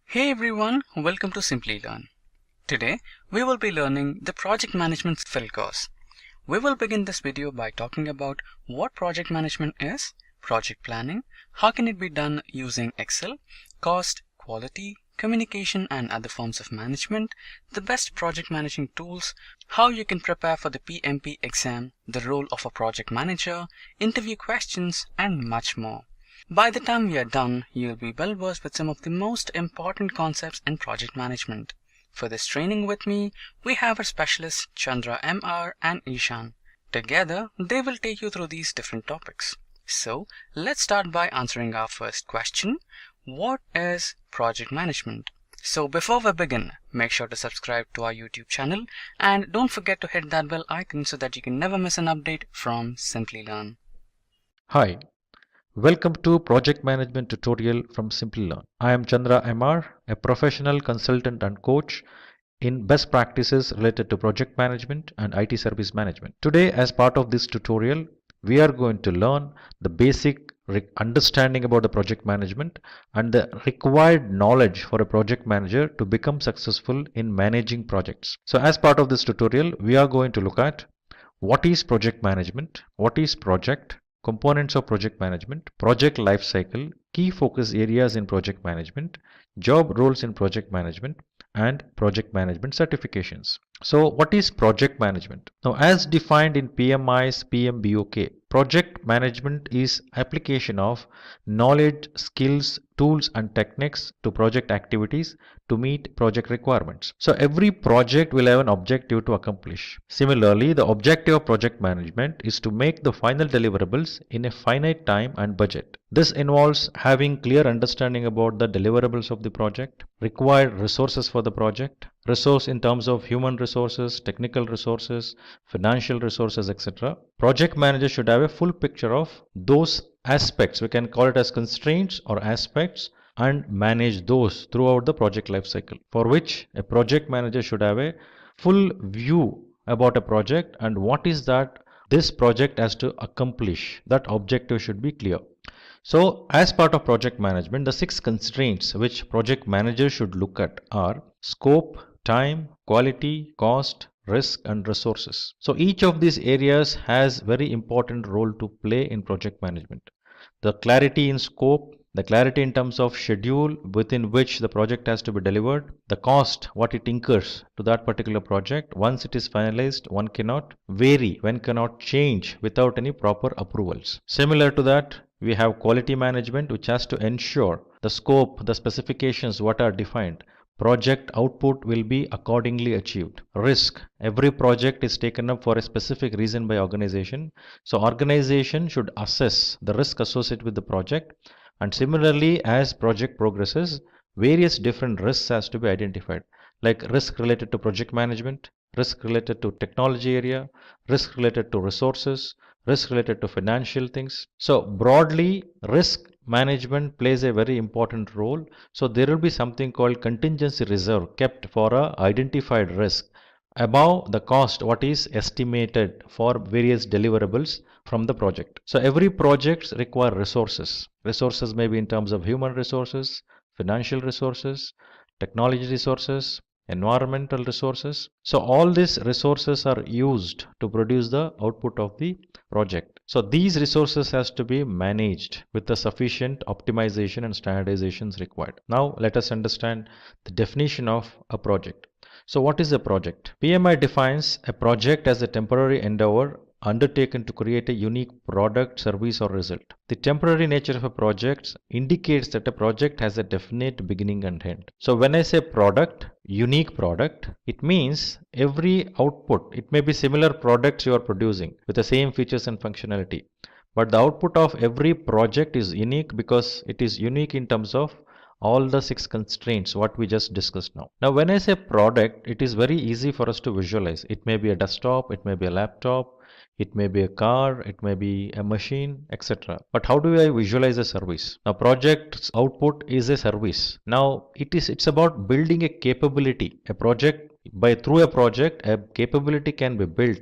Hey everyone, welcome to Simplilearn. Today, we will be learning the project management fill course. We will begin this video by talking about what project management is, project planning, how can it be done using Excel, cost, quality, communication and other forms of management, the best project managing tools, how you can prepare for the PMP exam, the role of a project manager, interview questions and much more. By the time we are done, you'll be well versed with some of the most important concepts in project management. For this training with me, we have our specialists Chandra MR and Ishan. Together, they will take you through these different topics. So, let's start by answering our first question. What is project management? So before we begin, make sure to subscribe to our YouTube channel and don't forget to hit that bell icon so that you can never miss an update from Simplilearn. Hi, welcome to Project Management tutorial from Simplilearn. I am Chandra MR, a professional consultant and coach in best practices related to project management and IT service management. Today, as part of this tutorial, we are going to learn the basic understanding about the project management and the required knowledge for a project manager to become successful in managing projects. So as part of this tutorial, we are going to look at what is project management, what is project, components of project management, project life cycle, key focus areas in project management, job roles in project management, and project management certifications. So what is project management? Now, as defined in PMI's PMBOK, project management is application of knowledge, skills, tools and techniques to project activities to meet project requirements. So every project will have an objective to accomplish. Similarly, the objective of project management is to make the final deliverables in a finite time and budget. This involves having clear understanding about the deliverables of the project, required resources for the project, resource in terms of human resources, technical resources, financial resources, etc. Project manager should have a full picture of those aspects. We can call it as constraints or aspects and manage those throughout the project life cycle, for which a project manager should have a full view about a project and what is that this project has to accomplish. That objective should be clear. So as part of project management, the 6 constraints which project managers should look at are scope, time, quality, cost, risk and resources. So each of these areas has very important role to play in project management. The clarity in scope, the clarity in terms of schedule within which the project has to be delivered, the cost, what it incurs to that particular project. Once it is finalized, one cannot vary, one cannot change without any proper approvals. Similar to that, we have quality management, which has to ensure the scope, the specifications, what are defined, project output will be accordingly achieved. Risk, every project is taken up for a specific reason by organization. So organization should assess the risk associated with the project, and similarly as project progresses, various different risks has to be identified, like risk related to project management, risk related to technology area, risk related to resources, risk related to financial things. So broadly, risk management plays a very important role. So there will be something called contingency reserve kept for a identified risk above the cost what is estimated for various deliverables from the project. So every project require resources. Resources may be in terms of human resources, financial resources, technology resources, environmental resources. So all these resources are used to produce the output of the project. So these resources has to be managed with the sufficient optimization and standardizations required. Now let us understand the definition of a project. So what is a project? PMI defines a project as a temporary endeavor undertaken to create a unique product, service or result. The temporary nature of a project indicates that a project has a definite beginning and end. So when I say product, unique product, it means every output, it may be similar products you are producing with the same features and functionality, but the output of every project is unique because it is unique in terms of all the 6 constraints what we just discussed now. Now when I say product, it is very easy for us to visualize. It may be a desktop, it may be a laptop, It may be a car, it may be a machine, etc. But how do I visualize a service? Now, project's output is a service. Now, it's about building a capability. A project by through a project, a capability can be built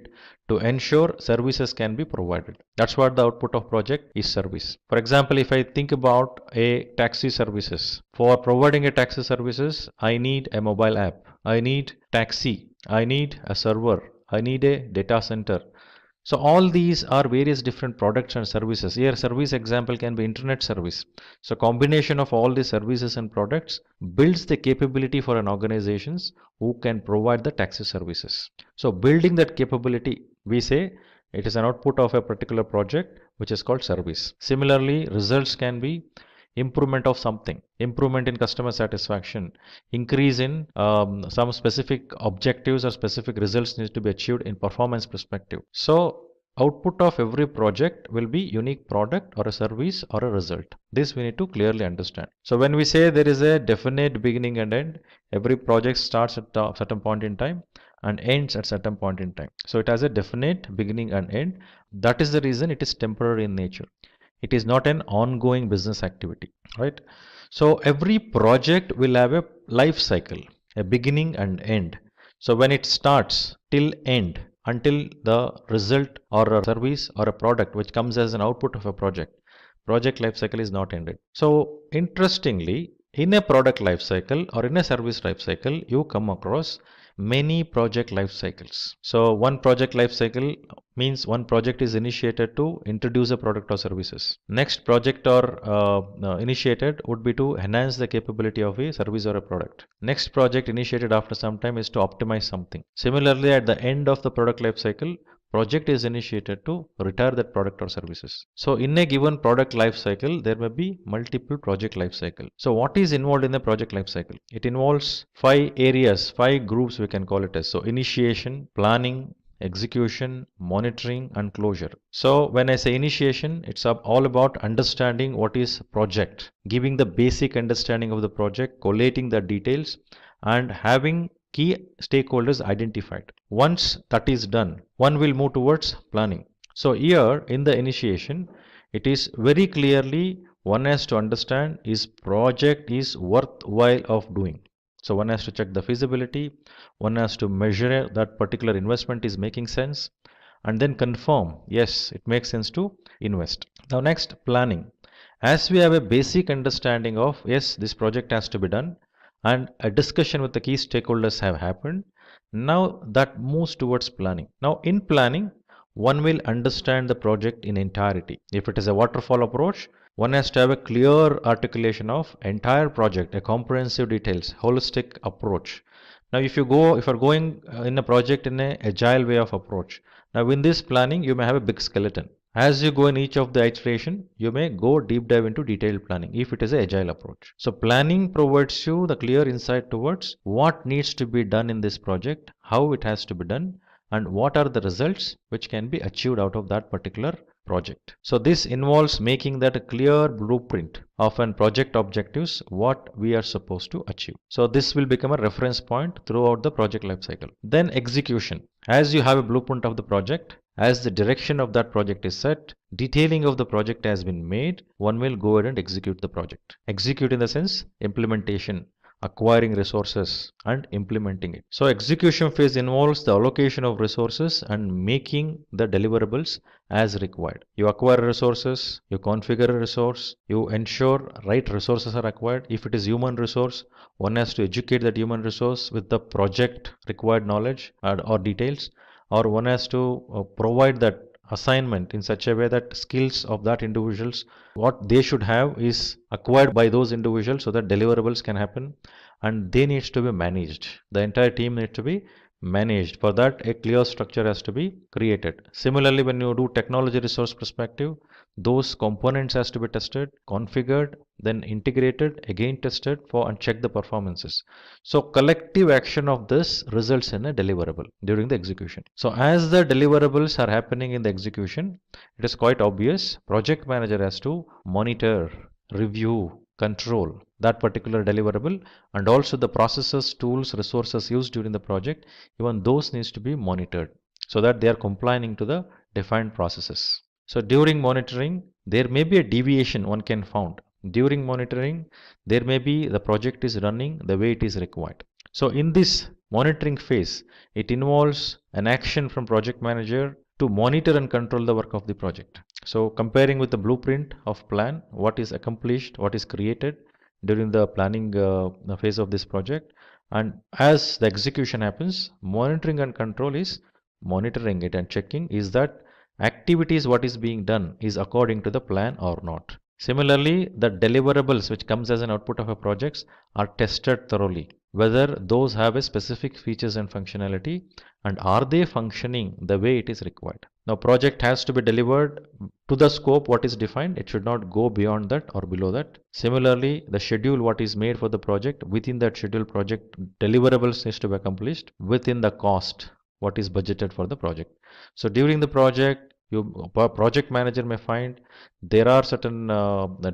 to ensure services can be provided. That's what the output of project is, service. For example, if I think about a taxi services, for providing a taxi services, I need a mobile app, I need taxi, I need a server, I need a data center. So all these are various different products and services. Here service example can be internet service. So combination of all these services and products builds the capability for an organizations who can provide the taxi services. So building that capability, we say it is an output of a particular project which is called service. Similarly, results can be improvement of something, improvement in customer satisfaction, increase in some specific objectives or specific results needs to be achieved in performance perspective. So output of every project will be unique product or a service or a result. This we need to clearly understand. So when we say there is a definite beginning and end, every project starts at a certain point in time and ends at certain point in time. So it has a definite beginning and end. That is the reason it is temporary in nature. It is not an ongoing business activity, right? So every project will have a life cycle, a beginning and end. So when it starts till end, until the result or a service or a product which comes as an output of a project life cycle is not ended. So interestingly, in a product life cycle or in a service life cycle, you come across many project life cycles. So one project life cycle means one project is initiated to introduce a product or services. Next project or initiated would be to enhance the capability of a service or a product. Next project initiated after some time is to optimize something. Similarly, at the end of the product life cycle, project is initiated to retire that product or services. So in a given product life cycle, there may be multiple project life cycle. So what is involved in the project life cycle? It involves 5 areas, 5 groups we can call it as. So initiation, planning, execution, monitoring and closure. So when I say initiation, it's all about understanding what is project, giving the basic understanding of the project, collating the details and having key stakeholders identified. Once that is done, one will move towards planning. So here in the initiation, it is very clearly one has to understand is project is worthwhile of doing. So one has to check the feasibility, one has to measure that particular investment is making sense and then confirm, yes, it makes sense to invest. Now next, planning. As we have a basic understanding of, yes, this project has to be done, and a discussion with the key stakeholders have happened. Now that moves towards planning. Now in planning, one will understand the project in entirety. If it is a waterfall approach, one has to have a clear articulation of entire project, a comprehensive details, holistic approach. Now if you're going in a project in a agile way of approach, now in this planning you may have a big skeleton. As you go in each of the iteration, you may go deep dive into detailed planning if it is an agile approach. So planning provides you the clear insight towards what needs to be done in this project, how it has to be done, and what are the results which can be achieved out of that particular project. So this involves making that a clear blueprint of an project objectives, what we are supposed to achieve. So this will become a reference point throughout the project life cycle. Then execution. As you have a blueprint of the project, as the direction of that project is set, detailing of the project has been made, one will go ahead and execute the project. Execute in the sense implementation, acquiring resources and implementing it. So execution phase involves the allocation of resources and making the deliverables as required. You acquire resources, you configure a resource, you ensure right resources are acquired. If it is human resource, one has to educate that human resource with the project required knowledge or details, or one has to provide that assignment in such a way that skills of that individuals, what they should have is acquired by those individuals so that deliverables can happen, and they needs to be managed. The entire team needs to be managed. For that, a clear structure has to be created. Similarly, when you do technology resource perspective, those components has to be tested, configured, then integrated, again tested for and check the performances. So collective action of this results in a deliverable during the execution. So as the deliverables are happening in the execution, it is quite obvious project manager has to monitor, review, control that particular deliverable, and also the processes, tools, resources used during the project, even those needs to be monitored so that they are complying to the defined processes. So during monitoring, there may be a deviation one can found. During monitoring, there may be the project is running the way it is required. So in this monitoring phase, it involves an action from project manager to monitor and control the work of the project. So comparing with the blueprint of plan, what is accomplished, what is created during the planning phase of this project, and as the execution happens, monitoring and control is monitoring it and checking is that activities what is being done is according to the plan or not. Similarly, the deliverables which comes as an output of a project are tested thoroughly, whether those have a specific features and functionality and are they functioning the way it is required. Now project has to be delivered to the scope what is defined. It should not go beyond that or below that. Similarly, the schedule what is made for the project, within that schedule project deliverables needs to be accomplished within the cost what is budgeted for the project. So during the project, project manager may find there are certain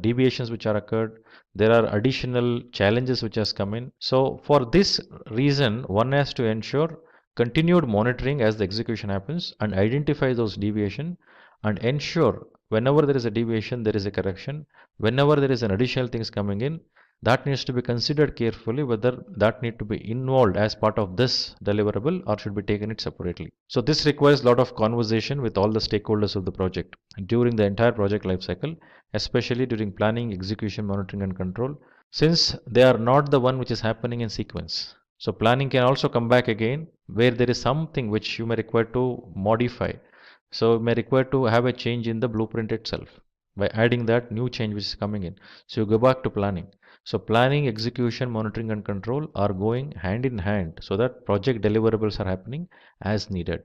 deviations which are occurred, there are additional challenges which has come in. So for this reason, one has to ensure continued monitoring as the execution happens and identify those deviation and ensure whenever there is a deviation there is a correction. Whenever there is an additional things coming in, that needs to be considered carefully whether that need to be involved as part of this deliverable or should be taken it separately. So this requires a lot of conversation with all the stakeholders of the project during the entire project life cycle, especially during planning, execution, monitoring and control, since they are not the one which is happening in sequence. So planning can also come back again where there is something which you may require to modify. So you may require to have a change in the blueprint itself by adding that new change which is coming in. So you go back to planning. So planning, execution, monitoring and control are going hand in hand so that project deliverables are happening as needed.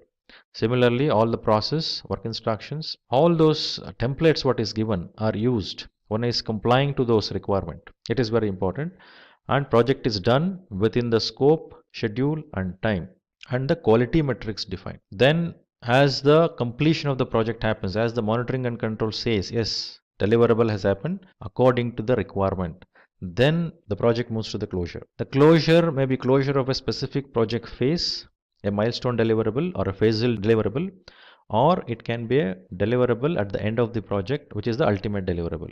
Similarly, all the process, work instructions, all those templates what is given are used. One is complying to those requirement. It is very important. And project is done within the scope, schedule and time and the quality metrics defined. Then as the completion of the project happens, as the monitoring and control says, yes, deliverable has happened according to the requirement, then the project moves to the closure. The closure may be closure of a specific project phase, a milestone deliverable or a phasal deliverable, or it can be a deliverable at the end of the project, which is the ultimate deliverable.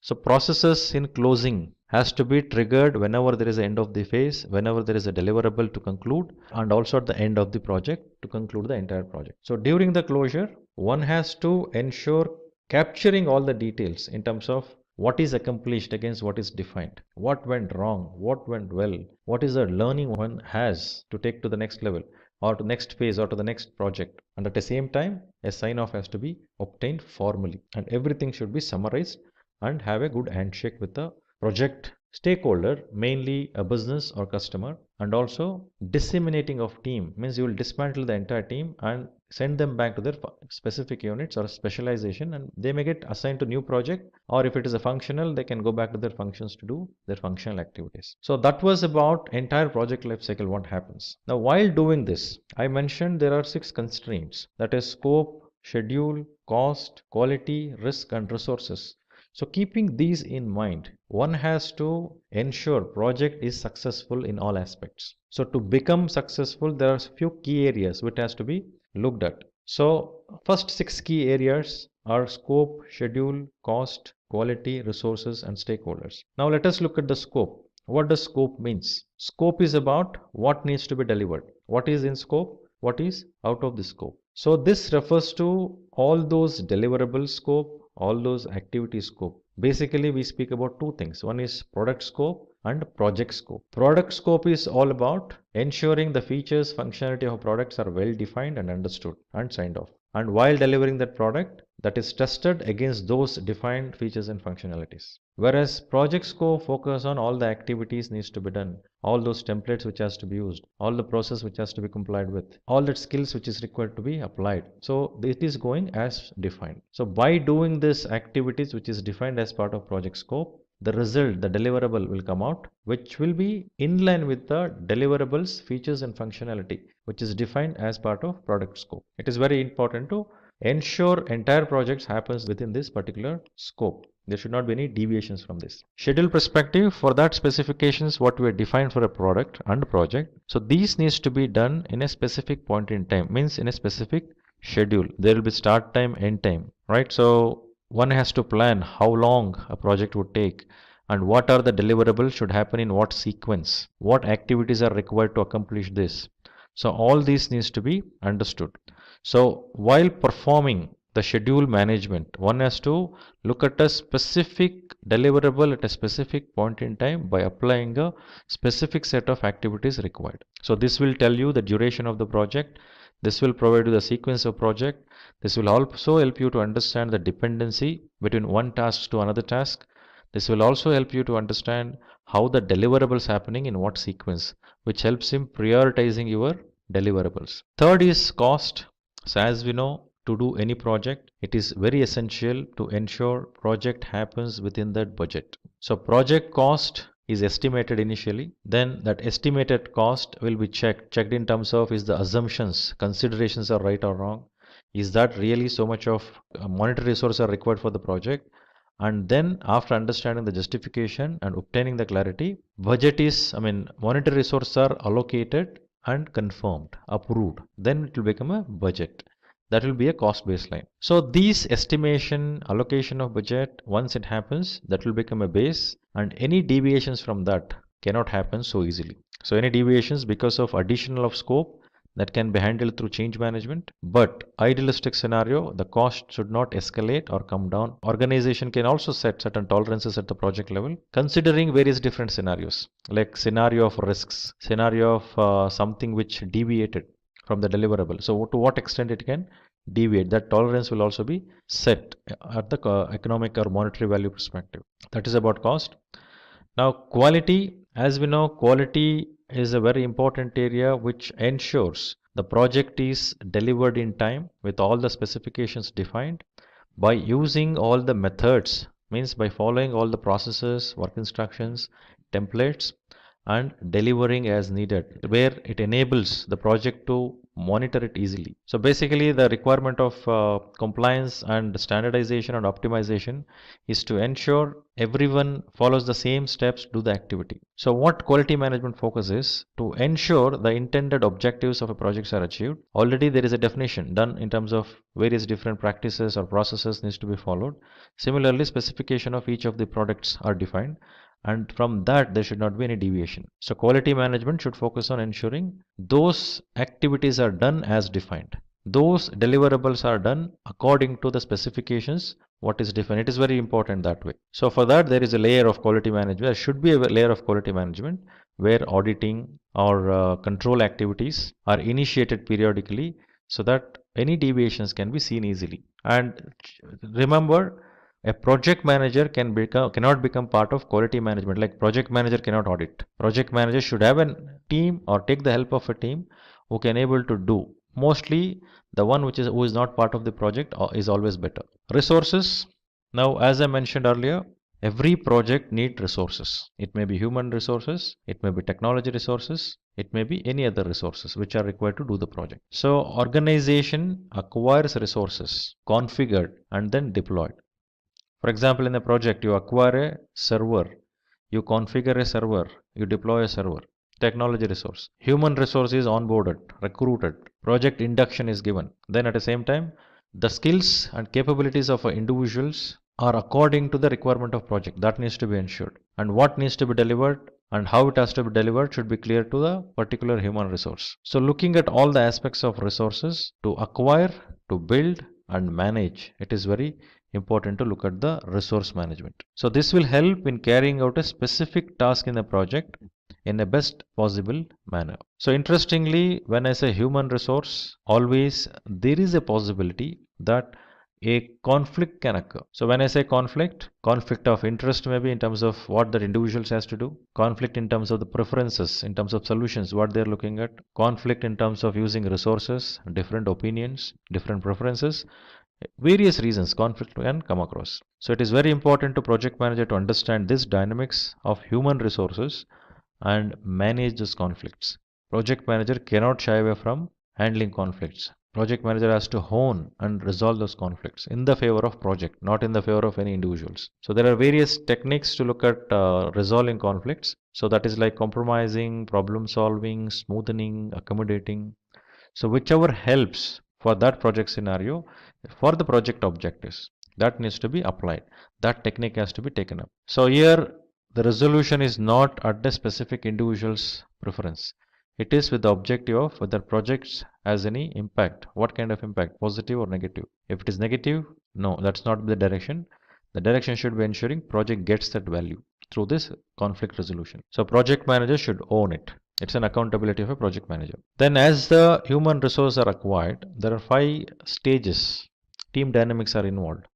So processes in closing has to be triggered whenever there is an end of the phase, whenever there is a deliverable to conclude, and also at the end of the project to conclude the entire project. So during the closure, one has to ensure capturing all the details in terms of what is accomplished against what is defined, what went wrong, what went well, what is the learning one has to take to the next level or to next phase or to the next project. And at the same time, a sign off has to be obtained formally and everything should be summarized and have a good handshake with the project stakeholder, mainly a business or customer. And also disseminating of team means you will dismantle the entire team and send them back to their specific units or specialization, and they may get assigned to new project, or if it is a functional they can go back to their functions to do their functional activities. So that was about entire project life cycle, what happens. Now while doing this, I mentioned there are 6 constraints, that is scope, schedule, cost, quality, risk and resources. So keeping these in mind, one has to ensure project is successful in all aspects. So to become successful, there are few key areas which has to be looked at. So first 6 key areas are scope, schedule, cost, quality, resources and stakeholders. Now let us look at the scope. What does scope means? Scope is about what needs to be delivered. What is in scope? What is out of the scope? So this refers to all those deliverable scope, all those activity scope. Basically we speak about 2 things. One is product scope and project scope. Product scope is all about ensuring the features, functionality of products are well defined and understood and signed off. And while delivering that product, that is tested against those defined features and functionalities. Whereas project scope focus on all the activities needs to be done, all those templates which has to be used, all the process which has to be complied with, all that skills which is required to be applied. So it is going as defined. So by doing this activities which is defined as part of project scope, the result, the deliverable will come out, which will be in line with the deliverables, features and functionality, which is defined as part of product scope. It is very important to ensure entire projects happens within this particular scope. There should not be any deviations from this. Schedule perspective, for that specifications what we have defined for a product and project. So these needs to be done in a specific point in time, means in a specific schedule. There will be start time, end time, right? So one has to plan how long a project would take and what are the deliverables should happen in what sequence, what activities are required to accomplish this. So all these needs to be understood. So while performing the schedule management, one has to look at a specific deliverable at a specific point in time by applying a specific set of activities required. So this will tell you the duration of the project. This will provide you the sequence of project. This will also help you to understand the dependency between one task to another task. This will also help you to understand how the deliverables happening in what sequence, which helps in prioritizing your deliverables. Third is cost. So as we know, to do any project, it is very essential to ensure project happens within that budget. So project cost is estimated initially, then that estimated cost will be checked in terms of is the assumptions, considerations are right or wrong, is that really so much of monetary resources are required for the project, and then after understanding the justification and obtaining the clarity, budget is, I mean, monetary resources are allocated and confirmed, approved, then it will become a budget. That will be a cost baseline. So these estimation, allocation of budget, once it happens, that will become a base, and any deviations from that cannot happen so easily. So any deviations because of additional of scope, that can be handled through change management. But idealistic scenario, the cost should not escalate or come down. Organization can also set certain tolerances at the project level, considering various different scenarios, like scenario of risks, scenario of something which deviated from the deliverable. So to what extent it can deviate, that tolerance will also be set at the economic or monetary value perspective. That is about cost. Now quality, as we know, quality is a very important area which ensures the project is delivered in time with all the specifications defined by using all the methods, means by following all the processes, work instructions, templates, and delivering as needed, where it enables the project to monitor it easily. So basically the requirement of compliance and standardization and optimization is to ensure everyone follows the same steps to do the activity. So what quality management focus is to ensure the intended objectives of a project are achieved. Already there is a definition done in terms of various different practices or processes needs to be followed. Similarly, specification of each of the products are defined, and from that there should not be any deviation. So quality management should focus on ensuring those activities are done as defined, those deliverables are done according to the specifications what is defined. It is very important that way. So for that there is a layer of quality management, there should be a layer of quality management where auditing or control activities are initiated periodically so that any deviations can be seen easily. And remember, a project manager cannot become part of quality management. Like project manager cannot audit. Project manager should have a team or take the help of a team who can able to do. Mostly the one who is not part of the project is always better. Resources. Now, as I mentioned earlier, every project needs resources. It may be human resources, it may be technology resources, it may be any other resources which are required to do the project. So organization acquires resources, configured and then deployed. For example, in a project, you acquire a server, you configure a server, you deploy a server. Technology resource. Human resource is onboarded, recruited, project induction is given. Then at the same time, the skills and capabilities of individuals are according to the requirement of project. That needs to be ensured. And what needs to be delivered and how it has to be delivered should be clear to the particular human resource. So looking at all the aspects of resources to acquire, to build and manage, it is very important to look at the resource management. So this will help in carrying out a specific task in the project in a best possible manner. So interestingly, when I say human resource, always there is a possibility that a conflict can occur. So when I say conflict of interest maybe in terms of what that individuals has to do, conflict in terms of the preferences, in terms of solutions, what they're looking at, conflict in terms of using resources, different opinions, different preferences, various reasons conflict can come across. So it is very important to project manager to understand this dynamics of human resources and manage those conflicts. Project manager cannot shy away from handling conflicts. Project manager has to hone and resolve those conflicts in the favor of project, not in the favor of any individuals. So there are various techniques to look at resolving conflicts. So that is like compromising, problem solving, smoothing, accommodating. So whichever helps for that project scenario, for the project objectives. That needs to be applied. That technique has to be taken up. So here the resolution is not at the specific individual's preference. It is with the objective of whether projects has any impact. What kind of impact? Positive or negative? If it is negative, no, that's not the direction. The direction should be ensuring project gets that value through this conflict resolution. So project manager should own it. It's an accountability of a project manager. Then as the human resources are acquired, there are 5 stages. Team dynamics are involved.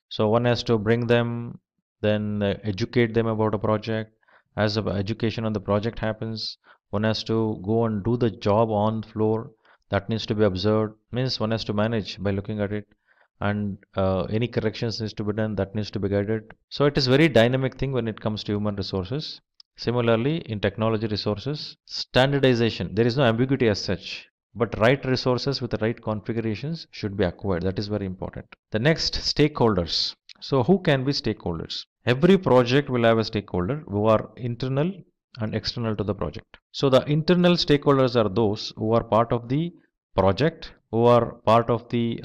So one has to bring them, then educate them about a project. As the education on the project happens, one has to go and do the job on floor. That needs to be observed. Means one has to manage by looking at it, and any corrections needs to be done. That needs to be guided. So it is very dynamic thing when it comes to human resources. Similarly, in technology resources, standardization. There is no ambiguity as such, but right resources with the right configurations should be acquired. That is very important. The next, stakeholders. So who can be stakeholders? Every project will have a stakeholder who are internal and external to the project. So the internal stakeholders are those who are part of the project, who are part of the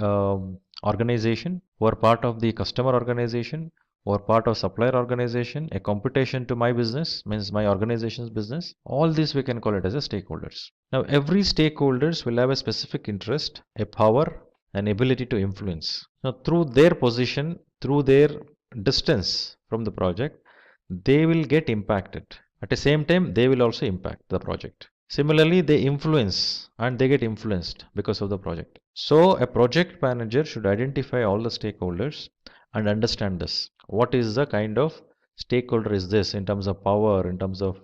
organization, who are part of the customer organization, or part of supplier organization, a computation to my business means my organization's business. All this we can call it as a stakeholders. Now every stakeholders will have a specific interest, a power, an ability to influence. Now through their position, through their distance from the project, they will get impacted. At the same time, they will also impact the project. Similarly, they influence and they get influenced because of the project. So a project manager should identify all the stakeholders and understand this. What is the kind of stakeholder is this in terms of power, in terms of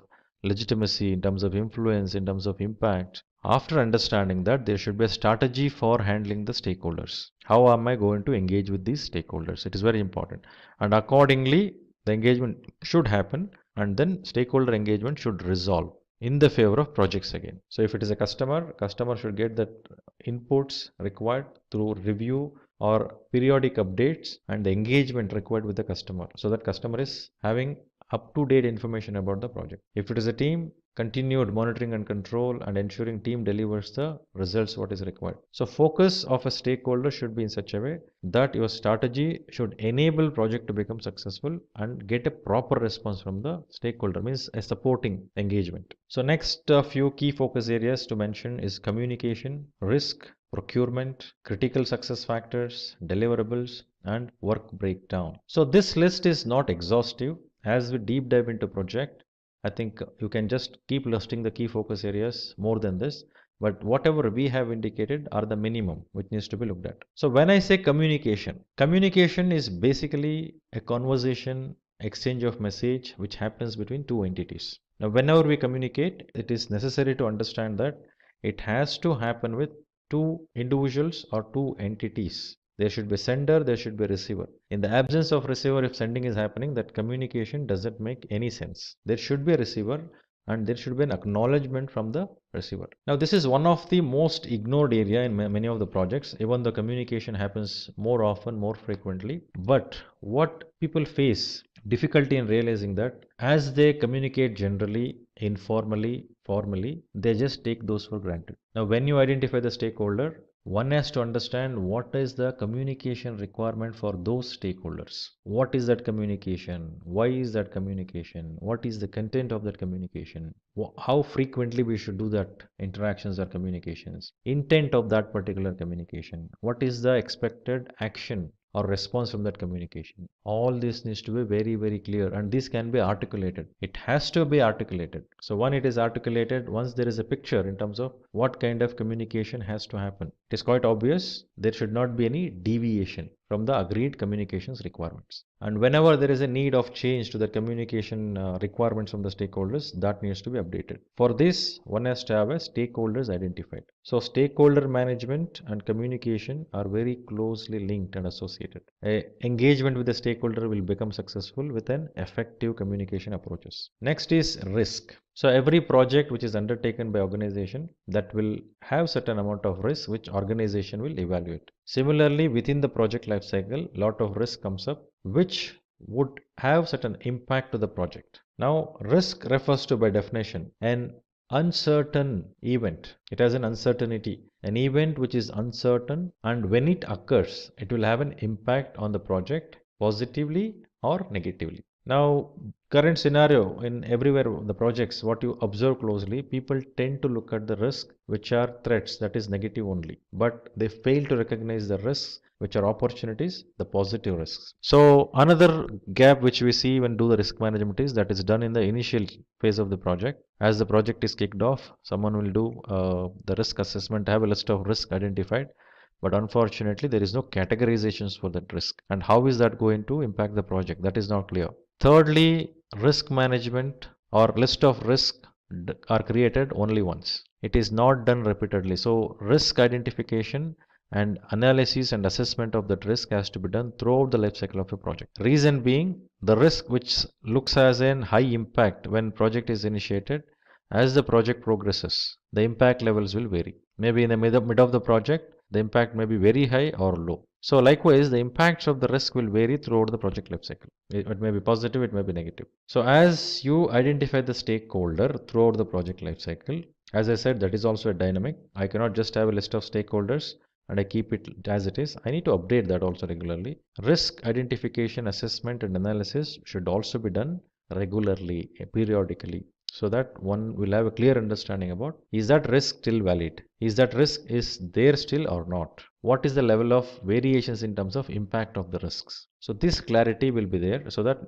legitimacy, in terms of influence, in terms of impact? After understanding that, there should be a strategy for handling the stakeholders. How am I going to engage with these stakeholders? It is very important. And accordingly, the engagement should happen, and then stakeholder engagement should resolve in the favor of projects again. So if it is a customer should get the inputs required through review or periodic updates and the engagement required with the customer, so that customer is having up-to-date information about the project. If it is a team, continued monitoring and control and ensuring team delivers the results what is required. So focus of a stakeholder should be in such a way that your strategy should enable project to become successful and get a proper response from the stakeholder, means a supporting engagement. So next few key focus areas to mention is communication, risk, procurement, critical success factors, deliverables, and work breakdown. So this list is not exhaustive. As we deep dive into project, I think you can just keep listing the key focus areas more than this, but whatever we have indicated are the minimum which needs to be looked at. So when I say communication, communication is basically a conversation, exchange of message which happens between two entities. Now whenever we communicate, it is necessary to understand that it has to happen with two individuals or two entities. There should be sender, there should be receiver. In the absence of receiver, if sending is happening, that communication doesn't make any sense. There should be a receiver and there should be an acknowledgement from the receiver. Now this is one of the most ignored area in many of the projects, even though communication happens more often, more frequently. But what people face difficulty in realizing that as they communicate generally, informally, formally, they just take those for granted. Now when you identify the stakeholder, one has to understand what is the communication requirement for those stakeholders. What is that communication? Why is that communication? What is the content of that communication? How frequently we should do that interactions or communications? Intent of that particular communication. What is the expected action or response from that communication? All this needs to be very, very clear, and this can be articulated. It has to be articulated. So when it is articulated, once there is a picture in terms of what kind of communication has to happen, it is quite obvious there should not be any deviation from the agreed communications requirements. And whenever there is a need of change to the communication requirements from the stakeholders, that needs to be updated. For this, one has to have a stakeholders identified. So stakeholder management and communication are very closely linked and associated. Engagement with the stakeholder will become successful with an effective communication approaches. Next is risk. So every project which is undertaken by organization, that will have certain amount of risk which organization will evaluate. Similarly, within the project life cycle, lot of risk comes up which would have certain impact to the project. Now risk refers to, by definition, an uncertain event. It has an uncertainty. An event which is uncertain, and when it occurs, it will have an impact on the project positively or negatively. Now, current scenario in everywhere the projects, what you observe closely, people tend to look at the risk which are threats, that is negative only, but they fail to recognize the risks which are opportunities, the positive risks. So another gap which we see when do the risk management is that is done in the initial phase of the project. As the project is kicked off, someone will do the risk assessment, have a list of risk identified, but unfortunately there is no categorizations for that risk, and how is that going to impact the project, that is not clear. Thirdly, risk management or list of risk are created only once. It is not done repeatedly. So risk identification and analysis and assessment of that risk has to be done throughout the life cycle of a project. Reason being, the risk which looks as an high impact when project is initiated, as the project progresses, the impact levels will vary. Maybe in the mid of the project, the impact may be very high or low. So likewise, the impacts of the risk will vary throughout the project life cycle. It may be positive, it may be negative. So as you identify the stakeholder throughout the project life cycle, as I said, that is also a dynamic. I cannot just have a list of stakeholders and I keep it as it is. I need to update that also regularly. Risk identification, assessment and analysis should also be done regularly, periodically, so that one will have a clear understanding about, is that risk still valid? Is that risk is there still or not? What is the level of variations in terms of impact of the risks? So this clarity will be there so that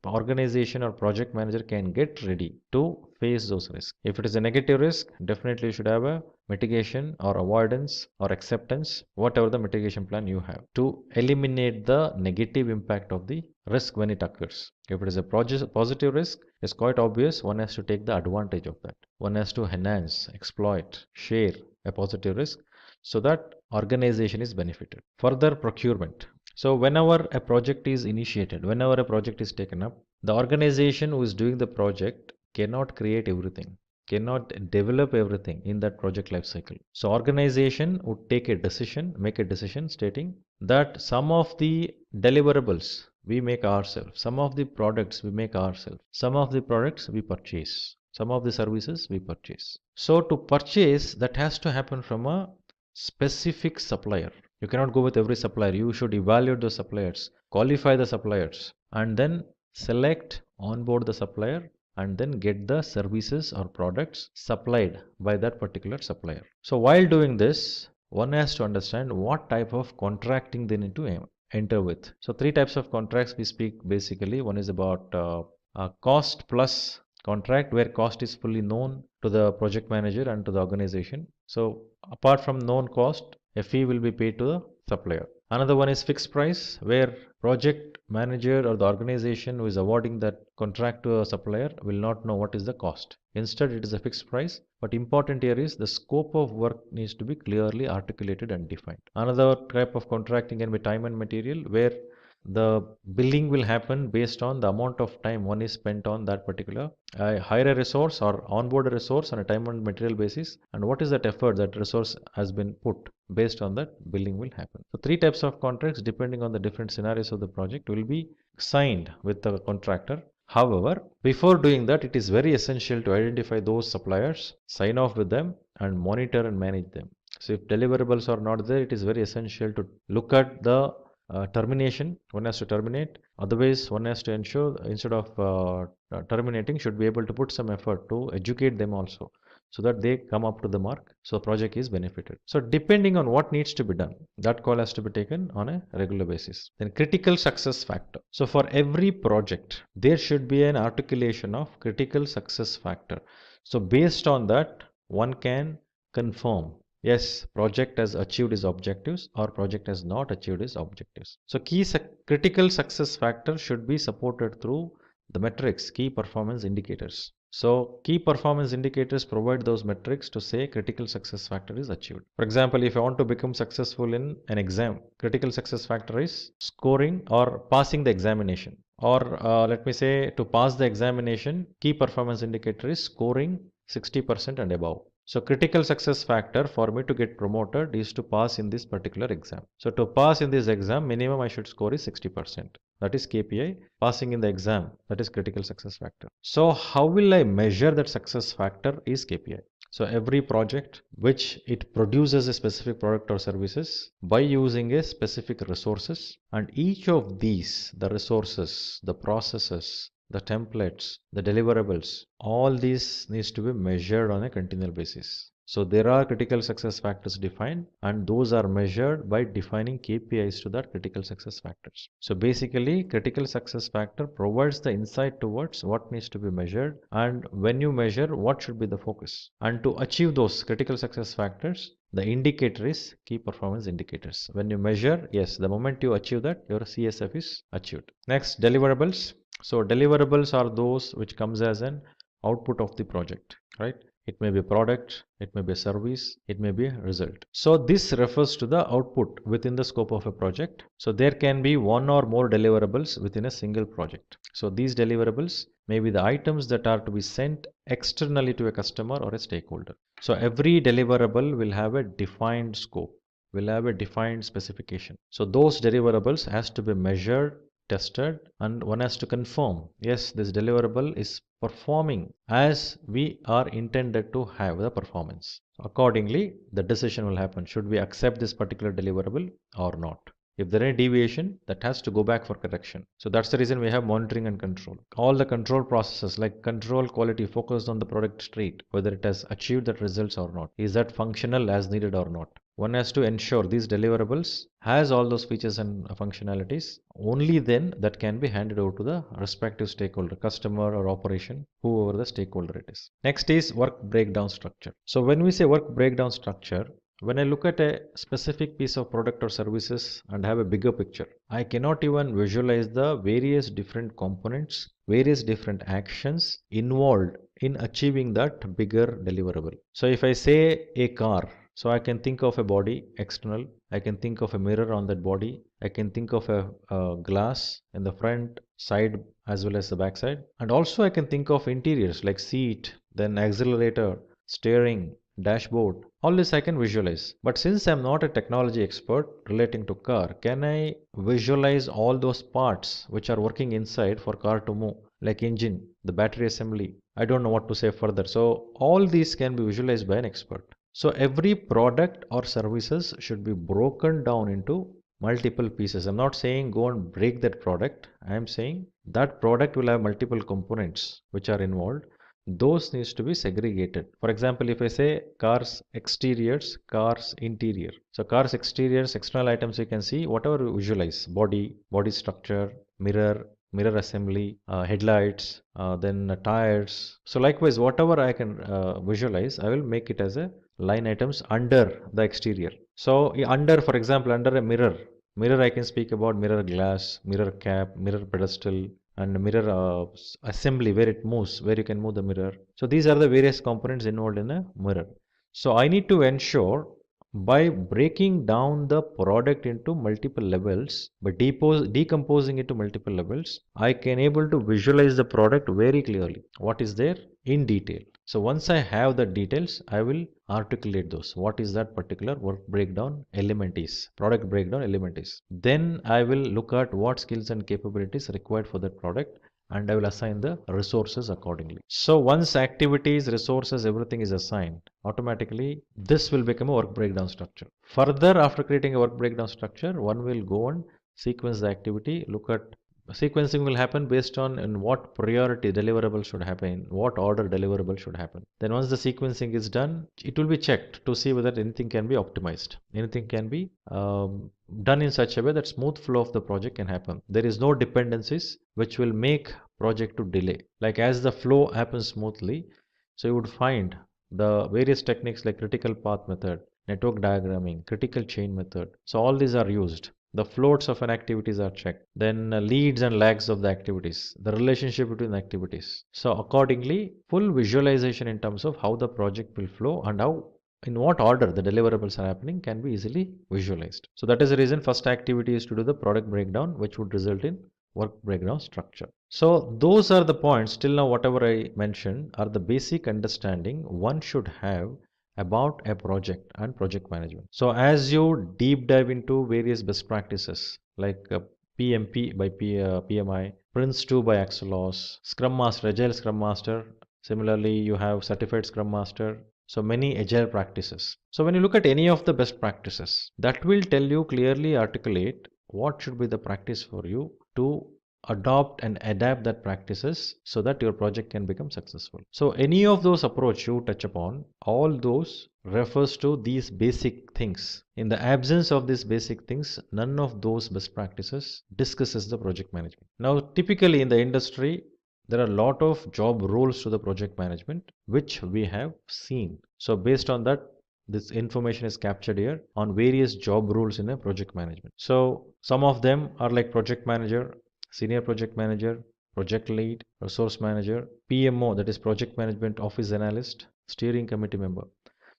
organization or project manager can get ready to face those risks. If it is a negative risk, definitely you should have a mitigation or avoidance or acceptance, whatever the mitigation plan you have, to eliminate the negative impact of the risk when it occurs. If it is a positive risk, it's quite obvious one has to take the advantage of that. One has to enhance, exploit, share a positive risk so that organization is benefited. Further, procurement. So whenever a project is initiated, whenever a project is taken up, the organization who is doing the project cannot create everything, cannot develop everything in that project life cycle. So organization would take a decision, make a decision stating that some of the deliverables we make ourselves, some of the products we make ourselves, some of the products we purchase, some of the services we purchase. So to purchase, that has to happen from a specific supplier. You cannot go with every supplier. You should evaluate those suppliers, qualify the suppliers, and then select, onboard the supplier, and then get the services or products supplied by that particular supplier. So while doing this, one has to understand what type of contracting they need to enter with. So three types of contracts we speak basically. One is about cost plus contract, where cost is fully known to the project manager and to the organization. So apart from known cost, a fee will be paid to the supplier. Another one is fixed price, where project manager or the organization who is awarding that contract to a supplier will not know what is the cost. Instead, it is a fixed price. But important here is the scope of work needs to be clearly articulated and defined. Another type of contracting can be time and material, where the billing will happen based on the amount of time one is spent on that particular hire a resource or onboard a resource on a time and material basis, and what is that effort that resource has been put, based on that billing will happen. So three types of contracts depending on the different scenarios of the project will be signed with the contractor. However, before doing that, it is very essential to identify those suppliers, sign off with them, and monitor and manage them. So if deliverables are not there, it is very essential to look at the termination. One has to terminate. Otherwise, one has to ensure, instead of terminating, should be able to put some effort to educate them also, so that they come up to the mark, so project is benefited. So depending on what needs to be done, that call has to be taken on a regular basis. Then critical success factor. So for every project, there should be an articulation of critical success factor. So based on that, one can confirm, yes, project has achieved its objectives or project has not achieved its objectives. So critical success factor should be supported through the metrics, key performance indicators. So key performance indicators provide those metrics to say critical success factor is achieved. For example, if I want to become successful in an exam, critical success factor is scoring or passing the examination. Or let me say, to pass the examination, key performance indicator is scoring 60% and above. So critical success factor for me to get promoted is to pass in this particular exam. So to pass in this exam, minimum I should score is 60%. that is KPI, passing in the exam, that is critical success factor. So how will I measure that success factor is KPI. So every project which it produces a specific product or services by using a specific resources, and each of these, the resources, the processes, the templates, the deliverables, all these needs to be measured on a continual basis. So there are critical success factors defined, and those are measured by defining KPIs to that critical success factors. So basically, critical success factor provides the insight towards what needs to be measured, and when you measure, what should be the focus. And to achieve those critical success factors, the indicator is key performance indicators. When you measure, yes, the moment you achieve that, your CSF is achieved. Next, deliverables. So deliverables are those which comes as an output of the project, right? It may be a product, it may be a service, it may be a result. So this refers to the output within the scope of a project. So there can be one or more deliverables within a single project. So these deliverables may be the items that are to be sent externally to a customer or a stakeholder. So every deliverable will have a defined scope, will have a defined specification. So those deliverables has to be measured, tested, and one has to confirm, yes, this deliverable is performing as we are intended to have the performance. Accordingly, the decision will happen. Should we accept this particular deliverable or not? If there is any deviation, that has to go back for correction. So that's the reason we have monitoring and control. All the control processes like control quality focused on the product state, whether it has achieved that results or not. Is that functional as needed or not? One has to ensure these deliverables has all those features and functionalities. Only then that can be handed over to the respective stakeholder, customer or operation, whoever the stakeholder it is. Next is work breakdown structure. So when we say work breakdown structure, when I look at a specific piece of product or services and have a bigger picture, I cannot even visualize the various different components, various different actions involved in achieving that bigger deliverable. So if I say a car, so I can think of a body external, I can think of a mirror on that body, I can think of a glass in the front, side as well as the back side, and also I can think of interiors like seat, then accelerator, steering, dashboard. All this I can visualize. But since I'm not a technology expert relating to car, can I visualize all those parts which are working inside for car to move, like engine, the battery assembly? I don't know what to say further. So all these can be visualized by an expert. So every product or services should be broken down into multiple pieces. I'm not saying go and break that product. I'm saying that product will have multiple components which are involved. Those needs to be segregated. For example, if I say cars exteriors, cars interior. So cars exteriors, external items you can see, whatever you visualize, body structure, mirror assembly, headlights, then tires. So likewise, whatever I can visualize, I will make it as a line items under the exterior. So under, for example, under a mirror I can speak about mirror glass, mirror cap, mirror pedestal, and mirror assembly where it moves, where you can move the mirror. So these are the various components involved in a mirror. So I need to ensure by breaking down the product into multiple levels, by decomposing it to multiple levels, I can able to visualize the product very clearly. What is there in detail. So once I have the details, I will articulate those. What is that particular work breakdown element is, product breakdown element is. Then I will look at what skills and capabilities required for that product, and I will assign the resources accordingly. So once activities, resources, everything is assigned, automatically this will become a work breakdown structure. Further, after creating a work breakdown structure, one will go and sequence the activity, look at sequencing will happen based on in what priority deliverable should happen, what order deliverable should happen. Then once the sequencing is done, it will be checked to see whether anything can be optimized, anything can be done in such a way that smooth flow of the project can happen. There is no dependencies which will make project to delay. Like as the flow happens smoothly, so you would find the various techniques like critical path method, network diagramming, critical chain method. So all these are used. The floats of an activities are checked. Then leads and lags of the activities, the relationship between the activities. So accordingly, full visualization in terms of how the project will flow and how in what order the deliverables are happening can be easily visualized. So that is the reason first activity is to do the product breakdown, which would result in work breakdown structure. So those are the points till now whatever I mentioned are the basic understanding one should have about a project and project management. So as you deep dive into various best practices like PMP by PMI, Prince 2 by Axelos, Scrum Master, Agile Scrum Master. Similarly, you have Certified Scrum Master. So many agile practices. So when you look at any of the best practices, that will tell you clearly articulate what should be the practice for you to adopt and adapt that practices so that your project can become successful. So any of those approach you touch upon, all those refers to these basic things. In the absence of these basic things, none of those best practices discusses the project management. Now typically in the industry, there are a lot of job roles to the project management which we have seen. So based on that, this information is captured here on various job roles in a project management. So some of them are like project manager, senior project manager, project lead, resource manager, PMO, that is project management office analyst, steering committee member.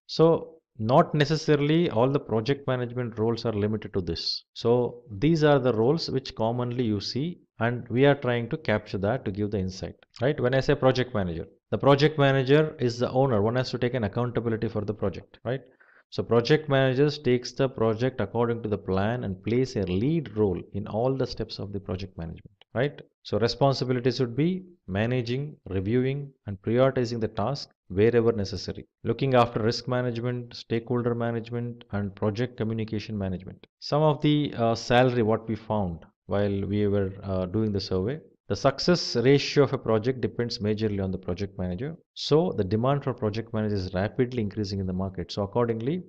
So not necessarily all the project management roles are limited to this. So these are the roles which commonly you see, and we are trying to capture that to give the insight, right? When I say project manager, the project manager is the owner. One has to take an accountability for the project, right? So project managers takes the project according to the plan and plays a lead role in all the steps of the project management, right? So responsibilities would be managing, reviewing, and prioritizing the task wherever necessary, looking after risk management, stakeholder management, and project communication management. Some of the salary what we found while we were doing the survey, the success ratio of a project depends majorly on the project manager. So the demand for project managers is rapidly increasing in the market. So accordingly,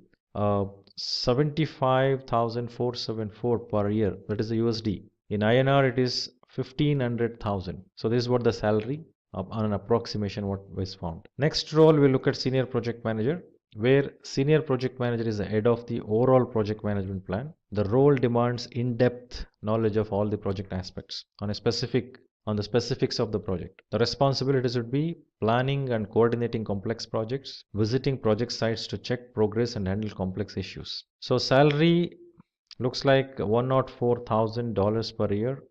75,474 per year, that is the USD. In INR, it is 1500,000. So this is what the salary on an approximation what was found. Next role, we look at senior project manager, where senior project manager is the head of the overall project management plan. The role demands in-depth knowledge of all the project aspects on the specifics of the project. The responsibilities would be planning and coordinating complex projects, visiting project sites to check progress and handle complex issues. So salary looks like $104,000 per year,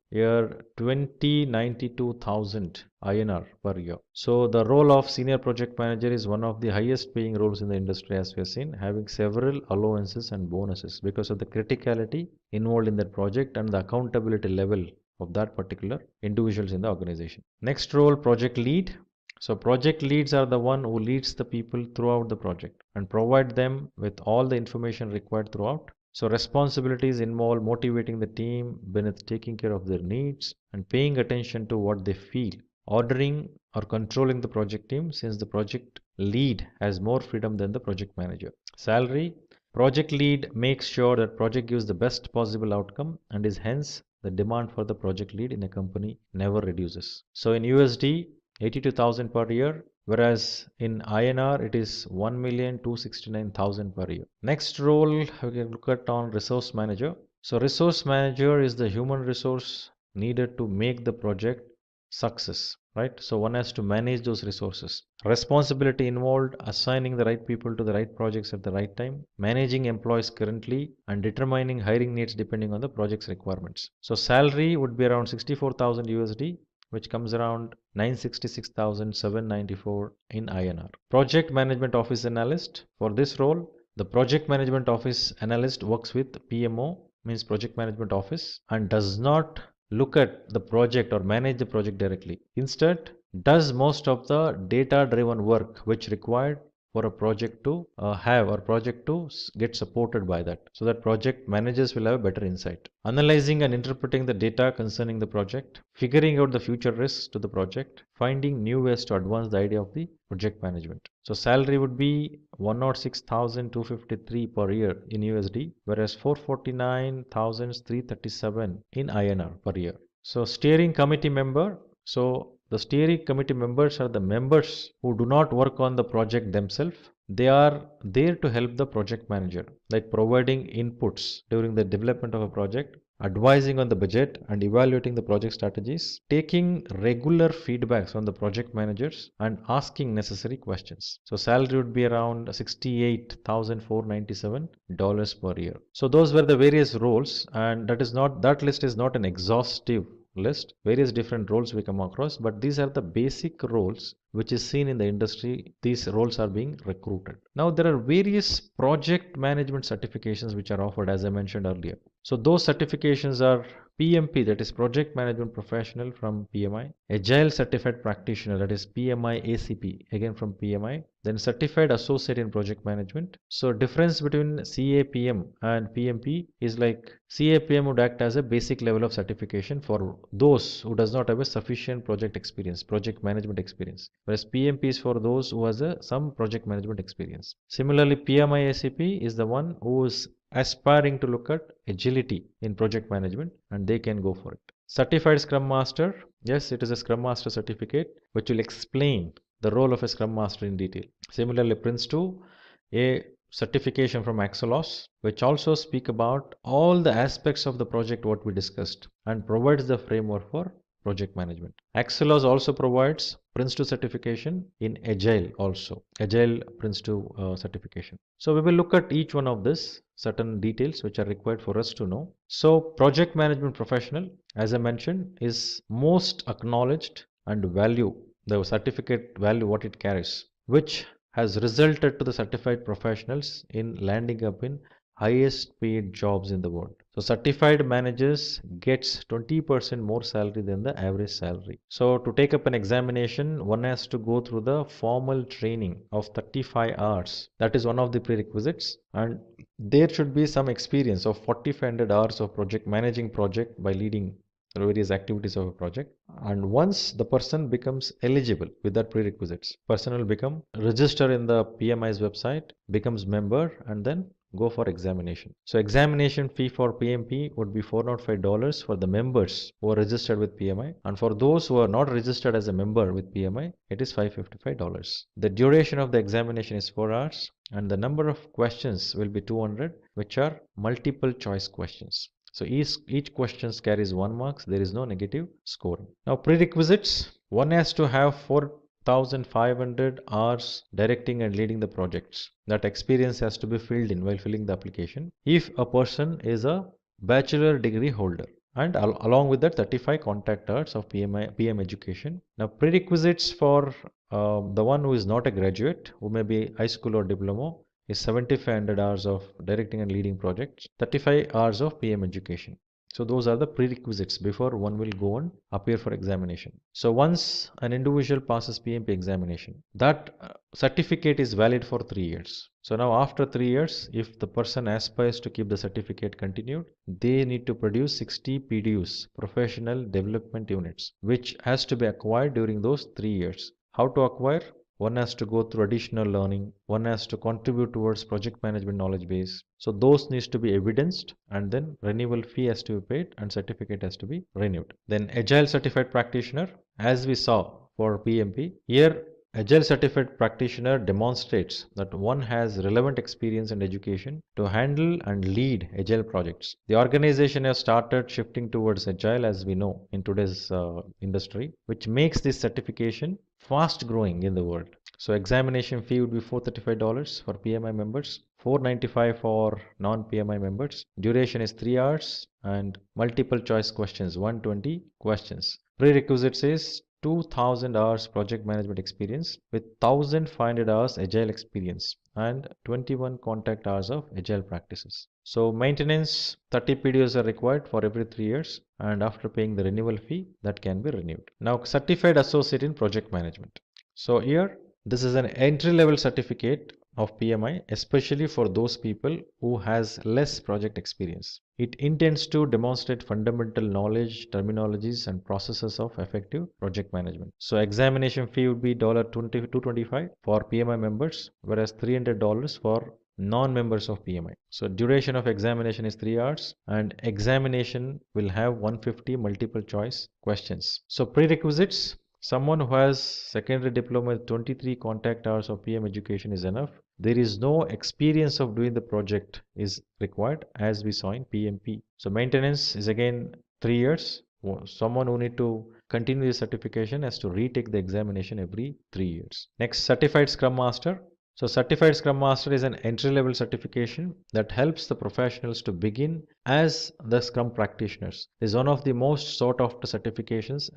2092,000 INR per year. So the role of senior project manager is one of the highest paying roles in the industry, as we have seen, having several allowances and bonuses because of the criticality involved in that project and the accountability level of that particular individuals in the organization. Next role, project lead. So project leads are the one who leads the people throughout the project and provide them with all the information required throughout. So responsibilities involve motivating the team beneath taking care of their needs and paying attention to what they feel, ordering or controlling the project team since the project lead has more freedom than the project manager. Salary, project lead makes sure that project gives the best possible outcome and is hence the demand for the project lead in a company never reduces. So in USD, 82,000 per year, whereas in INR it is 1,269,000 per year. Next role we can look at on resource manager. So resource manager is the human resource needed to make the project success, right? So one has to manage those resources. Responsibility involved assigning the right people to the right projects at the right time, managing employees currently, and determining hiring needs depending on the project's requirements. So salary would be around 64,000 USD, which comes around 966,794 in INR. Project Management Office Analyst. For this role, the Project Management Office Analyst works with PMO, means Project Management Office, and does not look at the project or manage the project directly. Instead, does most of the data-driven work which required for a project to have or project to get supported by that, so that project managers will have better insight. Analyzing and interpreting the data concerning the project, figuring out the future risks to the project, finding new ways to advance the idea of the project management. So salary would be 106,253 per year in USD, whereas 449,337 in INR per year. So steering committee member. So the steering committee members are the members who do not work on the project themselves. They are there to help the project manager, like providing inputs during the development of a project, advising on the budget and evaluating the project strategies, taking regular feedbacks from the project managers and asking necessary questions. So salary would be around $68,497 per year. So those were the various roles, and that list is not an exhaustive list. Various different roles we come across, but these are the basic roles which is seen in the industry. These roles are being recruited. Now there are various project management certifications which are offered, as I mentioned earlier. So those certifications are PMP, that is Project Management Professional from PMI, Agile Certified Practitioner, that is PMI ACP, again from PMI, then Certified Associate in Project Management. So difference between CAPM and PMP is like CAPM would act as a basic level of certification for those who does not have a sufficient project experience, project management experience, whereas PMP is for those who has some project management experience. Similarly, PMI ACP is the one who is aspiring to look at agility in project management, and they can go for it. Certified Scrum Master, yes, it is a Scrum Master certificate which will explain the role of a Scrum Master in detail. Similarly, Prince 2, a certification from Axelos, which also speak about all the aspects of the project what we discussed and provides the framework for project management. Axelos also provides Prince 2 certification in Agile also, Agile Prince 2 certification. So we will look at each one of this, certain details which are required for us to know. So project management professional, as I mentioned, is most acknowledged and value the certificate value what it carries, which has resulted to the certified professionals in landing up in highest paid jobs in the world. So certified managers gets 20% more salary than the average salary. So to take up an examination, one has to go through the formal training of 35 hours. That is one of the prerequisites, and there should be some experience of 4500 hours of project managing project by leading various activities of a project. And once the person becomes eligible with that prerequisites, person will become register in the PMI's website, becomes member, and then go for examination. So examination fee for PMP would be $405 for the members who are registered with PMI, and for those who are not registered as a member with PMI, it is $555. The duration of the examination is 4 hours, and the number of questions will be 200, which are multiple choice questions. So each question carries 1 marks. There is no negative scoring. Now prerequisites, one has to have 4,500 hours directing and leading the projects. That experience has to be filled in while filling the application. If a person is a bachelor degree holder, and along with that 35 contact hours of PM education. Now prerequisites for the one who is not a graduate, who may be high school or diploma, is 7,500 hours of directing and leading projects, 35 hours of PM education. So those are the prerequisites before one will go and appear for examination. So once an individual passes PMP examination, that certificate is valid for 3 years. So now after 3 years, if the person aspires to keep the certificate continued, they need to produce 60 PDUs, professional development units, which has to be acquired during those 3 years. How to acquire? One has to go through additional learning, one has to contribute towards project management knowledge base. So those needs to be evidenced, and then renewal fee has to be paid and certificate has to be renewed. Then Agile Certified Practitioner, as we saw for PMP, here Agile Certified Practitioner demonstrates that one has relevant experience and education to handle and lead Agile projects. The organization has started shifting towards Agile, as we know in today's industry, which makes this certification fast growing in the world. So examination fee would be $435 for PMI members, $495 for non-PMI members. Duration is 3 hours and multiple choice questions, 120 questions. Prerequisites is 2,000 hours project management experience with 1,500 hours agile experience and 21 contact hours of agile practices. So maintenance 30 PDOs are required for every 3 years, and after paying the renewal fee, that can be renewed. Now certified associate in project management. So here this is an entry level certificate of PMI, especially for those people who has less project experience. It intends to demonstrate fundamental knowledge, terminologies and processes of effective project management. So examination fee would be $225 for PMI members, whereas $300 for non-members of PMI. So duration of examination is 3 hours, and examination will have 150 multiple choice questions. So prerequisites, someone who has secondary diploma with 23 contact hours of PM education is enough. There is no experience of doing the project is required, as we saw in PMP. So maintenance is again 3 years. Someone who need to continue the certification has to retake the examination every 3 years. Next, certified Scrum Master. So Certified Scrum Master is an entry-level certification that helps the professionals to begin as the Scrum practitioners. It is one of the most sought after certifications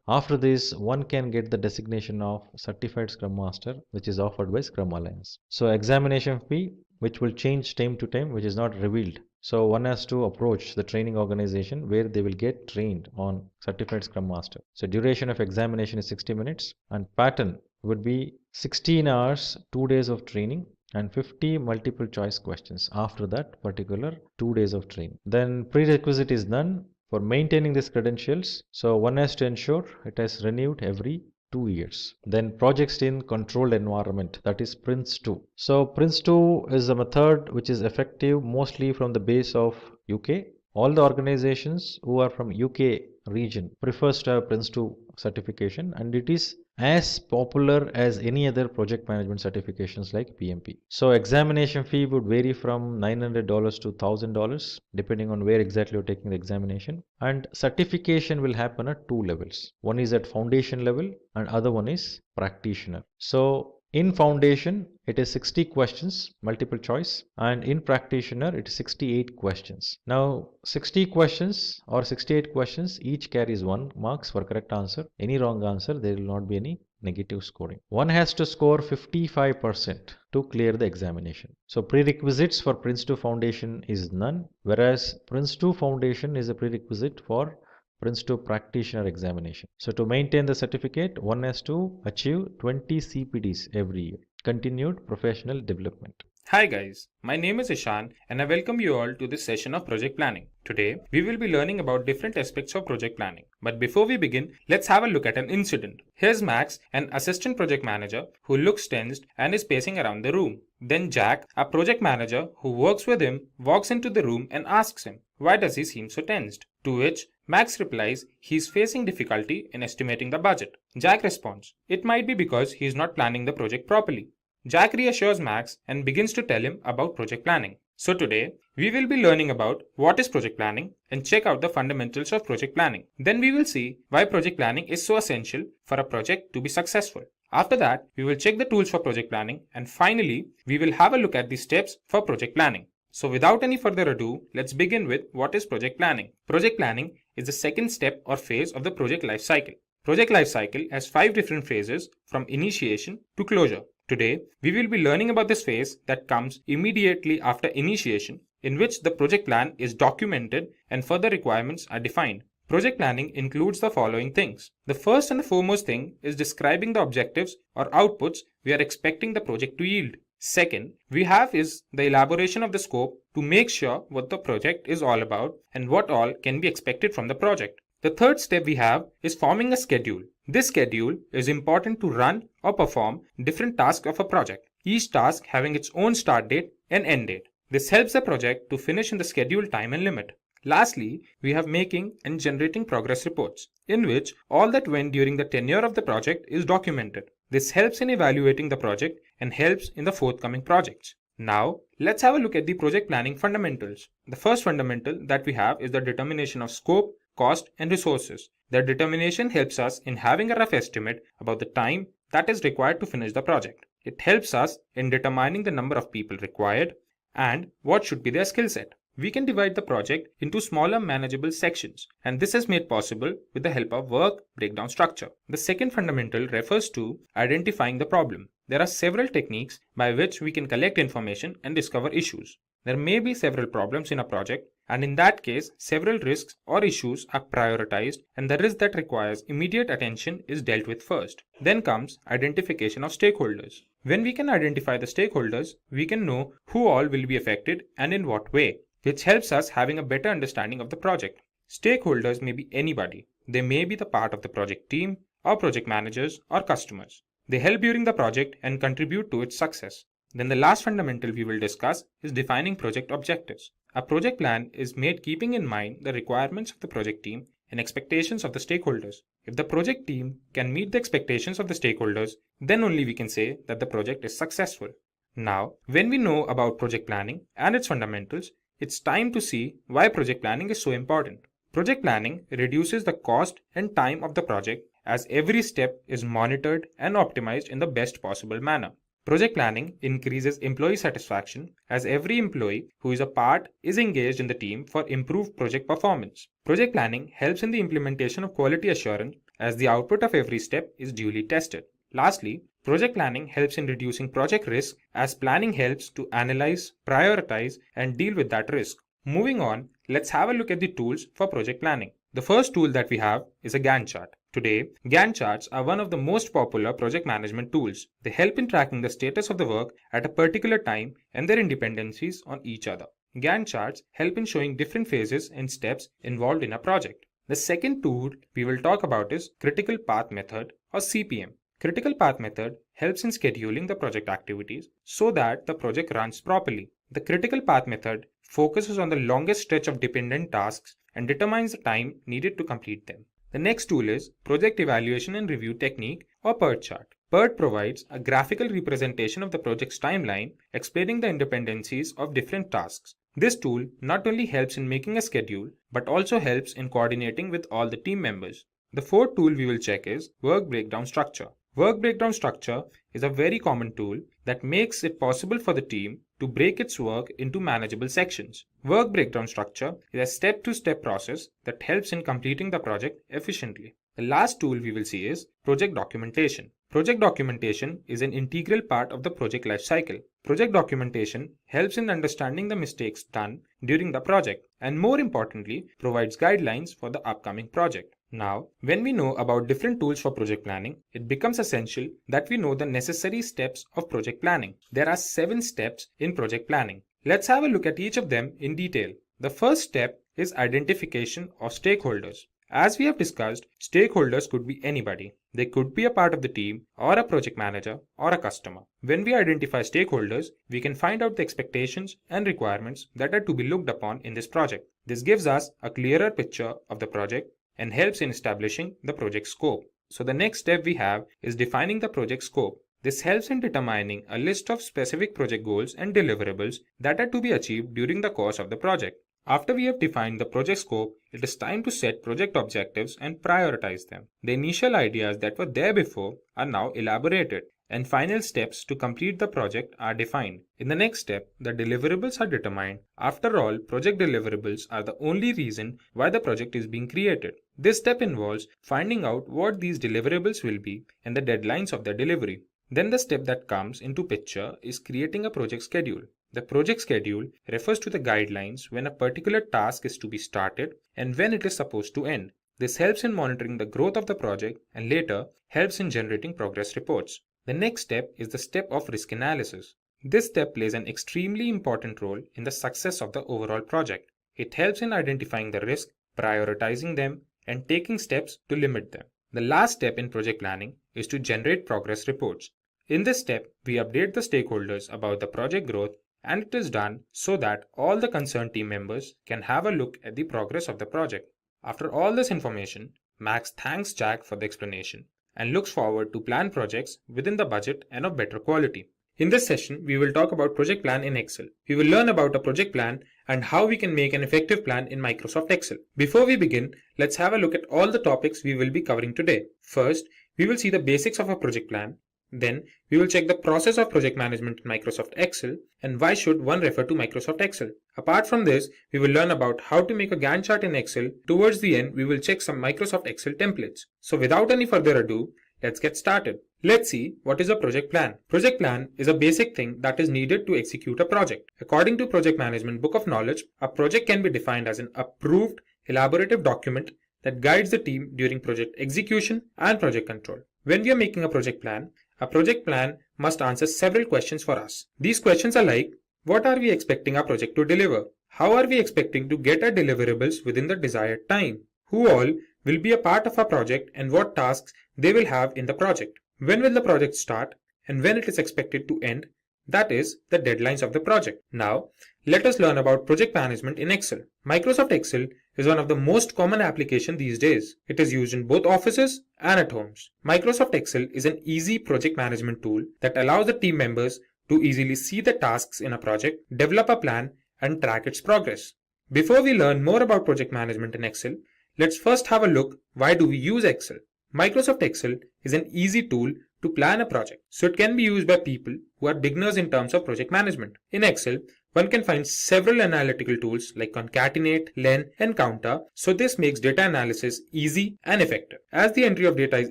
after this one can get the designation of Certified Scrum Master, which is offered by Scrum Alliance. So examination fee, which will change time to time, which is not revealed. So one has to approach the training organization where they will get trained on Certified Scrum Master. So duration of examination is 60 minutes and pattern would be 16 hours, 2 days of training and 50 multiple choice questions after that particular 2 days of training. Then prerequisite is done for maintaining these credentials. So one has to ensure it is renewed every 2 years. Then projects in controlled environment, that is Prince2. So Prince2 is a method which is effective mostly from the base of UK. All the organizations who are from UK region prefers to have Prince2 certification, and it is as popular as any other project management certifications like PMP. So examination fee would vary from $900 to $1,000 depending on where exactly you're taking the examination, and certification will happen at two levels. One is at foundation level and other one is practitioner. So in foundation, it is 60 questions, multiple choice, and in practitioner, it is 68 questions. Now, 60 questions or 68 questions, each carries 1 marks for correct answer. Any wrong answer, there will not be any negative scoring. One has to score 55% to clear the examination. So prerequisites for Prince2 Foundation is none, whereas Prince2 Foundation is a prerequisite for Prince2 practitioner examination. So to maintain the certificate, one has to achieve 20 CPDs every year, continued professional development. Hi guys, my name is Ishan and I welcome you all to this session of project planning. Today, we will be learning about different aspects of project planning. But before we begin, let's have a look at an incident. Here's Max, an assistant project manager who looks tensed and is pacing around the room. Then Jack, a project manager who works with him, walks into the room and asks him, why does he seem so tensed? To which Max replies he's facing difficulty in estimating the budget. Jack responds, it might be because he's not planning the project properly. Jack reassures Max and begins to tell him about project planning. So today, we will be learning about what is project planning and check out the fundamentals of project planning. Then we will see why project planning is so essential for a project to be successful. After that, we will check the tools for project planning, and finally, we will have a look at the steps for project planning. So without any further ado, let's begin with what is project planning. Project planning is the second step or phase of the project life cycle. Project life cycle has 5 different phases from initiation to closure. Today, we will be learning about this phase that comes immediately after initiation, in which the project plan is documented and further requirements are defined. Project planning includes the following things. The first and the foremost thing is describing the objectives or outputs we are expecting the project to yield. Second, we have is the elaboration of the scope to make sure what the project is all about and what all can be expected from the project. The third step we have is forming a schedule. This schedule is important to run or perform different tasks of a project, each task having its own start date and end date. This helps the project to finish in the scheduled time and limit. Lastly, we have making and generating progress reports, in which all that went during the tenure of the project is documented. This helps in evaluating the project and helps in the forthcoming projects. Now, let's have a look at the project planning fundamentals. The first fundamental that we have is the determination of scope, cost, and resources. The determination helps us in having a rough estimate about the time that is required to finish the project. It helps us in determining the number of people required and what should be their skill set. We can divide the project into smaller manageable sections, and this is made possible with the help of work breakdown structure. The second fundamental refers to identifying the problem. There are several techniques by which we can collect information and discover issues. There may be several problems in a project, and in that case, several risks or issues are prioritized, and the risk that requires immediate attention is dealt with first. Then comes identification of stakeholders. When we can identify the stakeholders, we can know who all will be affected and in what way, which helps us having a better understanding of the project. Stakeholders may be anybody. They may be the part of the project team, or project managers, or customers. They help during the project and contribute to its success. Then the last fundamental we will discuss is defining project objectives. A project plan is made keeping in mind the requirements of the project team and expectations of the stakeholders. If the project team can meet the expectations of the stakeholders, then only we can say that the project is successful. Now, when we know about project planning and its fundamentals, it's time to see why project planning is so important. Project planning reduces the cost and time of the project as every step is monitored and optimized in the best possible manner. Project planning increases employee satisfaction as every employee who is a part is engaged in the team for improved project performance. Project planning helps in the implementation of quality assurance as the output of every step is duly tested. Lastly, project planning helps in reducing project risk as planning helps to analyze, prioritize, and deal with that risk. Moving on, let's have a look at the tools for project planning. The first tool that we have is a Gantt chart. Today, Gantt charts are one of the most popular project management tools. They help in tracking the status of the work at a particular time and their dependencies on each other. Gantt charts help in showing different phases and steps involved in a project. The second tool we will talk about is Critical Path Method or CPM. Critical Path Method helps in scheduling the project activities so that the project runs properly. The Critical Path Method focuses on the longest stretch of dependent tasks and determines the time needed to complete them. The next tool is Project Evaluation and Review Technique or PERT chart. PERT provides a graphical representation of the project's timeline, explaining the interdependencies of different tasks. This tool not only helps in making a schedule, but also helps in coordinating with all the team members. The fourth tool we will check is Work Breakdown Structure. Work Breakdown Structure is a very common tool that makes it possible for the team to break its work into manageable sections. Work Breakdown Structure is a step-to-step process that helps in completing the project efficiently. The last tool we will see is Project Documentation. Project documentation is an integral part of the project lifecycle. Project documentation helps in understanding the mistakes done during the project and, more importantly, provides guidelines for the upcoming project. Now, when we know about different tools for project planning, it becomes essential that we know the necessary steps of project planning. There are 7 steps in project planning. Let's have a look at each of them in detail. The first step is identification of stakeholders. As we have discussed, stakeholders could be anybody. They could be a part of the team or a project manager or a customer. When we identify stakeholders, we can find out the expectations and requirements that are to be looked upon in this project. This gives us a clearer picture of the project and helps in establishing the project scope. So the next step we have is defining the project scope. This helps in determining a list of specific project goals and deliverables that are to be achieved during the course of the project. After we have defined the project scope, it is time to set project objectives and prioritize them. The initial ideas that were there before are now elaborated, and final steps to complete the project are defined. In the next step, the deliverables are determined. After all, project deliverables are the only reason why the project is being created. This step involves finding out what these deliverables will be and the deadlines of their delivery. Then the step that comes into picture is creating a project schedule. The project schedule refers to the guidelines when a particular task is to be started and when it is supposed to end. This helps in monitoring the growth of the project and later helps in generating progress reports. The next step is the step of risk analysis. This step plays an extremely important role in the success of the overall project. It helps in identifying the risk, prioritizing them, and taking steps to limit them. The last step in project planning is to generate progress reports. In this step, we update the stakeholders about the project growth, and it is done so that all the concerned team members can have a look at the progress of the project. After all this information, Max thanks Jack for the explanation and looks forward to plan projects within the budget and of better quality. In this session, we will talk about project plan in Excel. We will learn about a project plan and how we can make an effective plan in Microsoft Excel. Before we begin, let's have a look at all the topics we will be covering today. First, we will see the basics of a project plan. Then, we will check the process of project management in Microsoft Excel and why should one refer to Microsoft Excel. Apart from this, we will learn about how to make a Gantt chart in Excel. Towards the end, we will check some Microsoft Excel templates. So without any further ado, let's get started. Let's see what is a project plan. Project plan is a basic thing that is needed to execute a project. According to Project Management Book of Knowledge, a project can be defined as an approved, elaborative document that guides the team during project execution and project control. When we are making a project plan must answer several questions for us. These questions are like, what are we expecting our project to deliver? How are we expecting to get our deliverables within the desired time? Who all will be a part of our project and what tasks they will have in the project? When will the project start and when it is expected to end? That is, the deadlines of the project. Now, let us learn about project management in Excel. Microsoft Excel is one of the most common applications these days. It is used in both offices and at homes. Microsoft Excel is an easy project management tool that allows the team members to easily see the tasks in a project, develop a plan, and track its progress. Before we learn more about project management in Excel, let's first have a look why do we use Excel. Microsoft Excel is an easy tool to plan a project. So it can be used by people who are beginners in terms of project management. In Excel, one can find several analytical tools like concatenate, len, and counter, so this makes data analysis easy and effective. As the entry of data is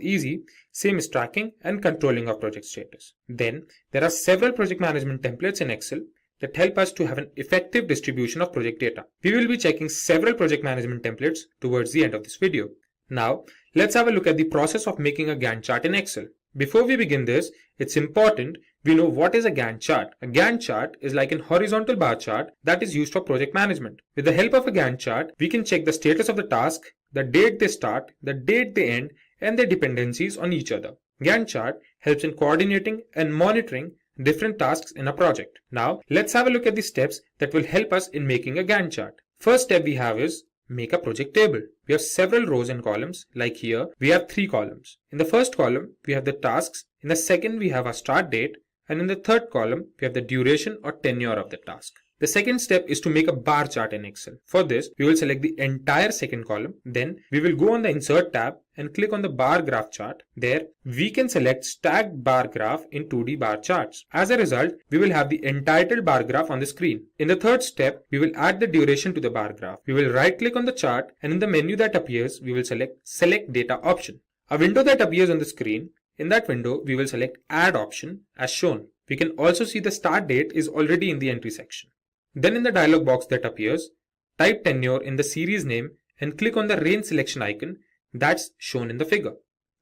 easy, same is tracking and controlling of project status. Then, there are several project management templates in Excel that help us to have an effective distribution of project data. We will be checking several project management templates towards the end of this video. Now, let's have a look at the process of making a Gantt chart in Excel. Before we begin this, it's important we know what is a Gantt chart. A Gantt chart is like a horizontal bar chart that is used for project management. With the help of a Gantt chart, we can check the status of the task, the date they start, the date they end, and their dependencies on each other. Gantt chart helps in coordinating and monitoring different tasks in a project. Now, let's have a look at the steps that will help us in making a Gantt chart. First step we have is make a project table. We have several rows and columns. Like here, we have 3 columns. In the first column, we have the tasks. In the second, we have a start date. And in the third column, we have the duration or tenure of the task. The second step is to make a bar chart in Excel. For this, we will select the entire second column. Then we will go on the Insert tab and click on the bar graph chart. There, we can select stacked bar graph in 2D bar charts. As a result, we will have the entitled bar graph on the screen. In the third step, we will add the duration to the bar graph. We will right click on the chart, and in the menu that appears, we will select Select Data option. A window that appears on the screen. In that window, we will select Add option as shown. We can also see the start date is already in the entry section. Then in the dialog box that appears, type tenure in the series name and click on the range selection icon that's shown in the figure.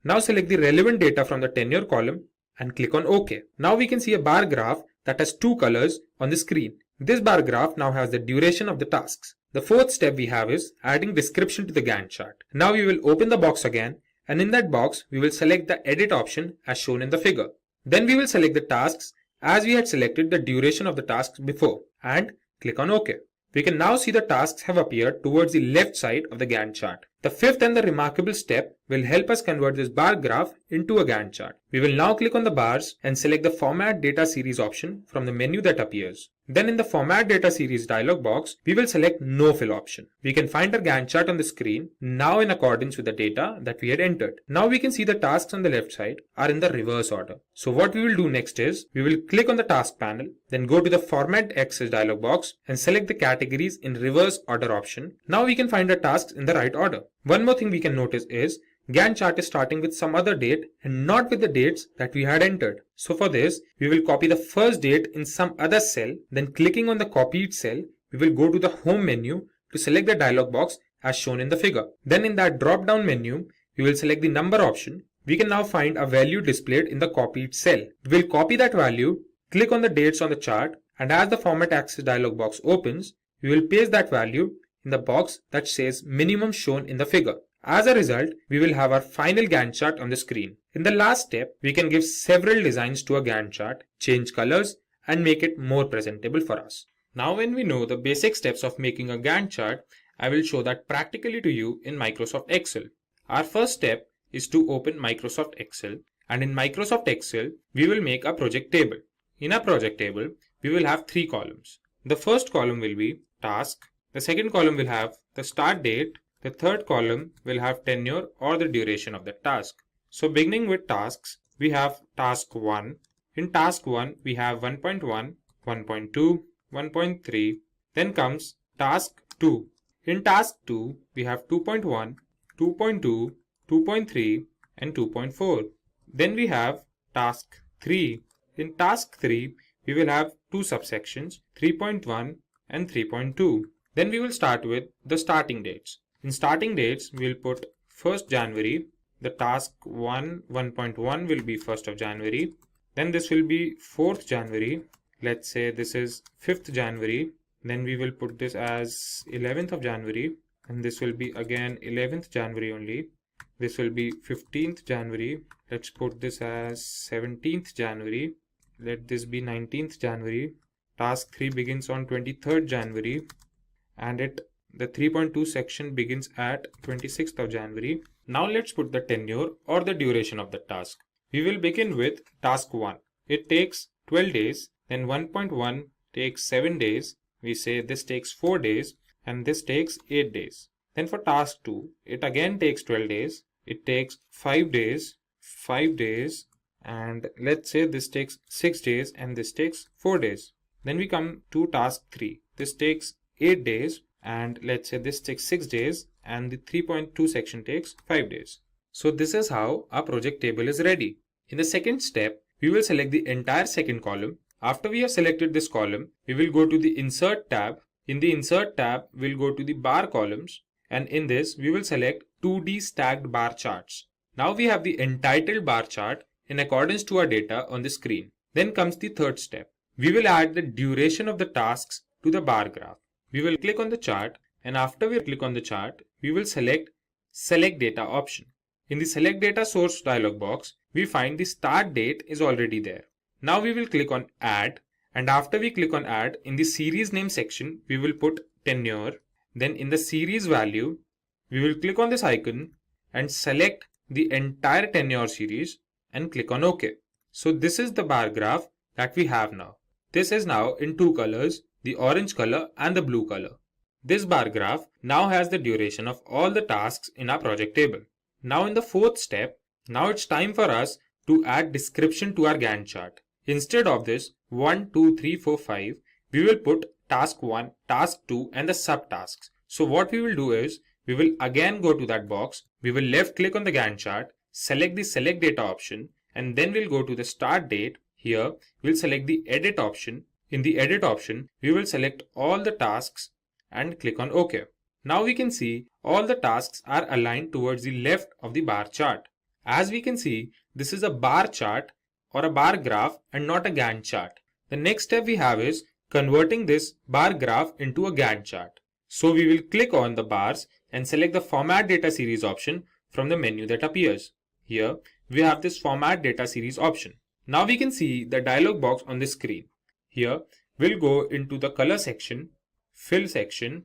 Now select the relevant data from the tenure column and click on OK. Now we can see a bar graph that has 2 colors on the screen. This bar graph now has the duration of the tasks. The fourth step we have is adding description to the Gantt chart. Now we will open the box again, and in that box we will select the edit option as shown in the figure. Then we will select the tasks as we had selected the duration of the tasks before and click on OK. We can now see the tasks have appeared towards the left side of the Gantt chart. The fifth and the remarkable step will help us convert this bar graph into a Gantt chart. We will now click on the bars and select the Format Data Series option from the menu that appears. Then in the Format Data Series dialog box, we will select No Fill option. We can find our Gantt chart on the screen now in accordance with the data that we had entered. Now we can see the tasks on the left side are in the reverse order. So what we will do next is, we will click on the task panel, then go to the Format Access dialog box and select the categories in reverse order option. Now we can find our tasks in the right order. One more thing we can notice is Gantt chart is starting with some other date and not with the dates that we had entered. So for this, we will copy the first date in some other cell, then clicking on the copied cell, we will go to the home menu to select the dialog box as shown in the figure. Then in that drop down menu, we will select the number option. We can now find a value displayed in the copied cell. We will copy that value, click on the dates on the chart, and as the Format Access dialog box opens, we will paste that value in the box that says minimum shown in the figure. As a result, we will have our final Gantt chart on the screen. In the last step, we can give several designs to a Gantt chart, change colors, and make it more presentable for us. Now when we know the basic steps of making a Gantt chart, I will show that practically to you in Microsoft Excel. Our first step is to open Microsoft Excel, and in Microsoft Excel, we will make a project table. In a project table, we will have 3 columns. The first column will be task. The second column will have the start date. The third column will have tenure or the duration of the task. So beginning with tasks, we have task 1. In task 1, we have 1.1, 1.2, 1.3. Then comes task 2. In task 2, we have 2.1, 2.2, 2.3 and 2.4. Then we have task 3. In task 3, we will have 2 subsections, 3.1 and 3.2. Then we will start with the starting dates. In starting dates, we will put 1st January. The task 1.1 will be 1st of January. Then this will be 4th January. Let's say this is 5th January. Then we will put this as 11th of January. And this will be again 11th January only. This will be 15th January. Let's put this as 17th January. Let this be 19th January. Task 3 begins on 23rd January. And the 3.2 section begins at 26th of January. Now let's put the tenure or the duration of the task. We will begin with task 1. It takes 12 days. Then 1.1 takes 7 days. We say this takes 4 days and this takes 8 days. Then for task 2, it again takes 12 days. It takes 5 days, 5 days, and let's say this takes 6 days and this takes 4 days. Then we come to task 3. This takes 8 days and let's say this takes 6 days and the 3.2 section takes 5 days. So this is how our project table is ready. In the second step, we will select the entire second column. After we have selected this column, we will go to the Insert tab. In the Insert tab, we'll go to the bar columns, and in this, we will select 2D stacked bar charts. Now we have the entitled bar chart in accordance to our data on the screen. Then comes the third step. We will add the duration of the tasks to the bar graph. We will click on the chart, and after we click on the chart, we will select Select Data option. In the Select Data Source dialog box, we find the start date is already there. Now we will click on Add, and after we click on Add, in the series name section, we will put tenure. Then in the series value, we will click on this icon and select the entire tenure series and click on OK. So this is the bar graph that we have now. This is now in two colors, the orange color and the blue color. This bar graph now has the duration of all the tasks in our project table. Now in the fourth step, now it's time for us to add description to our Gantt chart. Instead of this 1, 2, 3, 4, 5, we will put task 1, task 2 and the subtasks. So what we will do is, we will again go to that box, we will left click on the Gantt chart, select the Select Data option, and then we'll go to the start date. Here, we'll select the Edit option. In the Edit option, we will select all the tasks and click on OK. Now we can see all the tasks are aligned towards the left of the bar chart. As we can see, this is a bar chart or a bar graph and not a Gantt chart. The next step we have is converting this bar graph into a Gantt chart. So we will click on the bars and select the Format Data Series option from the menu that appears. Here we have this Format Data Series option. Now we can see the dialog box on the screen. Here we'll go into the color section, fill section,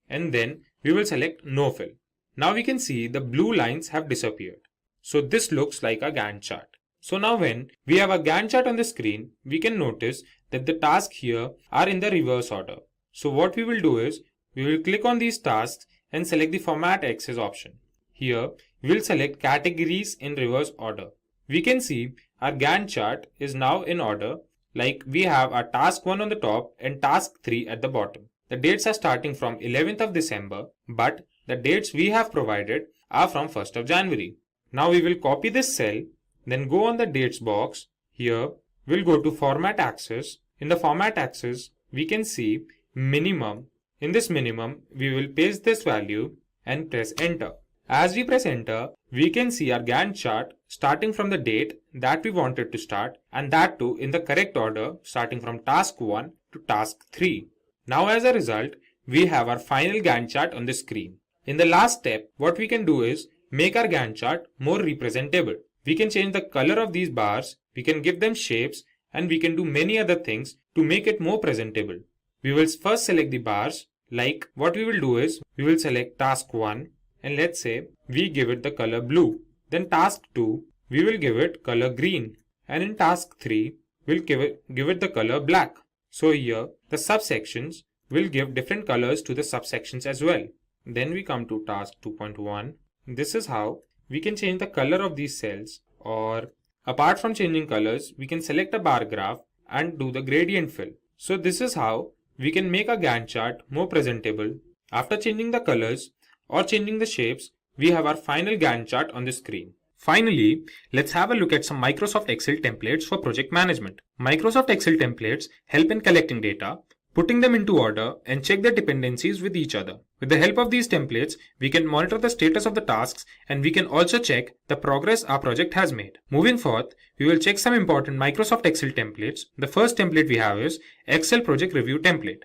and then we will select no fill. Now we can see the blue lines have disappeared. So this looks like a Gantt chart. So now when we have a Gantt chart on the screen, we can notice that the tasks here are in the reverse order. So what we will do is, we will click on these tasks and select the Format Axis option. Here, we will select Categories in reverse order. We can see our Gantt chart is now in order, like we have our task 1 on the top and task 3 at the bottom. The dates are starting from 11th of December, but the dates we have provided are from 1st of January. Now we will copy this cell, then go on the dates box. Here, we'll go to Format Axis. In the Format Axis, we can see minimum. In this minimum, we will paste this value and press enter. As we press enter, we can see our Gantt chart starting from the date that we wanted to start, and that too in the correct order, starting from task 1 to task 3. Now as a result, we have our final Gantt chart on the screen. In the last step, what we can do is make our Gantt chart more representable. We can change the color of these bars, we can give them shapes, and we can do many other things to make it more presentable. We will first select the bars. Like what we will do is, we will select task 1 and let's say we give it the color blue. Then task 2, we will give it color green, and in task 3, we'll give it the color black. So here the subsections will give different colors to the subsections as well. Then we come to task 2.1. This is how we can change the color of these cells, or apart from changing colors, we can select a bar graph and do the gradient fill. So this is how we can make a Gantt chart more presentable. After changing the colors or changing the shapes, we have our final Gantt chart on the screen. Finally, let's have a look at some Microsoft Excel templates for project management. Microsoft Excel templates help in collecting data, putting them into order, and check their dependencies with each other. With the help of these templates, we can monitor the status of the tasks, and we can also check the progress our project has made. Moving forth, we will check some important Microsoft Excel templates. The first template we have is Excel Project Review template.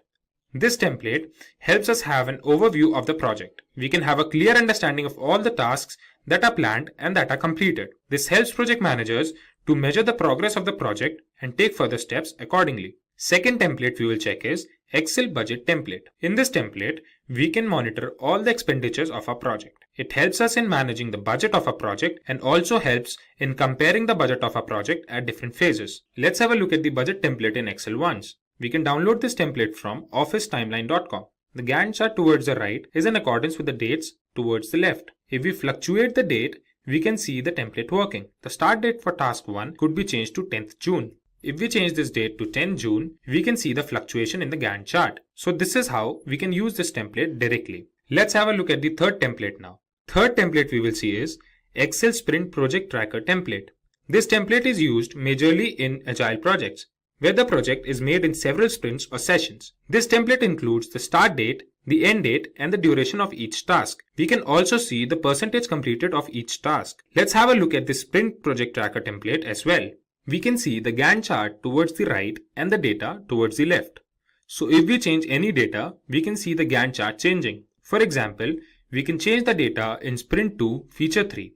This template helps us have an overview of the project. We can have a clear understanding of all the tasks that are planned and that are completed. This helps project managers to measure the progress of the project and take further steps accordingly. Second template we will check is Excel Budget template. In this template, we can monitor all the expenditures of our project. It helps us in managing the budget of a project and also helps in comparing the budget of a project at different phases. Let's have a look at the budget template in Excel once. We can download this template from officetimeline.com. The Gantt chart towards the right is in accordance with the dates towards the left. If we fluctuate the date, we can see the template working. The start date for task 1 could be changed to 10th June. If we change this date to 10 June, we can see the fluctuation in the Gantt chart. So this is how we can use this template directly. Let's have a look at the third template now. Third template we will see is Excel Sprint Project Tracker template. This template is used majorly in agile projects, where the project is made in several sprints or sessions. This template includes the start date, the end date, and the duration of each task. We can also see the percentage completed of each task. Let's have a look at the Sprint Project Tracker template as well. We can see the Gantt chart towards the right and the data towards the left. So if we change any data, we can see the Gantt chart changing. For example, we can change the data in Sprint 2 Feature 3.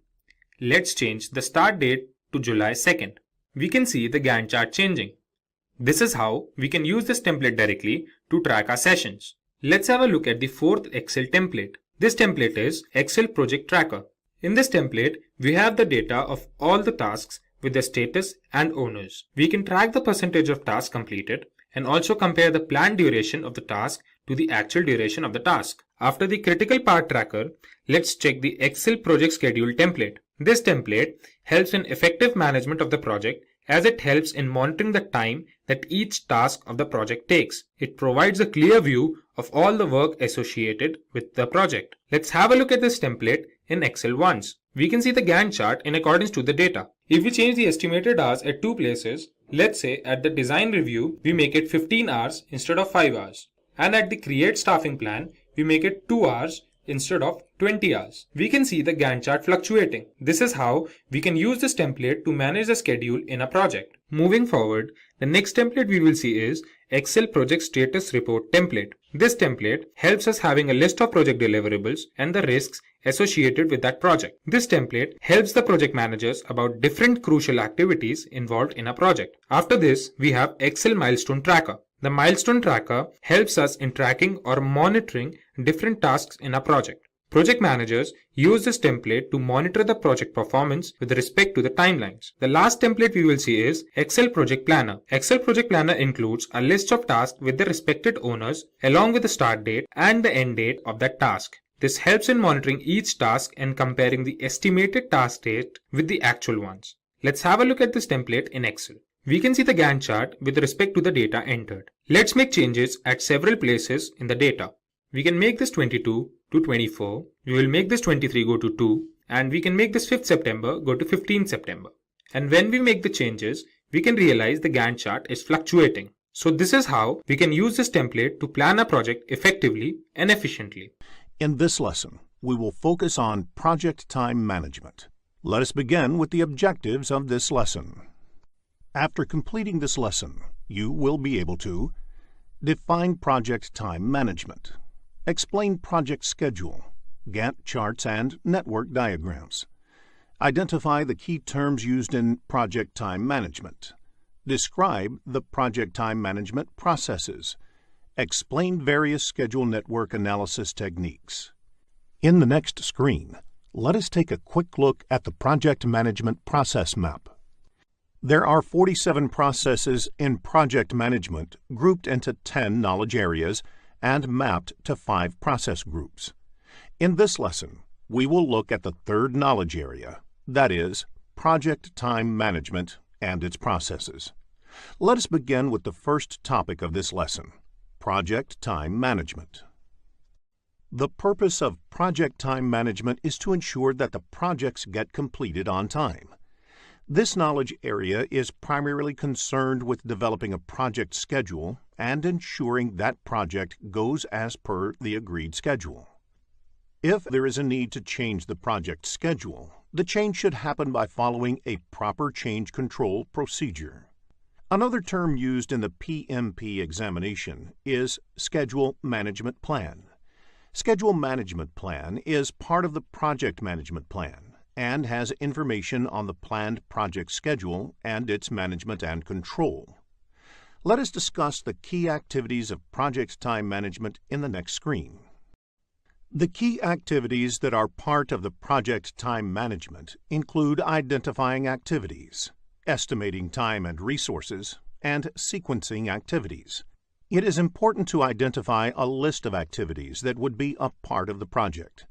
Let's change the start date to July 2nd. We can see the Gantt chart changing. This is how we can use this template directly to track our sessions. Let's have a look at the fourth Excel template. This template is Excel Project Tracker. In this template, we have the data of all the tasks with their status and owners. We can track the percentage of tasks completed and also compare the planned duration of the task to the actual duration of the task. After the critical path tracker, let's check the Excel Project Schedule template. This template helps in effective management of the project as it helps in monitoring the time that each task of the project takes. It provides a clear view of all the work associated with the project. Let's have a look at this template in Excel once. We can see the Gantt chart in accordance to the data. If we change the estimated hours at two places, let's say at the design review, we make it 15 hours instead of 5 hours. And at the create staffing plan, we make it 2 hours instead of 20 hours. We can see the Gantt chart fluctuating. This is how we can use this template to manage the schedule in a project. Moving forward, the next template we will see is Excel Project Status Report template. This template helps us having a list of project deliverables and the risks associated with that project. This template helps the project managers about different crucial activities involved in a project. After this, we have Excel Milestone Tracker. The milestone tracker helps us in tracking or monitoring different tasks in a project. Project managers use this template to monitor the project performance with respect to the timelines. The last template we will see is Excel Project Planner. Excel Project Planner includes a list of tasks with the respected owners along with the start date and the end date of that task. This helps in monitoring each task and comparing the estimated task date with the actual ones. Let's have a look at this template in Excel. We can see the Gantt chart with respect to the data entered. Let's make changes at several places in the data. We can make this 22 to 24. We will make this 23 go to 2. And we can make this 5th September go to 15th September. And when we make the changes, we can realize the Gantt chart is fluctuating. So this is how we can use this template to plan a project effectively and efficiently. In this lesson, we will focus on project time management. Let us begin with the objectives of this lesson. After completing this lesson, you will be able to define project time management, explain project schedule, Gantt charts and network diagrams, identify the key terms used in project time management, describe the project time management processes, explain various schedule network analysis techniques. In the next screen, let us take a quick look at the project management process map. There are 47 processes in project management grouped into 10 knowledge areas and mapped to 5 process groups. In this lesson, we will look at the third knowledge area, that is, project time management and its processes. Let us begin with the first topic of this lesson, project time management. The purpose of project time management is to ensure that the projects get completed on time. This knowledge area is primarily concerned with developing a project schedule and ensuring that project goes as per the agreed schedule. If there is a need to change the project schedule, the change should happen by following a proper change control procedure. Another term used in the PMP examination is Schedule Management Plan. Schedule Management Plan is part of the Project Management Plan and has information on the planned project schedule and its management and control. Let us discuss the key activities of project time management in the next screen. The key activities that are part of the project time management include identifying activities, estimating time and resources, and sequencing activities. It is important to identify a list of activities that would be a part of the project.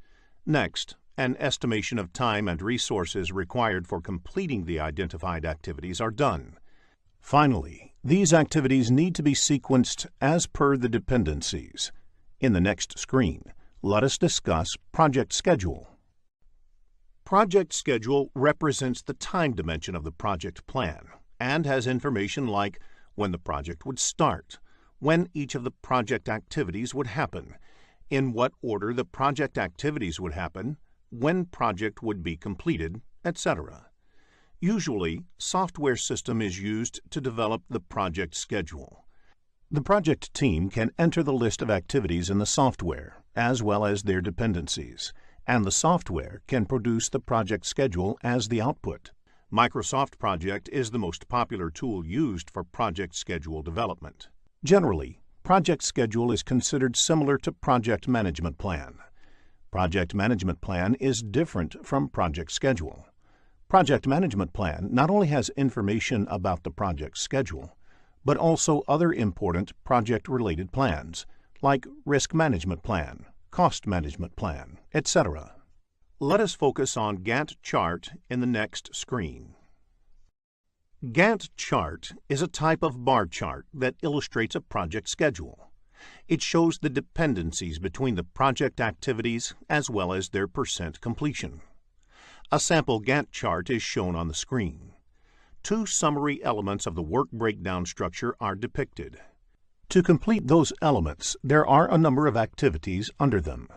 Next, An estimation of time and resources required for completing the identified activities are done. Finally, these activities need to be sequenced as per the dependencies. In the next screen, let us discuss project schedule. Project schedule represents the time dimension of the project plan and has information like when the project would start, when each of the project activities would happen, in what order the project activities would happen, when project would be completed, etc. Usually, software system is used to develop the project schedule. The project team can enter the list of activities in the software, as well as their dependencies, and the software can produce the project schedule as the output. Microsoft Project is the most popular tool used for project schedule development. Generally, project schedule is considered similar to project management plan. Project management plan is different from project schedule. Project management plan not only has information about the project schedule, but also other important project-related plans, like risk management plan, cost management plan, etc. Let us focus on Gantt chart in the next screen. Gantt chart is a type of bar chart that illustrates a project schedule. It shows the dependencies between the project activities as well as their percent completion. A sample Gantt chart is shown on the screen. Two summary elements of the work breakdown structure are depicted. To complete those elements, there are a number of activities under them.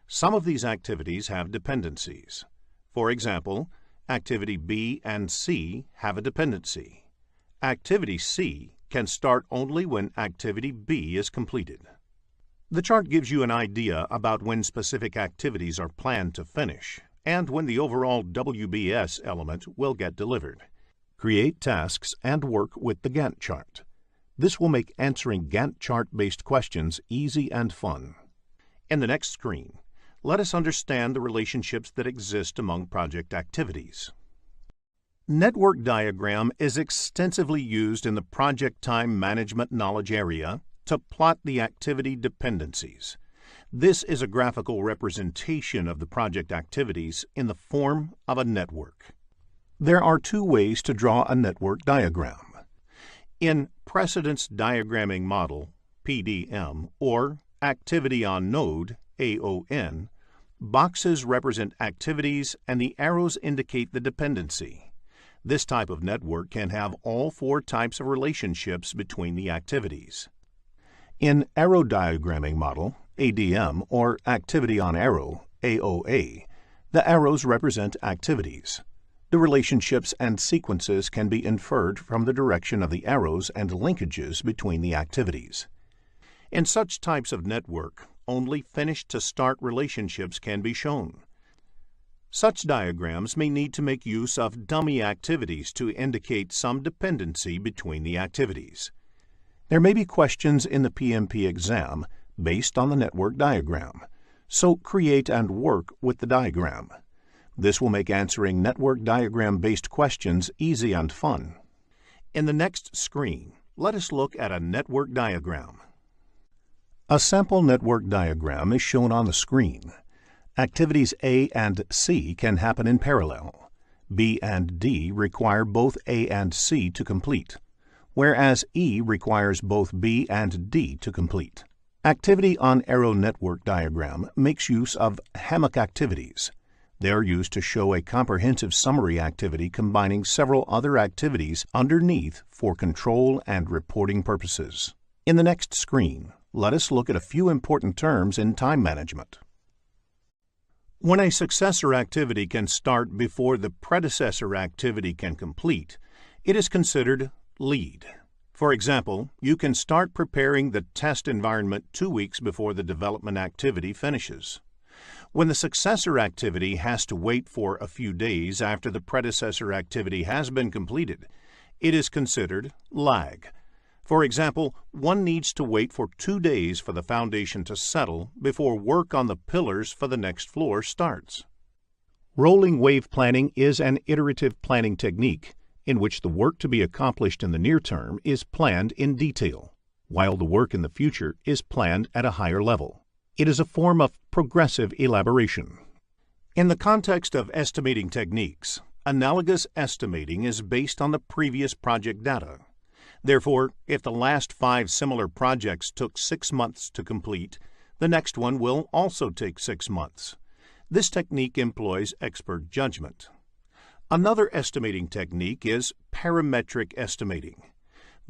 Some of these activities have dependencies. For example, activity B and C have a dependency. Activity C can start only when activity B is completed. The chart gives you an idea about when specific activities are planned to finish and when the overall WBS element will get delivered. Create tasks and work with the Gantt chart. This will make answering Gantt chart-based questions easy and fun. In the next screen, let us understand the relationships that exist among project activities. Network diagram is extensively used in the project time management knowledge area to plot the activity dependencies. This is a graphical representation of the project activities in the form of a network. There are two ways to draw a network diagram. In Precedence Diagramming Model, PDM, or Activity on Node, AON, boxes represent activities and the arrows indicate the dependency. This type of network can have all four types of relationships between the activities. In Arrow Diagramming Model, ADM, or Activity on Arrow, AOA, the arrows represent activities. The relationships and sequences can be inferred from the direction of the arrows and linkages between the activities. In such types of network, only finish-to-start relationships can be shown. Such diagrams may need to make use of dummy activities to indicate some dependency between the activities. There may be questions in the PMP exam based on the network diagram, so create and work with the diagram. This will make answering network diagram-based questions easy and fun. In the next screen, let us look at a network diagram. A sample network diagram is shown on the screen. Activities A and C can happen in parallel. B and D require both A and C to complete, whereas E requires both B and D to complete. Activity on Arrow network diagram makes use of hammock activities. They are used to show a comprehensive summary activity combining several other activities underneath for control and reporting purposes. In the next screen, let us look at a few important terms in time management. When a successor activity can start before the predecessor activity can complete, it is considered lead. For example, you can start preparing the test environment 2 weeks before the development activity finishes. When the successor activity has to wait for a few days after the predecessor activity has been completed, it is considered lag. For example, one needs to wait for 2 days for the foundation to settle before work on the pillars for the next floor starts. Rolling wave planning is an iterative planning technique in which the work to be accomplished in the near term is planned in detail, while the work in the future is planned at a higher level. It is a form of progressive elaboration. In the context of estimating techniques, analogous estimating is based on the previous project data. Therefore, if the last 5 similar projects took 6 months to complete, the next one will also take 6 months. This technique employs expert judgment. Another estimating technique is parametric estimating.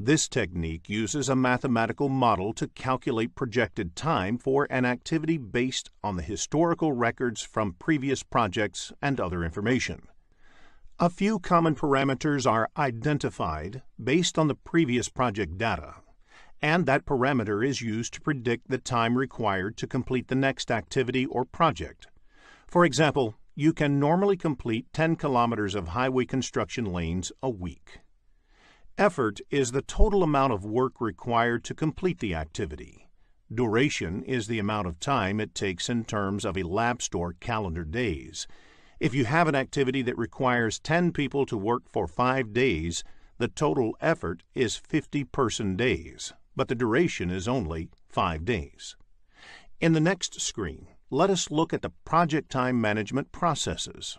This technique uses a mathematical model to calculate projected time for an activity based on the historical records from previous projects and other information. A few common parameters are identified based on the previous project data, and that parameter is used to predict the time required to complete the next activity or project. For example, you can normally complete 10 kilometers of highway construction lanes a week. Effort is the total amount of work required to complete the activity. Duration is the amount of time it takes in terms of elapsed or calendar days. If you have an activity that requires 10 people to work for 5 days, the total effort is 50 person days, but the duration is only 5 days. In the next screen, let us look at the project time management processes.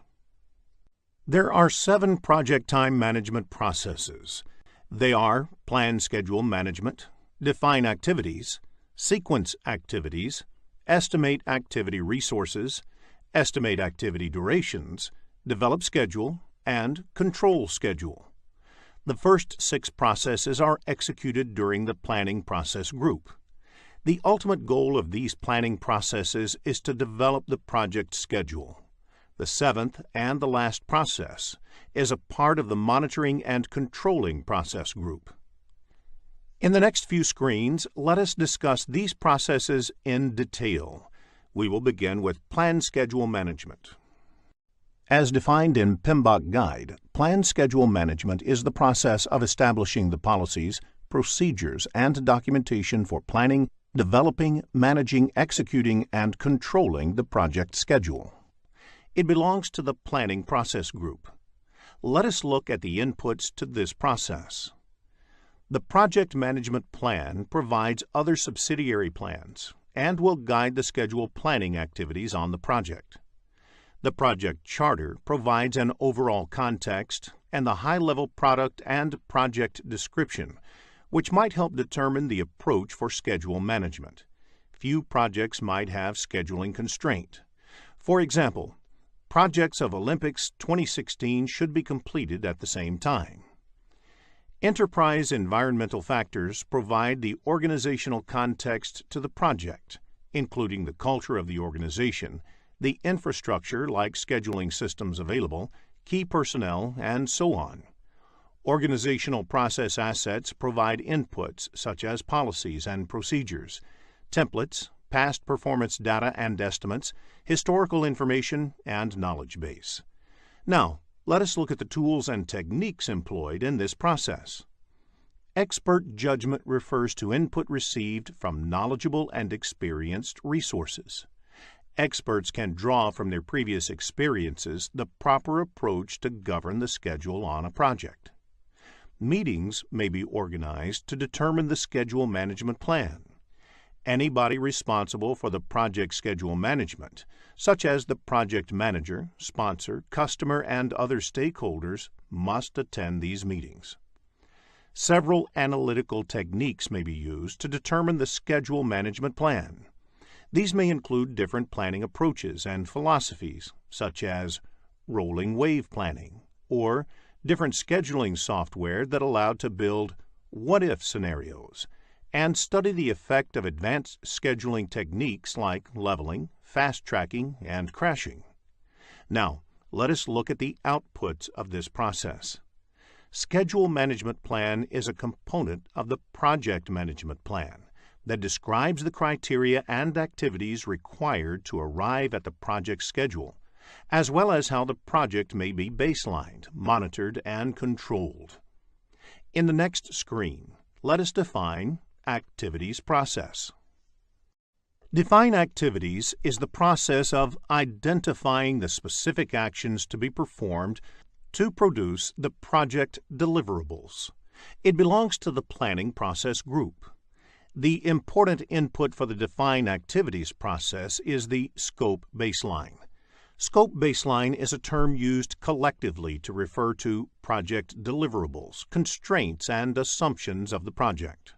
There are 7 project time management processes. They are plan schedule management, define activities, sequence activities, estimate activity resources, estimate activity durations, develop schedule, and control schedule. The first 6 processes are executed during the planning process group. The ultimate goal of these planning processes is to develop the project schedule. The 7th and the last process is a part of the monitoring and controlling process group. In the next few screens, let us discuss these processes in detail. We will begin with plan schedule management. As defined in PMBOK Guide, plan schedule management is the process of establishing the policies, procedures, and documentation for planning, developing, managing, executing, and controlling the project schedule. It belongs to the planning process group. Let us look at the inputs to this process. The project management plan provides other subsidiary plans and will guide the schedule planning activities on the project. The project charter provides an overall context and the high-level product and project description, which might help determine the approach for schedule management. Few projects might have scheduling constraint. For example, projects of Olympics 2016 should be completed at the same time. Enterprise environmental factors provide the organizational context to the project, including the culture of the organization, the infrastructure like scheduling systems available, key personnel, and so on. Organizational process assets provide inputs such as policies and procedures, templates, past performance data and estimates, historical information, and knowledge base. Now, let us look at the tools and techniques employed in this process. Expert judgment refers to input received from knowledgeable and experienced resources. Experts can draw from their previous experiences the proper approach to govern the schedule on a project. Meetings may be organized to determine the schedule management plan. Anybody responsible for the project schedule management, such as the project manager, sponsor, customer, and other stakeholders, must attend these meetings. Several analytical techniques may be used to determine the schedule management plan. These may include different planning approaches and philosophies, such as rolling wave planning, or different scheduling software that allowed to build what-if scenarios, and study the effect of advanced scheduling techniques like leveling, fast tracking, and crashing. Now, let us look at the outputs of this process. Schedule management plan is a component of the project management plan that describes the criteria and activities required to arrive at the project schedule, as well as how the project may be baselined, monitored, and controlled. In the next screen, let us define activities process. Define activities is the process of identifying the specific actions to be performed to produce the project deliverables. It belongs to the planning process group. The important input for the define activities process is the scope baseline. Scope baseline is a term used collectively to refer to project deliverables, constraints, and assumptions of the project.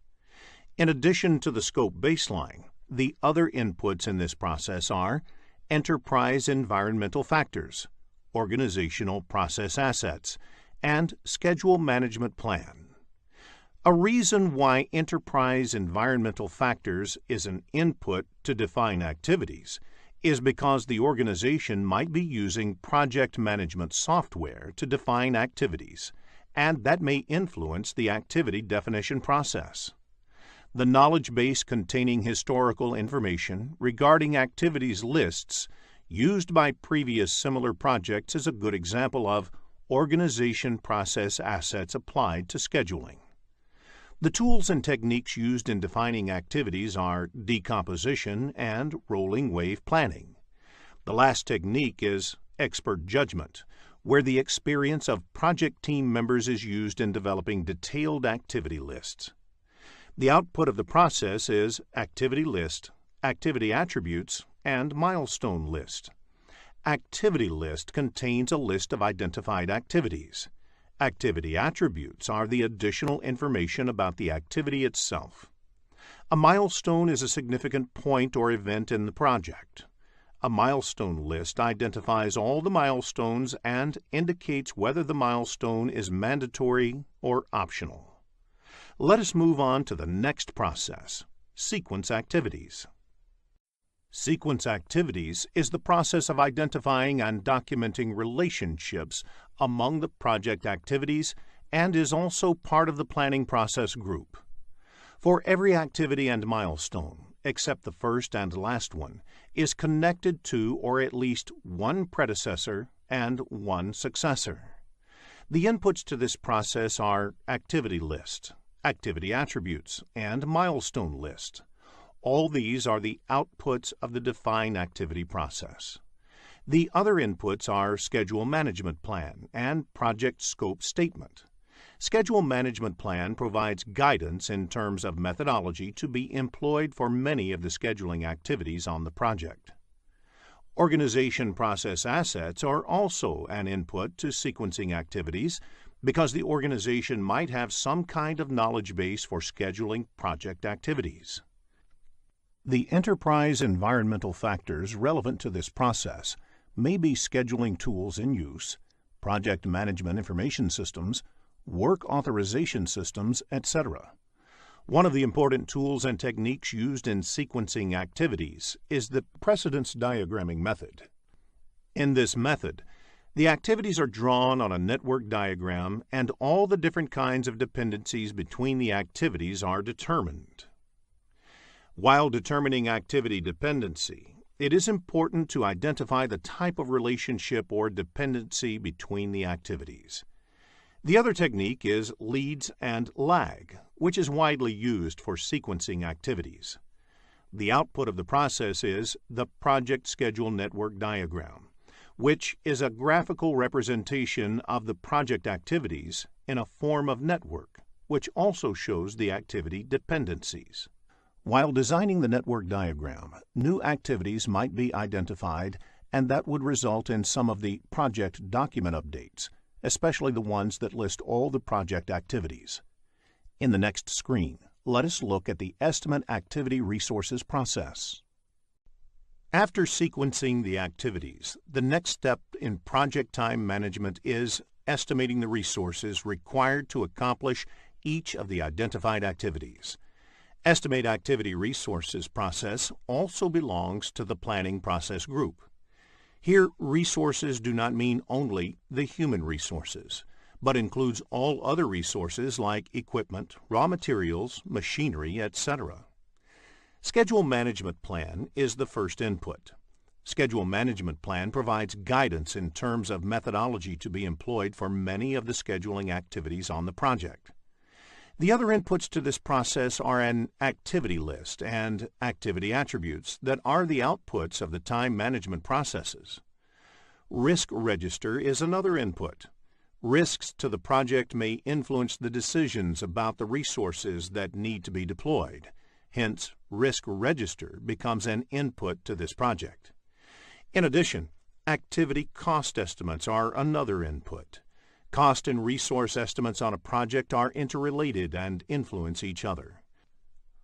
In addition to the scope baseline, the other inputs in this process are enterprise environmental factors, organizational process assets, and schedule management plan. A reason why enterprise environmental factors is an input to define activities is because the organization might be using project management software to define activities, and that may influence the activity definition process. The knowledge base containing historical information regarding activities lists used by previous similar projects is a good example of organization process assets applied to scheduling. The tools and techniques used in defining activities are decomposition and rolling wave planning. The last technique is expert judgment, where the experience of project team members is used in developing detailed activity lists. The output of the process is activity list, activity attributes, and milestone list. Activity list contains a list of identified activities. Activity attributes are the additional information about the activity itself. A milestone is a significant point or event in the project. A milestone list identifies all the milestones and indicates whether the milestone is mandatory or optional. Let us move on to the next process, sequence activities. Sequence activities is the process of identifying and documenting relationships among the project activities and is also part of the planning process group. For every activity and milestone, except the first and last one, is connected to or at least one predecessor and one successor. The inputs to this process are activity list, activity attributes, and milestone list. All these are the outputs of the define activity process. The other inputs are schedule management plan and project scope statement. Schedule management plan provides guidance in terms of methodology to be employed for many of the scheduling activities on the project. Organization process assets are also an input to sequencing activities because the organization might have some kind of knowledge base for scheduling project activities. The enterprise environmental factors relevant to this process may be scheduling tools in use, project management information systems, work authorization systems, etc. One of the important tools and techniques used in sequencing activities is the precedence diagramming method. In this method, the activities are drawn on a network diagram and all the different kinds of dependencies between the activities are determined. While determining activity dependency, it is important to identify the type of relationship or dependency between the activities. The other technique is leads and lag, which is widely used for sequencing activities. The output of the process is the project schedule network diagram, which is a graphical representation of the project activities in a form of network, which also shows the activity dependencies. While designing the network diagram, new activities might be identified, and that would result in some of the project document updates, especially the ones that list all the project activities. In the next screen, let us look at the estimate activity resources process. After sequencing the activities, the next step in project time management is estimating the resources required to accomplish each of the identified activities. Estimate activity resources process also belongs to the planning process group. Here, resources do not mean only the human resources, but includes all other resources like equipment, raw materials, machinery, etc. Schedule management plan is the first input. Schedule management plan provides guidance in terms of methodology to be employed for many of the scheduling activities on the project. The other inputs to this process are an activity list and activity attributes that are the outputs of the time management processes. Risk register is another input. Risks to the project may influence the decisions about the resources that need to be deployed. Hence, risk register becomes an input to this project. In addition, Activity cost estimates are another input. Cost and resource estimates on a project are interrelated and influence each other.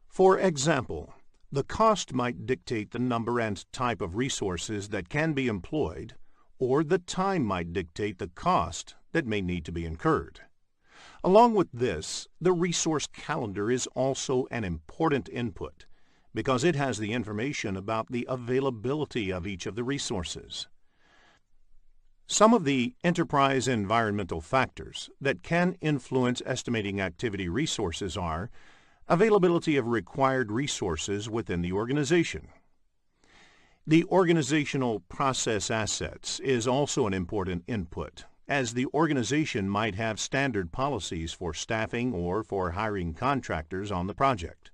For example, the cost might dictate the number and type of resources that can be employed, or the time might dictate the cost that may need to be incurred. Along with this, the resource calendar is also an important input because it has the information about the availability of each of the resources. Some of the enterprise environmental factors that can influence estimating activity resources are availability of required resources within the organization. The organizational process assets is also an important input, as the organization might have standard policies for staffing or for hiring contractors on the project.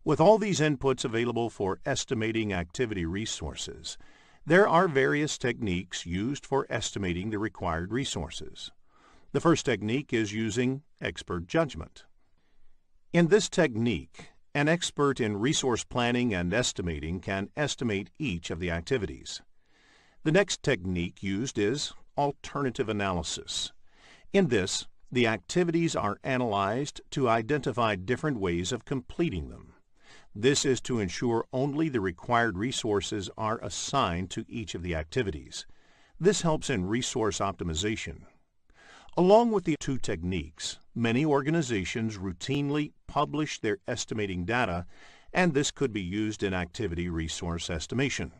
With all these inputs available for estimating activity resources, there are various techniques used for estimating the required resources. The first technique is using expert judgment. In this technique, an expert in resource planning and estimating can estimate each of the activities. The next technique used is alternative analysis. In this, the activities are analyzed to identify different ways of completing them. This is to ensure only the required resources are assigned to each of the activities. This helps in resource optimization. Along with the two techniques, many organizations routinely publish their estimating data, and this could be used in activity resource estimation.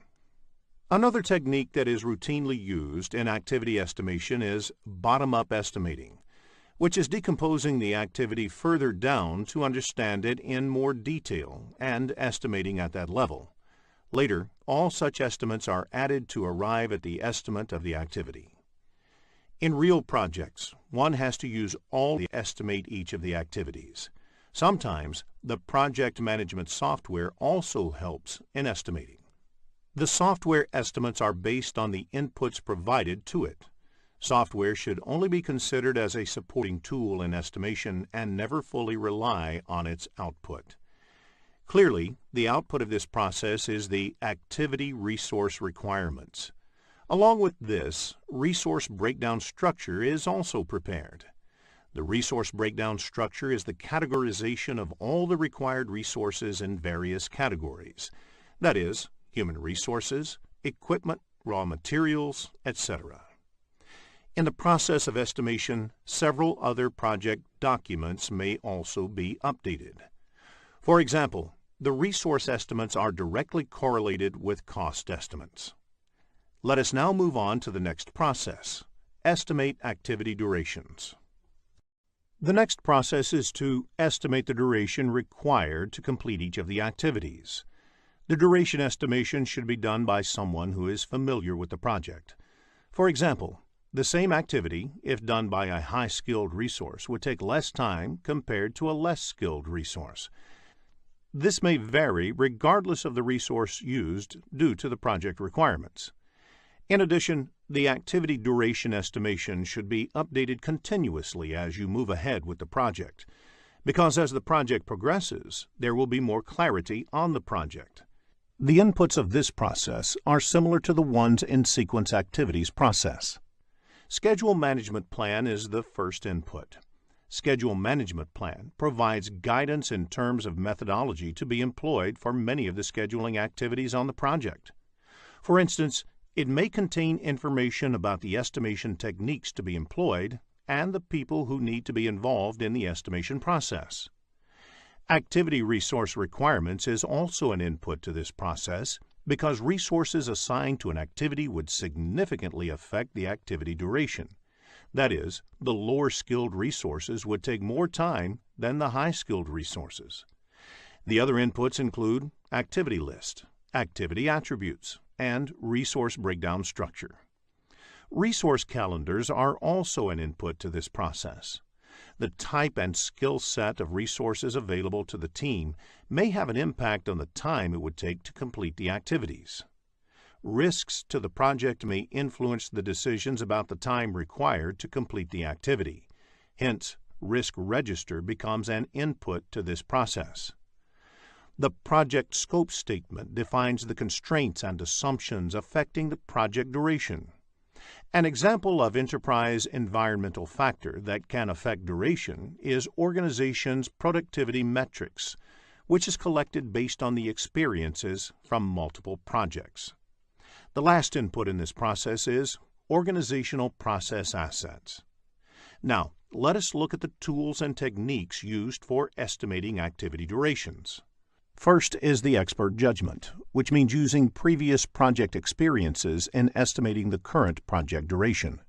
Another technique that is routinely used in activity estimation is bottom-up estimating, which is decomposing the activity further down to understand it in more detail and estimating at that level. Later, all such estimates are added to arrive at the estimate of the activity. In real projects, one has to use all to estimate each of the activities. Sometimes, the project management software also helps in estimating. The software estimates are based on the inputs provided to it. Software should only be considered as a supporting tool in estimation and never fully rely on its output. Clearly, the output of this process is the activity resource requirements. Along with this, resource breakdown structure is also prepared. The resource breakdown structure is the categorization of all the required resources in various categories. That is, human resources, equipment, raw materials, etc. In the process of estimation, several other project documents may also be updated. For example, the resource estimates are directly correlated with cost estimates. Let us now move on to the next process, estimate activity durations. The next process is to estimate the duration required to complete each of the activities. The duration estimation should be done by someone who is familiar with the project. For example, the same activity, if done by a high-skilled resource, would take less time compared to a less skilled resource. This may vary regardless of the resource used due to the project requirements. In addition, the activity duration estimation should be updated continuously as you move ahead with the project, because as the project progresses, there will be more clarity on the project. The inputs of this process are similar to the ones in sequence activities process. Schedule management plan is the first input. Schedule management plan provides guidance in terms of methodology to be employed for many of the scheduling activities on the project. For instance, it may contain information about the estimation techniques to be employed and the people who need to be involved in the estimation process. Activity resource requirements is also an input to this process because resources assigned to an activity would significantly affect the activity duration. That is, the lower-skilled resources would take more time than the high-skilled resources. The other inputs include activity list, activity attributes, and resource breakdown structure. Resource calendars are also an input to this process. The type and skill set of resources available to the team may have an impact on the time it would take to complete the activities. Risks to the project may influence the decisions about the time required to complete the activity. Hence, risk register becomes an input to this process. The project scope statement defines the constraints and assumptions affecting the project duration. An example of enterprise environmental factor that can affect duration is organization's productivity metrics, which is collected based on the experiences from multiple projects. The last input in this process is organizational process assets. Now, let us look at the tools and techniques used for estimating activity durations. First is the expert judgment, which means using previous project experiences in estimating the current project duration.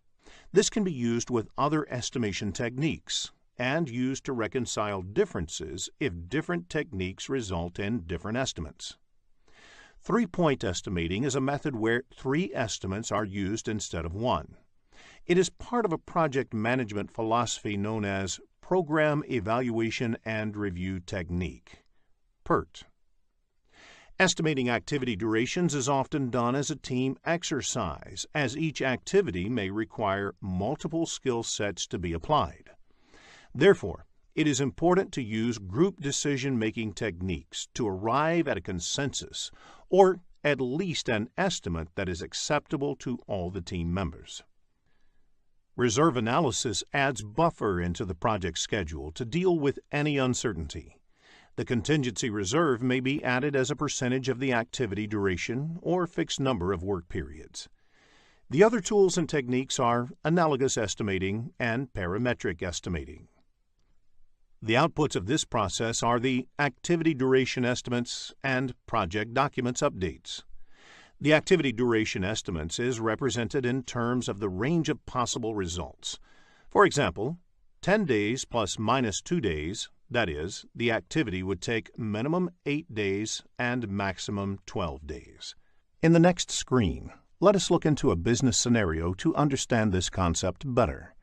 This can be used with other estimation techniques and used to reconcile differences if different techniques result in different estimates. Three-point estimating is a method where 3 estimates are used instead of 1. It is part of a project management philosophy known as Program Evaluation and Review Technique, PERT. Estimating activity durations is often done as a team exercise, as each activity may require multiple skill sets to be applied. Therefore, it is important to use group decision-making techniques to arrive at a consensus, or at least an estimate that is acceptable to all the team members. Reserve analysis adds buffer into the project schedule to deal with any uncertainty. The contingency reserve may be added as a percentage of the activity duration or fixed number of work periods. The other tools and techniques are analogous estimating and parametric estimating. The outputs of this process are the activity duration estimates and project documents updates. The activity duration estimates is represented in terms of the range of possible results. For example, 10 days plus minus 2 days, that is, the activity would take minimum 8 days and maximum 12 days. In the next screen, let us look into a business scenario to understand this concept better.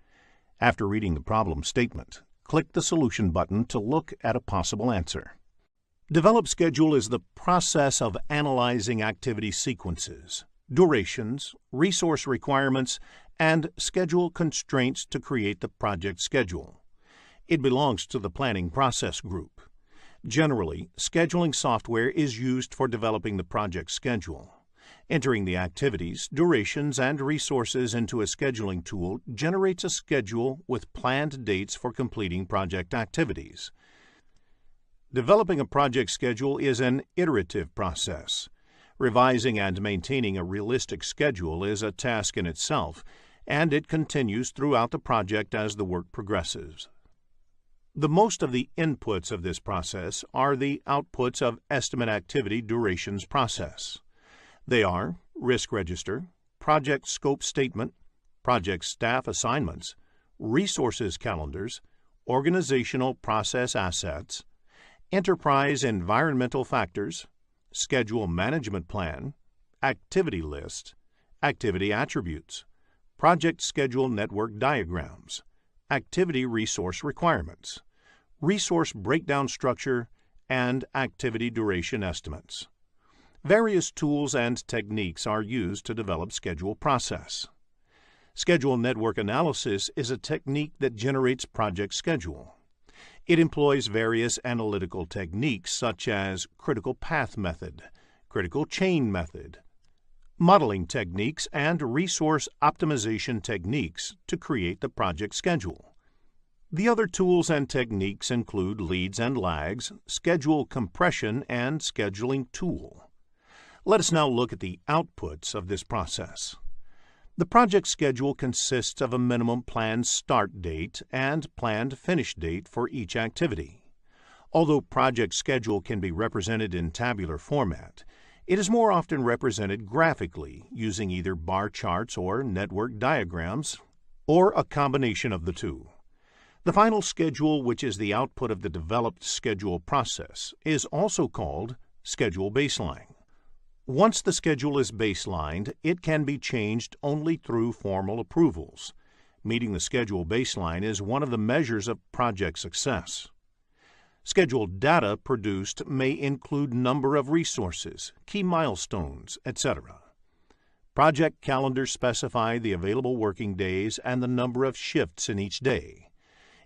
After reading the problem statement, click the Solution button to look at a possible answer. Develop schedule is the process of analyzing activity sequences, durations, resource requirements, and schedule constraints to create the project schedule. It belongs to the planning process group. Generally, scheduling software is used for developing the project schedule. Entering the activities, durations, and resources into a scheduling tool generates a schedule with planned dates for completing project activities. Developing a project schedule is an iterative process. Revising and maintaining a realistic schedule is a task in itself, and it continues throughout the project as the work progresses. The most of the inputs of this process are the outputs of estimate activity durations process. They are risk register, project scope statement, project staff assignments, resources calendars, organizational process assets, enterprise environmental factors, schedule management plan, activity list, activity attributes, project schedule network diagrams, activity resource requirements, resource breakdown structure, and activity duration estimates. Various tools and techniques are used to develop schedule process. Schedule network analysis is a technique that generates project schedule. It employs various analytical techniques such as critical path method, critical chain method, modeling techniques, and resource optimization techniques to create the project schedule. The other tools and techniques include leads and lags, schedule compression, and scheduling tool. Let us now look at the outputs of this process. The project schedule consists of a minimum planned start date and planned finish date for each activity. Although project schedule can be represented in tabular format, it is more often represented graphically using either bar charts or network diagrams, or a combination of the two. The final schedule, which is the output of the developed schedule process, is also called schedule baseline. Once the schedule is baselined, it can be changed only through formal approvals. Meeting the schedule baseline is one of the measures of project success. Schedule data produced may include number of resources, key milestones, etc. Project calendars specify the available working days and the number of shifts in each day.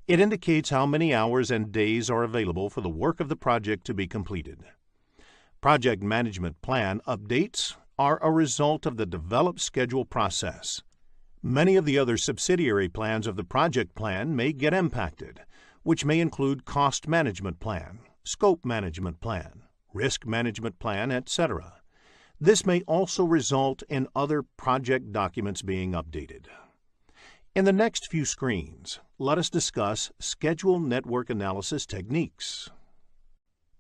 It indicates how many hours and days are available for the work of the project to be completed. Project management plan updates are a result of the develop schedule process. Many of the other subsidiary plans of the project plan may get impacted, which may include cost management plan, scope management plan, risk management plan, etc. This may also result in other project documents being updated. In the next few screens, let us discuss schedule network analysis techniques.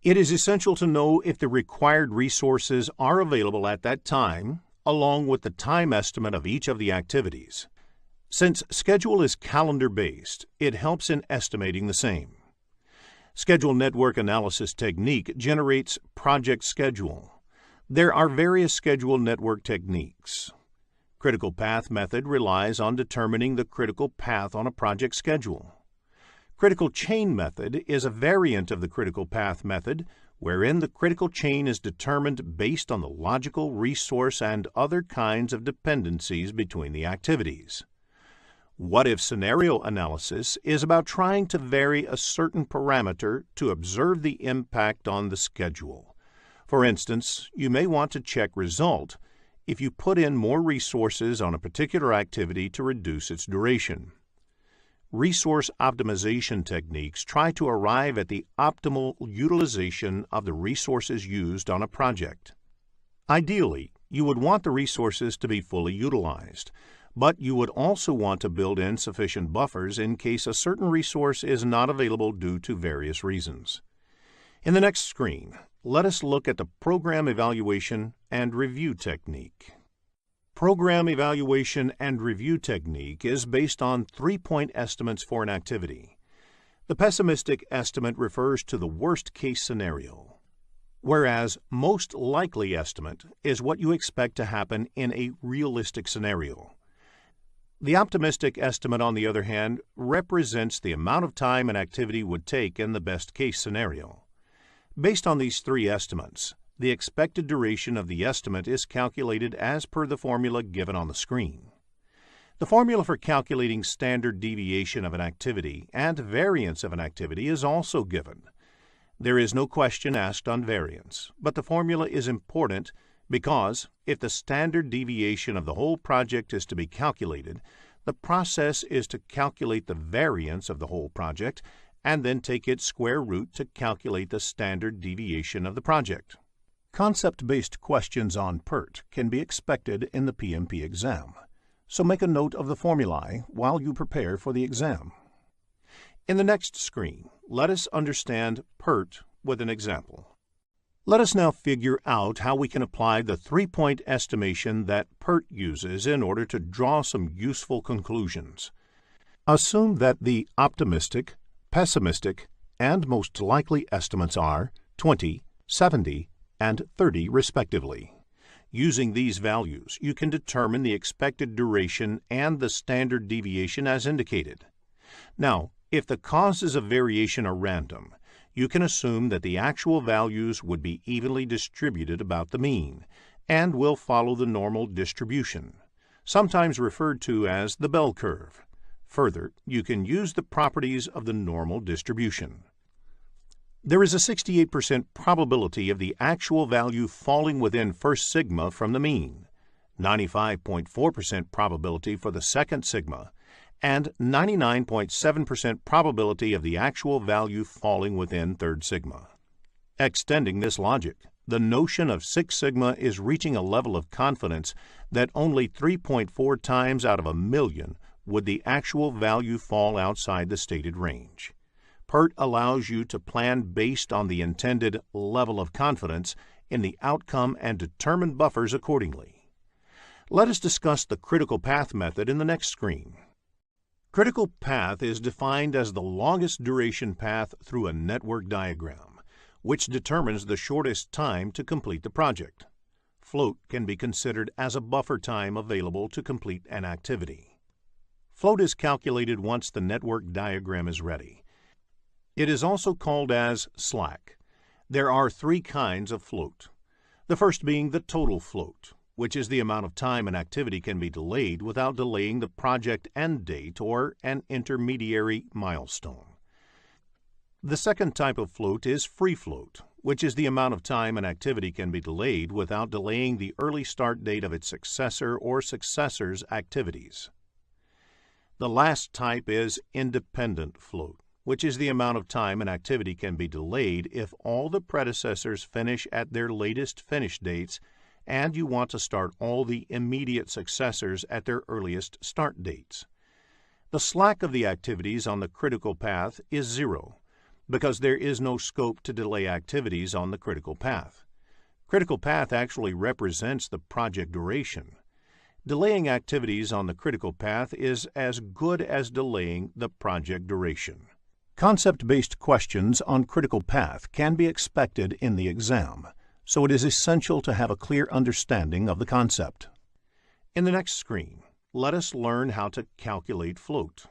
It is essential to know if the required resources are available at that time, along with the time estimate of each of the activities. Since schedule is calendar-based, it helps in estimating the same. Schedule network analysis technique generates project schedule. There are various schedule network techniques. Critical path method relies on determining the critical path on a project schedule. Critical chain method is a variant of the critical path method, wherein the critical chain is determined based on the logical, resource, and other kinds of dependencies between the activities. What-if scenario analysis is about trying to vary a certain parameter to observe the impact on the schedule. For instance, you may want to check result if you put in more resources on a particular activity to reduce its duration. Resource optimization techniques try to arrive at the optimal utilization of the resources used on a project. Ideally, you would want the resources to be fully utilized, but you would also want to build in sufficient buffers in case a certain resource is not available due to various reasons. In the next screen, let us look at the program evaluation and review technique. Program evaluation and review technique is based on 3-point estimates for an activity. The pessimistic estimate refers to the worst-case scenario, whereas most likely estimate is what you expect to happen in a realistic scenario. The optimistic estimate, on the other hand, represents the amount of time an activity would take in the best-case scenario. Based on these three estimates, the expected duration of the estimate is calculated as per the formula given on the screen. The formula for calculating standard deviation of an activity and variance of an activity is also given. There is no question asked on variance, but the formula is important because if the standard deviation of the whole project is to be calculated, the process is to calculate the variance of the whole project and then take its square root to calculate the standard deviation of the project. Concept-based questions on PERT can be expected in the PMP exam, so make a note of the formulae while you prepare for the exam. In the next screen, let us understand PERT with an example. Let us now figure out how we can apply the 3-point estimation that PERT uses in order to draw some useful conclusions. Assume that the optimistic, pessimistic, and most likely estimates are 20, 70, and 30 respectively. Using these values, you can determine the expected duration and the standard deviation as indicated. Now, if the causes of variation are random, you can assume that the actual values would be evenly distributed about the mean and will follow the normal distribution, sometimes referred to as the bell curve. Further, you can use the properties of the normal distribution. There is a 68% probability of the actual value falling within first sigma from the mean, 95.4% probability for the second sigma, and 99.7% probability of the actual value falling within third sigma. Extending this logic, the notion of 6 sigma is reaching a level of confidence that only 3.4 times out of a million would the actual value fall outside the stated range. PERT allows you to plan based on the intended level of confidence in the outcome and determine buffers accordingly. Let us discuss the critical path method in the next screen. Critical path is defined as the longest duration path through a network diagram, which determines the shortest time to complete the project. Float can be considered as a buffer time available to complete an activity. Float is calculated once the network diagram is ready. It is also called as slack. There are 3 kinds of float. The first being the total float, which is the amount of time an activity can be delayed without delaying the project end date or an intermediary milestone. The second type of float is free float, which is the amount of time an activity can be delayed without delaying the early start date of its successor or successors' activities. The last type is independent float, which is the amount of time an activity can be delayed if all the predecessors finish at their latest finish dates and you want to start all the immediate successors at their earliest start dates. The slack of the activities on the critical path is 0, because there is no scope to delay activities on the critical path. Critical path actually represents the project duration. Delaying activities on the critical path is as good as delaying the project duration. Concept-based questions on critical path can be expected in the exam, so it is essential to have a clear understanding of the concept. In the next screen, let us learn how to calculate float.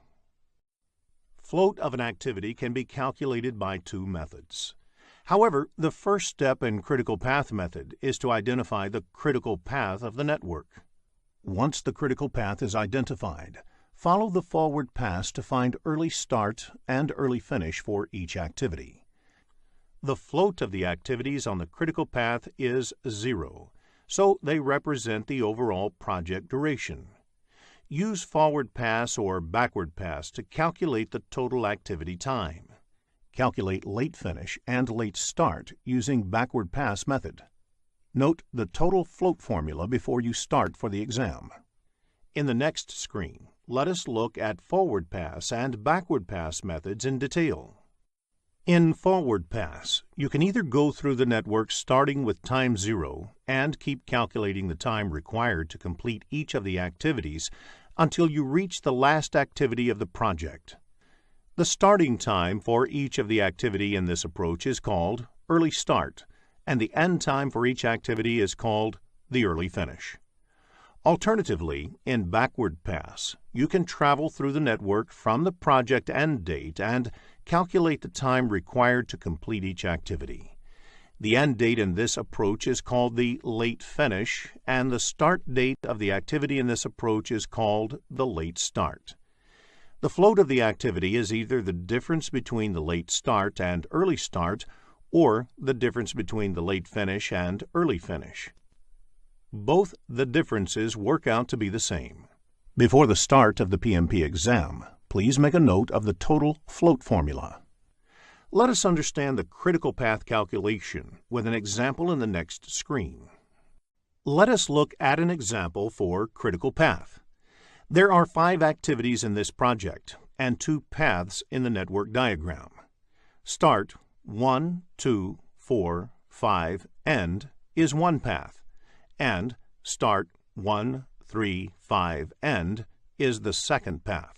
Float of an activity can be calculated by 2 methods. However, the first step in critical path method is to identify the critical path of the network. Once the critical path is identified, follow the forward pass to find early start and early finish for each activity. The float of the activities on the critical path is 0, so they represent the overall project duration. Use forward pass or backward pass to calculate the total activity time. Calculate late finish and late start using backward pass method. Note the total float formula before you start for the exam. In the next screen, let us look at forward pass and backward pass methods in detail. In forward pass, you can either go through the network starting with time 0 and keep calculating the time required to complete each of the activities until you reach the last activity of the project. The starting time for each of the activity in this approach is called early start, and the end time for each activity is called the early finish. Alternatively, in backward pass, you can travel through the network from the project end date and calculate the time required to complete each activity. The end date in this approach is called the late finish, and the start date of the activity in this approach is called the late start. The float of the activity is either the difference between the late start and early start, or the difference between the late finish and early finish. Both the differences work out to be the same. Before the start of the PMP exam, please make a note of the total float formula. Let us understand the critical path calculation with an example in the next screen. Let us look at an example for critical path. There are 5 activities in this project and 2 paths in the network diagram. Start 1, 2, 4, 5, end is one path, and start 1, 3, 5, end is the second path.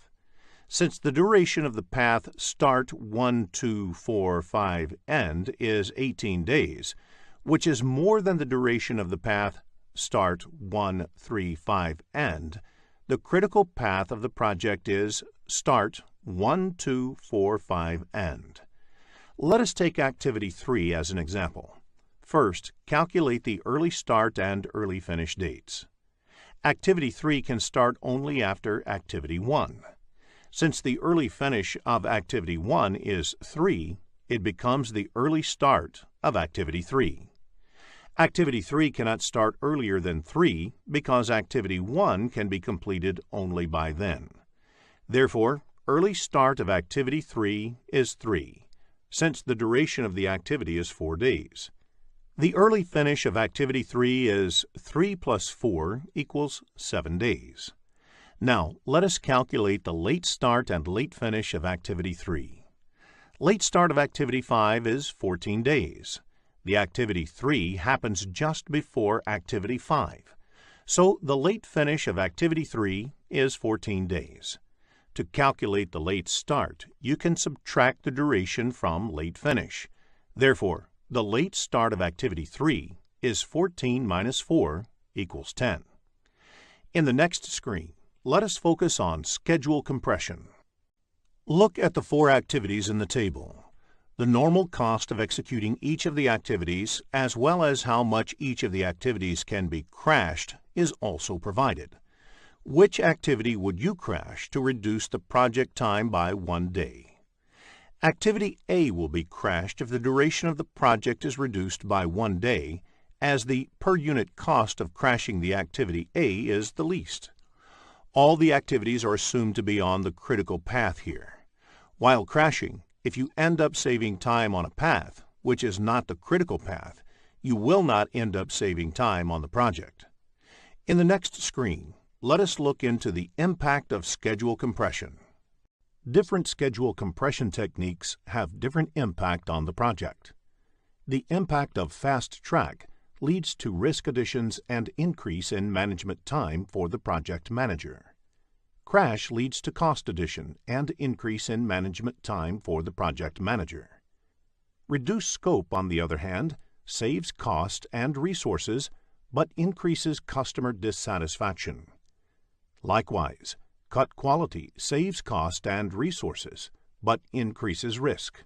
Since the duration of the path start 1, 2, 4, 5, end is 18 days, which is more than the duration of the path start 1, 3, 5, end, the critical path of the project is start 1, 2, 4, 5, end. Let us take activity 3 as an example. First, calculate the early start and early finish dates. Activity 3 can start only after activity 1. Since the early finish of activity 1 is 3, it becomes the early start of activity 3. Activity 3 cannot start earlier than 3 because activity 1 can be completed only by then. Therefore, early start of activity 3 is 3, since the duration of the activity is 4 days. The early finish of activity 3 is 3 plus 4 equals 7 days. Now, let us calculate the late start and late finish of activity 3. Late start of activity 5 is 14 days. The activity 3 happens just before activity 5, so the late finish of activity 3 is 14 days. To calculate the late start, you can subtract the duration from late finish. Therefore, the late start of activity 3 is 14 minus 4 equals 10. In the next screen, let us focus on schedule compression. Look at the 4 activities in the table. The normal cost of executing each of the activities, as well as how much each of the activities can be crashed, is also provided. Which activity would you crash to reduce the project time by 1 day? Activity A will be crashed if the duration of the project is reduced by 1 day, as the per unit cost of crashing the activity A is the least. All the activities are assumed to be on the critical path here. While crashing, if you end up saving time on a path, which is not the critical path, you will not end up saving time on the project. In the next screen, let us look into the impact of schedule compression. Different schedule compression techniques have different impact on the project. The impact of fast track leads to risk additions and increase in management time for the project manager. Crash leads to cost addition and increase in management time for the project manager. Reduced scope, on the other hand, saves cost and resources but increases customer dissatisfaction. Likewise, cut quality saves cost and resources but increases risk.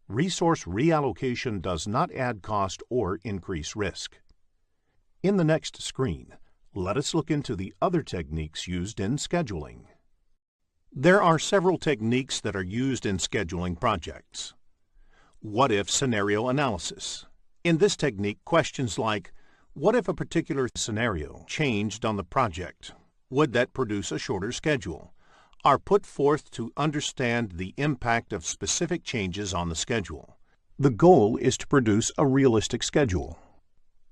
Resource reallocation does not add cost or increase risk. In the next screen, let us look into the other techniques used in scheduling. There are several techniques that are used in scheduling projects. What-if scenario analysis. In this technique, questions like, what if a particular scenario changed on the project? Would that produce a shorter schedule? Are put forth to understand the impact of specific changes on the schedule. The goal is to produce a realistic schedule.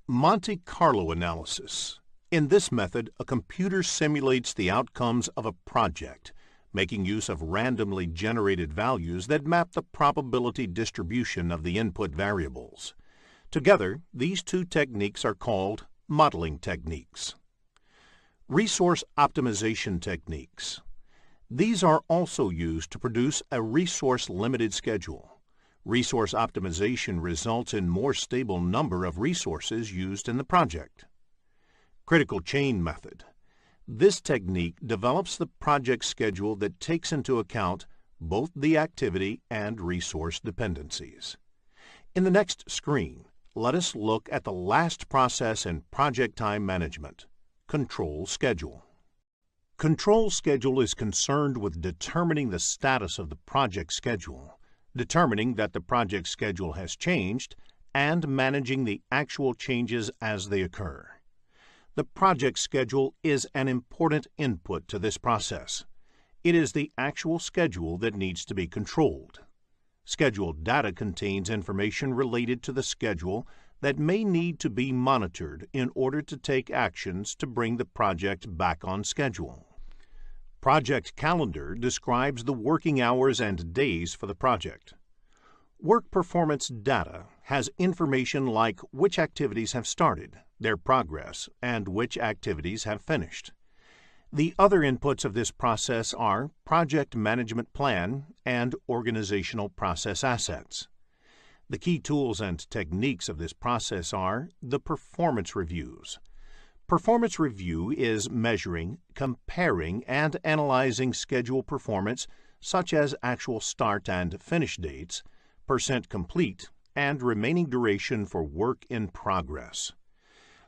Monte Carlo analysis. In this method, a computer simulates the outcomes of a project, making use of randomly generated values that map the probability distribution of the input variables. Together, these two techniques are called modeling techniques. Resource optimization techniques. These are also used to produce a resource-limited schedule. Resource optimization results in more stable number of resources used in the project. Critical chain method. This technique develops the project schedule that takes into account both the activity and resource dependencies. In the next screen, let us look at the last process in project time management, control schedule. Control schedule is concerned with determining the status of the project schedule, determining that the project schedule has changed, and managing the actual changes as they occur. The project schedule is an important input to this process. It is the actual schedule that needs to be controlled. Schedule data contains information related to the schedule that may need to be monitored in order to take actions to bring the project back on schedule. Project calendar describes the working hours and days for the project. Work performance data has information like which activities have started, their progress, and which activities have finished. The other inputs of this process are project management plan and organizational process assets. The key tools and techniques of this process are the performance reviews. Performance review is measuring, comparing, and analyzing schedule performance such as actual start and finish dates, percent complete, and remaining duration for work in progress.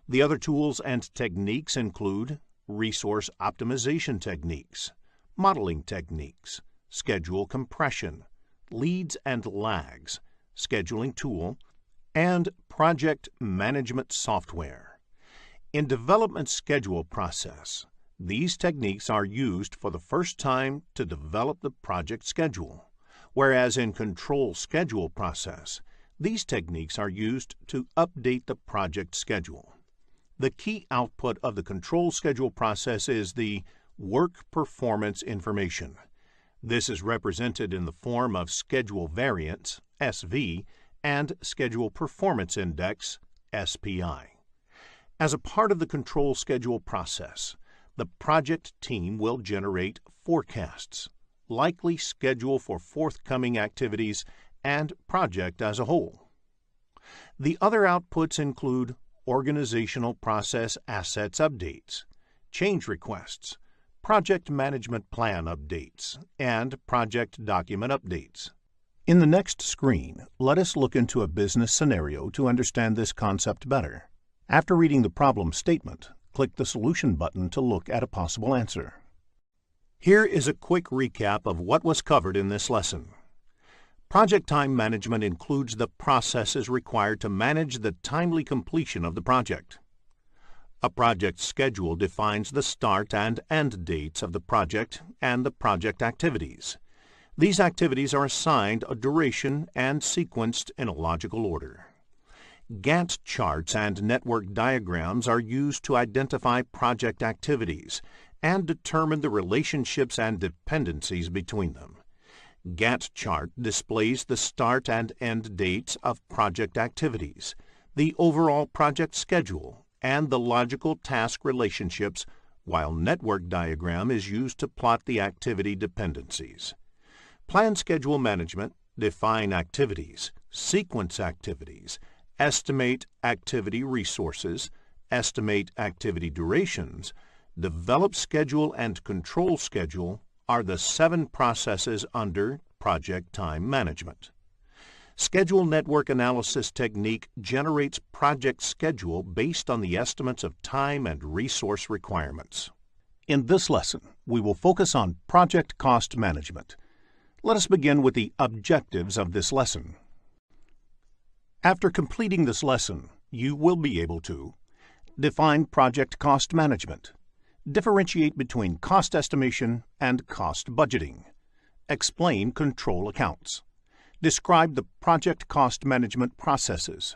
The other tools and techniques include resource optimization techniques, modeling techniques, schedule compression, leads and lags, scheduling tool, and project management software. In development schedule process, these techniques are used for the first time to develop the project schedule, whereas in control schedule process, these techniques are used to update the project schedule. The key output of the control schedule process is the work performance information. This is represented in the form of schedule variance, SV, and schedule performance index, SPI. As a part of the control schedule process, the project team will generate forecasts, likely schedule for forthcoming activities, and project as a whole. The other outputs include organizational process assets updates, change requests, project management plan updates, and project document updates. In the next screen, let us look into a business scenario to understand this concept better. After reading the problem statement, click the Solution button to look at a possible answer. Here is a quick recap of what was covered in this lesson. Project time management includes the processes required to manage the timely completion of the project. A project schedule defines the start and end dates of the project and the project activities. These activities are assigned a duration and sequenced in a logical order. Gantt charts and network diagrams are used to identify project activities and determine the relationships and dependencies between them. Gantt chart displays the start and end dates of project activities, the overall project schedule, and the logical task relationships, while network diagram is used to plot the activity dependencies. Plan schedule management define activities, sequence activities, estimate activity resources, estimate activity durations, develop schedule and control schedule are the 7 processes under project time management. Schedule network analysis technique generates project schedule based on the estimates of time and resource requirements. In this lesson, we will focus on project cost management. Let us begin with the objectives of this lesson. After completing this lesson, you will be able to define project cost management, differentiate between cost estimation and cost budgeting, explain control accounts, describe the project cost management processes,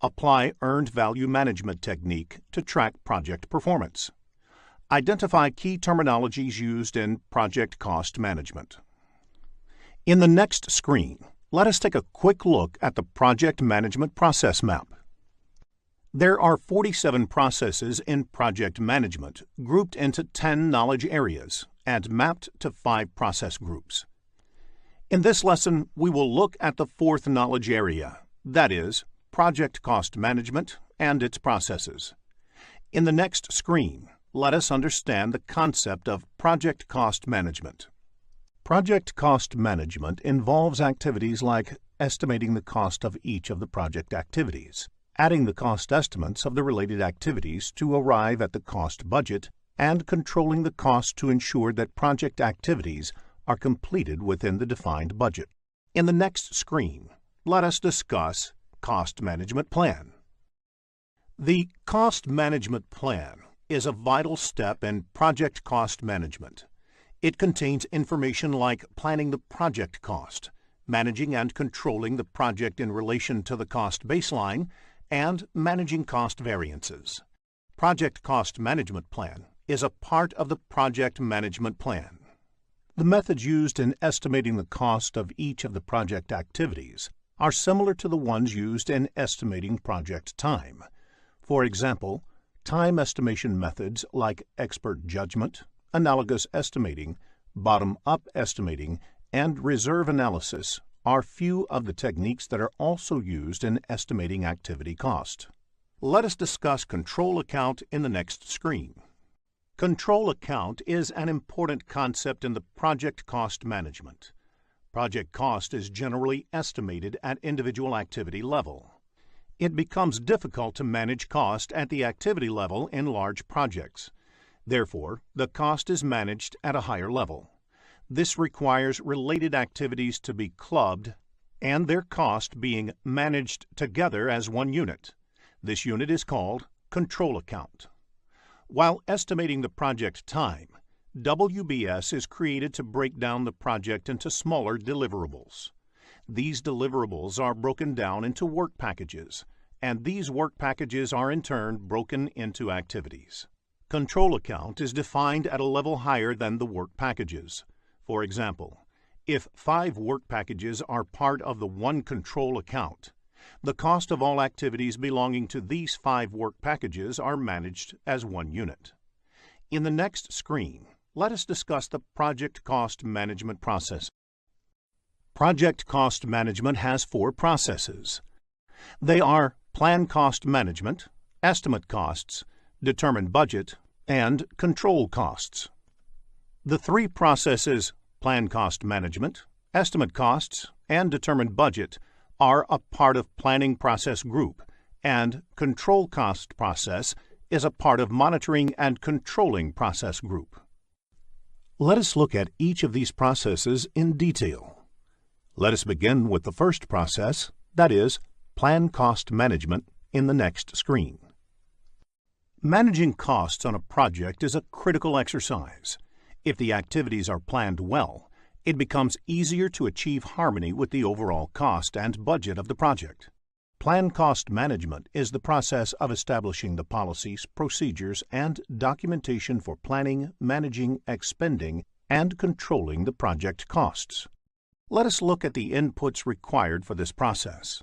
apply earned value management technique to track project performance, identify key terminologies used in project cost management. In the next screen, let us take a quick look at the project management process map. There are 47 processes in project management grouped into 10 knowledge areas and mapped to 5 process groups. In this lesson, we will look at the 4th knowledge area, that is, project cost management and its processes. In the next screen, let us understand the concept of project cost management. Project cost management involves activities like estimating the cost of each of the project activities, adding the cost estimates of the related activities to arrive at the cost budget, and controlling the cost to ensure that project activities are completed within the defined budget. In the next screen, let us discuss Cost Management Plan. The Cost Management Plan is a vital step in project cost management. It contains information like planning the project cost, managing and controlling the project in relation to the cost baseline, and managing cost variances. Project Cost Management Plan is a part of the Project Management Plan. The methods used in estimating the cost of each of the project activities are similar to the ones used in estimating project time. For example, time estimation methods like expert judgment, analogous estimating, bottom-up estimating, and reserve analysis are few of the techniques that are also used in estimating activity cost. Let us discuss control account in the next screen. Control account is an important concept in the project cost management. Project cost is generally estimated at individual activity level. It becomes difficult to manage cost at the activity level in large projects. Therefore, the cost is managed at a higher level. This requires related activities to be clubbed and their cost being managed together as one unit. This unit is called control account. While estimating the project time, WBS is created to break down the project into smaller deliverables. These deliverables are broken down into work packages, and these work packages are in turn broken into activities. Control account is defined at a level higher than the work packages. For example, if 5 work packages are part of the one control account, the cost of all activities belonging to these 5 work packages are managed as one unit. In the next screen, let us discuss the project cost management process. Project cost management has 4 processes. They are plan cost management, estimate costs, determine budget, and control costs. The 3 processes, plan cost management, estimate costs, and determine budget, are a part of planning process group, and control cost process is a part of monitoring and controlling process group. Let us look at each of these processes in detail. Let us begin with the first process, that is, plan cost management, in the next screen. Managing costs on a project is a critical exercise. If the activities are planned well, it becomes easier to achieve harmony with the overall cost and budget of the project. Plan cost management is the process of establishing the policies, procedures, and documentation for planning, managing, expending, and controlling the project costs. Let us look at the inputs required for this process.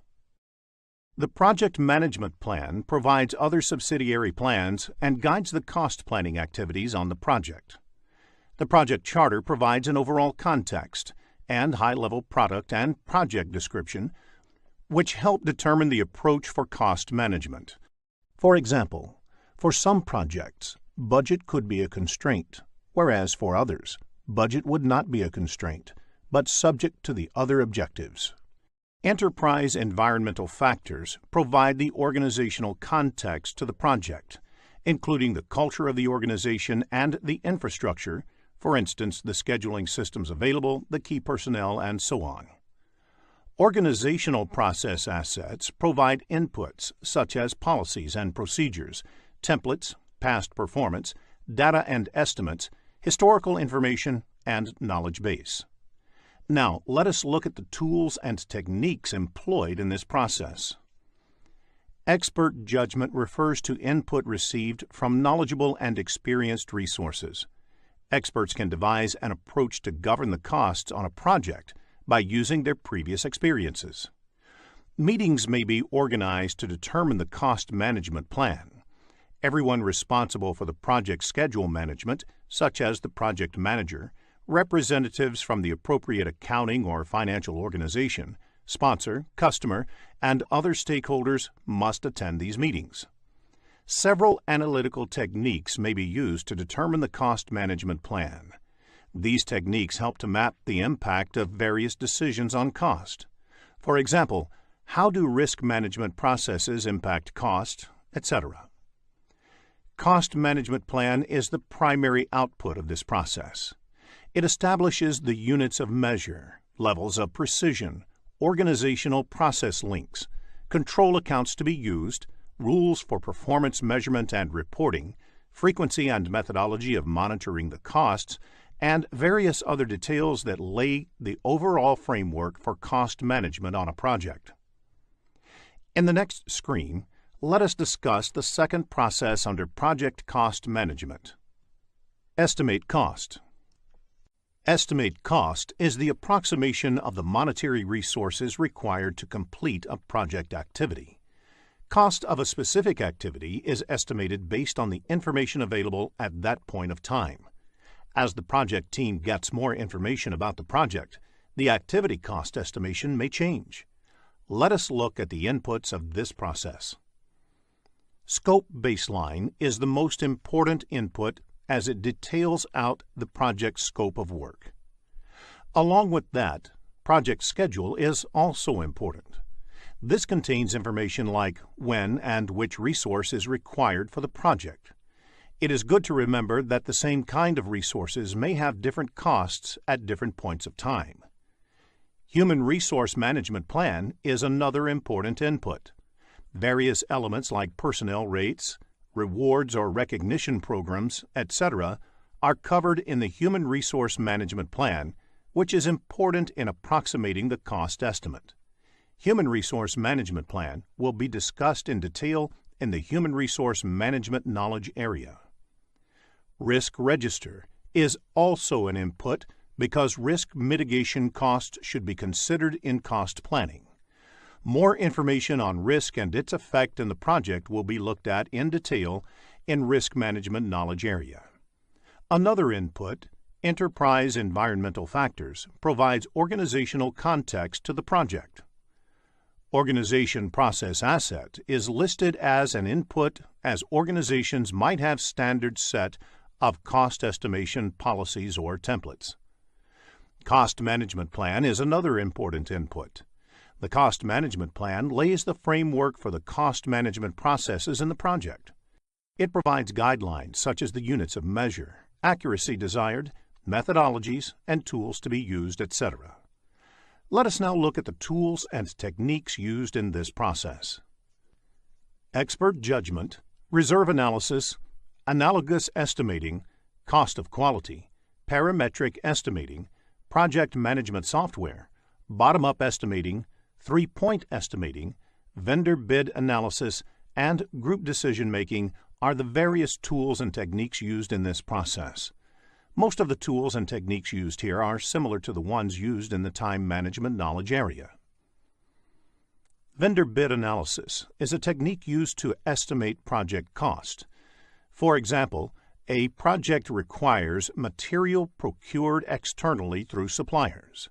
The Project Management Plan provides other subsidiary plans and guides the cost planning activities on the project. The Project Charter provides an overall context and high-level product and project description, which help determine the approach for cost management. For example, for some projects, budget could be a constraint, whereas for others, budget would not be a constraint, but subject to the other objectives. Enterprise environmental factors provide the organizational context to the project, including the culture of the organization and the infrastructure, for instance, the scheduling systems available, the key personnel, and so on. Organizational process assets provide inputs such as policies and procedures, templates, past performance, data and estimates, historical information, and knowledge base. Now, let us look at the tools and techniques employed in this process. Expert judgment refers to input received from knowledgeable and experienced resources. Experts can devise an approach to govern the costs on a project by using their previous experiences. Meetings may be organized to determine the cost management plan. Everyone responsible for the project schedule management, such as the project manager, representatives from the appropriate accounting or financial organization, sponsor, customer, and other stakeholders must attend these meetings. Several analytical techniques may be used to determine the cost management plan. These techniques help to map the impact of various decisions on cost. For example, how do risk management processes impact cost, etc. Cost management plan is the primary output of this process. It establishes the units of measure, levels of precision, organizational process links, control accounts to be used, rules for performance measurement and reporting, frequency and methodology of monitoring the costs, and various other details that lay the overall framework for cost management on a project. In the next screen, let us discuss the second process under project cost management. Estimate cost. Estimate cost is the approximation of the monetary resources required to complete a project activity. Cost of a specific activity is estimated based on the information available at that point of time. As the project team gets more information about the project, the activity cost estimation may change. Let us look at the inputs of this process. Scope baseline is the most important input as it details out the project scope of work. Along with that, project schedule is also important. This contains information like when and which resource is required for the project. It is good to remember that the same kind of resources may have different costs at different points of time. Human Resource Management Plan is another important input. Various elements like personnel rates, rewards or recognition programs, etc., are covered in the Human Resource Management Plan, which is important in approximating the cost estimate. Human Resource Management Plan will be discussed in detail in the Human Resource Management Knowledge area. Risk Register is also an input because risk mitigation costs should be considered in cost planning. More information on risk and its effect in the project will be looked at in detail in Risk Management Knowledge area. Another input, Enterprise Environmental Factors, provides organizational context to the project. Organization Process Asset is listed as an input as organizations might have standards set of cost estimation policies or templates. Cost Management Plan is another important input. The Cost Management Plan lays the framework for the cost management processes in the project. It provides guidelines such as the units of measure, accuracy desired, methodologies, and tools to be used, etc. Let us now look at the tools and techniques used in this process. Expert judgment, reserve analysis, analogous estimating, cost of quality, parametric estimating, project management software, bottom-up estimating, three-point estimating, vendor bid analysis, and group decision-making are the various tools and techniques used in this process. Most of the tools and techniques used here are similar to the ones used in the time management knowledge area. Vendor bid analysis is a technique used to estimate project cost. For example, a project requires material procured externally through suppliers.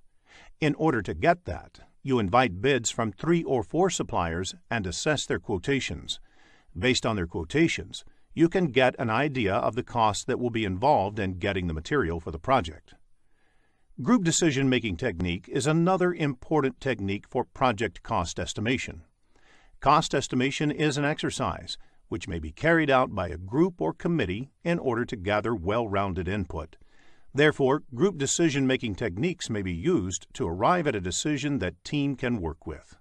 In order to get that, you invite bids from 3 or 4 suppliers and assess their quotations. Based on their quotations, you can get an idea of the costs that will be involved in getting the material for the project. Group decision-making technique is another important technique for project cost estimation. Cost estimation is an exercise which may be carried out by a group or committee in order to gather well-rounded input. Therefore, group decision-making techniques may be used to arrive at a decision that team can work with.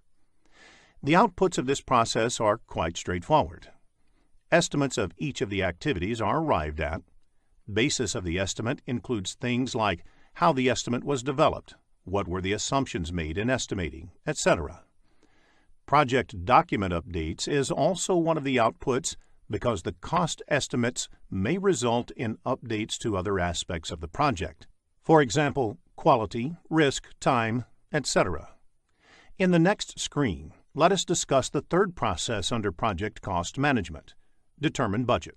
The outputs of this process are quite straightforward. Estimates of each of the activities are arrived at. Basis of the estimate includes things like how the estimate was developed, what were the assumptions made in estimating, etc. Project document updates is also one of the outputs because the cost estimates may result in updates to other aspects of the project. For example, quality, risk, time, etc. In the next screen, let us discuss the third process under project cost management: determine budget.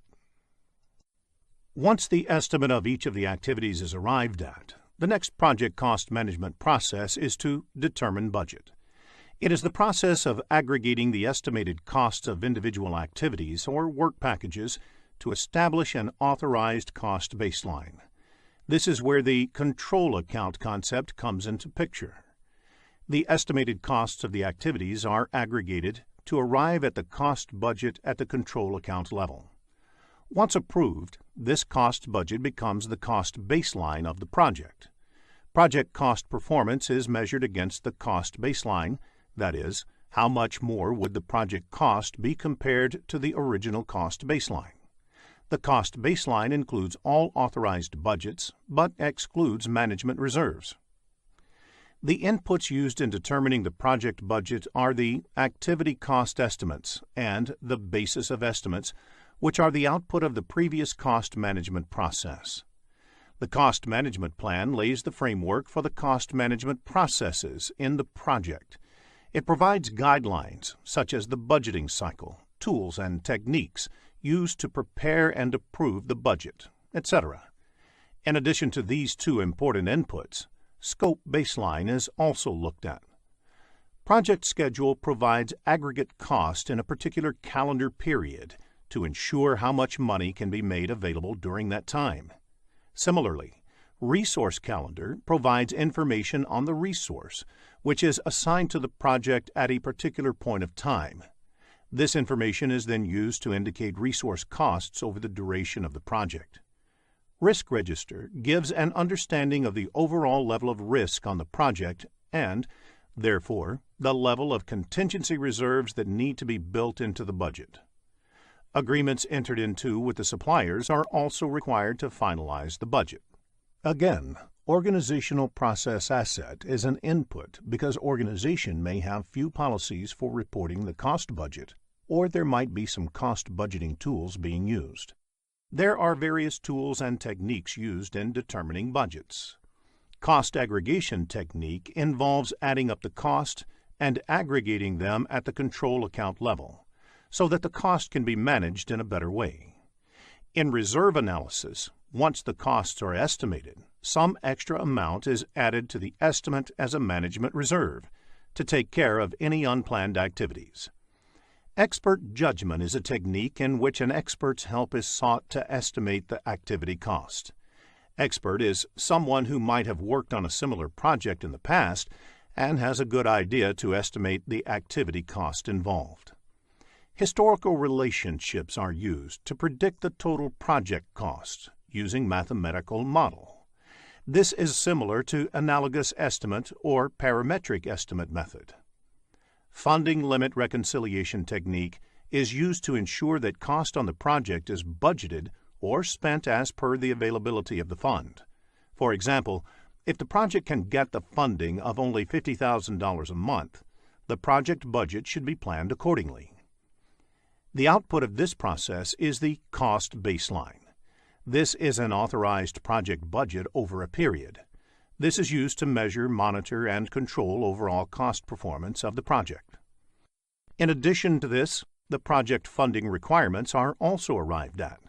Once the estimate of each of the activities is arrived at, the next project cost management process is to determine budget. It is the process of aggregating the estimated costs of individual activities or work packages to establish an authorized cost baseline. This is where the control account concept comes into picture. The estimated costs of the activities are aggregated to arrive at the cost budget at the control account level. Once approved, this cost budget becomes the cost baseline of the project. Project cost performance is measured against the cost baseline, that is, how much more would the project cost be compared to the original cost baseline. The cost baseline includes all authorized budgets, but excludes management reserves. The inputs used in determining the project budget are the activity cost estimates and the basis of estimates, which are the output of the previous cost management process. The cost management plan lays the framework for the cost management processes in the project. It provides guidelines such as the budgeting cycle, tools and techniques used to prepare and approve the budget, etc. In addition to these two important inputs, scope baseline is also looked at. Project schedule provides aggregate cost in a particular calendar period to ensure how much money can be made available during that time. Similarly, resource calendar provides information on the resource, which is assigned to the project at a particular point of time. This information is then used to indicate resource costs over the duration of the project. Risk register gives an understanding of the overall level of risk on the project and, therefore, the level of contingency reserves that need to be built into the budget. Agreements entered into with the suppliers are also required to finalize the budget. Again, organizational process asset is an input because organization may have few policies for reporting the cost budget, or there might be some cost budgeting tools being used. There are various tools and techniques used in determining budgets. Cost aggregation technique involves adding up the cost and aggregating them at the control account level, so that the cost can be managed in a better way. In reserve analysis, once the costs are estimated, some extra amount is added to the estimate as a management reserve to take care of any unplanned activities. Expert judgment is a technique in which an expert's help is sought to estimate the activity cost. Expert is someone who might have worked on a similar project in the past and has a good idea to estimate the activity cost involved. Historical relationships are used to predict the total project cost using mathematical model. This is similar to analogous estimate or parametric estimate method. Funding limit reconciliation technique is used to ensure that cost on the project is budgeted or spent as per the availability of the fund. For example, if the project can get the funding of only $50,000 a month, the project budget should be planned accordingly. The output of this process is the cost baseline. This is an authorized project budget over a period. This is used to measure, monitor, and control overall cost performance of the project. In addition to this, the project funding requirements are also arrived at.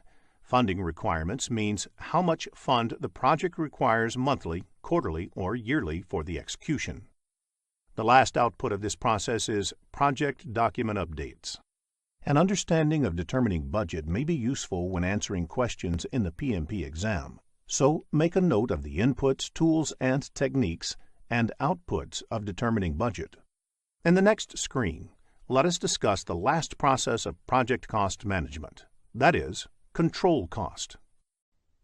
Funding requirements means how much fund the project requires monthly, quarterly, or yearly for the execution. The last output of this process is project document updates. An understanding of determining budget may be useful when answering questions in the PMP exam, so make a note of the inputs, tools, and techniques and outputs of determining budget. In the next screen, let us discuss the last process of project cost management, that is, control cost.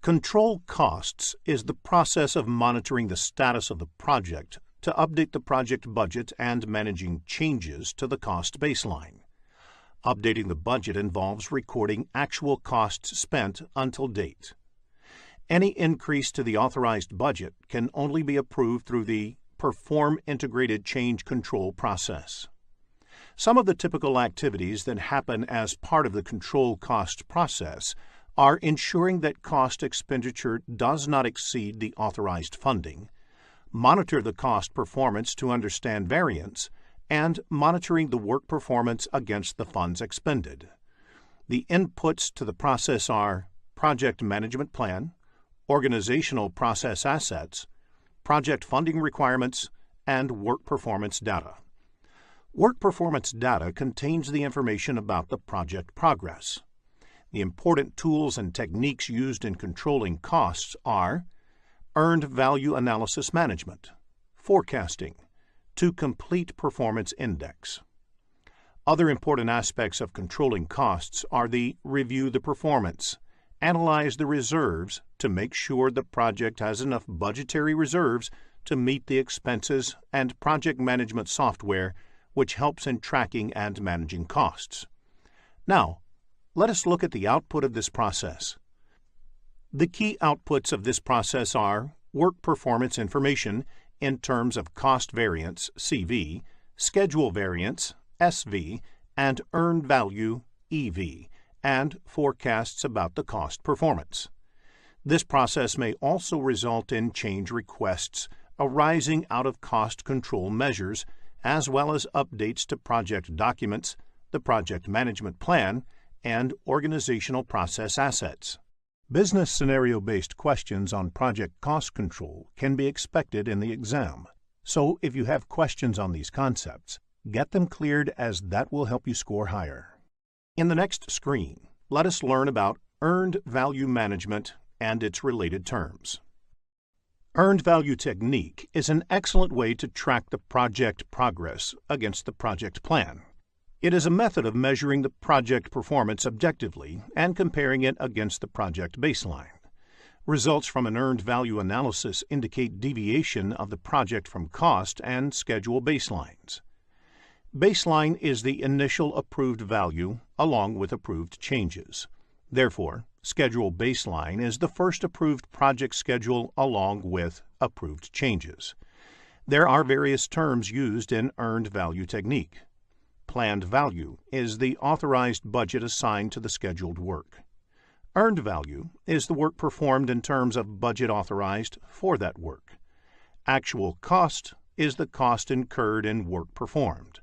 Control costs is the process of monitoring the status of the project to update the project budget and managing changes to the cost baseline. Updating the budget involves recording actual costs spent until date. Any increase to the authorized budget can only be approved through the Perform Integrated Change Control process. Some of the typical activities that happen as part of the control cost process are ensuring that cost expenditure does not exceed the authorized funding, monitor the cost performance to understand variance, and monitoring the work performance against the funds expended. The inputs to the process are project management plan, organizational process assets, project funding requirements, and work performance data. Work performance data contains the information about the project progress. The important tools and techniques used in controlling costs are earned value analysis management, forecasting, to complete performance index. Other important aspects of controlling costs are the review the performance, analyze the reserves to make sure the project has enough budgetary reserves to meet the expenses, and project management software, which helps in tracking and managing costs. Now, let us look at the output of this process. The key outputs of this process are work performance information in terms of cost variance, CV, schedule variance, SV, and earned value, EV, and forecasts about the cost performance. This process may also result in change requests arising out of cost control measures, as well as updates to project documents, the project management plan, and organizational process assets. Business scenario-based questions on project cost control can be expected in the exam, so if you have questions on these concepts, get them cleared, as that will help you score higher. In the next screen, let us learn about earned value management and its related terms. Earned value technique is an excellent way to track the project progress against the project plan. It is a method of measuring the project performance objectively and comparing it against the project baseline. Results from an earned value analysis indicate deviation of the project from cost and schedule baselines. Baseline is the initial approved value along with approved changes. Therefore, schedule baseline is the first approved project schedule along with approved changes. There are various terms used in earned value technique. Planned value is the authorized budget assigned to the scheduled work. Earned value is the work performed in terms of budget authorized for that work. Actual cost is the cost incurred in work performed.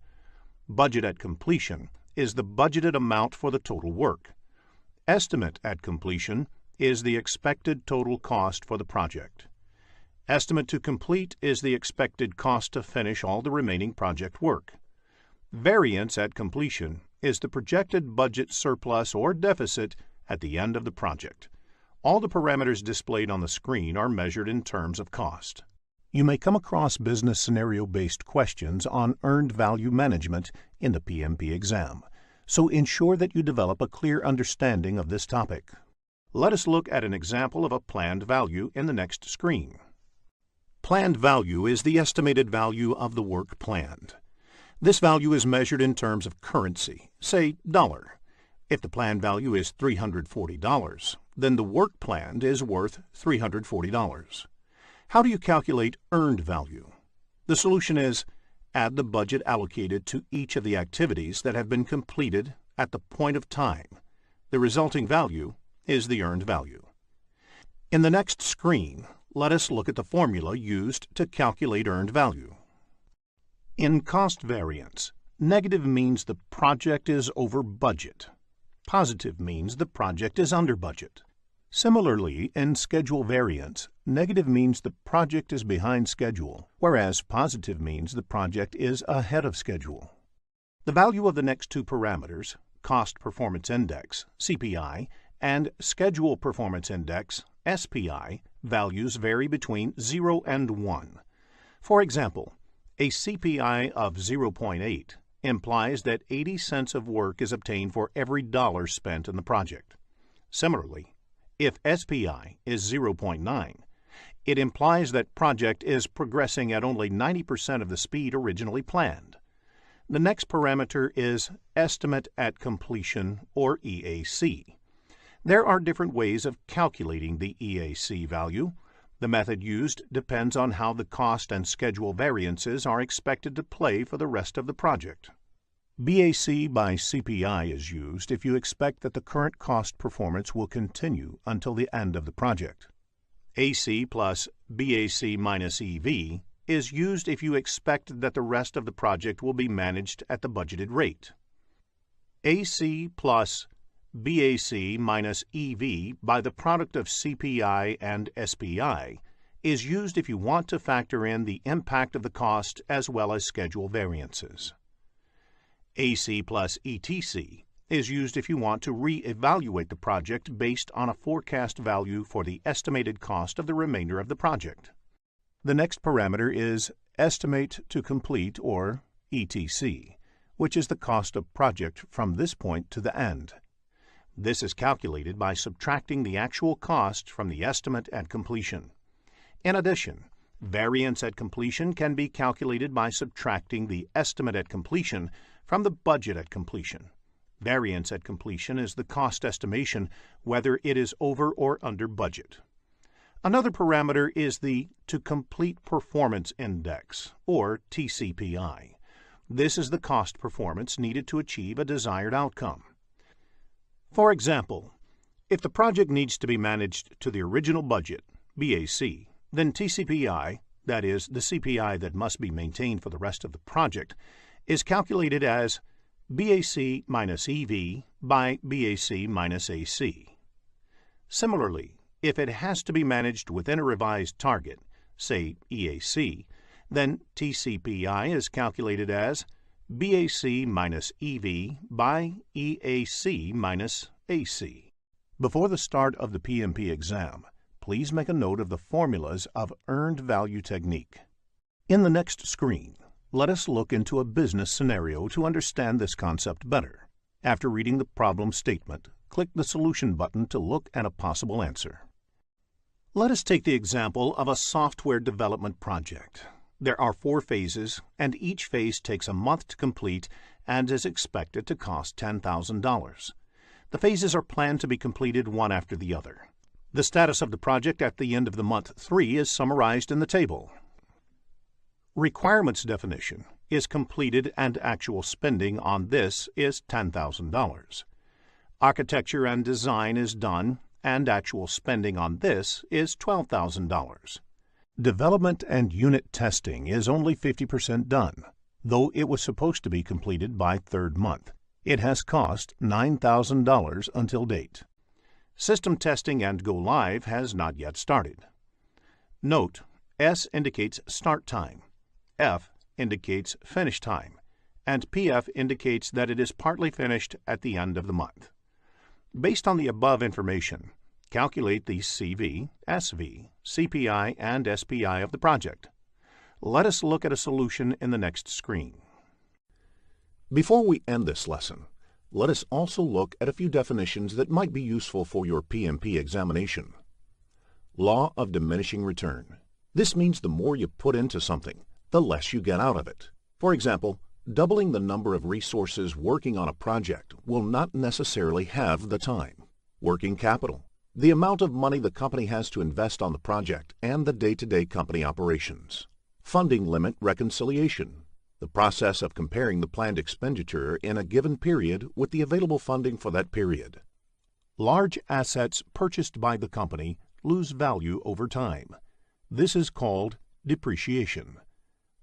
Budget at completion is the budgeted amount for the total work. Estimate at completion is the expected total cost for the project. Estimate to complete is the expected cost to finish all the remaining project work. Variance at completion is the projected budget surplus or deficit at the end of the project. All the parameters displayed on the screen are measured in terms of cost. You may come across business scenario-based questions on earned value management in the PMP exam, so ensure that you develop a clear understanding of this topic. Let us look at an example of a planned value in the next screen. Planned value is the estimated value of the work planned. This value is measured in terms of currency, say dollar. If the planned value is $340, then the work planned is worth $340. How do you calculate earned value? The solution is add the budget allocated to each of the activities that have been completed at the point of time. The resulting value is the earned value. In the next screen, let us look at the formula used to calculate earned value. In cost variance, negative means the project is over budget. Positive means the project is under budget. Similarly, in schedule variance, negative means the project is behind schedule, whereas positive means the project is ahead of schedule. The value of the next two parameters, Cost Performance Index, CPI, and Schedule Performance Index, SPI, values vary between 0 and 1. For example, a CPI of 0.8 implies that 80 cents of work is obtained for every dollar spent in the project. Similarly, if SPI is 0.9, it implies that project is progressing at only 90% of the speed originally planned. The next parameter is Estimate at Completion, or EAC. There are different ways of calculating the EAC value. The method used depends on how the cost and schedule variances are expected to play for the rest of the project. BAC by CPI is used if you expect that the current cost performance will continue until the end of the project. AC plus BAC minus EV is used if you expect that the rest of the project will be managed at the budgeted rate. AC plus BAC minus EV by the product of CPI and SPI is used if you want to factor in the impact of the cost as well as schedule variances. AC plus ETC is used if you want to re-evaluate the project based on a forecast value for the estimated cost of the remainder of the project. The next parameter is Estimate to Complete, or ETC, which is the cost of project from this point to the end. This is calculated by subtracting the actual cost from the estimate at completion. In addition, variance at completion can be calculated by subtracting the estimate at completion from the budget at completion. Variance at completion is the cost estimation whether it is over or under budget. Another parameter is the To Complete Performance Index, or TCPI. This is the cost performance needed to achieve a desired outcome. For example, if the project needs to be managed to the original budget, BAC, then TCPI, that is, the CPI that must be maintained for the rest of the project, is calculated as BAC minus EV by BAC minus AC. Similarly, if it has to be managed within a revised target, say EAC, then TCPI is calculated as BAC minus EV by EAC minus AC. Before the start of the PMP exam, please make a note of the formulas of earned value technique. In the next screen, let us look into a business scenario to understand this concept better. After reading the problem statement, click the Solution button to look at a possible answer. Let us take the example of a software development project. There are 4 phases, and each phase takes a month to complete and is expected to cost $10,000. The phases are planned to be completed one after the other. The status of the project at the end of the month 3 is summarized in the table. Requirements definition is completed and actual spending on this is $10,000. Architecture and design is done and actual spending on this is $12,000. Development and unit testing is only 50% done, though it was supposed to be completed by 3rd month. It has cost $9,000 until date. System testing and go live has not yet started. Note, S indicates start time, F indicates finish time, and PF indicates that it is partly finished at the end of the month. Based on the above information, calculate the CV, SV, CPI, and SPI of the project. Let us look at a solution in the next screen. Before we end this lesson, let us also look at a few definitions that might be useful for your PMP examination. Law of diminishing return. This means the more you put into something, the less you get out of it. For example, doubling the number of resources working on a project will not necessarily have the time. Working capital, the amount of money the company has to invest on the project and the day-to-day company operations. Funding limit reconciliation, the process of comparing the planned expenditure in a given period with the available funding for that period. Large assets purchased by the company lose value over time. This is called depreciation.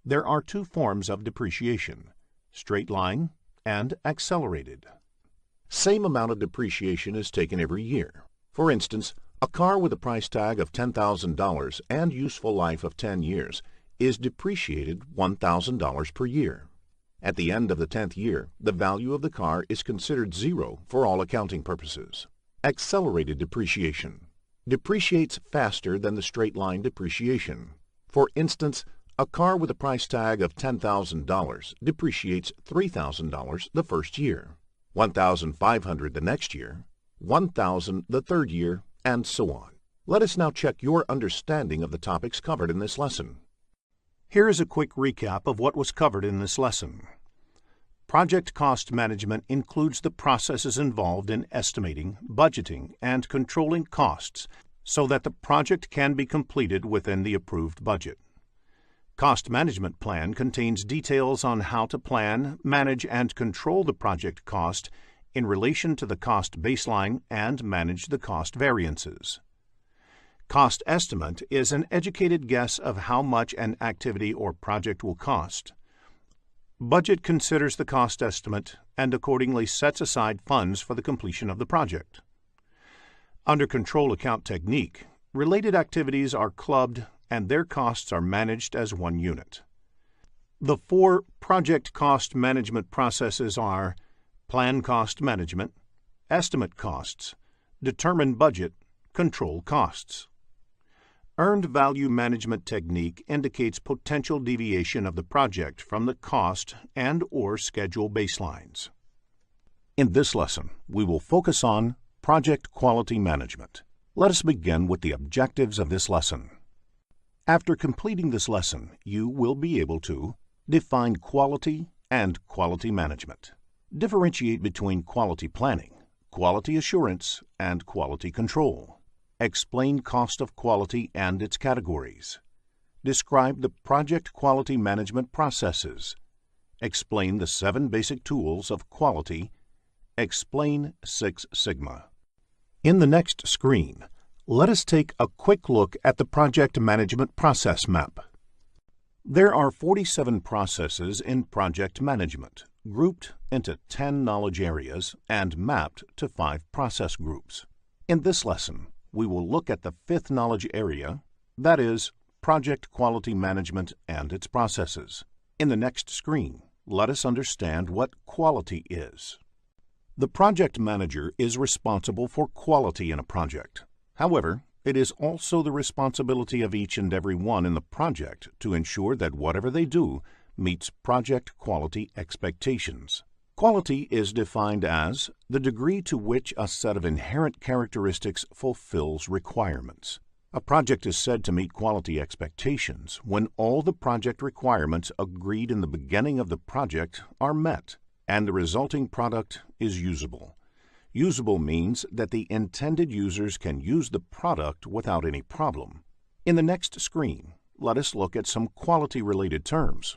There are two forms of depreciation: straight line and accelerated. Same amount of depreciation is taken every year. For instance, a car with a price tag of $10,000 and useful life of 10 years is depreciated $1,000 per year. At the end of the 10th year, the value of the car is considered zero for all accounting purposes. Accelerated depreciation depreciates faster than the straight line depreciation. For instance, a car with a price tag of $10,000 depreciates $3,000 the first year, $1,500 the next year, $1,000 the third year, and so on. Let us now check your understanding of the topics covered in this lesson. Here is a quick recap of what was covered in this lesson. Project cost management includes the processes involved in estimating, budgeting, and controlling costs so that the project can be completed within the approved budget. Cost management plan contains details on how to plan, manage, and control the project cost in relation to the cost baseline and manage the cost variances. Cost estimate is an educated guess of how much an activity or project will cost. Budget considers the cost estimate and accordingly sets aside funds for the completion of the project. Under control account technique, related activities are clubbed and their costs are managed as one unit. The 4 project cost management processes are plan cost management, estimate costs, determine budget, control costs. Earned value management technique indicates potential deviation of the project from the cost and/or schedule baselines. In this lesson, we will focus on project quality management. Let us begin with the objectives of this lesson. After completing this lesson, you will be able to define quality and quality management, differentiate between quality planning, quality assurance, and quality control, explain cost of quality and its categories, describe the project quality management processes, explain the 7 basic tools of quality, explain Six Sigma. In the next screen, let us take a quick look at the project management process map. There are 47 processes in project management, grouped into 10 knowledge areas and mapped to 5 process groups. In this lesson, we will look at the 5th knowledge area, that is, project quality management and its processes. In the next screen, let us understand what quality is. The project manager is responsible for quality in a project. However, it is also the responsibility of each and every one in the project to ensure that whatever they do meets project quality expectations. Quality is defined as the degree to which a set of inherent characteristics fulfills requirements. A project is said to meet quality expectations when all the project requirements agreed in the beginning of the project are met, and the resulting product is usable. Usable means that the intended users can use the product without any problem. In the next screen, let us look at some quality-related terms.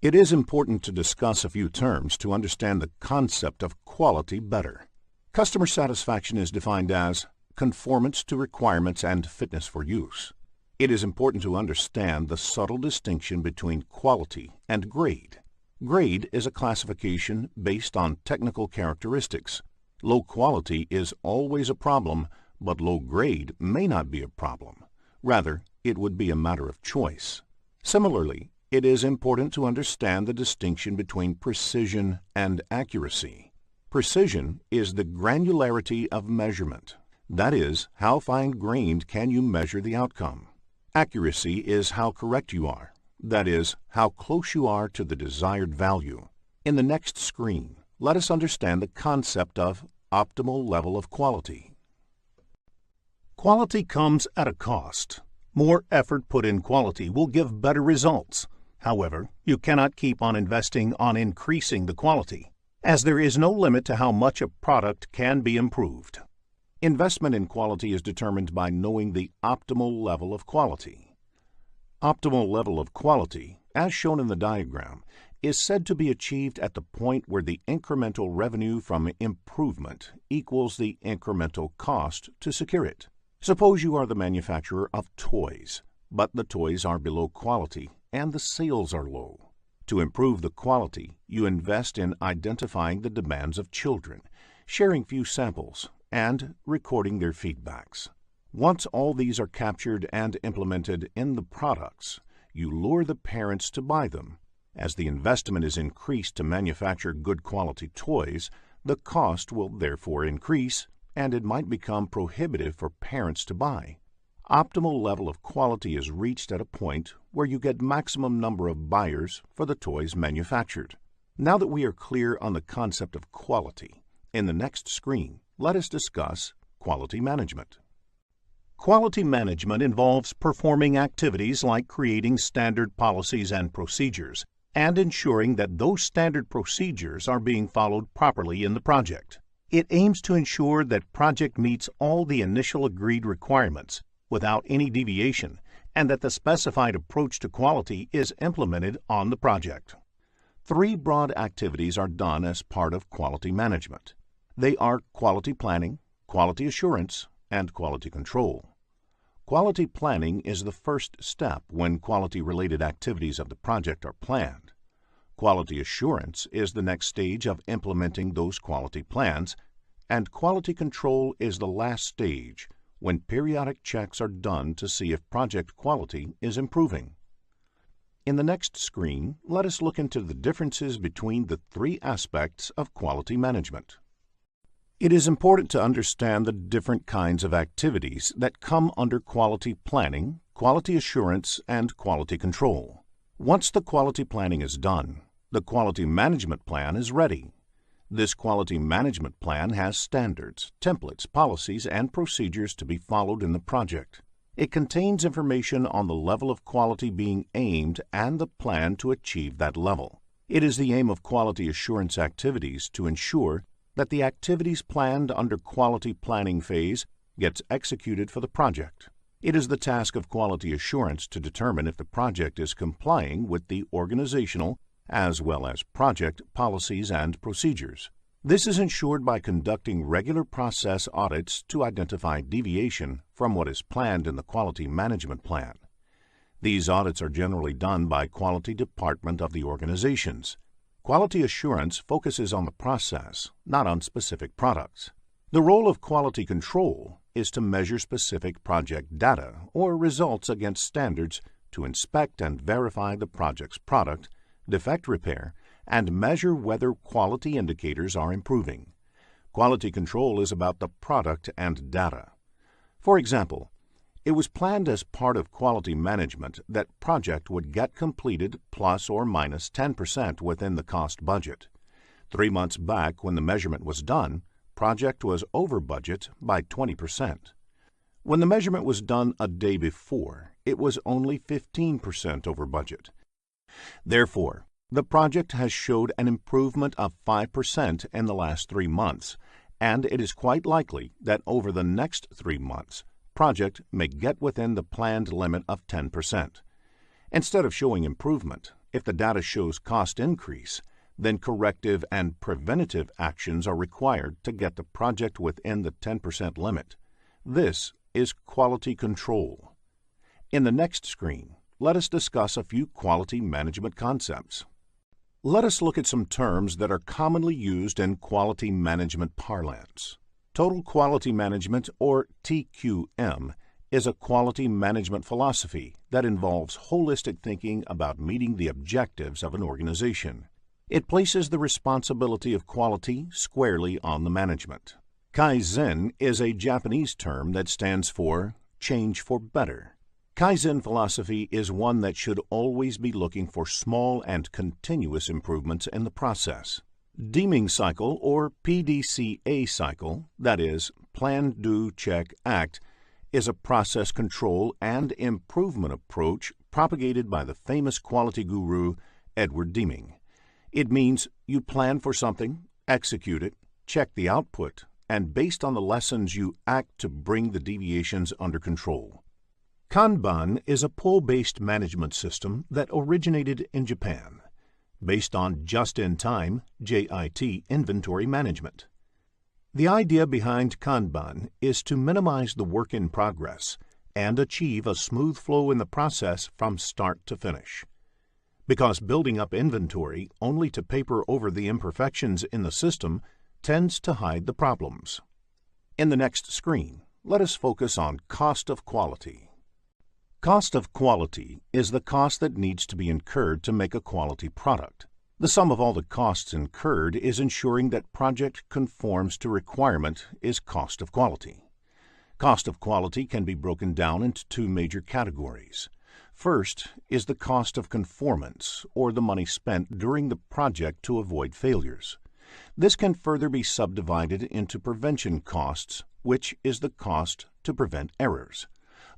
It is important to discuss a few terms to understand the concept of quality better. Customer satisfaction is defined as conformance to requirements and fitness for use. It is important to understand the subtle distinction between quality and grade. Grade is a classification based on technical characteristics. Low quality is always a problem, but low grade may not be a problem. Rather, it would be a matter of choice. Similarly, it is important to understand the distinction between precision and accuracy. Precision is the granularity of measurement. That is, how fine-grained can you measure the outcome. Accuracy is how correct you are. That is, how close you are to the desired value. In the next screen, let us understand the concept of optimal level of quality. Quality comes at a cost. More effort put in quality will give better results. However, you cannot keep on investing on increasing the quality, as there is no limit to how much a product can be improved. Investment in quality is determined by knowing the optimal level of quality. Optimal level of quality, as shown in the diagram, is said to be achieved at the point where the incremental revenue from improvement equals the incremental cost to secure it. Suppose you are the manufacturer of toys, but the toys are below quality and the sales are low. To improve the quality, you invest in identifying the demands of children, sharing few samples, and recording their feedbacks. Once all these are captured and implemented in the products, you lure the parents to buy them. As the investment is increased to manufacture good quality toys, the cost will therefore increase, and it might become prohibitive for parents to buy. Optimal level of quality is reached at a point where you get maximum number of buyers for the toys manufactured. Now that we are clear on the concept of quality, in the next screen, let us discuss quality management. Quality management involves performing activities like creating standard policies and procedures, and ensuring that those standard procedures are being followed properly in the project. It aims to ensure that project meets all the initial agreed requirements without any deviation, and that the specified approach to quality is implemented on the project. 3 broad activities are done as part of quality management. They are quality planning, quality assurance, and quality control. Quality planning is the first step when quality-related activities of the project are planned. Quality assurance is the next stage of implementing those quality plans, and quality control is the last stage when periodic checks are done to see if project quality is improving. In the next screen, let us look into the differences between the 3 aspects of quality management. It is important to understand the different kinds of activities that come under quality planning, quality assurance, and quality control. Once the quality planning is done, the quality management plan is ready. This quality management plan has standards, templates, policies, and procedures to be followed in the project. It contains information on the level of quality being aimed and the plan to achieve that level. It is the aim of quality assurance activities to ensure that the activities planned under quality planning phase gets executed for the project. It is the task of quality assurance to determine if the project is complying with the organizational as well as project policies and procedures. This is ensured by conducting regular process audits to identify deviation from what is planned in the quality management plan. These audits are generally done by quality department of the organizations. Quality assurance focuses on the process, not on specific products. The role of quality control is to measure specific project data or results against standards to inspect and verify the project's product, defect repair, and measure whether quality indicators are improving. Quality control is about the product and data. For example, it was planned as part of quality management that project would get completed plus or minus 10% within the cost budget. 3 months back, when the measurement was done, project was over budget by 20%. When the measurement was done a day before, it was only 15% over budget. Therefore, the project has showed an improvement of 5% in the last 3 months, and it is quite likely that over the next 3 months, project may get within the planned limit of 10%. Instead of showing improvement, if the data shows cost increase, then corrective and preventative actions are required to get the project within the 10% limit. This is quality control. In the next screen, let us discuss a few quality management concepts. Let us look at some terms that are commonly used in quality management parlance. Total Quality Management, or TQM, is a quality management philosophy that involves holistic thinking about meeting the objectives of an organization. It places the responsibility of quality squarely on the management. Kaizen is a Japanese term that stands for change for better. Kaizen philosophy is one that should always be looking for small and continuous improvements in the process. Deeming cycle, or PDCA cycle, that is, plan, do, check, act, is a process control and improvement approach propagated by the famous quality guru Edward Deming. It means you plan for something, execute it, check the output, and based on the lessons you act to bring the deviations under control. Kanban is a pull-based management system that originated in Japan, based on just-in-time (JIT) inventory management. The idea behind Kanban is to minimize the work in progress and achieve a smooth flow in the process from start to finish. Because building up inventory only to paper over the imperfections in the system tends to hide the problems. In the next screen, let us focus on cost of quality. Cost of quality is the cost that needs to be incurred to make a quality product. The sum of all the costs incurred is ensuring that project conforms to requirement is cost of quality. Cost of quality can be broken down into two major categories. First is the cost of conformance, or the money spent during the project to avoid failures. This can further be subdivided into prevention costs, which is the cost to prevent errors,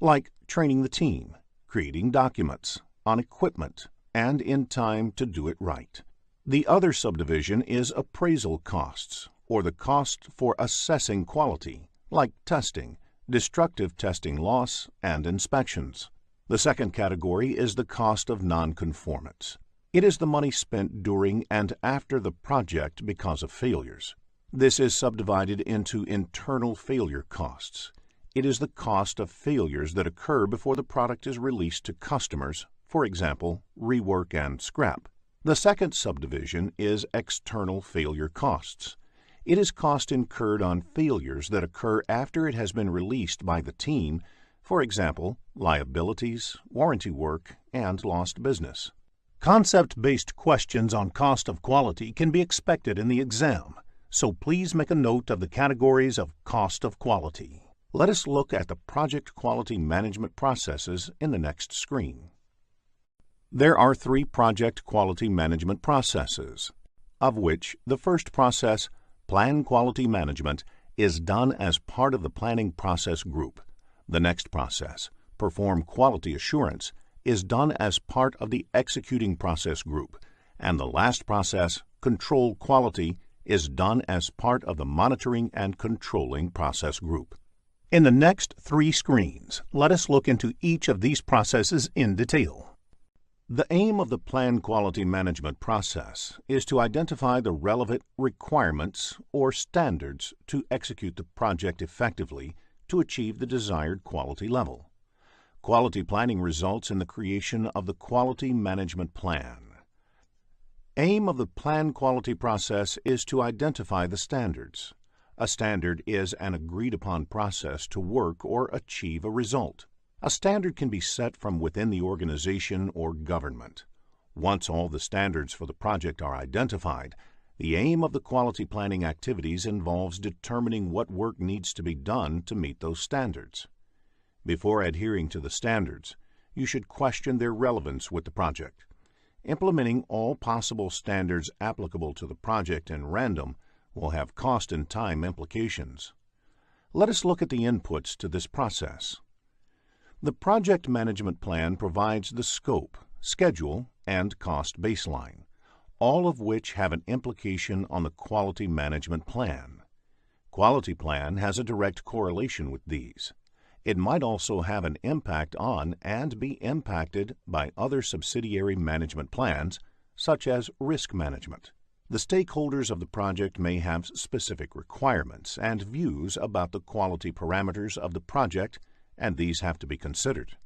like training the team, creating documents, on equipment, and in time to do it right. The other subdivision is appraisal costs, or the cost for assessing quality, like testing, destructive testing loss, and inspections. The second category is the cost of nonconformance. It is the money spent during and after the project because of failures. This is subdivided into internal failure costs. It is the cost of failures that occur before the product is released to customers, for example, rework and scrap. The second subdivision is external failure costs. It is cost incurred on failures that occur after it has been released by the team, for example, liabilities, warranty work, and lost business. Concept-based questions on cost of quality can be expected in the exam, so please make a note of the categories of cost of quality. Let us look at the project quality management processes in the next screen. There are 3 project quality management processes, of which the first process, Plan Quality Management, is done as part of the planning process group. The next process, Perform Quality Assurance, is done as part of the executing process group, and the last process, Control Quality, is done as part of the monitoring and controlling process group. In the next 3 screens, let us look into each of these processes in detail. The aim of the Plan Quality Management process is to identify the relevant requirements or standards to execute the project effectively to achieve the desired quality level. Quality planning results in the creation of the Quality Management Plan. Aim of the Plan Quality process is to identify the standards. A standard is an agreed-upon process to work or achieve a result. A standard can be set from within the organization or government. Once all the standards for the project are identified, the aim of the quality planning activities involves determining what work needs to be done to meet those standards. Before adhering to the standards, you should question their relevance with the project. Implementing all possible standards applicable to the project in random will have cost and time implications. Let us look at the inputs to this process. The project management plan provides the scope, schedule, and cost baseline, all of which have an implication on the quality management plan. Quality plan has a direct correlation with these. It might also have an impact on and be impacted by other subsidiary management plans, such as risk management. The stakeholders of the project may have specific requirements and views about the quality parameters of the project, and these have to be considered.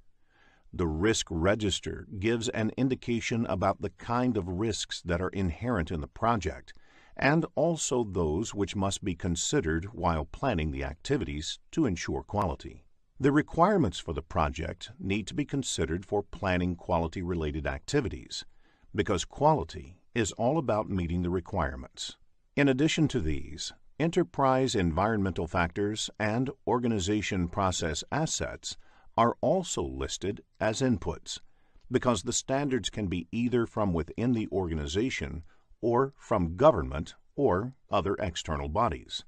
The risk register gives an indication about the kind of risks that are inherent in the project, and also those which must be considered while planning the activities to ensure quality. The requirements for the project need to be considered for planning quality-related activities, because quality is all about meeting the requirements. In addition to these, enterprise environmental factors and organization process assets are also listed as inputs, because the standards can be either from within the organization or from government or other external bodies.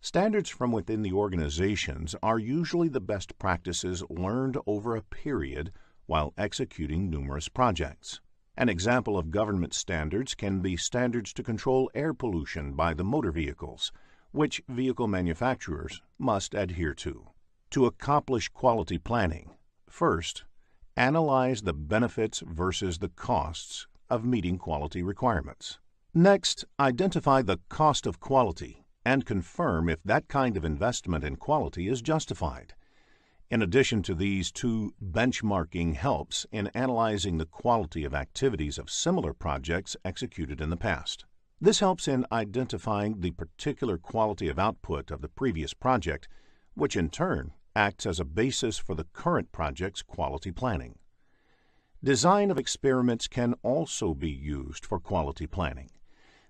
Standards from within the organizations are usually the best practices learned over a period while executing numerous projects. An example of government standards can be standards to control air pollution by the motor vehicles, which vehicle manufacturers must adhere to. To accomplish quality planning, first, analyze the benefits versus the costs of meeting quality requirements. Next, identify the cost of quality and confirm if that kind of investment in quality is justified. In addition to these two, benchmarking helps in analyzing the quality of activities of similar projects executed in the past. This helps in identifying the particular quality of output of the previous project, which in turn acts as a basis for the current project's quality planning. Design of experiments can also be used for quality planning.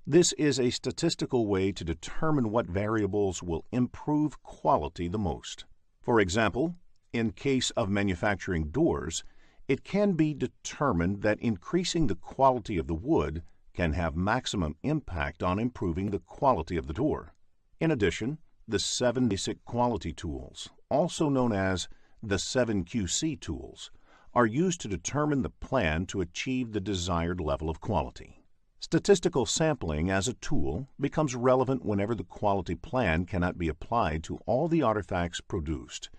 This is a statistical way to determine what variables will improve quality the most. For example, in case of manufacturing doors, it can be determined that increasing the quality of the wood can have maximum impact on improving the quality of the door. In addition, the 7 basic quality tools, also known as the 7QC tools, are used to determine the plan to achieve the desired level of quality. Statistical sampling as a tool becomes relevant whenever the quality plan cannot be applied to all the artifacts produced.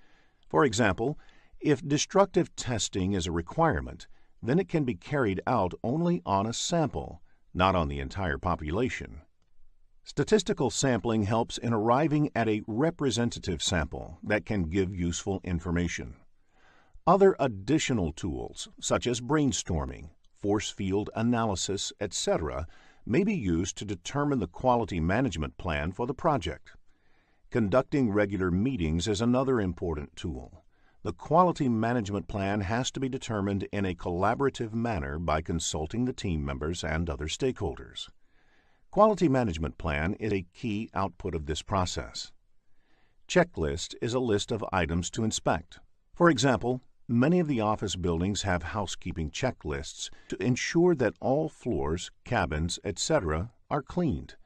For example, if destructive testing is a requirement, then it can be carried out only on a sample, not on the entire population. Statistical sampling helps in arriving at a representative sample that can give useful information. Other additional tools, such as brainstorming, force field analysis, etc., may be used to determine the quality management plan for the project. Conducting regular meetings is another important tool. The quality management plan has to be determined in a collaborative manner by consulting the team members and other stakeholders. Quality management plan is a key output of this process. Checklist is a list of items to inspect. For example, many of the office buildings have housekeeping checklists to ensure that all floors, cabins, etc. are cleaned.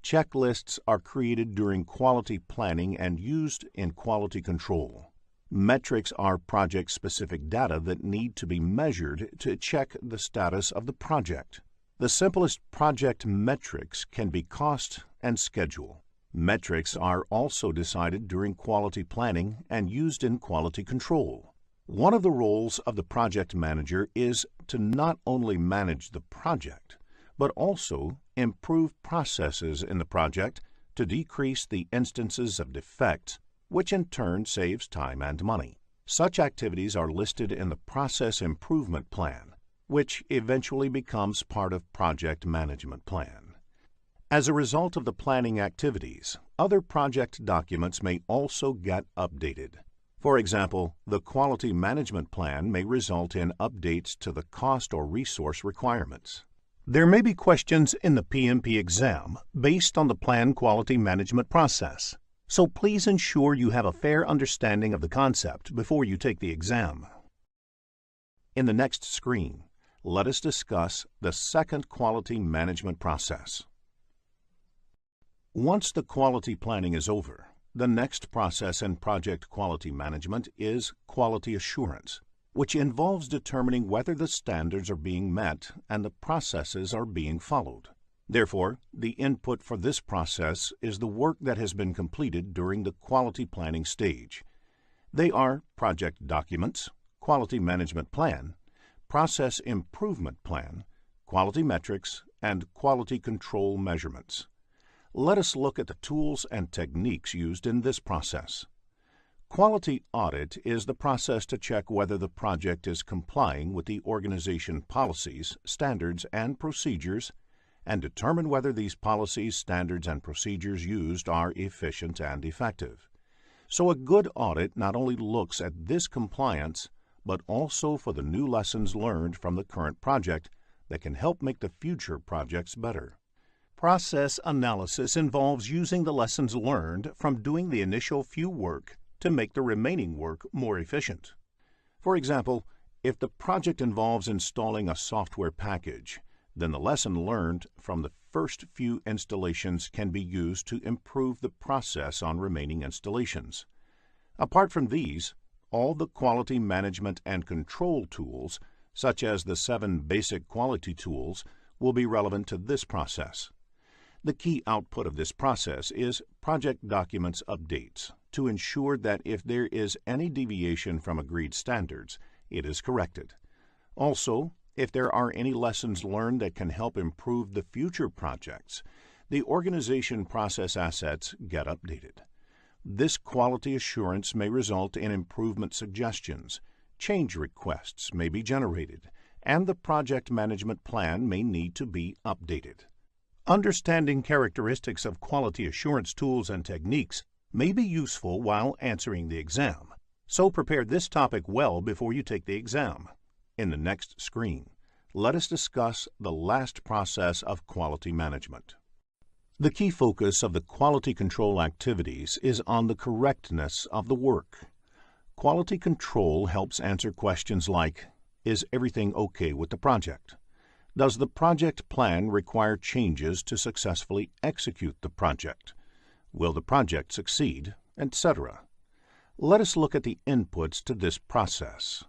Checklists are created during quality planning and used in quality control. Metrics are project-specific data that need to be measured to check the status of the project. The simplest project metrics can be cost and schedule. Metrics are also decided during quality planning and used in quality control. One of the roles of the project manager is to not only manage the project, but also improve processes in the project to decrease the instances of defects, which in turn saves time and money. Such activities are listed in the Process Improvement Plan, which eventually becomes part of Project Management Plan. As a result of the planning activities, other project documents may also get updated. For example, the Quality Management Plan may result in updates to the cost or resource requirements. There may be questions in the PMP exam based on the Plan Quality Management process, so please ensure you have a fair understanding of the concept before you take the exam. In the next screen, let us discuss the second quality management process. Once the quality planning is over, the next process in project quality management is quality assurance, which involves determining whether the standards are being met and the processes are being followed. Therefore, the input for this process is the work that has been completed during the quality planning stage. They are project documents, quality management plan, process improvement plan, quality metrics, and quality control measurements. Let us look at the tools and techniques used in this process. Quality audit is the process to check whether the project is complying with the organization policies, standards, and procedures, and determine whether these policies, standards, and procedures used are efficient and effective. So a good audit not only looks at this compliance, but also for the new lessons learned from the current project that can help make the future projects better. Process analysis involves using the lessons learned from doing the initial few work to make the remaining work more efficient. For example, if the project involves installing a software package, Then the lesson learned from the first few installations can be used to improve the process on remaining installations. Apart from these, all the quality management and control tools, such as the 7 basic quality tools, will be relevant to this process. The key output of this process is project documents updates to ensure that if there is any deviation from agreed standards, it is corrected. Also, if there are any lessons learned that can help improve the future projects, the organization process assets get updated. This quality assurance may result in improvement suggestions, change requests may be generated, and the project management plan may need to be updated. Understanding characteristics of quality assurance tools and techniques may be useful while answering the exam, so prepare this topic well before you take the exam. In the next screen, let us discuss the last process of quality management. The key focus of the quality control activities is on the correctness of the work. Quality control helps answer questions like, is everything okay with the project? Does the project plan require changes to successfully execute the project? Will the project succeed, etc.? Let us look at the inputs to this process.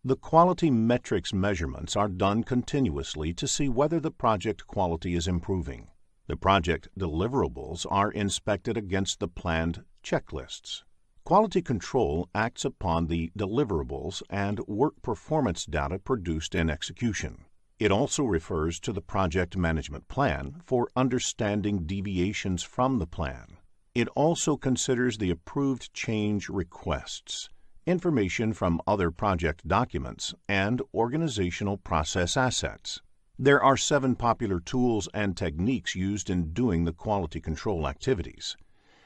The quality metrics measurements are done continuously to see whether the project quality is improving. The project deliverables are inspected against the planned checklists. Quality control acts upon the deliverables and work performance data produced in execution. It also refers to the project management plan for understanding deviations from the plan. It also considers the approved change requests, information from other project documents, and organizational process assets. There are 7 popular tools and techniques used in doing the quality control activities.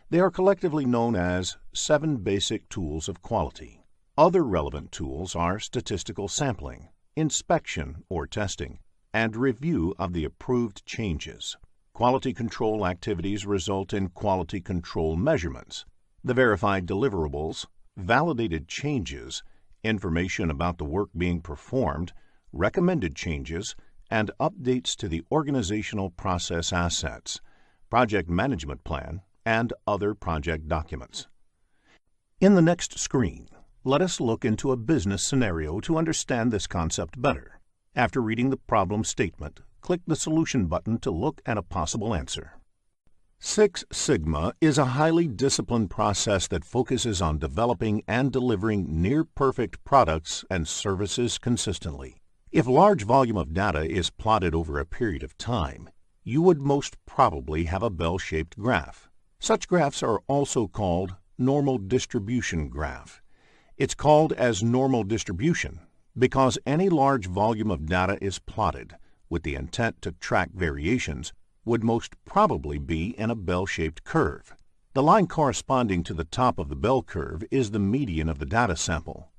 They are collectively known as 7 basic tools of quality. Other relevant tools are statistical sampling, inspection or testing, and review of the approved changes. Quality control activities result in quality control measurements, the verified deliverables, validated changes, information about the work being performed, recommended changes, and updates to the organizational process assets, project management plan, and other project documents. In the next screen, let us look into a business scenario to understand this concept better. After reading the problem statement, click the Solution button to look at a possible answer. Six Sigma is a highly disciplined process that focuses on developing and delivering near-perfect products and services consistently. If a large volume of data is plotted over a period of time, you would most probably have a bell-shaped graph. Such graphs are also called normal distribution graph. It's called as normal distribution because any large volume of data is plotted with the intent to track variations would most probably be in a bell-shaped curve. The line corresponding to the top of the bell curve is the median of the data sample.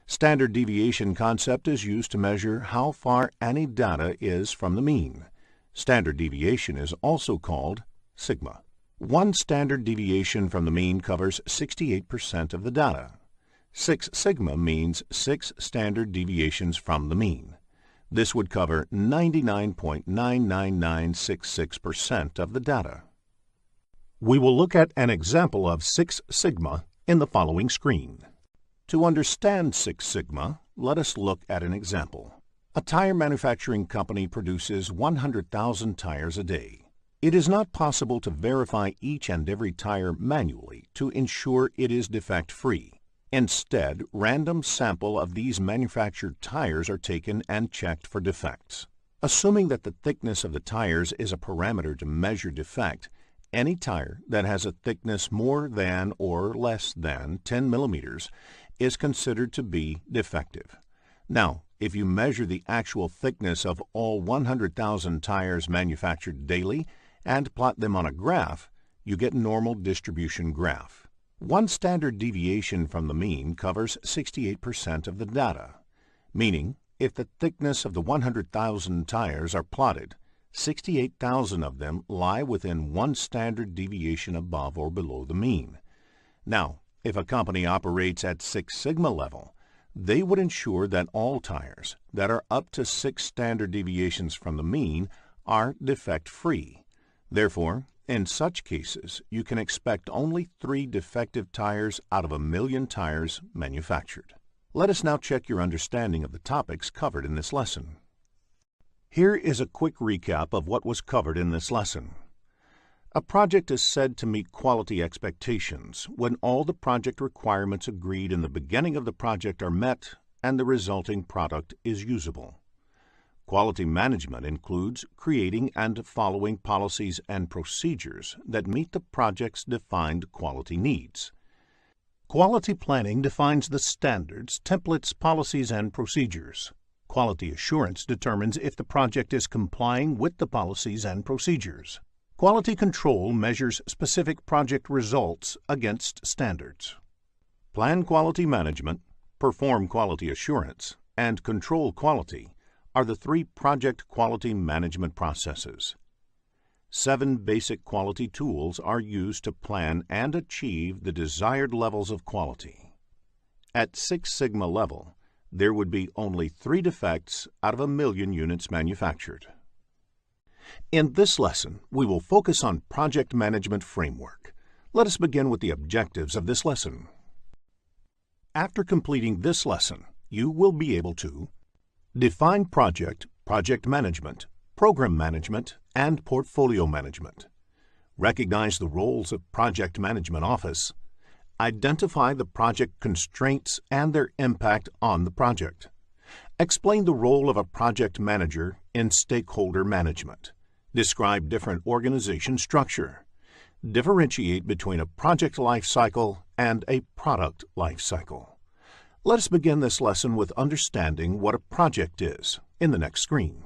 Standard deviation concept is used to measure how far any data is from the mean. Standard deviation is also called sigma. One standard deviation from the mean covers 68% of the data. 6 sigma means 6 standard deviations from the mean. This would cover 99.99966% of the data. We will look at an example of 6 sigma in the following screen. To understand 6 sigma, let us look at an example. A tire manufacturing company produces 100,000 tires a day. It is not possible to verify each and every tire manually to ensure it is defect-free. Instead, random sample of these manufactured tires are taken and checked for defects. Assuming that the thickness of the tires is a parameter to measure defect, any tire that has a thickness more than or less than 10 millimeters is considered to be defective. Now, if you measure the actual thickness of all 100,000 tires manufactured daily and plot them on a graph, you get normal distribution graph. One standard deviation from the mean covers 68% of the data, meaning if the thickness of the 100,000 tires are plotted, 68,000 of them lie within one standard deviation above or below the mean. Now, if a company operates at 6 sigma level, They would ensure that all tires that are up to 6 standard deviations from the mean are defect-free. Therefore, in such cases, you can expect only 3 defective tires out of 1,000,000 tires manufactured. Let us now check your understanding of the topics covered in this lesson. Here is a quick recap of what was covered in this lesson. A project is said to meet quality expectations when all the project requirements agreed in the beginning of the project are met and the resulting product is usable. Quality management includes creating and following policies and procedures that meet the project's defined quality needs. Quality planning defines the standards, templates, policies, and procedures. Quality assurance determines if the project is complying with the policies and procedures. Quality control measures specific project results against standards. Plan quality management, perform quality assurance, and control quality are the 3 project quality management processes. 7 basic quality tools are used to plan and achieve the desired levels of quality. At 6 Sigma level, there would be only 3 defects out of 1,000,000 units manufactured. In this lesson, we will focus on project management framework. Let us begin with the objectives of this lesson. After completing this lesson, you will be able to define project, project management, program management, and portfolio management, recognize the roles of project management office, identify the project constraints and their impact on the project, explain the role of a project manager in stakeholder management, describe different organization structure, differentiate between a project life cycle and a product life cycle. Let us begin this lesson with understanding what a project is in the next screen.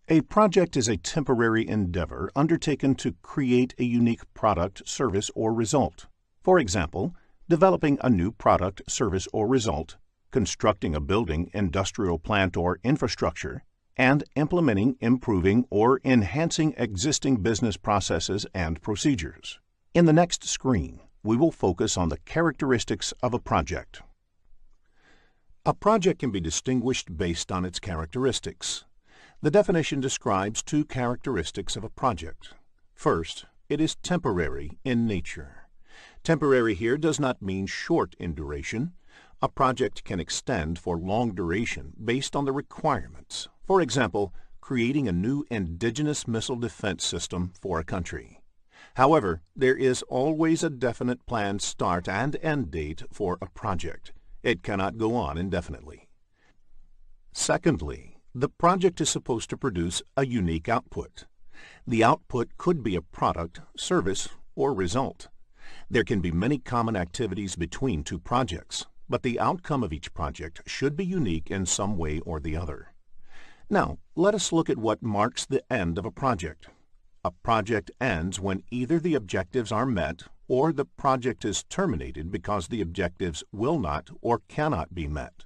A project is a temporary endeavor undertaken to create a unique product, service, or result. For example, developing a new product, service, or result, constructing a building, industrial plant, or infrastructure, and implementing, improving, or enhancing existing business processes and procedures. In the next screen, we will focus on the characteristics of a project. A project can be distinguished based on its characteristics. The definition describes 2 characteristics of a project. First, it is temporary in nature. Temporary here does not mean short in duration. A project can extend for long duration based on the requirements. For example, creating a new indigenous missile defense system for a country. However, there is always a definite planned start and end date for a project. It cannot go on indefinitely. Secondly, the project is supposed to produce a unique output. The output could be a product, service, or result. There can be many common activities between 2 projects, but the outcome of each project should be unique in some way or the other. Now, let us look at what marks the end of a project. A project ends when either the objectives are met or the project is terminated because the objectives will not or cannot be met.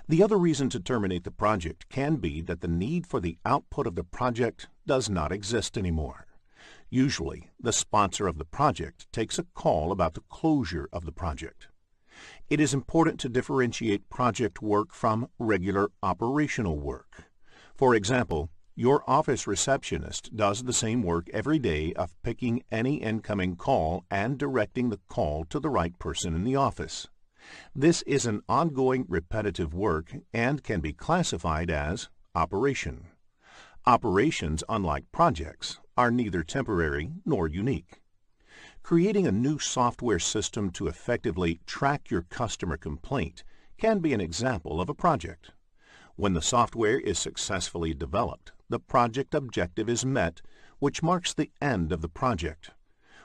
The other reason to terminate the project can be that the need for the output of the project does not exist anymore. Usually, the sponsor of the project takes a call about the closure of the project. It is important to differentiate project work from regular operational work. For example, your office receptionist does the same work every day of picking any incoming call and directing the call to the right person in the office. This is an ongoing repetitive work and can be classified as operation. Operations, unlike projects, are neither temporary nor unique. Creating a new software system to effectively track your customer complaint can be an example of a project. When the software is successfully developed, the project objective is met, which marks the end of the project.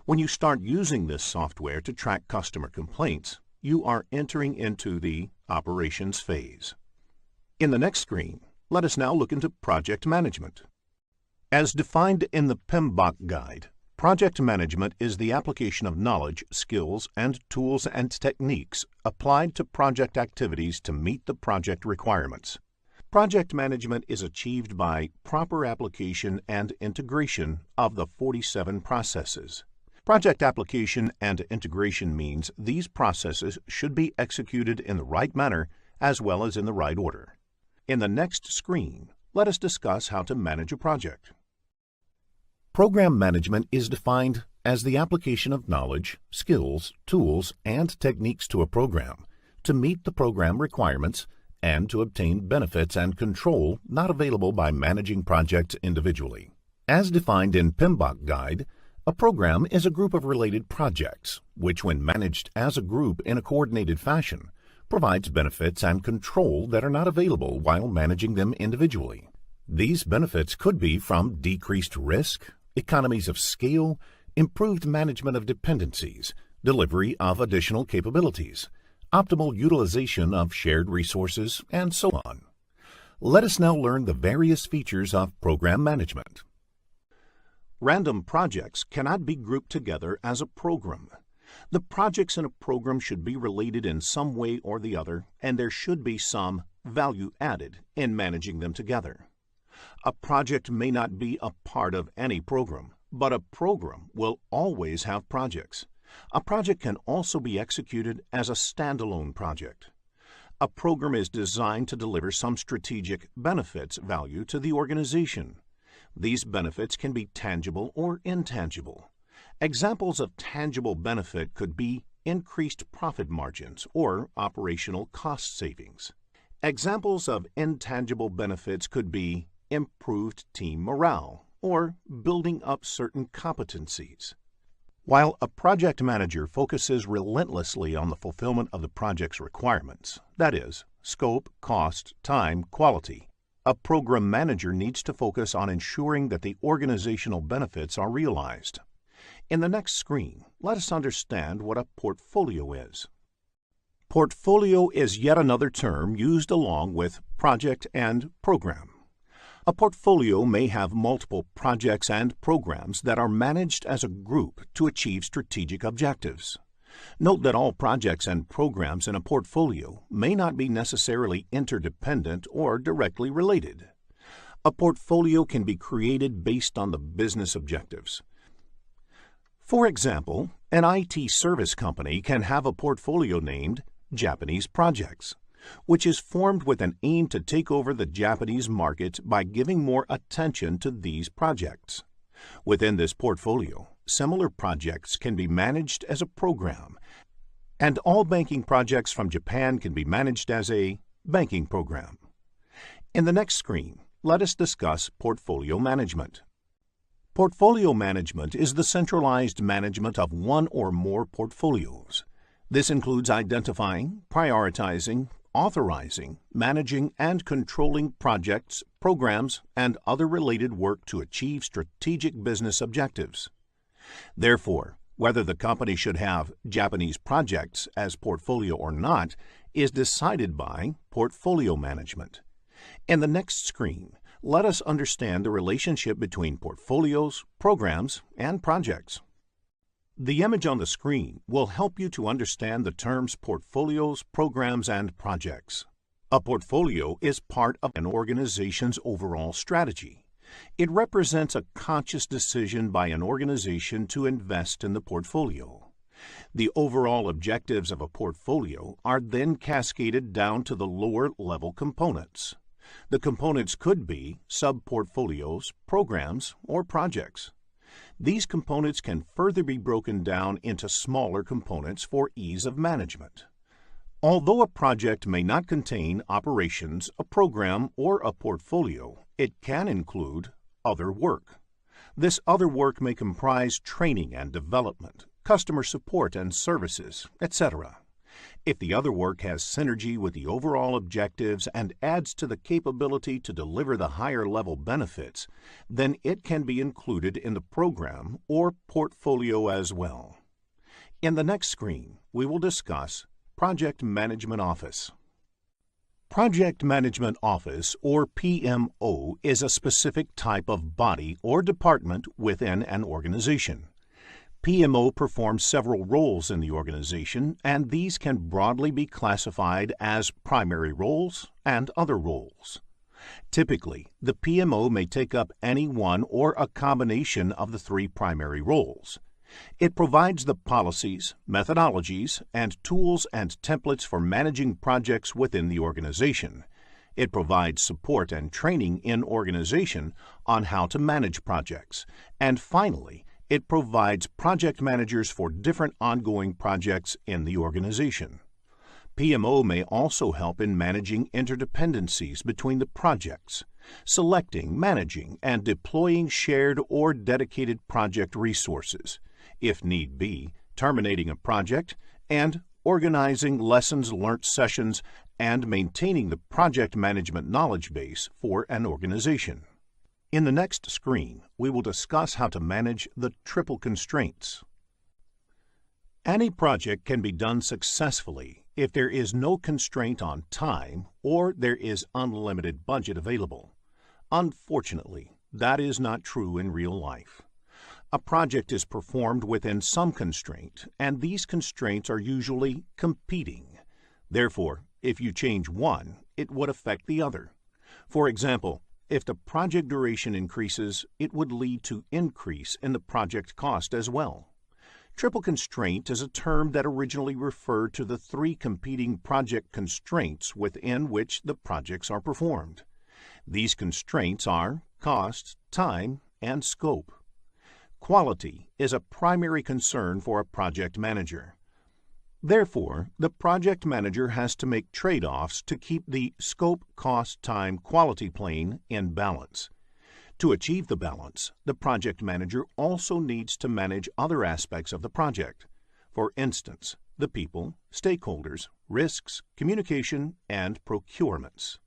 When you start using this software to track customer complaints, you are entering into the operations phase. In the next screen, let us now look into project management. As defined in the PMBOK guide, project management is the application of knowledge, skills, and tools and techniques applied to project activities to meet the project requirements. Project management is achieved by proper application and integration of the 47 processes. Project application and integration means these processes should be executed in the right manner as well as in the right order. In the next screen, let us discuss how to manage a project. Program management is defined as the application of knowledge, skills, tools, and techniques to a program to meet the program requirements and to obtain benefits and control not available by managing projects individually. As defined in PMBOK Guide, a program is a group of related projects, which when managed as a group in a coordinated fashion, provides benefits and control that are not available while managing them individually. These benefits could be from decreased risk, economies of scale, improved management of dependencies, delivery of additional capabilities, optimal utilization of shared resources, and so on. Let us now learn the various features of program management. Random projects cannot be grouped together as a program. The projects in a program should be related in some way or the other, and there should be some value added in managing them together. A project may not be a part of any program, but a program will always have projects. A project can also be executed as a standalone project. A program is designed to deliver some strategic benefits value to the organization. These benefits can be tangible or intangible. Examples of tangible benefit could be increased profit margins or operational cost savings. Examples of intangible benefits could be improved team morale or building up certain competencies. While a project manager focuses relentlessly on the fulfillment of the project's requirements, that is, scope, cost, time, quality, a program manager needs to focus on ensuring that the organizational benefits are realized. In the next screen, let us understand what a portfolio is. Portfolio is yet another term used along with project and program. A portfolio may have multiple projects and programs that are managed as a group to achieve strategic objectives. Note that all projects and programs in a portfolio may not be necessarily interdependent or directly related. A portfolio can be created based on the business objectives. For example, an IT service company can have a portfolio named Japanese Projects, which is formed with an aim to take over the Japanese market by giving more attention to these projects. Within this portfolio, similar projects can be managed as a program, and all banking projects from Japan can be managed as a banking program. In the next screen, let us discuss portfolio management. Portfolio management is the centralized management of one or more portfolios. This includes identifying, prioritizing, authorizing, managing, and controlling projects, programs, and other related work to achieve strategic business objectives. Therefore, whether the company should have Japanese projects as portfolio or not is decided by portfolio management. In the next screen, let us understand the relationship between portfolios, programs, and projects. The image on the screen will help you to understand the terms portfolios, programs, and projects. A portfolio is part of an organization's overall strategy. It represents a conscious decision by an organization to invest in the portfolio. The overall objectives of a portfolio are then cascaded down to the lower-level components. The components could be sub-portfolios, programs, or projects. These components can further be broken down into smaller components for ease of management. Although a project may not contain operations, a program, or a portfolio, it can include other work. This other work may comprise training and development, customer support and services, etc. If the other work has synergy with the overall objectives and adds to the capability to deliver the higher level benefits, then it can be included in the program or portfolio as well. In the next screen, we will discuss Project Management Office. Project Management Office, or PMO, is a specific type of body or department within an organization. PMO performs several roles in the organization, and these can broadly be classified as primary roles and other roles. Typically, the PMO may take up any one or a combination of the three primary roles. It provides the policies, methodologies, and tools and templates for managing projects within the organization. It provides support and training in organization on how to manage projects. And finally, it provides project managers for different ongoing projects in the organization. PMO may also help in managing interdependencies between the projects, selecting, managing, and deploying shared or dedicated project resources, if need be, terminating a project, and organizing lessons learnt sessions and maintaining the project management knowledge base for an organization. In the next screen, we will discuss how to manage the triple constraints. Any project can be done successfully if there is no constraint on time or there is unlimited budget available. Unfortunately, that is not true in real life. A project is performed within some constraint, and these constraints are usually competing. Therefore, if you change one, it would affect the other. For example, if the project duration increases, it would lead to increase in the project cost as well. Triple constraint is a term that originally referred to the three competing project constraints within which the projects are performed. These constraints are cost, time, and scope. Quality is a primary concern for a project manager. Therefore, the project manager has to make trade-offs to keep the scope, cost, time, quality plane in balance. To achieve the balance, the project manager also needs to manage other aspects of the project. For instance, the people, stakeholders, risks, communication, and procurements.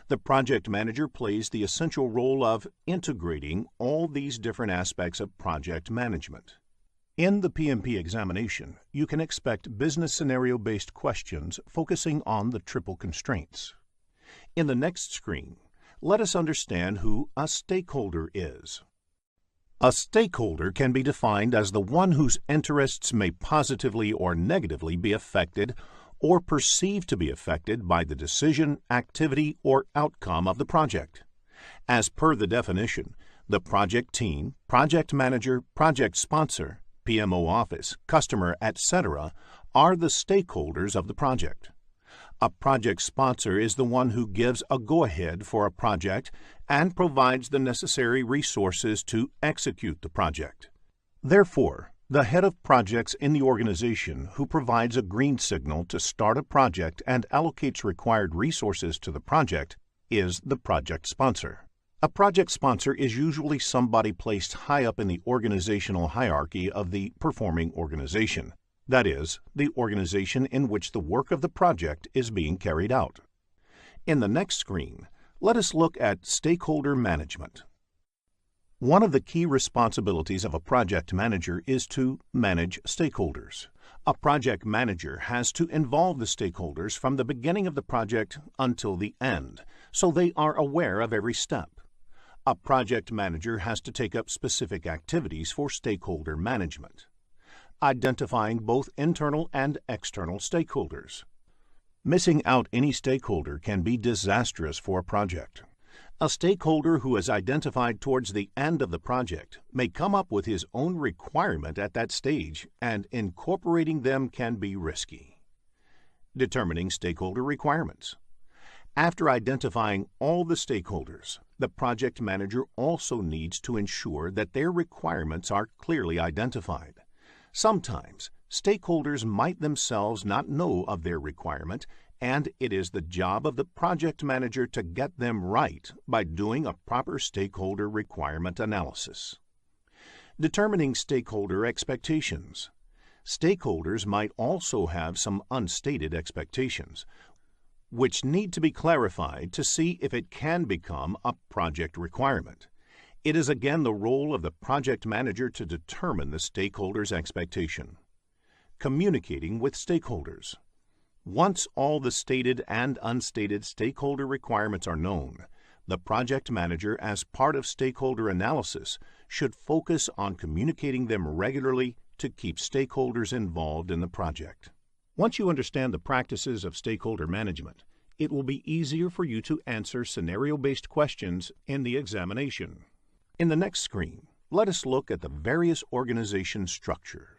The project manager plays the essential role of integrating all these different aspects of project management. In the PMP examination, you can expect business scenario-based questions focusing on the triple constraints. In the next screen, let us understand who a stakeholder is. A stakeholder can be defined as the one whose interests may positively or negatively be affected or perceived to be affected by the decision, activity, or outcome of the project. As per the definition, the project team, project manager, project sponsor, PMO office, customer, etc. are the stakeholders of the project. A project sponsor is the one who gives a go-ahead for a project and provides the necessary resources to execute the project. Therefore, the head of projects in the organization who provides a green signal to start a project and allocates required resources to the project is the project sponsor. A project sponsor is usually somebody placed high up in the organizational hierarchy of the performing organization. That is, the organization in which the work of the project is being carried out. In the next screen, let us look at stakeholder management. One of the key responsibilities of a project manager is to manage stakeholders. A project manager has to involve the stakeholders from the beginning of the project until the end, so they are aware of every step. A project manager has to take up specific activities for stakeholder management, identifying both internal and external stakeholders. Missing out any stakeholder can be disastrous for a project. A stakeholder who is identified towards the end of the project may come up with his own requirement at that stage, and incorporating them can be risky. Determining stakeholder requirements. After identifying all the stakeholders, the project manager also needs to ensure that their requirements are clearly identified. Sometimes, stakeholders might themselves not know of their requirement, and it is the job of the project manager to get them right by doing a proper stakeholder requirement analysis. Determining stakeholder expectations. Stakeholders might also have some unstated expectations, which need to be clarified to see if it can become a project requirement. It is again the role of the project manager to determine the stakeholder's expectation. Communicating with stakeholders. Once all the stated and unstated stakeholder requirements are known, the project manager, as part of stakeholder analysis, should focus on communicating them regularly to keep stakeholders involved in the project. Once you understand the practices of stakeholder management, it will be easier for you to answer scenario-based questions in the examination. In the next screen, let us look at the various organization structure.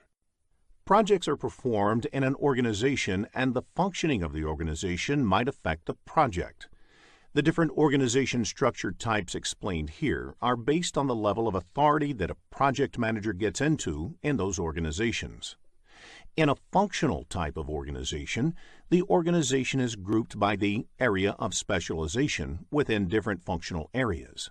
Projects are performed in an organization, and the functioning of the organization might affect the project. The different organization structure types explained here are based on the level of authority that a project manager gets into in those organizations. In a functional type of organization, the organization is grouped by the area of specialization within different functional areas.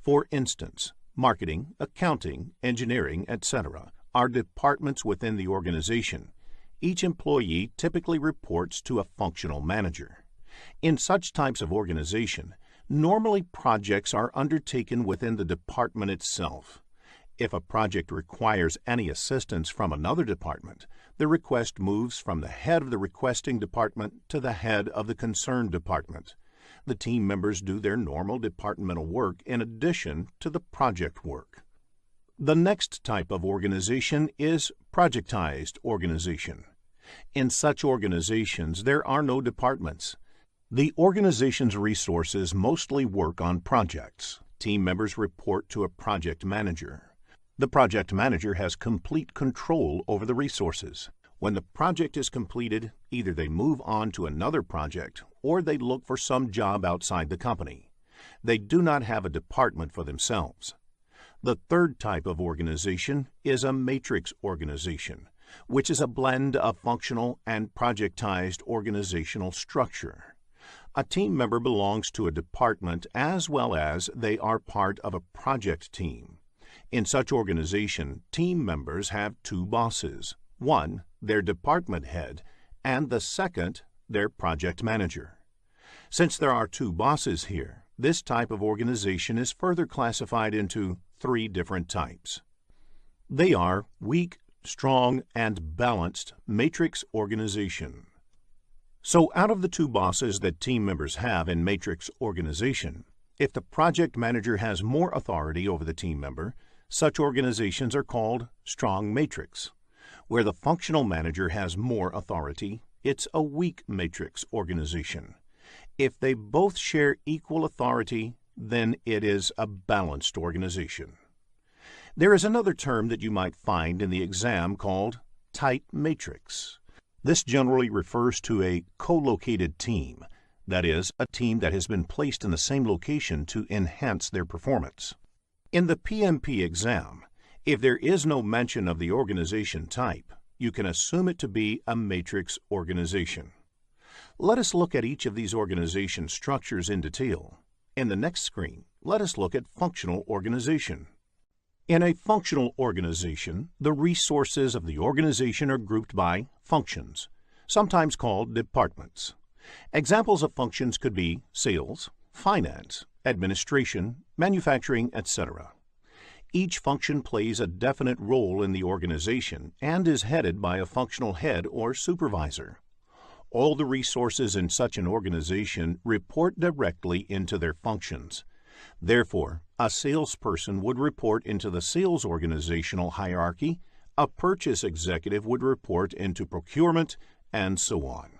For instance, marketing, accounting, engineering, etc. are departments within the organization. Each employee typically reports to a functional manager. In such types of organization, normally projects are undertaken within the department itself. If a project requires any assistance from another department, the request moves from the head of the requesting department to the head of the concerned department. The team members do their normal departmental work in addition to the project work. The next type of organization is projectized organization. In such organizations, there are no departments. The organization's resources mostly work on projects. Team members report to a project manager. The project manager has complete control over the resources. When the project is completed, either they move on to another project or they look for some job outside the company. They do not have a department for themselves. The third type of organization is a matrix organization, which is a blend of functional and projectized organizational structure. A team member belongs to a department as well as they are part of a project team. In such organization, team members have two bosses. One, their department head, and the second, their project manager. Since there are two bosses here, this type of organization is further classified into three different types. They are weak, strong, and balanced matrix organization. So out of the two bosses that team members have in matrix organization, if the project manager has more authority over the team member, such organizations are called strong matrix. Where the functional manager has more authority, it's a weak matrix organization. If they both share equal authority, then it is a balanced organization. There is another term that you might find in the exam called tight matrix. This generally refers to a co-located team, that is, a team that has been placed in the same location to enhance their performance. In the PMP exam, if there is no mention of the organization type, you can assume it to be a matrix organization. Let us look at each of these organization structures in detail. In the next screen, let us look at functional organization. In a functional organization, the resources of the organization are grouped by functions, sometimes called departments. Examples of functions could be sales, finance, administration, manufacturing, etc. Each function plays a definite role in the organization and is headed by a functional head or supervisor. All the resources in such an organization report directly into their functions. Therefore, a salesperson would report into the sales organizational hierarchy, a purchase executive would report into procurement, and so on.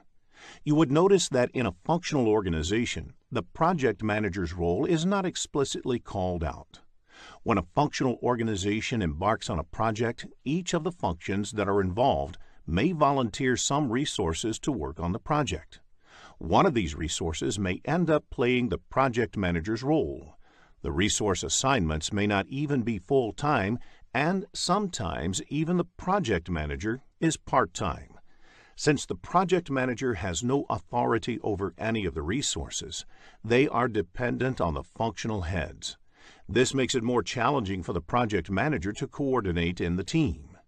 You would notice that in a functional organization, the project manager's role is not explicitly called out. When a functional organization embarks on a project, each of the functions that are involved may volunteer some resources to work on the project. One of these resources may end up playing the project manager's role. The resource assignments may not even be full-time, and sometimes even the project manager is part-time. Since the project manager has no authority over any of the resources, they are dependent on the functional heads. This makes it more challenging for the project manager to coordinate in the team.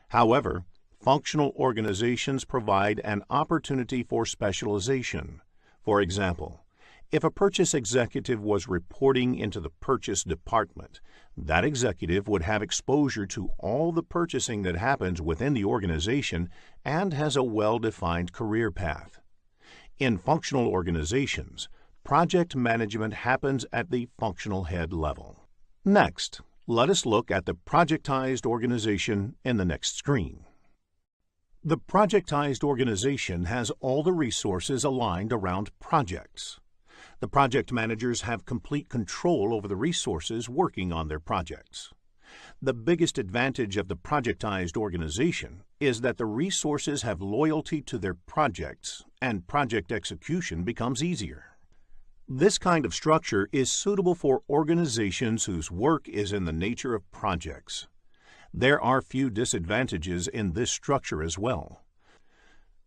However, functional organizations provide an opportunity for specialization. For example, if a purchase executive was reporting into the purchase department, that executive would have exposure to all the purchasing that happens within the organization and has a well-defined career path. In functional organizations, project management happens at the functional head level. Next, let us look at the projectized organization in the next screen. The projectized organization has all the resources aligned around projects. The project managers have complete control over the resources working on their projects. The biggest advantage of the projectized organization is that the resources have loyalty to their projects and project execution becomes easier. This kind of structure is suitable for organizations whose work is in the nature of projects. There are few disadvantages in this structure as well.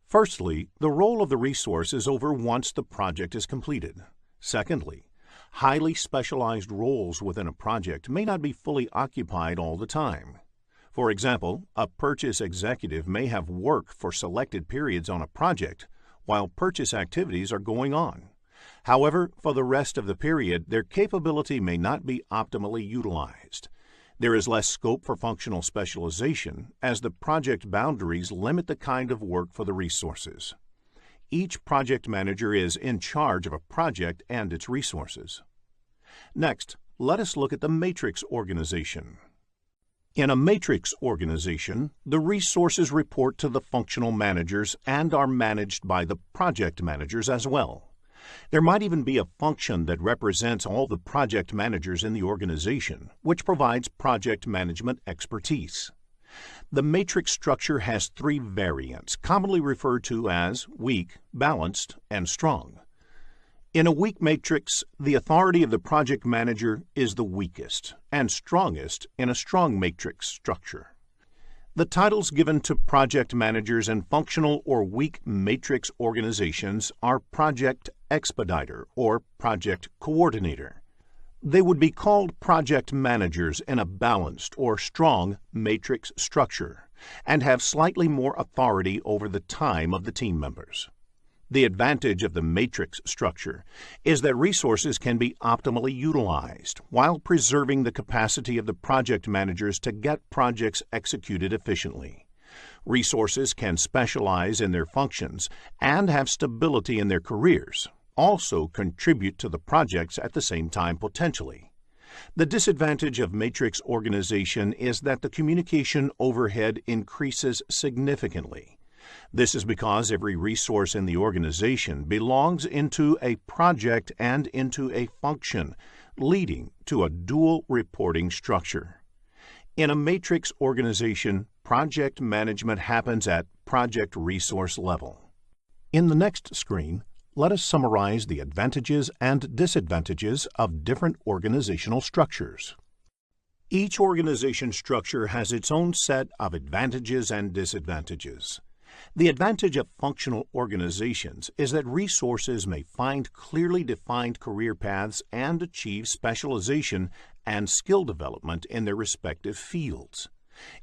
Firstly, the role of the resource is over once the project is completed. Secondly, highly specialized roles within a project may not be fully occupied all the time. For example, a purchase executive may have work for selected periods on a project while purchase activities are going on. However, for the rest of the period, their capability may not be optimally utilized. There is less scope for functional specialization as the project boundaries limit the kind of work for the resources. Each project manager is in charge of a project and its resources. Next, let us look at the matrix organization. In a matrix organization, the resources report to the functional managers and are managed by the project managers as well. There might even be a function that represents all the project managers in the organization, which provides project management expertise. The matrix structure has three variants, commonly referred to as weak, balanced, and strong. In a weak matrix, the authority of the project manager is the weakest and strongest in a strong matrix structure. The titles given to project managers in functional or weak matrix organizations are Project Expediter or Project Coordinator. They would be called project managers in a balanced or strong matrix structure and have slightly more authority over the time of the team members. The advantage of the matrix structure is that resources can be optimally utilized while preserving the capacity of the project managers to get projects executed efficiently. Resources can specialize in their functions and have stability in their careers, also contribute to the projects at the same time potentially. The disadvantage of matrix organization is that the communication overhead increases significantly. This is because every resource in the organization belongs into a project and into a function, leading to a dual reporting structure. In a matrix organization, project management happens at project resource level. In the next screen, let us summarize the advantages and disadvantages of different organizational structures. Each organization structure has its own set of advantages and disadvantages. The advantage of functional organizations is that resources may find clearly defined career paths and achieve specialization and skill development in their respective fields.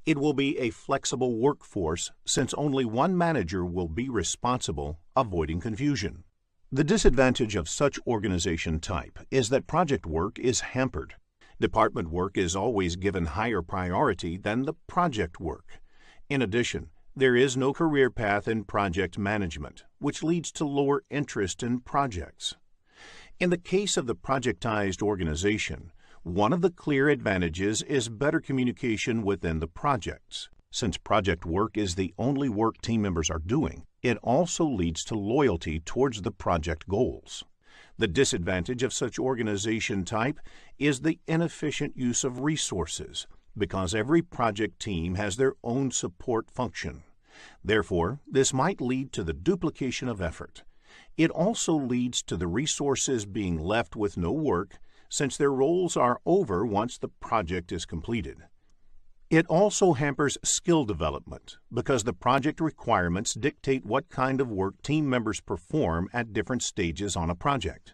It will be a flexible workforce since only one manager will be responsible, avoiding confusion. The disadvantage of such organization type is that project work is hampered. Department work is always given higher priority than the project work. In addition, there is no career path in project management, which leads to lower interest in projects. In the case of the projectized organization, one of the clear advantages is better communication within the projects. Since project work is the only work team members are doing, it also leads to loyalty towards the project goals. The disadvantage of such organization type is the inefficient use of resources, because every project team has their own support function. Therefore, this might lead to the duplication of effort. It also leads to the resources being left with no work, since their roles are over once the project is completed. It also hampers skill development, because the project requirements dictate what kind of work team members perform at different stages on a project.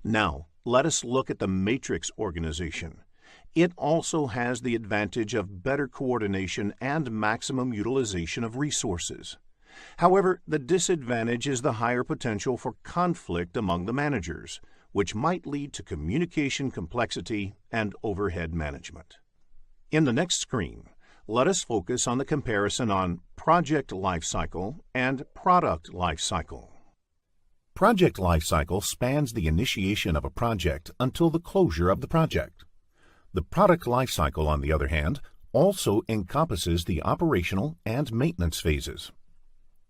Now, let us look at the matrix organization. It also has the advantage of better coordination and maximum utilization of resources. However, the disadvantage is the higher potential for conflict among the managers, which might lead to communication complexity and overhead management. In the next screen, let us focus on the comparison on project lifecycle and product lifecycle. Project lifecycle spans the initiation of a project until the closure of the project. The product lifecycle, on the other hand, also encompasses the operational and maintenance phases.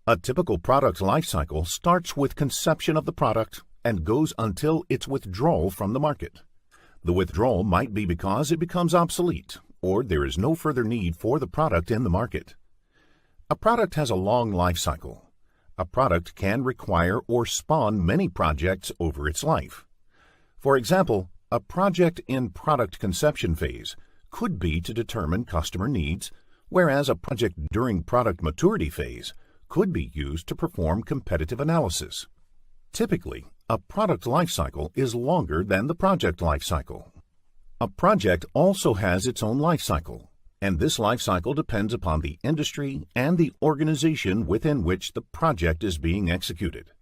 A typical product lifecycle starts with conception of the product and goes until its withdrawal from the market. The withdrawal might be because it becomes obsolete or there is no further need for the product in the market. A product has a long life cycle. A product can require or spawn many projects over its life. For example, a project in product conception phase could be to determine customer needs, whereas a project during product maturity phase could be used to perform competitive analysis. Typically, a product lifecycle is longer than the project lifecycle. A project also has its own lifecycle, and this lifecycle depends upon the industry and the organization within which the project is being executed.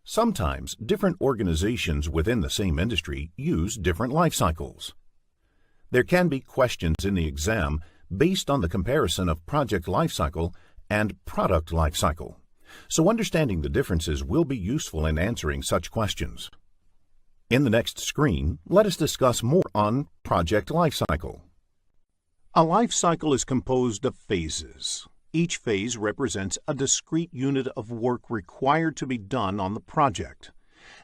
Sometimes different organizations within the same industry use different lifecycles. There can be questions in the exam based on the comparison of project lifecycle and product lifecycle, so understanding the differences will be useful in answering such questions. In the next screen, let us discuss more on project lifecycle. A life cycle is composed of phases. Each phase represents a discrete unit of work required to be done on the project.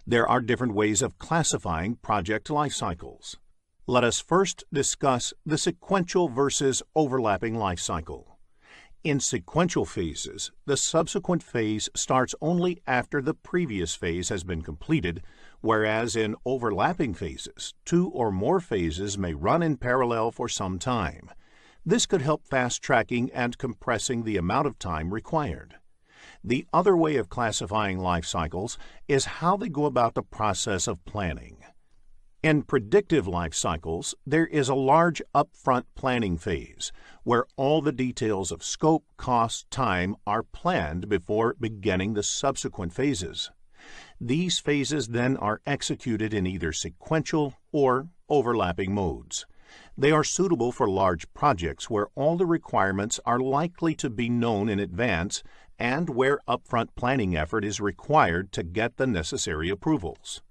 There are different ways of classifying project life cycles. Let us first discuss the sequential versus overlapping life cycle. In sequential phases, the subsequent phase starts only after the previous phase has been completed, whereas in overlapping phases, 2 or more phases may run in parallel for some time. This could help fast-tracking and compressing the amount of time required. The other way of classifying life cycles is how they go about the process of planning. In predictive life cycles, there is a large upfront planning phase, where all the details of scope, cost, time are planned before beginning the subsequent phases. These phases then are executed in either sequential or overlapping modes. They are suitable for large projects where all the requirements are likely to be known in advance and where upfront planning effort is required to get the necessary approvals.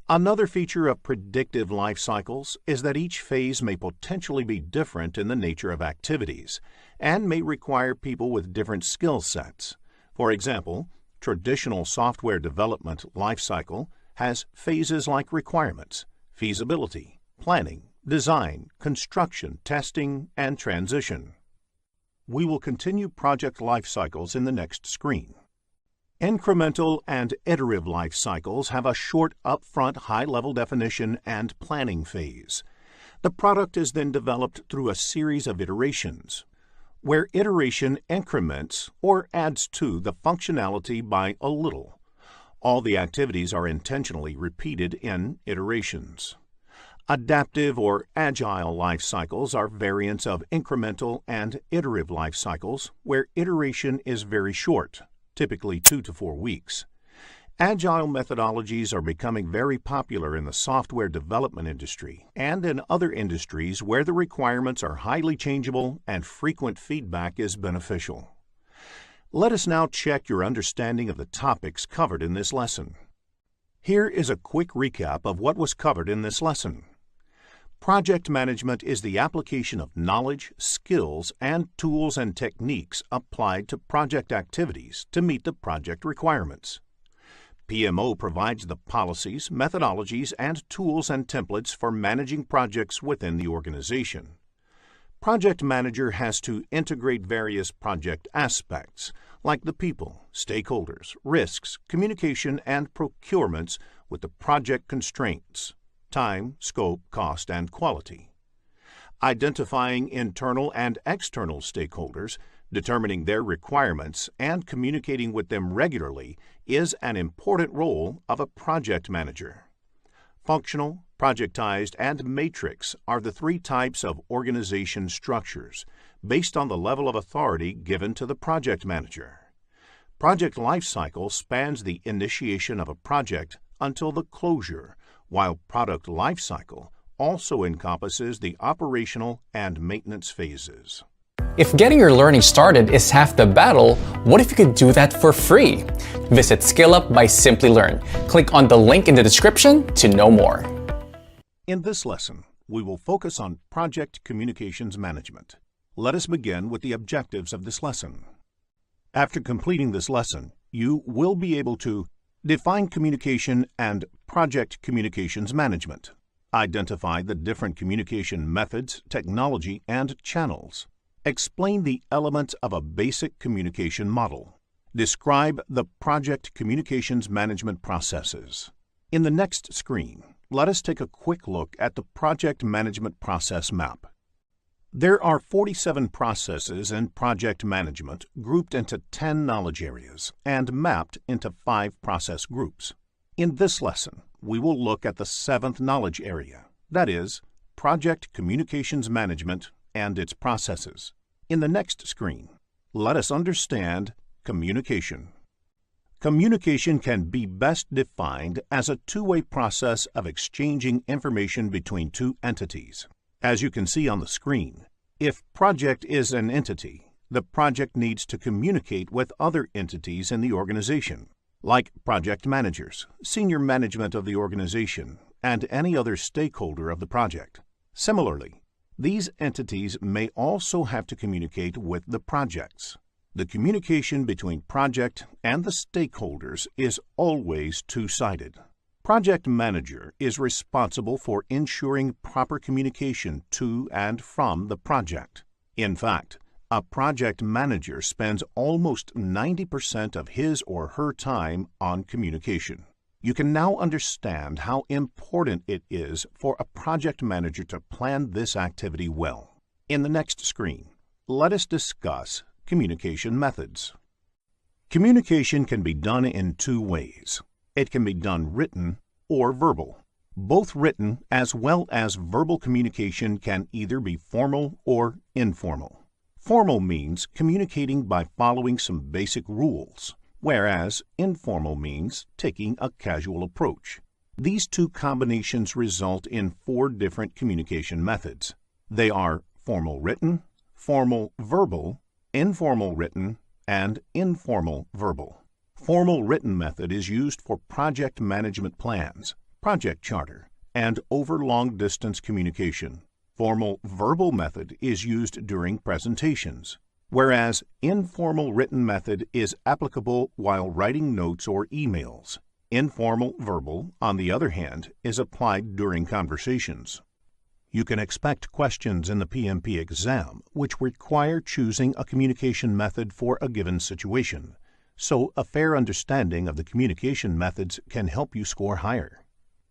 Another feature of predictive life cycles is that each phase may potentially be different in the nature of activities and may require people with different skill sets. For example, traditional software development life cycle has phases like requirements, feasibility, planning, design, construction, testing, and transition. We will continue project life cycles in the next screen. Incremental and iterative life cycles have a short upfront high-level definition and planning phase. The product is then developed through a series of iterations, where iteration increments or adds to the functionality by a little. All the activities are intentionally repeated in iterations. Adaptive or agile life cycles are variants of incremental and iterative life cycles where iteration is very short, typically 2 to 4 weeks. Agile methodologies are becoming very popular in the software development industry and in other industries where the requirements are highly changeable and frequent feedback is beneficial. Let us now check your understanding of the topics covered in this lesson. Here is a quick recap of what was covered in this lesson. Project management is the application of knowledge, skills, and tools and techniques applied to project activities to meet the project requirements. PMO provides the policies, methodologies, and tools and templates for managing projects within the organization. Project manager has to integrate various project aspects, like the people, stakeholders, risks, communication, and procurements with the project constraints, time, scope, cost, and quality. Identifying internal and external stakeholders, determining their requirements, and communicating with them regularly is an important role of a project manager. Functional, projectized, and matrix are the 3 types of organization structures based on the level of authority given to the project manager. Project lifecycle spans the initiation of a project until the closure, while product lifecycle also encompasses the operational and maintenance phases. If getting your learning started is half the battle, what if you could do that for free? Visit SkillUp by Simplilearn. Click on the link in the description to know more. In this lesson, we will focus on project communications management. Let us begin with the objectives of this lesson. After completing this lesson, you will be able to define communication and project communications management, Identify the different communication methods, technology, and channels. Explain the elements of a basic communication model. Describe the project communications management processes. In the next screen, let us take a quick look at the project management process map. There are 47 processes in project management grouped into 10 knowledge areas and mapped into 5 process groups. In this lesson, we will look at the 7th knowledge area, that is, project communications management and its processes. In the next screen, let us understand communication. Communication can be best defined as a two-way process of exchanging information between two entities. As you can see on the screen, if project is an entity, the project needs to communicate with other entities in the organization, like project managers, senior management of the organization, and any other stakeholder of the project. Similarly, these entities may also have to communicate with the projects. The communication between project and the stakeholders is always two-sided. Project manager is responsible for ensuring proper communication to and from the project. In fact, a project manager spends almost 90% of his or her time on communication. You can now understand how important it is for a project manager to plan this activity well. In the next screen, let us discuss communication methods. Communication can be done in two ways. It can be done written or verbal. Both written as well as verbal communication can either be formal or informal. Formal means communicating by following some basic rules, whereas informal means taking a casual approach. These two combinations result in 4 different communication methods. They are formal written, formal verbal, informal written, and informal verbal. Formal written method is used for project management plans, project charter, and over long-distance communication. Formal verbal method is used during presentations, whereas informal written method is applicable while writing notes or emails. Informal verbal, on the other hand, is applied during conversations. You can expect questions in the PMP exam which require choosing a communication method for a given situation, so a fair understanding of the communication methods can help you score higher.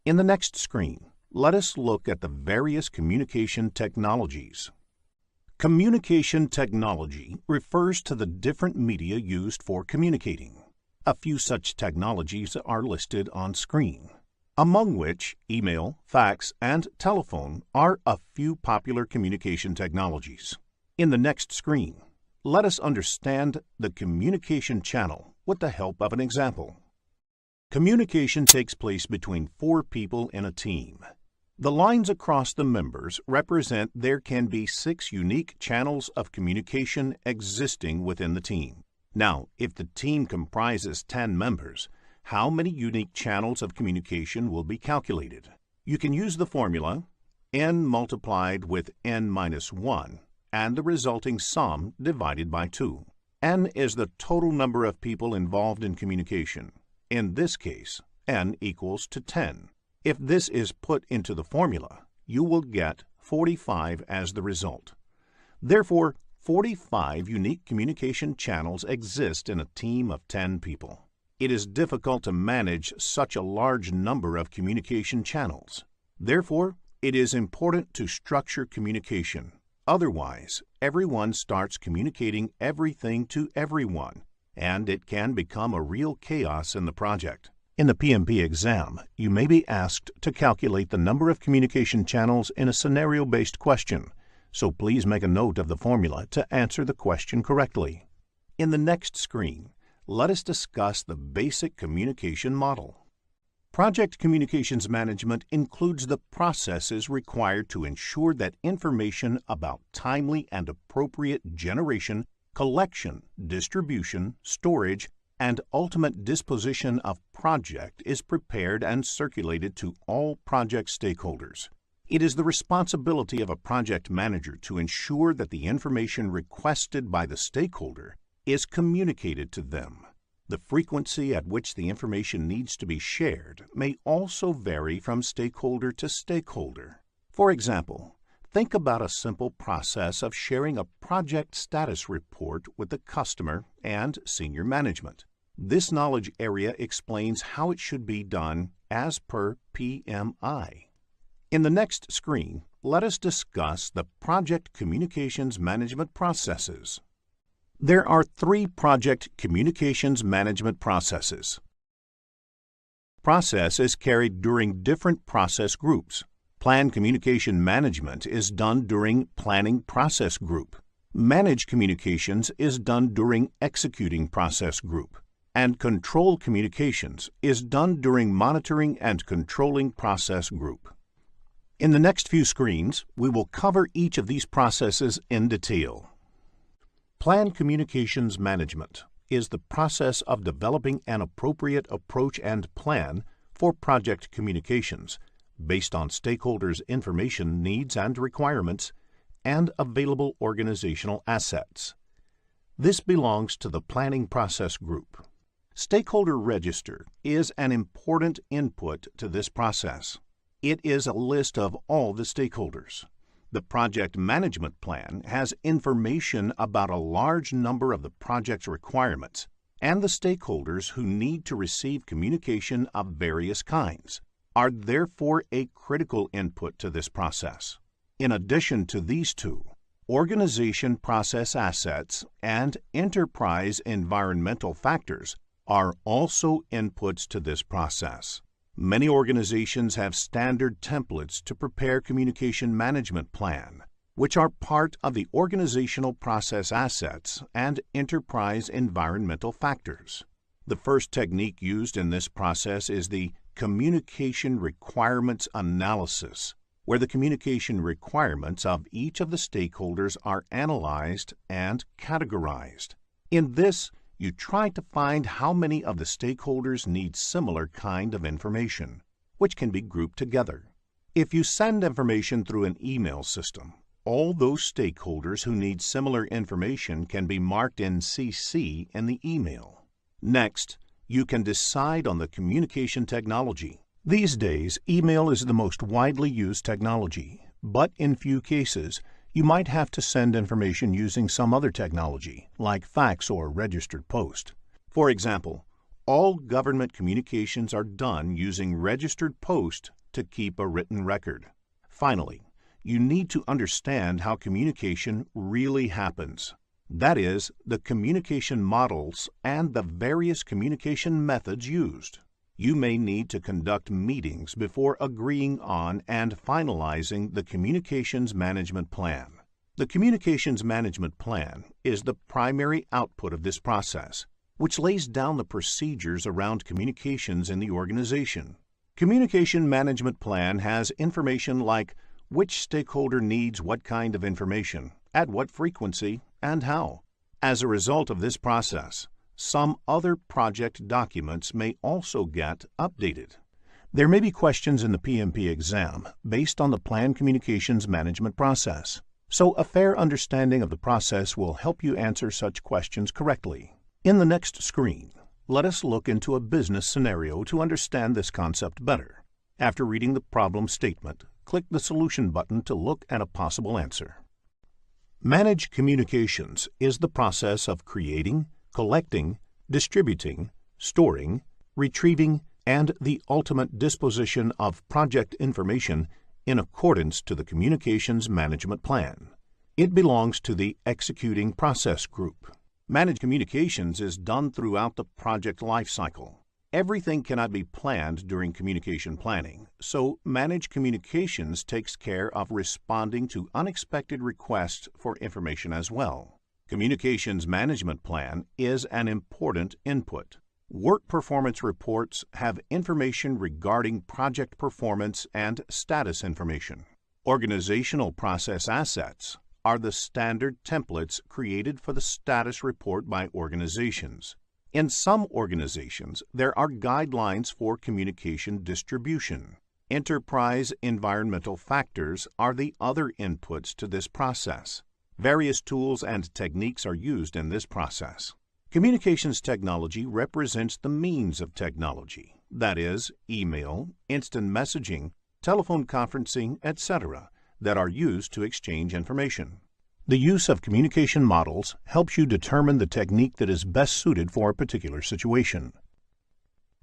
In the next screen, let us look at the various communication technologies. Communication technology refers to the different media used for communicating. A few such technologies are listed on screen, among which email, fax, and telephone are a few popular communication technologies. In the next screen, let us understand the communication channel with the help of an example. Communication takes place between 4 people in a team. The lines across the members represent there can be 6 unique channels of communication existing within the team. Now, if the team comprises 10 members, how many unique channels of communication will be calculated? You can use the formula n multiplied with n minus 1 and the resulting sum divided by 2. N is the total number of people involved in communication. In this case, n equals to 10. If this is put into the formula, you will get 45 as the result. Therefore, 45 unique communication channels exist in a team of 10 people. It is difficult to manage such a large number of communication channels. Therefore, it is important to structure communication. Otherwise, everyone starts communicating everything to everyone, and it can become a real chaos in the project. In the PMP exam, you may be asked to calculate the number of communication channels in a scenario-based question, so please make a note of the formula to answer the question correctly. In the next screen, let us discuss the basic communication model. Project communications management includes the processes required to ensure that information about timely and appropriate generation, collection, distribution, storage, and ultimate disposition of project is prepared and circulated to all project stakeholders. It is the responsibility of a project manager to ensure that the information requested by the stakeholder is communicated to them. The frequency at which the information needs to be shared may also vary from stakeholder to stakeholder. For example, think about a simple process of sharing a project status report with the customer and senior management. This knowledge area explains how it should be done as per PMI. In the next screen, let us discuss the project communications management processes. There are 3 project communications management processes. Process is carried during different process groups. Plan communication management is done during planning process group. Manage communications is done during executing process group. And control communications is done during monitoring and controlling process group. In the next few screens, we will cover each of these processes in detail. Plan communications management is the process of developing an appropriate approach and plan for project communications based on stakeholders' information needs and requirements and available organizational assets. This belongs to the planning process group. Stakeholder register is an important input to this process. It is a list of all the stakeholders. The project management plan has information about a large number of the project's requirements and the stakeholders who need to receive communication of various kinds are therefore a critical input to this process. In addition to these two, organization process assets and enterprise environmental factors are also inputs to this process. Many organizations have standard templates to prepare communication management plan, which are part of the organizational process assets and enterprise environmental factors. The first technique used in this process is the communication requirements analysis, where the communication requirements of each of the stakeholders are analyzed and categorized. In this, you try to find how many of the stakeholders need similar kind of information, which can be grouped together. If you send information through an email system, all those stakeholders who need similar information can be marked in CC in the email. Next, you can decide on the communication technology. These days, email is the most widely used technology, but in few cases, you might have to send information using some other technology, like fax or registered post. For example, all government communications are done using registered post to keep a written record. Finally, you need to understand how communication really happens. That is, the communication models and the various communication methods used. You may need to conduct meetings before agreeing on and finalizing the communications management plan. The communications management plan is the primary output of this process, which lays down the procedures around communications in the organization. Communication management plan has information like which stakeholder needs what kind of information, at what frequency, and how. As a result of this process, some other project documents may also get updated. There may be questions in the PMP exam based on the Plan Communications Management process, so a fair understanding of the process will help you answer such questions correctly. In the next screen, let us look into a business scenario to understand this concept better. After reading the problem statement, click the Solution button to look at a possible answer. Manage communications is the process of creating, collecting, distributing, storing, retrieving, and the ultimate disposition of project information in accordance to the Communications Management Plan. It belongs to the Executing Process Group. Managed communications is done throughout the project lifecycle. Everything cannot be planned during communication planning, so managed communications takes care of responding to unexpected requests for information as well. Communications Management Plan is an important input. Work performance reports have information regarding project performance and status information. Organizational process assets are the standard templates created for the status report by organizations. In some organizations, there are guidelines for communication distribution. Enterprise environmental factors are the other inputs to this process. Various tools and techniques are used in this process. Communications technology represents the means of technology, that is, email, instant messaging, telephone conferencing, etc., that are used to exchange information. The use of communication models helps you determine the technique that is best suited for a particular situation.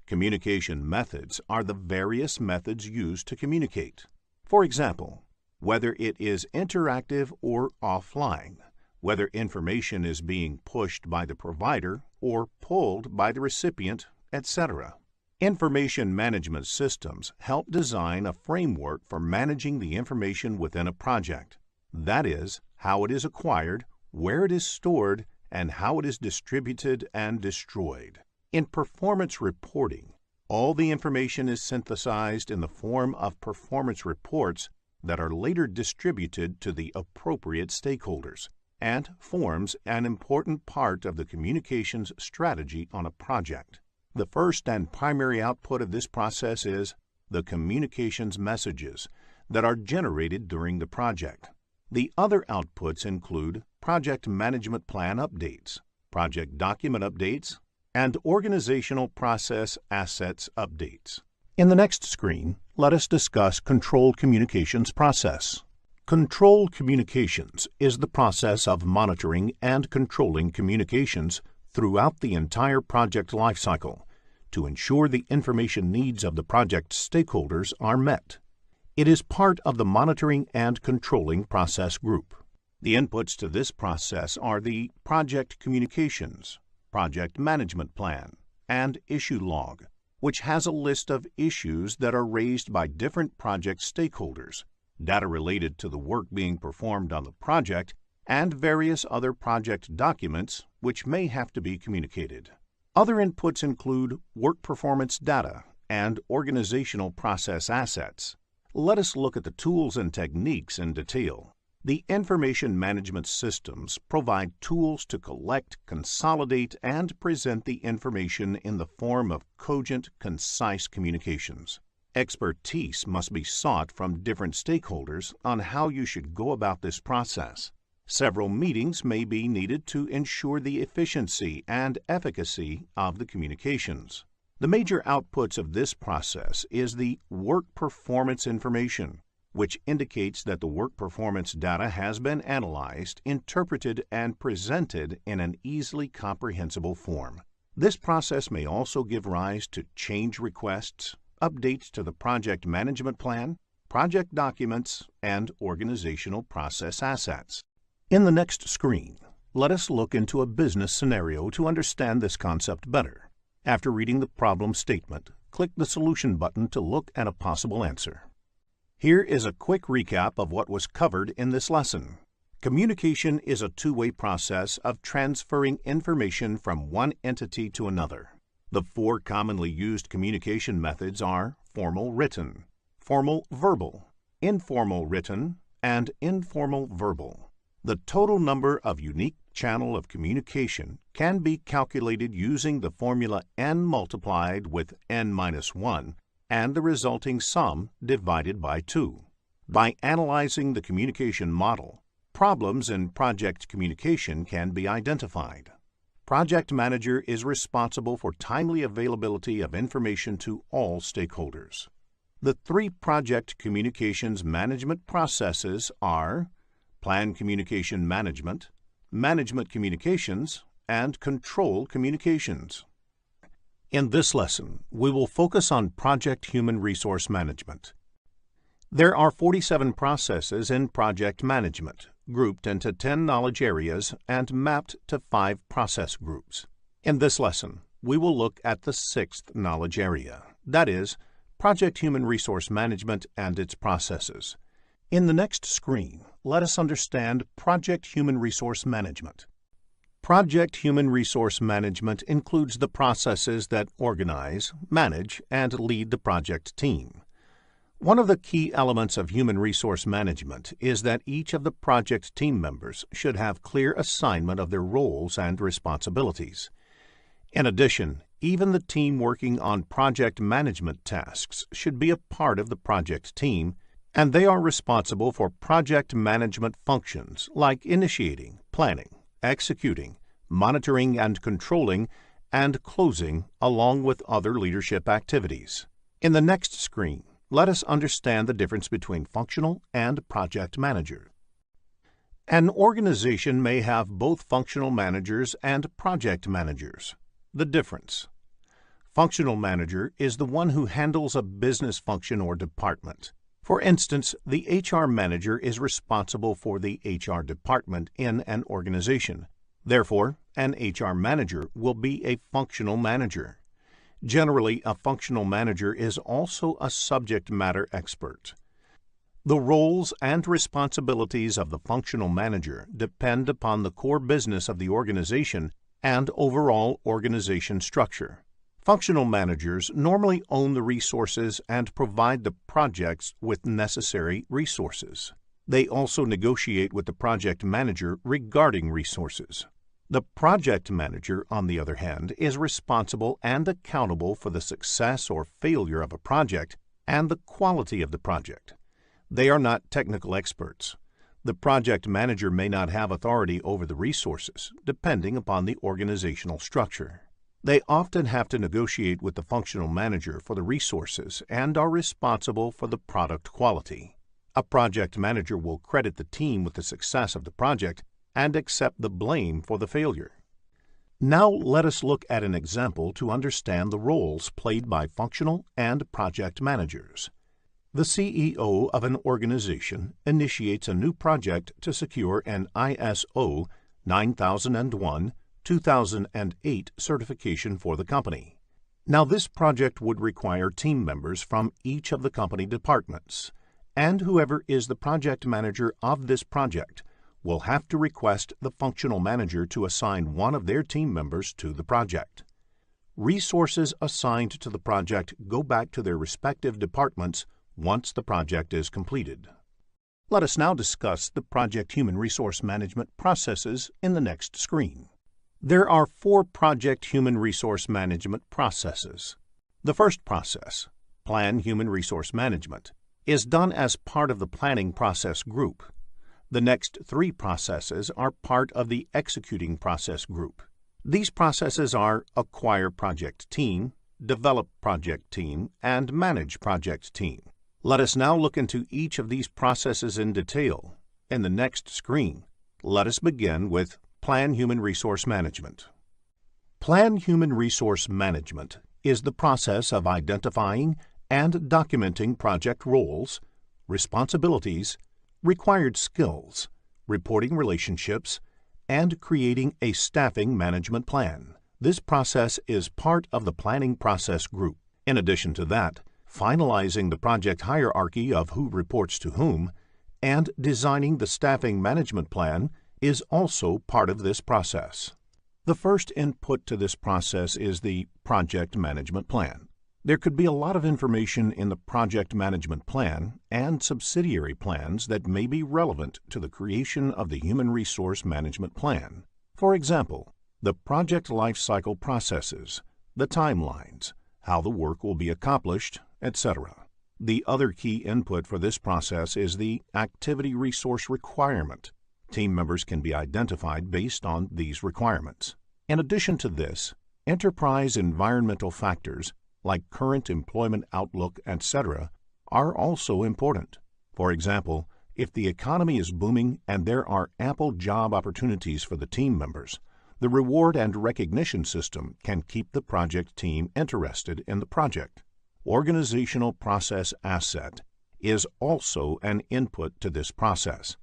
Communication methods are the various methods used to communicate. For example, whether it is interactive or offline, whether information is being pushed by the provider or pulled by the recipient, etc. Information management systems help design a framework for managing the information within a project. That is, how it is acquired, where it is stored, and how it is distributed and destroyed. In performance reporting, all the information is synthesized in the form of performance reports that are later distributed to the appropriate stakeholders and forms an important part of the communications strategy on a project. The first and primary output of this process is the communications messages that are generated during the project. The other outputs include project management plan updates, project document updates, and organizational process assets updates. In the next screen, let us discuss control communications process. Control communications is the process of monitoring and controlling communications throughout the entire project lifecycle to ensure the information needs of the project stakeholders are met. It is part of the monitoring and controlling process group. The inputs to this process are the project communications, project management plan, and issue log, which has a list of issues that are raised by different project stakeholders, data related to the work being performed on the project, and various other project documents which may have to be communicated. Other inputs include work performance data and organizational process assets. Let us look at the tools and techniques in detail. The information management systems provide tools to collect, consolidate, and present the information in the form of cogent, concise communications. Expertise must be sought from different stakeholders on how you should go about this process. Several meetings may be needed to ensure the efficiency and efficacy of the communications. The major outputs of this process is the work performance information, which indicates that the work performance data has been analyzed, interpreted, and presented in an easily comprehensible form. This process may also give rise to change requests, updates to the project management plan, project documents, and organizational process assets. In the next screen, let us look into a business scenario to understand this concept better. After reading the problem statement, click the Solution button to look at a possible answer. Here is a quick recap of what was covered in this lesson. Communication is a two-way process of transferring information from one entity to another. The four commonly used communication methods are formal written, formal verbal, informal written, and informal verbal. The total number of unique channels of communication can be calculated using the formula n multiplied with n-1 and the resulting sum divided by 2. By analyzing the communication model, problems in project communication can be identified. Project Manager is responsible for timely availability of information to all stakeholders. The three project communications management processes are Plan Communication Management, Management Communications, and Control Communications. In this lesson, we will focus on Project Human Resource Management. There are 47 processes in project management, grouped into 10 knowledge areas and mapped to 5 process groups. In this lesson, we will look at the 6th knowledge area, that is, Project Human Resource Management and its processes. In the next screen, let us understand Project Human Resource Management. Project Human Resource Management includes the processes that organize, manage, and lead the project team. One of the key elements of human resource management is that each of the project team members should have clear assignment of their roles and responsibilities. In addition, even the team working on project management tasks should be a part of the project team, and they are responsible for project management functions like initiating, planning, executing, monitoring and controlling, and closing, along with other leadership activities. In the next screen, let us understand the difference between functional and project manager. An organization may have both functional managers and project managers. The difference: functional manager is the one who handles a business function or department. For instance, the HR manager is responsible for the HR department in an organization. Therefore, an HR manager will be a functional manager. Generally, a functional manager is also a subject matter expert. The roles and responsibilities of the functional manager depend upon the core business of the organization and overall organization structure. Functional managers normally own the resources and provide the projects with necessary resources. They also negotiate with the project manager regarding resources. The project manager, on the other hand, is responsible and accountable for the success or failure of a project and the quality of the project. They are not technical experts. The project manager may not have authority over the resources, depending upon the organizational structure. They often have to negotiate with the functional manager for the resources and are responsible for the product quality. A project manager will credit the team with the success of the project and accept the blame for the failure. Now let us look at an example to understand the roles played by functional and project managers. The CEO of an organization initiates a new project to secure an ISO 9001-2008 certification for the company. Now, this project would require team members from each of the company departments, and whoever is the project manager of this project will have to request the functional manager to assign one of their team members to the project. Resources assigned to the project go back to their respective departments once the project is completed. Let us now discuss the project human resource management processes in the next screen. There are 4 project human resource management processes. The first process, Plan Human Resource Management, is done as part of the planning process group. The next 3 processes are part of the executing process group. These processes are Acquire Project Team, Develop Project Team, and Manage Project Team. Let us now look into each of these processes in detail. In the next screen, let us begin with Plan Human Resource Management. Plan Human Resource Management is the process of identifying and documenting project roles, responsibilities, required skills, reporting relationships, and creating a staffing management plan. This process is part of the planning process group. In addition to that, finalizing the project hierarchy of who reports to whom and designing the staffing management plan is also part of this process. The first input to this process is the project management plan. There could be a lot of information in the project management plan and subsidiary plans that may be relevant to the creation of the human resource management plan. For example, the project lifecycle processes, the timelines, how the work will be accomplished, etc. The other key input for this process is the activity resource requirement. Team members can be identified based on these requirements. In addition to this, enterprise environmental factors like current employment outlook, etc., are also important. For example, if the economy is booming and there are ample job opportunities for the team members, the reward and recognition system can keep the project team interested in the project. Organizational process asset is also an input to this process.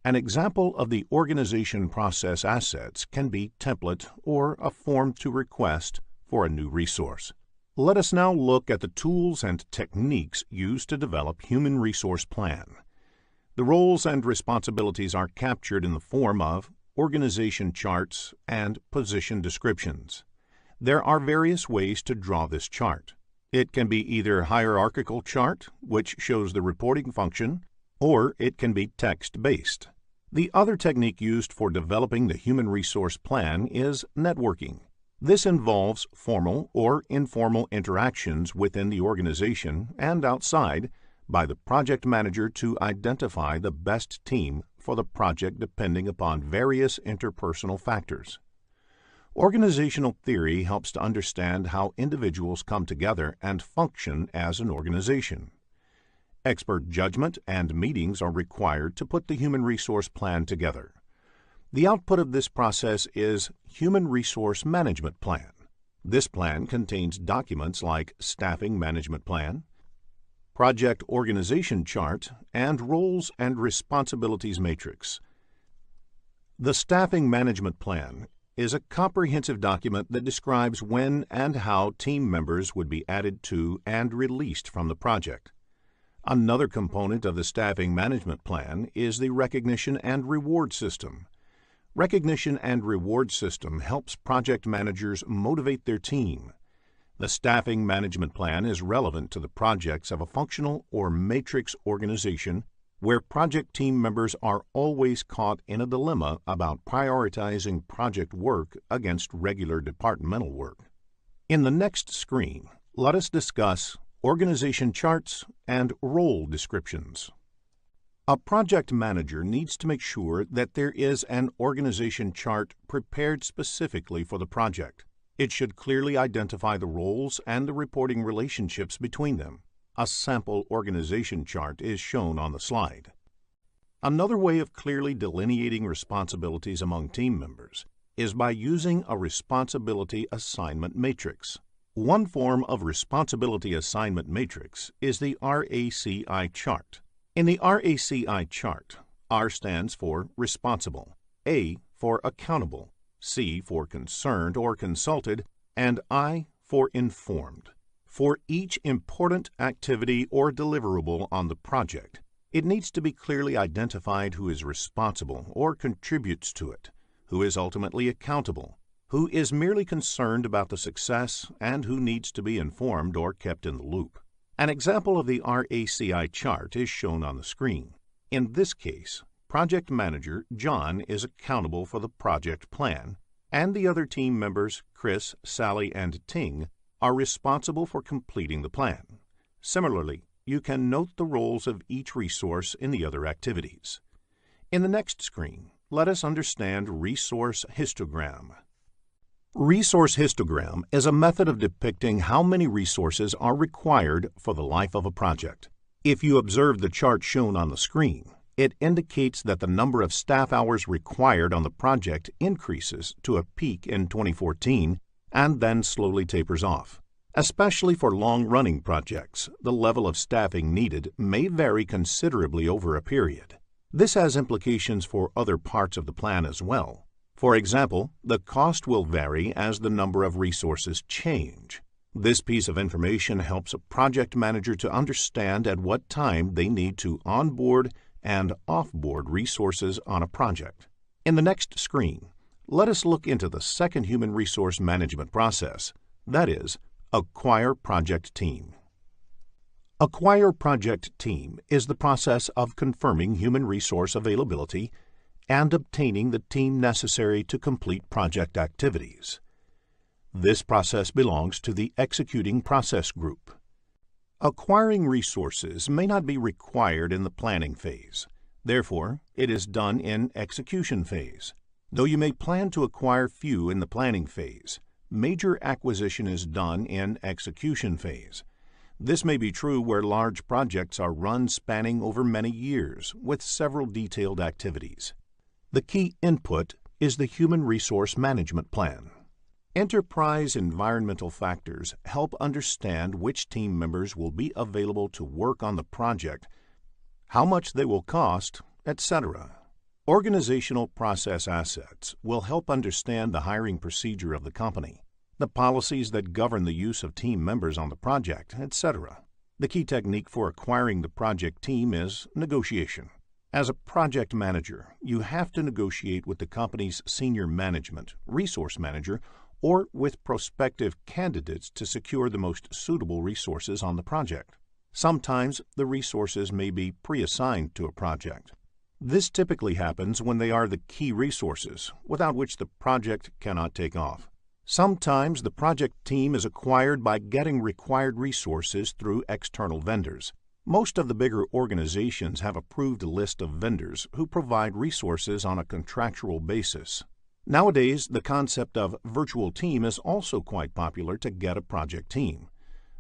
An example of the organization process assets can be template or a form to request for a new resource. Let us now look at the tools and techniques used to develop human resource plan. The roles and responsibilities are captured in the form of organization charts and position descriptions. There are various ways to draw this chart. It can be either hierarchical chart, which shows the reporting function, or it can be text-based. The other technique used for developing the human resource plan is networking. This involves formal or informal interactions within the organization and outside by the project manager to identify the best team for the project depending upon various interpersonal factors. Organizational theory helps to understand how individuals come together and function as an organization. Expert judgment and meetings are required to put the human resource plan together. The output of this process is Human Resource Management Plan. This plan contains documents like Staffing Management Plan, Project Organization Chart, and Roles and Responsibilities Matrix. The Staffing Management Plan is a comprehensive document that describes when and how team members would be added to and released from the project. Another component of the Staffing Management Plan is the Recognition and Reward System. Recognition and Reward System helps project managers motivate their team. The Staffing Management Plan is relevant to the projects of a functional or matrix organization where project team members are always caught in a dilemma about prioritizing project work against regular departmental work. In the next screen, let us discuss organization charts and role descriptions. A project manager needs to make sure that there is an organization chart prepared specifically for the project. It should clearly identify the roles and the reporting relationships between them. A sample organization chart is shown on the slide. Another way of clearly delineating responsibilities among team members is by using a responsibility assignment matrix. One form of responsibility assignment matrix is the RACI chart. In the RACI chart, R stands for responsible, A for accountable, C for concerned or consulted, and I for informed. For each important activity or deliverable on the project, it needs to be clearly identified who is responsible or contributes to it, who is ultimately accountable, who is merely concerned about the success, and who needs to be informed or kept in the loop. An example of the RACI chart is shown on the screen. In this case, project manager John is accountable for the project plan, and the other team members, Chris, Sally, and Ting, are responsible for completing the plan. Similarly, you can note the roles of each resource in the other activities. In the next screen, let us understand resource histogram. Resource histogram is a method of depicting how many resources are required for the life of a project. If you observe the chart shown on the screen, it indicates that the number of staff hours required on the project increases to a peak in 2014 and then slowly tapers off. Especially for long-running projects, the level of staffing needed may vary considerably over a period. This has implications for other parts of the plan as well. For example, the cost will vary as the number of resources change. This piece of information helps a project manager to understand at what time they need to onboard and offboard resources on a project. In the next screen, let us look into the second human resource management process, that is, Acquire Project Team. Acquire Project Team is the process of confirming human resource availability and obtaining the team necessary to complete project activities. This process belongs to the Executing Process Group. Acquiring resources may not be required in the planning phase. Therefore, it is done in execution phase. Though you may plan to acquire few in the planning phase, major acquisition is done in execution phase. This may be true where large projects are run spanning over many years with several detailed activities. The key input is the Human Resource Management Plan. Enterprise environmental factors help understand which team members will be available to work on the project, how much they will cost, etc. Organizational process assets will help understand the hiring procedure of the company, the policies that govern the use of team members on the project, etc. The key technique for acquiring the project team is negotiation. As a project manager, you have to negotiate with the company's senior management, resource manager, or with prospective candidates to secure the most suitable resources on the project. Sometimes the resources may be pre-assigned to a project. This typically happens when they are the key resources, without which the project cannot take off. Sometimes the project team is acquired by getting required resources through external vendors. Most of the bigger organizations have approved a list of vendors who provide resources on a contractual basis. Nowadays, the concept of virtual team is also quite popular to get a project team.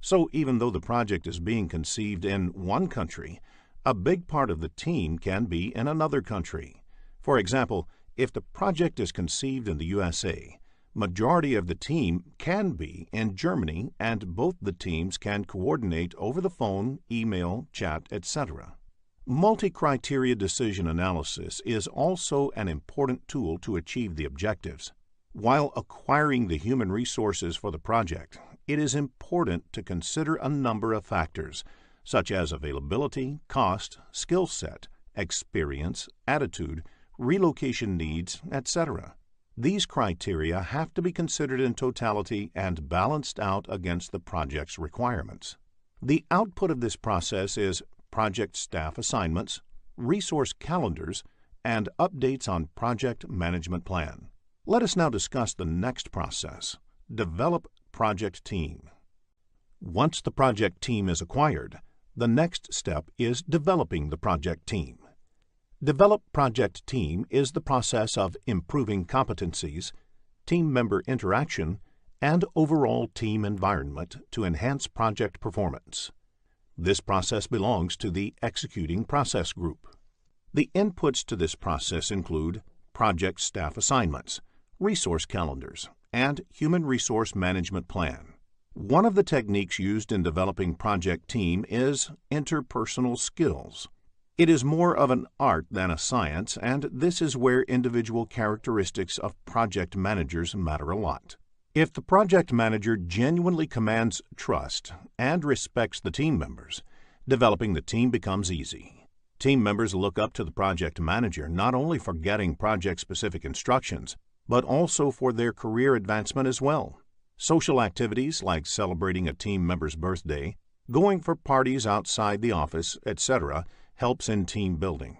So even though the project is being conceived in one country, a big part of the team can be in another country. For example, if the project is conceived in the USA, majority of the team can be in Germany, and both the teams can coordinate over the phone, email, chat, etc. Multi-criteria decision analysis is also an important tool to achieve the objectives. While acquiring the human resources for the project, it is important to consider a number of factors, such as availability, cost, skill set, experience, attitude, relocation needs, etc. These criteria have to be considered in totality and balanced out against the project's requirements. The output of this process is project staff assignments, resource calendars, and updates on project management plan. Let us now discuss the next process: develop project team. Once the project team is acquired, the next step is developing the project team. Develop project team is the process of improving competencies, team member interaction, and overall team environment to enhance project performance. This process belongs to the executing process group. The inputs to this process include project staff assignments, resource calendars, and human resource management plan. One of the techniques used in developing project team is interpersonal skills. It is more of an art than a science, and this is where individual characteristics of project managers matter a lot. If the project manager genuinely commands trust and respects the team members, developing the team becomes easy. Team members look up to the project manager not only for getting project-specific instructions, but also for their career advancement as well. Social activities like celebrating a team member's birthday, going for parties outside the office, etc., helps in team building.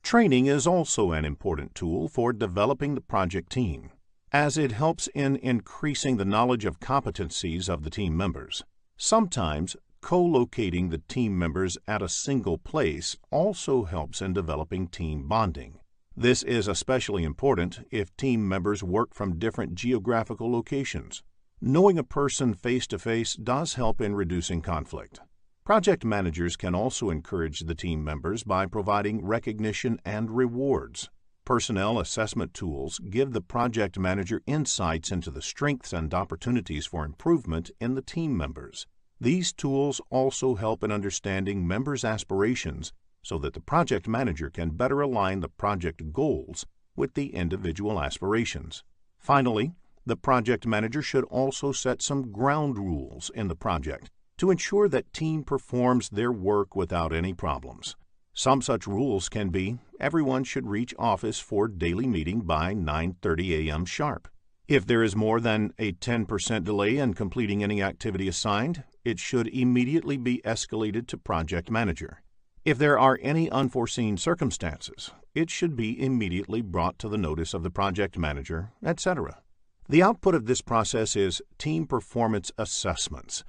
Training is also an important tool for developing the project team, as it helps in increasing the knowledge of competencies of the team members. Sometimes, co-locating the team members at a single place also helps in developing team bonding. This is especially important if team members work from different geographical locations. Knowing a person face-to-face does help in reducing conflict. Project managers can also encourage the team members by providing recognition and rewards. Personnel assessment tools give the project manager insights into the strengths and opportunities for improvement in the team members. These tools also help in understanding members' aspirations so that the project manager can better align the project goals with the individual aspirations. Finally, the project manager should also set some ground rules in the project to ensure that team performs their work without any problems. Some such rules can be: everyone should reach office for daily meeting by 9:30 a.m. sharp. If there is more than a 10% delay in completing any activity assigned, it should immediately be escalated to project manager. If there are any unforeseen circumstances, it should be immediately brought to the notice of the project manager, etc. The output of this process is team performance assessments.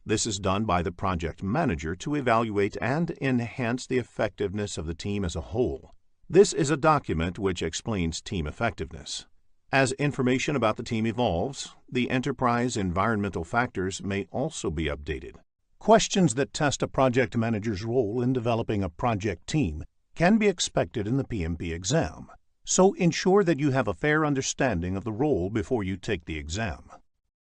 This is done by the project manager to evaluate and enhance the effectiveness of the team as a whole. This is a document which explains team effectiveness. As information about the team evolves, the enterprise environmental factors may also be updated. Questions that test a project manager's role in developing a project team can be expected in the PMP exam, so ensure that you have a fair understanding of the role before you take the exam.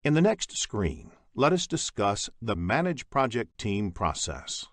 In the next screen, let us discuss the Manage Project Team process.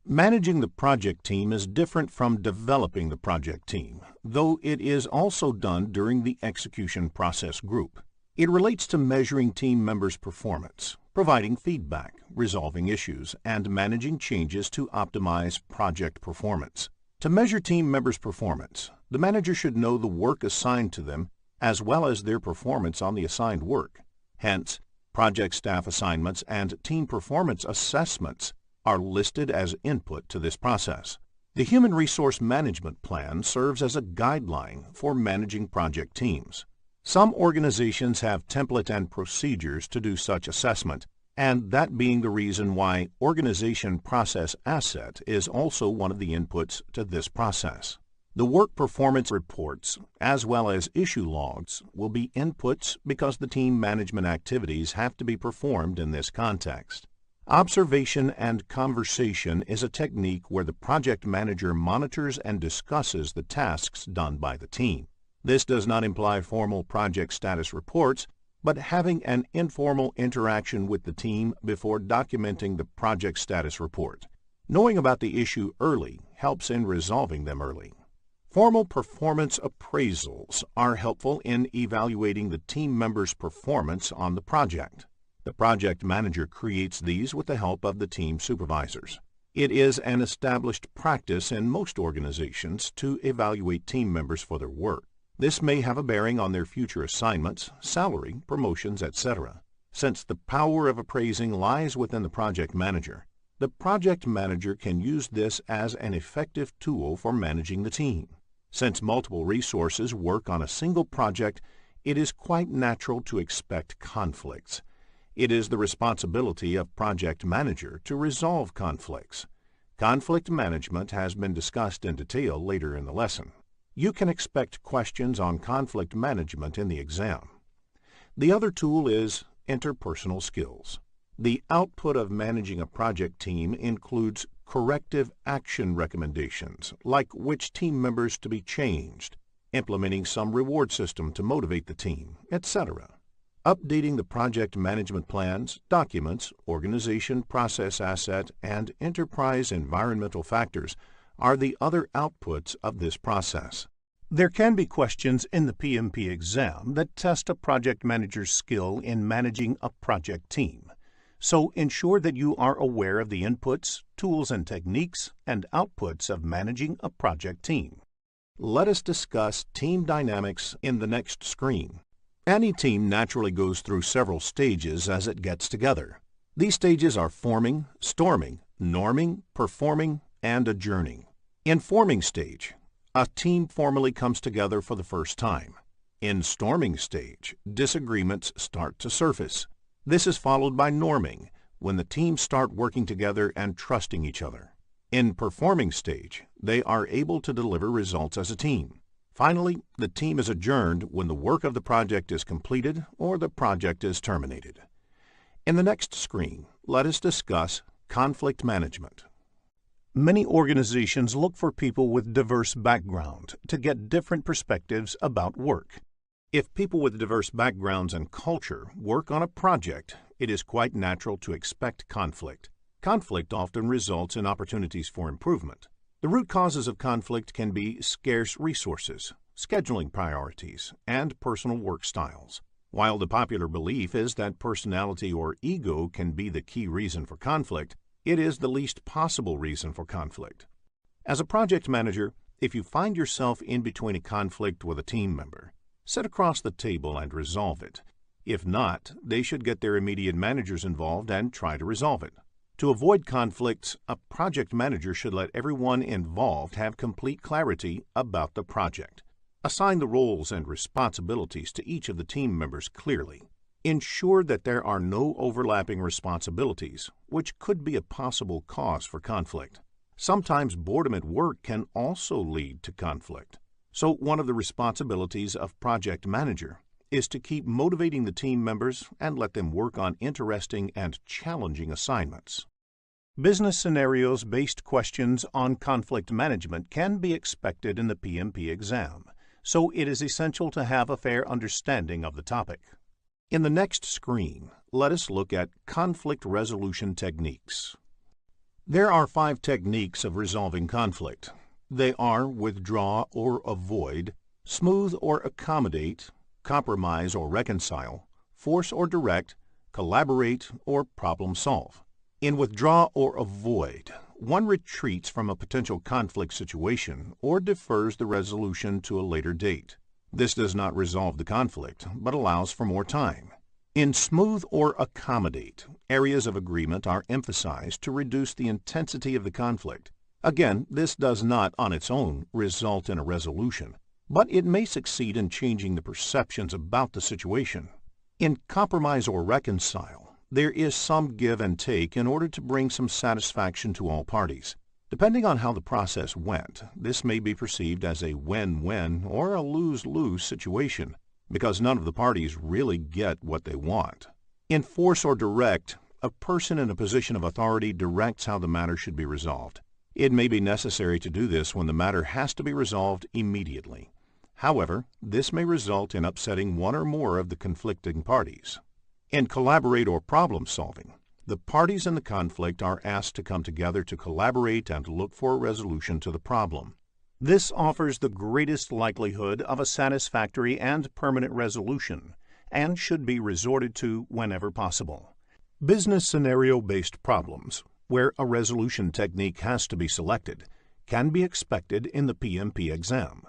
Managing the project team is different from developing the project team, though it is also done during the execution process group. It relates to measuring team members' performance, providing feedback, resolving issues, and managing changes to optimize project performance. To measure team members' performance, the manager should know the work assigned to them as well as their performance on the assigned work. Hence, project staff assignments and team performance assessments are listed as input to this process. The Human Resource Management Plan serves as a guideline for managing project teams. Some organizations have template and procedures to do such assessment, and that being the reason why Organization Process Asset is also one of the inputs to this process. The work performance reports, as well as issue logs, will be inputs because the team management activities have to be performed in this context. Observation and conversation is a technique where the project manager monitors and discusses the tasks done by the team. This does not imply formal project status reports, but having an informal interaction with the team before documenting the project status report. Knowing about the issue early helps in resolving them early. Formal performance appraisals are helpful in evaluating the team members' performance on the project. The project manager creates these with the help of the team supervisors. It is an established practice in most organizations to evaluate team members for their work. This may have a bearing on their future assignments, salary, promotions, etc. Since the power of appraising lies within the project manager, the project manager can use this as an effective tool for managing the team. Since multiple resources work on a single project, it is quite natural to expect conflicts. It is the responsibility of project manager to resolve conflicts. Conflict management has been discussed in detail later in the lesson. You can expect questions on conflict management in the exam. The other tool is interpersonal skills. The output of managing a project team includes corrective action recommendations, like which team members to be changed, implementing some reward system to motivate the team, etc. Updating the project management plans, documents, organization, process asset, and enterprise environmental factors are the other outputs of this process. There can be questions in the PMP exam that test a project manager's skill in managing a project team. So ensure that you are aware of the inputs, tools and techniques, and outputs of managing a project team. Let us discuss team dynamics in the next screen. Any team naturally goes through several stages as it gets together. These stages are forming, storming, norming, performing, and adjourning. In forming stage, a team formally comes together for the first time. In storming stage, disagreements start to surface. This is followed by norming, when the teams start working together and trusting each other. In performing stage, they are able to deliver results as a team. Finally, the team is adjourned when the work of the project is completed or the project is terminated. In the next screen, let us discuss conflict management. Many organizations look for people with diverse background to get different perspectives about work. If people with diverse backgrounds and culture work on a project, it is quite natural to expect conflict. Conflict often results in opportunities for improvement. The root causes of conflict can be scarce resources, scheduling priorities, and personal work styles. While the popular belief is that personality or ego can be the key reason for conflict, it is the least possible reason for conflict. As a project manager, if you find yourself in between a conflict with a team member, sit across the table and resolve it. If not, they should get their immediate managers involved and try to resolve it. To avoid conflicts, a project manager should let everyone involved have complete clarity about the project. Assign the roles and responsibilities to each of the team members clearly. Ensure that there are no overlapping responsibilities, which could be a possible cause for conflict. Sometimes boredom at work can also lead to conflict. So one of the responsibilities of project manager is to keep motivating the team members and let them work on interesting and challenging assignments. Business scenarios-based questions on conflict management can be expected in the PMP exam, so it is essential to have a fair understanding of the topic. In the next screen, let us look at conflict resolution techniques. There are 5 techniques of resolving conflict. They are withdraw or avoid, smooth or accommodate, compromise or reconcile, force or direct, collaborate, or problem solve. In withdraw or avoid, one retreats from a potential conflict situation or defers the resolution to a later date. This does not resolve the conflict, but allows for more time. In smooth or accommodate, areas of agreement are emphasized to reduce the intensity of the conflict. Again, this does not on its own result in a resolution, but it may succeed in changing the perceptions about the situation. In compromise or reconcile, there is some give and take in order to bring some satisfaction to all parties. Depending on how the process went, this may be perceived as a win-win or a lose-lose situation, because none of the parties really get what they want. Enforce or direct, a person in a position of authority directs how the matter should be resolved. It may be necessary to do this when the matter has to be resolved immediately. However, this may result in upsetting one or more of the conflicting parties. In collaborate or problem solving, the parties in the conflict are asked to come together to collaborate and look for a resolution to the problem. This offers the greatest likelihood of a satisfactory and permanent resolution, and should be resorted to whenever possible. Business scenario-based problems, where a resolution technique has to be selected, can be expected in the PMP exam.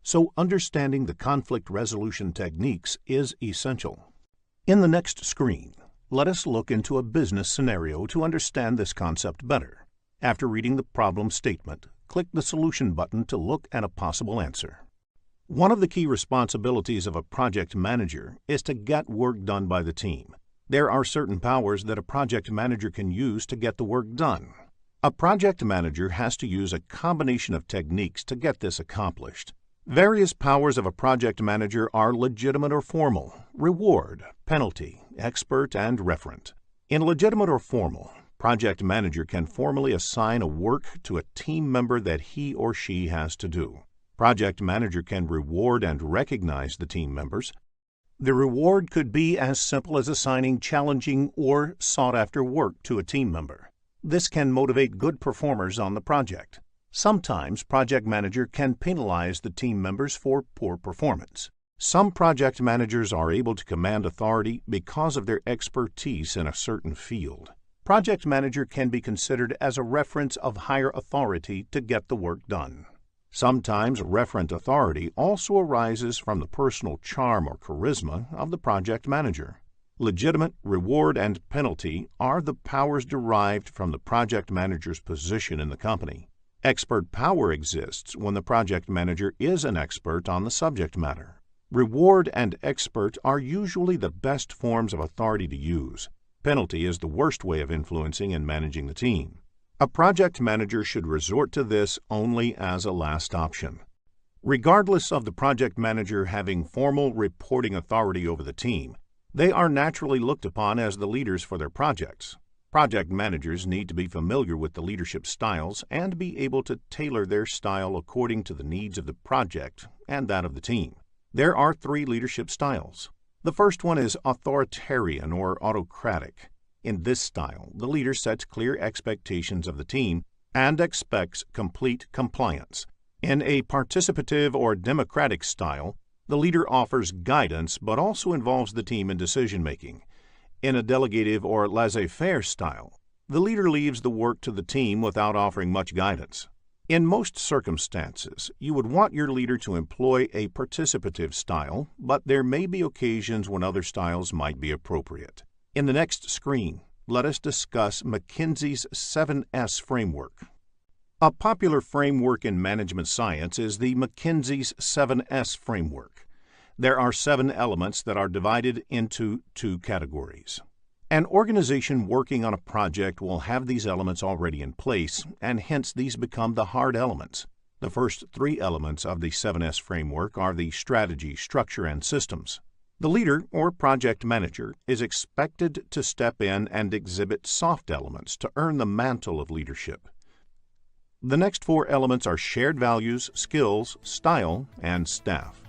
So understanding the conflict resolution techniques is essential. In the next screen, let us look into a business scenario to understand this concept better. After reading the problem statement, click the Solution button to look at a possible answer. One of the key responsibilities of a project manager is to get work done by the team. There are certain powers that a project manager can use to get the work done. A project manager has to use a combination of techniques to get this accomplished. Various powers of a project manager are legitimate or formal, reward, penalty, expert, and referent. In legitimate or formal, project manager can formally assign a work to a team member that he or she has to do. Project manager can reward and recognize the team members. The reward could be as simple as assigning challenging or sought-after work to a team member. This can motivate good performers on the project. Sometimes project manager can penalize the team members for poor performance. Some project managers are able to command authority because of their expertise in a certain field. Project manager can be considered as a reference of higher authority to get the work done. Sometimes referent authority also arises from the personal charm or charisma of the project manager. Legitimate, reward, and penalty are the powers derived from the project manager's position in the company. Expert power exists when the project manager is an expert on the subject matter. Reward and expert are usually the best forms of authority to use. Penalty is the worst way of influencing and managing the team. A project manager should resort to this only as a last option. Regardless of the project manager having formal reporting authority over the team, they are naturally looked upon as the leaders for their projects. Project managers need to be familiar with the leadership styles and be able to tailor their style according to the needs of the project and that of the team. There are 3 leadership styles. The first one is authoritarian or autocratic. In this style, the leader sets clear expectations of the team and expects complete compliance. In a participative or democratic style, the leader offers guidance but also involves the team in decision-making. In a delegative or laissez-faire style, the leader leaves the work to the team without offering much guidance. In most circumstances, you would want your leader to employ a participative style, but there may be occasions when other styles might be appropriate. In the next screen, let us discuss McKinsey's 7S framework. A popular framework in management science is the McKinsey's 7S framework. There are 7 elements that are divided into 2 categories. An organization working on a project will have these elements already in place, and hence these become the hard elements. The first 3 elements of the 7S framework are the strategy, structure, and systems. The leader or project manager is expected to step in and exhibit soft elements to earn the mantle of leadership. The next 4 elements are shared values, skills, style, and staff.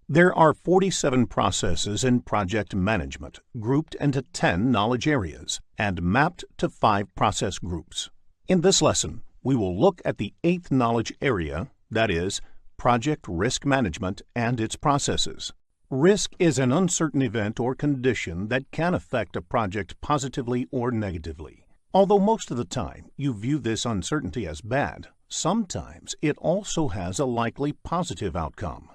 There are 47 processes in project management, grouped into 10 knowledge areas and mapped to 5 process groups. In this lesson, we will look at the 8th knowledge area, that is, project risk management and its processes. Risk is an uncertain event or condition that can affect a project positively or negatively. Although most of the time you view this uncertainty as bad, sometimes it also has a likely positive outcome.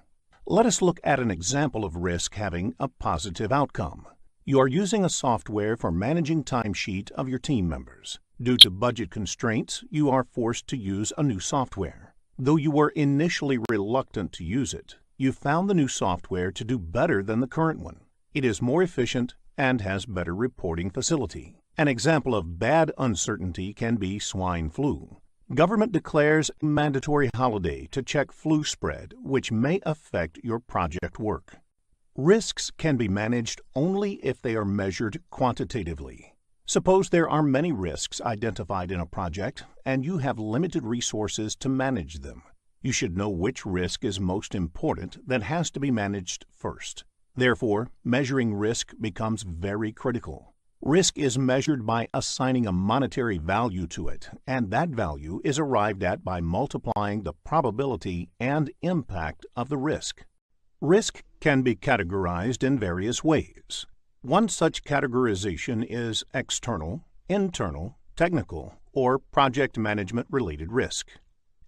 Let us look at an example of risk having a positive outcome. You are using a software for managing timesheet of your team members. Due to budget constraints, you are forced to use a new software. Though you were initially reluctant to use it, you found the new software to do better than the current one. It is more efficient and has better reporting facility. An example of bad uncertainty can be swine flu. Government declares a mandatory holiday to check flu spread, which may affect your project work. Risks can be managed only if they are measured quantitatively. Suppose there are many risks identified in a project and you have limited resources to manage them. You should know which risk is most important that has to be managed first. Therefore, measuring risk becomes very critical. Risk is measured by assigning a monetary value to it, and that value is arrived at by multiplying the probability and impact of the risk. Risk can be categorized in various ways. One such categorization is external, internal, technical, or project management-related risk.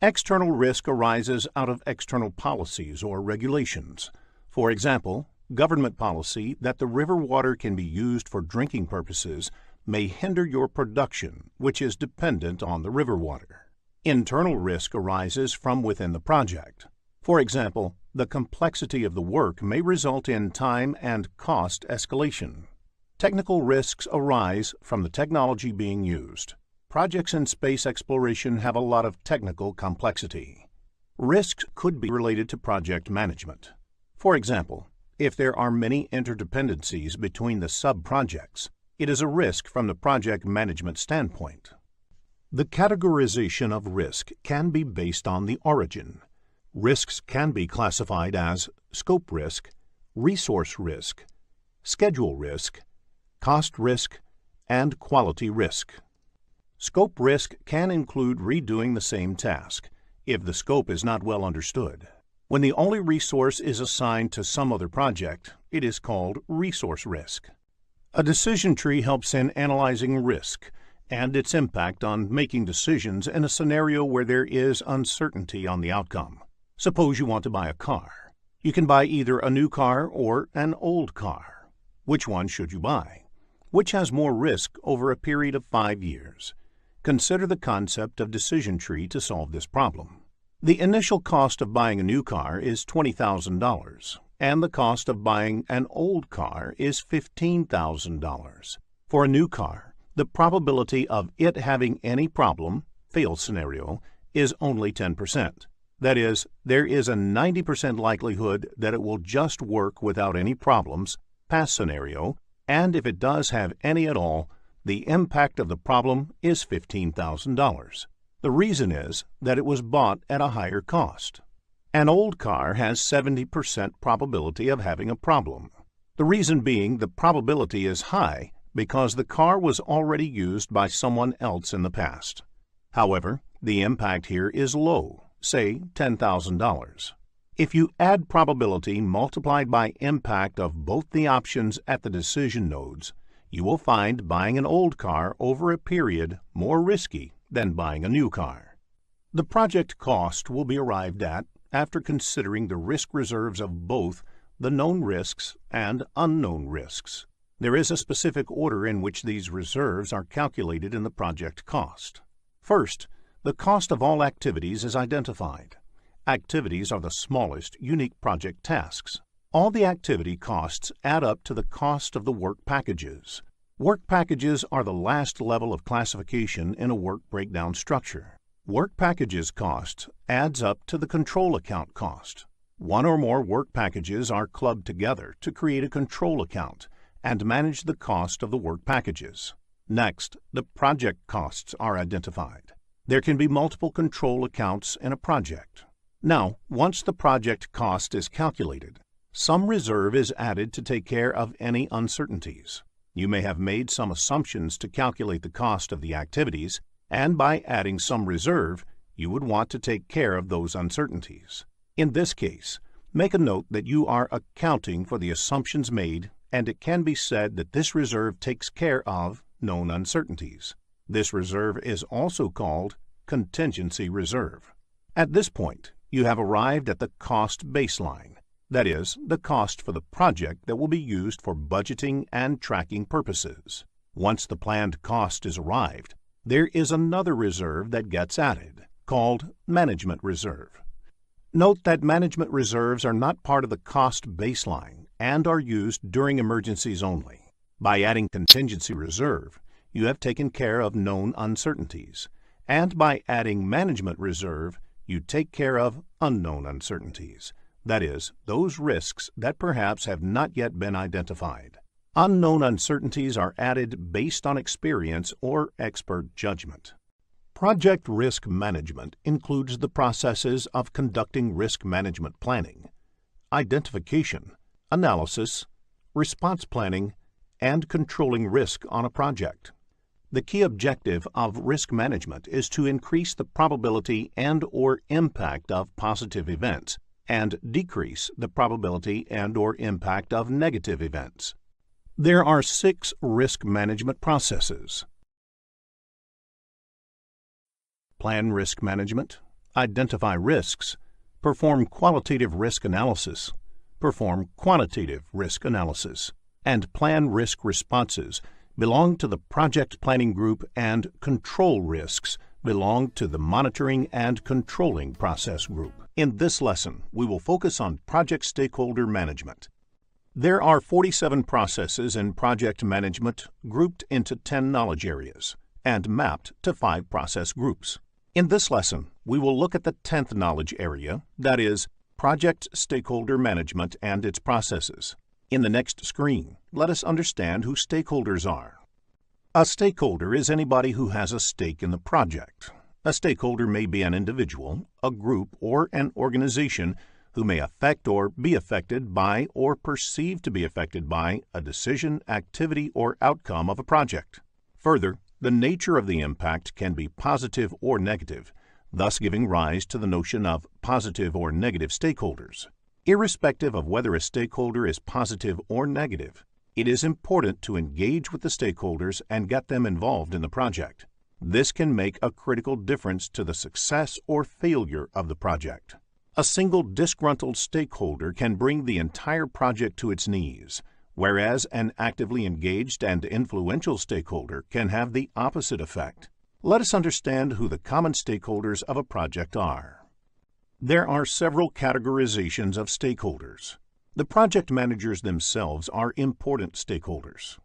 External risk arises out of external policies or regulations. For example, government policy that the river water can be used for drinking purposes may hinder your production, which is dependent on the river water. Internal risk arises from within the project. For example, the complexity of the work may result in time and cost escalation. Technical risks arise from the technology being used. Projects in space exploration have a lot of technical complexity. Risks could be related to project management. For example, if there are many interdependencies between the sub-projects, it is a risk from the project management standpoint. The categorization of risk can be based on the origin. Risks can be classified as scope risk, resource risk, schedule risk, cost risk, and quality risk. Scope risk can include redoing the same task if the scope is not well understood. When the only resource is assigned to some other project, it is called resource risk. A decision tree helps in analyzing risk and its impact on making decisions in a scenario where there is uncertainty on the outcome. Suppose you want to buy a car. You can buy either a new car or an old car. Which one should you buy? Which has more risk over a period of 5 years? Consider the concept of decision tree to solve this problem. The initial cost of buying a new car is $20,000, and the cost of buying an old car is $15,000. For a new car, the probability of it having any problem, fail scenario, is only 10%. That is, there is a 90% likelihood that it will just work without any problems, pass scenario, and if it does have any at all, the impact of the problem is $15,000. The reason is that it was bought at a higher cost. An old car has 70% probability of having a problem. The reason being the probability is high because the car was already used by someone else in the past. However, the impact here is low, say $10,000. If you add probability multiplied by impact of both the options at the decision nodes, you will find buying an old car over a period more risky than buying a new car. The project cost will be arrived at after considering the risk reserves of both the known risks and unknown risks. There is a specific order in which these reserves are calculated in the project cost. First, the cost of all activities is identified. Activities are the smallest unique project tasks. All the activity costs add up to the cost of the work packages. Work packages are the last level of classification in a work breakdown structure. Work packages cost adds up to the control account cost. One or more work packages are clubbed together to create a control account and manage the cost of the work packages. Next, the project costs are identified. There can be multiple control accounts in a project. Now, once the project cost is calculated, some reserve is added to take care of any uncertainties. You may have made some assumptions to calculate the cost of the activities, and by adding some reserve, you would want to take care of those uncertainties. In this case, make a note that you are accounting for the assumptions made, and it can be said that this reserve takes care of known uncertainties. This reserve is also called contingency reserve. At this point, you have arrived at the cost baseline, that is, the cost for the project that will be used for budgeting and tracking purposes. Once the planned cost is arrived, there is another reserve that gets added, called management reserve. Note that management reserves are not part of the cost baseline and are used during emergencies only. By adding contingency reserve, you have taken care of known uncertainties, And by adding management reserve, you take care of unknown uncertainties. That is, those risks that perhaps have not yet been identified. Unknown uncertainties are added based on experience or expert judgment. Project risk management includes the processes of conducting risk management planning, identification, analysis, response planning, and controlling risk on a project. The key objective of risk management is to increase the probability and/or impact of positive events and decrease the probability and/or impact of negative events. There are 6 risk management processes. Plan risk management, identify risks, perform qualitative risk analysis, perform quantitative risk analysis, and plan risk responses belong to the project planning group, and control risks belong to the monitoring and controlling process group. In this lesson, we will focus on project stakeholder management. There are 47 processes in project management grouped into 10 knowledge areas and mapped to 5 process groups. In this lesson, we will look at the 10th knowledge area, that is, project stakeholder management and its processes. In the next screen, let us understand who stakeholders are. A stakeholder is anybody who has a stake in the project. A stakeholder may be an individual, a group, or an organization who may affect or be affected by or perceived to be affected by a decision, activity, or outcome of a project. Further, the nature of the impact can be positive or negative, thus giving rise to the notion of positive or negative stakeholders. Irrespective of whether a stakeholder is positive or negative, it is important to engage with the stakeholders and get them involved in the project. This can make a critical difference to the success or failure of the project. A single disgruntled stakeholder can bring the entire project to its knees, whereas an actively engaged and influential stakeholder can have the opposite effect. Let us understand who the common stakeholders of a project are. There are several categorizations of stakeholders. The project managers themselves are important stakeholders.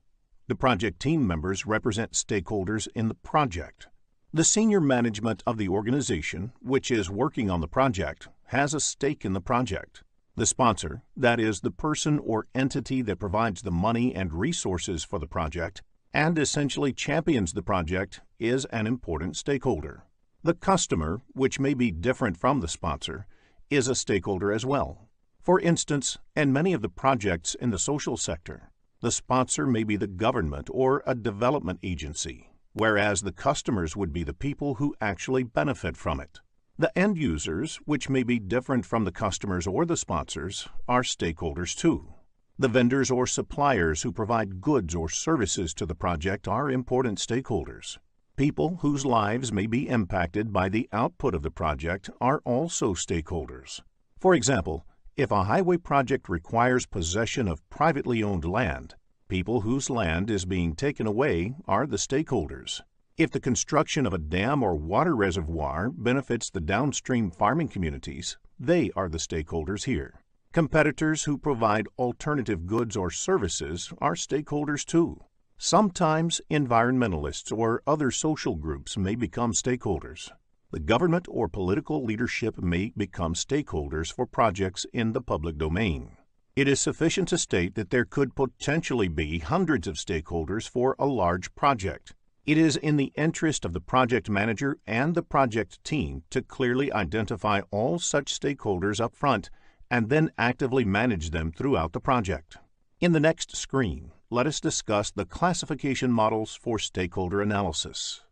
The project team members represent stakeholders in the project. The senior management of the organization, which is working on the project, has a stake in the project. The sponsor, that is, the person or entity that provides the money and resources for the project and essentially champions the project, is an important stakeholder. The customer, which may be different from the sponsor, is a stakeholder as well. For instance, in many of the projects in the social sector, the sponsor may be the government or a development agency, whereas the customers would be the people who actually benefit from it. The end users, which may be different from the customers or the sponsors, are stakeholders too. The vendors or suppliers who provide goods or services to the project are important stakeholders. People whose lives may be impacted by the output of the project are also stakeholders. For example, if a highway project requires possession of privately owned land, people whose land is being taken away are the stakeholders. If the construction of a dam or water reservoir benefits the downstream farming communities, they are the stakeholders here. Competitors who provide alternative goods or services are stakeholders too. Sometimes environmentalists or other social groups may become stakeholders. The government or political leadership may become stakeholders for projects in the public domain. It is sufficient to state that there could potentially be hundreds of stakeholders for a large project. It is in the interest of the project manager and the project team to clearly identify all such stakeholders up front and then actively manage them throughout the project. In the next screen, let us discuss the classification models for stakeholder analysis.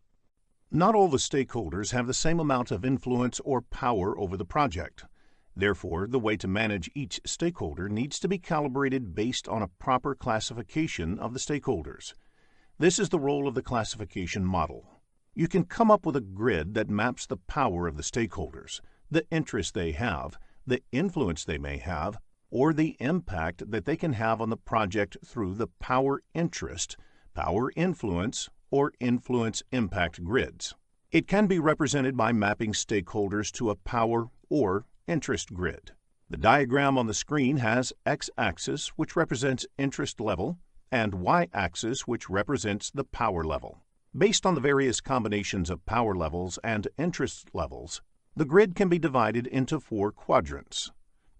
Not all the stakeholders have the same amount of influence or power over the project. Therefore, the way to manage each stakeholder needs to be calibrated based on a proper classification of the stakeholders. This is the role of the classification model. You can come up with a grid that maps the power of the stakeholders, the interest they have, the influence they may have, or the impact that they can have on the project through the power interest, power influence, or influence impact grids. It can be represented by mapping stakeholders to a power or interest grid. The diagram on the screen has x-axis, which represents interest level, and y-axis, which represents the power level. Based on the various combinations of power levels and interest levels, the grid can be divided into 4 quadrants.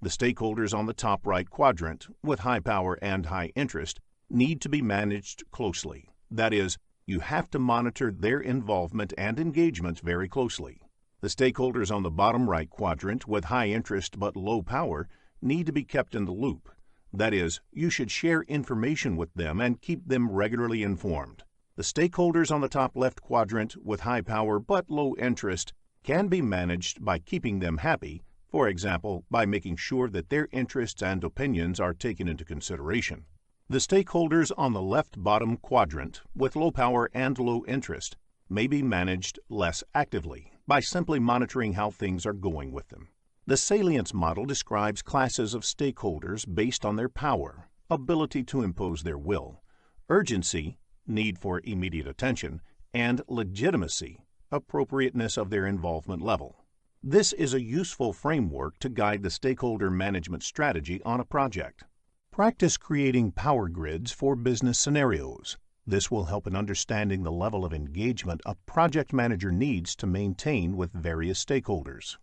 The stakeholders on the top right quadrant, with high power and high interest, need to be managed closely. That is, you have to monitor their involvement and engagement very closely. The stakeholders on the bottom right quadrant, with high interest but low power, need to be kept in the loop. That is, you should share information with them and keep them regularly informed. The stakeholders on the top left quadrant, with high power but low interest, can be managed by keeping them happy, for example, by making sure that their interests and opinions are taken into consideration. The stakeholders on the left bottom quadrant, with low power and low interest, may be managed less actively by simply monitoring how things are going with them. The salience model describes classes of stakeholders based on their power, ability to impose their will, urgency, need for immediate attention, and legitimacy, appropriateness of their involvement level. This is a useful framework to guide the stakeholder management strategy on a project. Practice creating power grids for business scenarios. This will help in understanding the level of engagement a project manager needs to maintain with various stakeholders.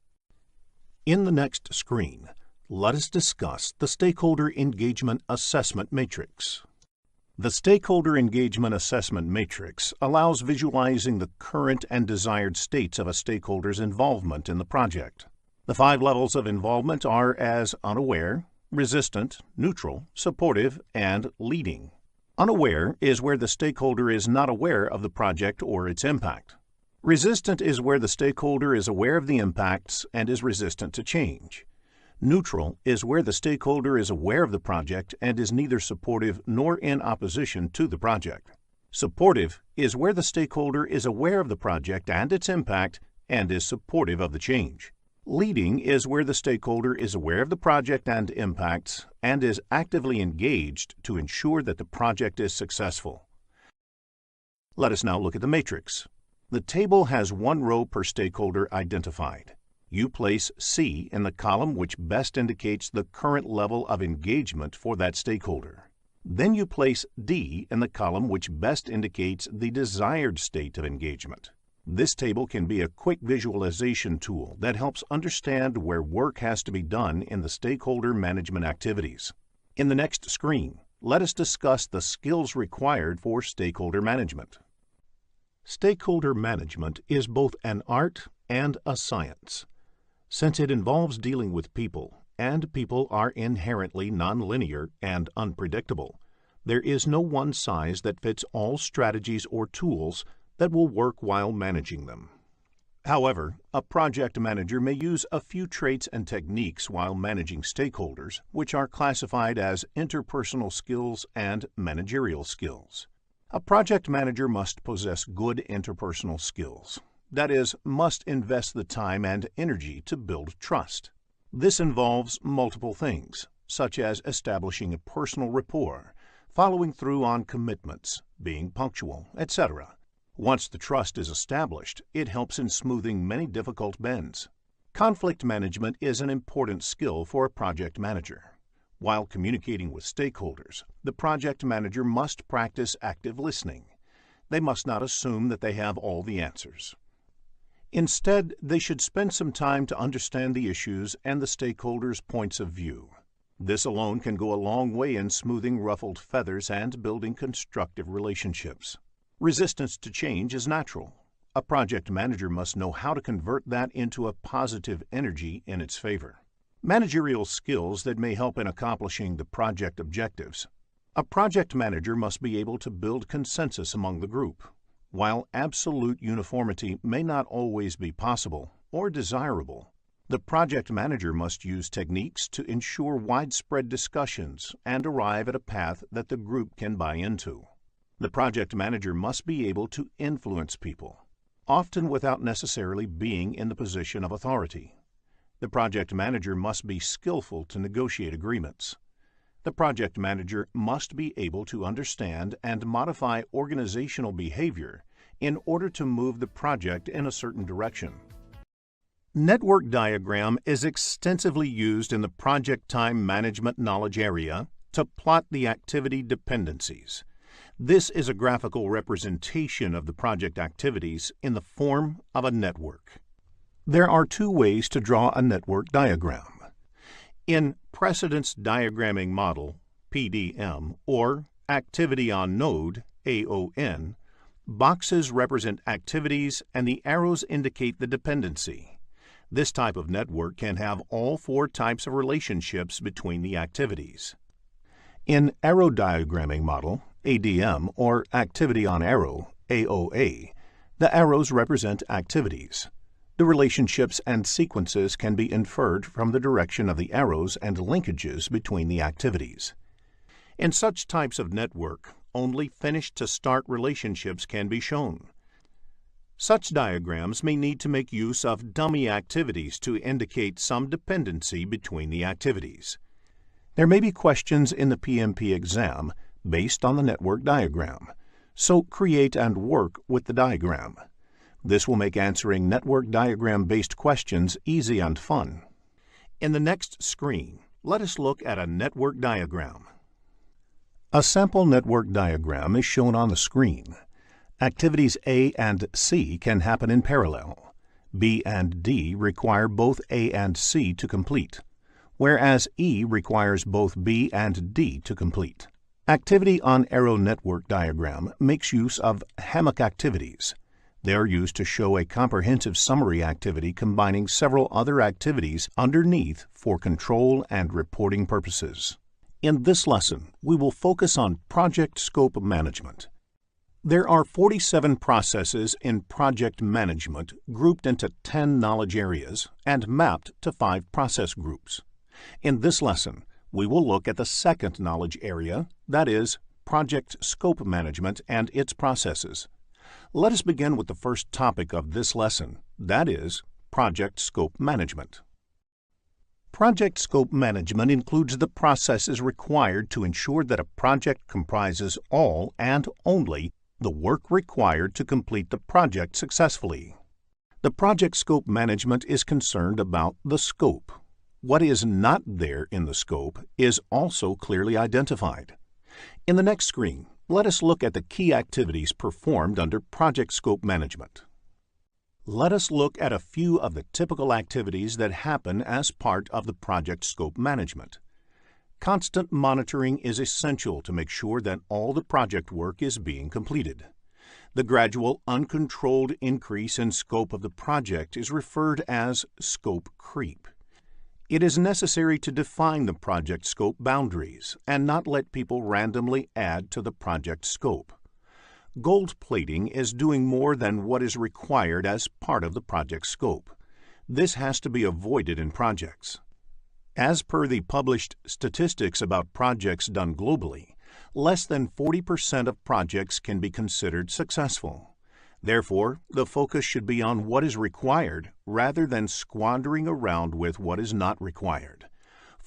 In the next screen, let us discuss the Stakeholder Engagement Assessment Matrix. The Stakeholder Engagement Assessment Matrix allows visualizing the current and desired states of a stakeholder's involvement in the project. The 5 levels of involvement are as unaware, resistant, neutral, supportive, and leading. Unaware is where the stakeholder is not aware of the project or its impact. Resistant is where the stakeholder is aware of the impacts and is resistant to change. Neutral is where the stakeholder is aware of the project and is neither supportive nor in opposition to the project. Supportive is where the stakeholder is aware of the project and its impact and is supportive of the change. Leading is where the stakeholder is aware of the project and impacts and is actively engaged to ensure that the project is successful. Let us now look at the matrix. The table has 1 row per stakeholder identified. You place C in the column which best indicates the current level of engagement for that stakeholder. Then you place D in the column which best indicates the desired state of engagement. This table can be a quick visualization tool that helps understand where work has to be done in the stakeholder management activities. In the next screen, let us discuss the skills required for stakeholder management. Stakeholder management is both an art and a science. Since it involves dealing with people, and people are inherently nonlinear and unpredictable, there is no one size that fits all strategies or tools that will work while managing them. However, a project manager may use a few traits and techniques while managing stakeholders, which are classified as interpersonal skills and managerial skills. A project manager must possess good interpersonal skills. That is, must invest the time and energy to build trust. This involves multiple things, such as establishing a personal rapport, following through on commitments, being punctual, etc. Once the trust is established, it helps in smoothing many difficult bends. Conflict management is an important skill for a project manager. While communicating with stakeholders, the project manager must practice active listening. They must not assume that they have all the answers. Instead, they should spend some time to understand the issues and the stakeholders' points of view. This alone can go a long way in smoothing ruffled feathers and building constructive relationships. Resistance to change is natural. A project manager must know how to convert that into a positive energy in its favor. Managerial skills that may help in accomplishing the project objectives. A project manager must be able to build consensus among the group. While absolute uniformity may not always be possible or desirable, the project manager must use techniques to ensure widespread discussions and arrive at a path that the group can buy into. The project manager must be able to influence people, often without necessarily being in the position of authority. The project manager must be skillful to negotiate agreements. The project manager must be able to understand and modify organizational behavior in order to move the project in a certain direction. Network diagram is extensively used in the project time management knowledge area to plot the activity dependencies. This is a graphical representation of the project activities in the form of a network. There are two ways to draw a network diagram. In Precedence Diagramming Model, PDM, or Activity on Node, AON, boxes represent activities and the arrows indicate the dependency. This type of network can have all four types of relationships between the activities. In Arrow Diagramming Model, ADM, or Activity on Arrow, AOA, the arrows represent activities. The relationships and sequences can be inferred from the direction of the arrows and linkages between the activities. In such types of network, only finish-to-start relationships can be shown. Such diagrams may need to make use of dummy activities to indicate some dependency between the activities. There may be questions in the PMP exam based on the network diagram, so create and work with the diagram. This will make answering network diagram-based questions easy and fun. In the next screen, let us look at a network diagram. A sample network diagram is shown on the screen. Activities A and C can happen in parallel. B and D require both A and C to complete, whereas E requires both B and D to complete. Activity on Arrow network diagram makes use of hammock activities. They are used to show a comprehensive summary activity combining several other activities underneath for control and reporting purposes. In this lesson, we will focus on project scope management. There are 47 processes in project management grouped into 10 knowledge areas and mapped to 5 process groups. In this lesson, we will look at the second knowledge area, that is, project scope management and its processes. Let us begin with the first topic of this lesson, that is, project scope management. Project scope management includes the processes required to ensure that a project comprises all and only the work required to complete the project successfully. The project scope management is concerned about the scope. What is not there in the scope is also clearly identified. In the next screen, let us look at the key activities performed under project scope management. Let us look at a few of the typical activities that happen as part of the project scope management. Constant monitoring is essential to make sure that all the project work is being completed. The gradual, uncontrolled increase in scope of the project is referred as scope creep. It is necessary to define the project scope boundaries and not let people randomly add to the project scope. Gold plating is doing more than what is required as part of the project scope. This has to be avoided in projects. As per the published statistics about projects done globally, less than 40% of projects can be considered successful. Therefore, the focus should be on what is required rather than squandering around with what is not required.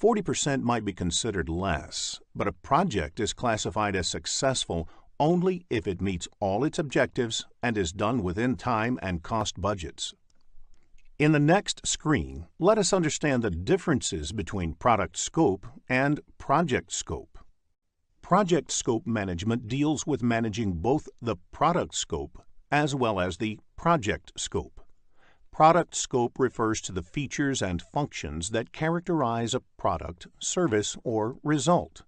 40% might be considered less, but a project is classified as successful only if it meets all its objectives and is done within time and cost budgets. In the next screen, let us understand the differences between product scope and project scope. Project scope management deals with managing both the product scope as well as the project scope. Product scope refers to the features and functions that characterize a product, service, or result.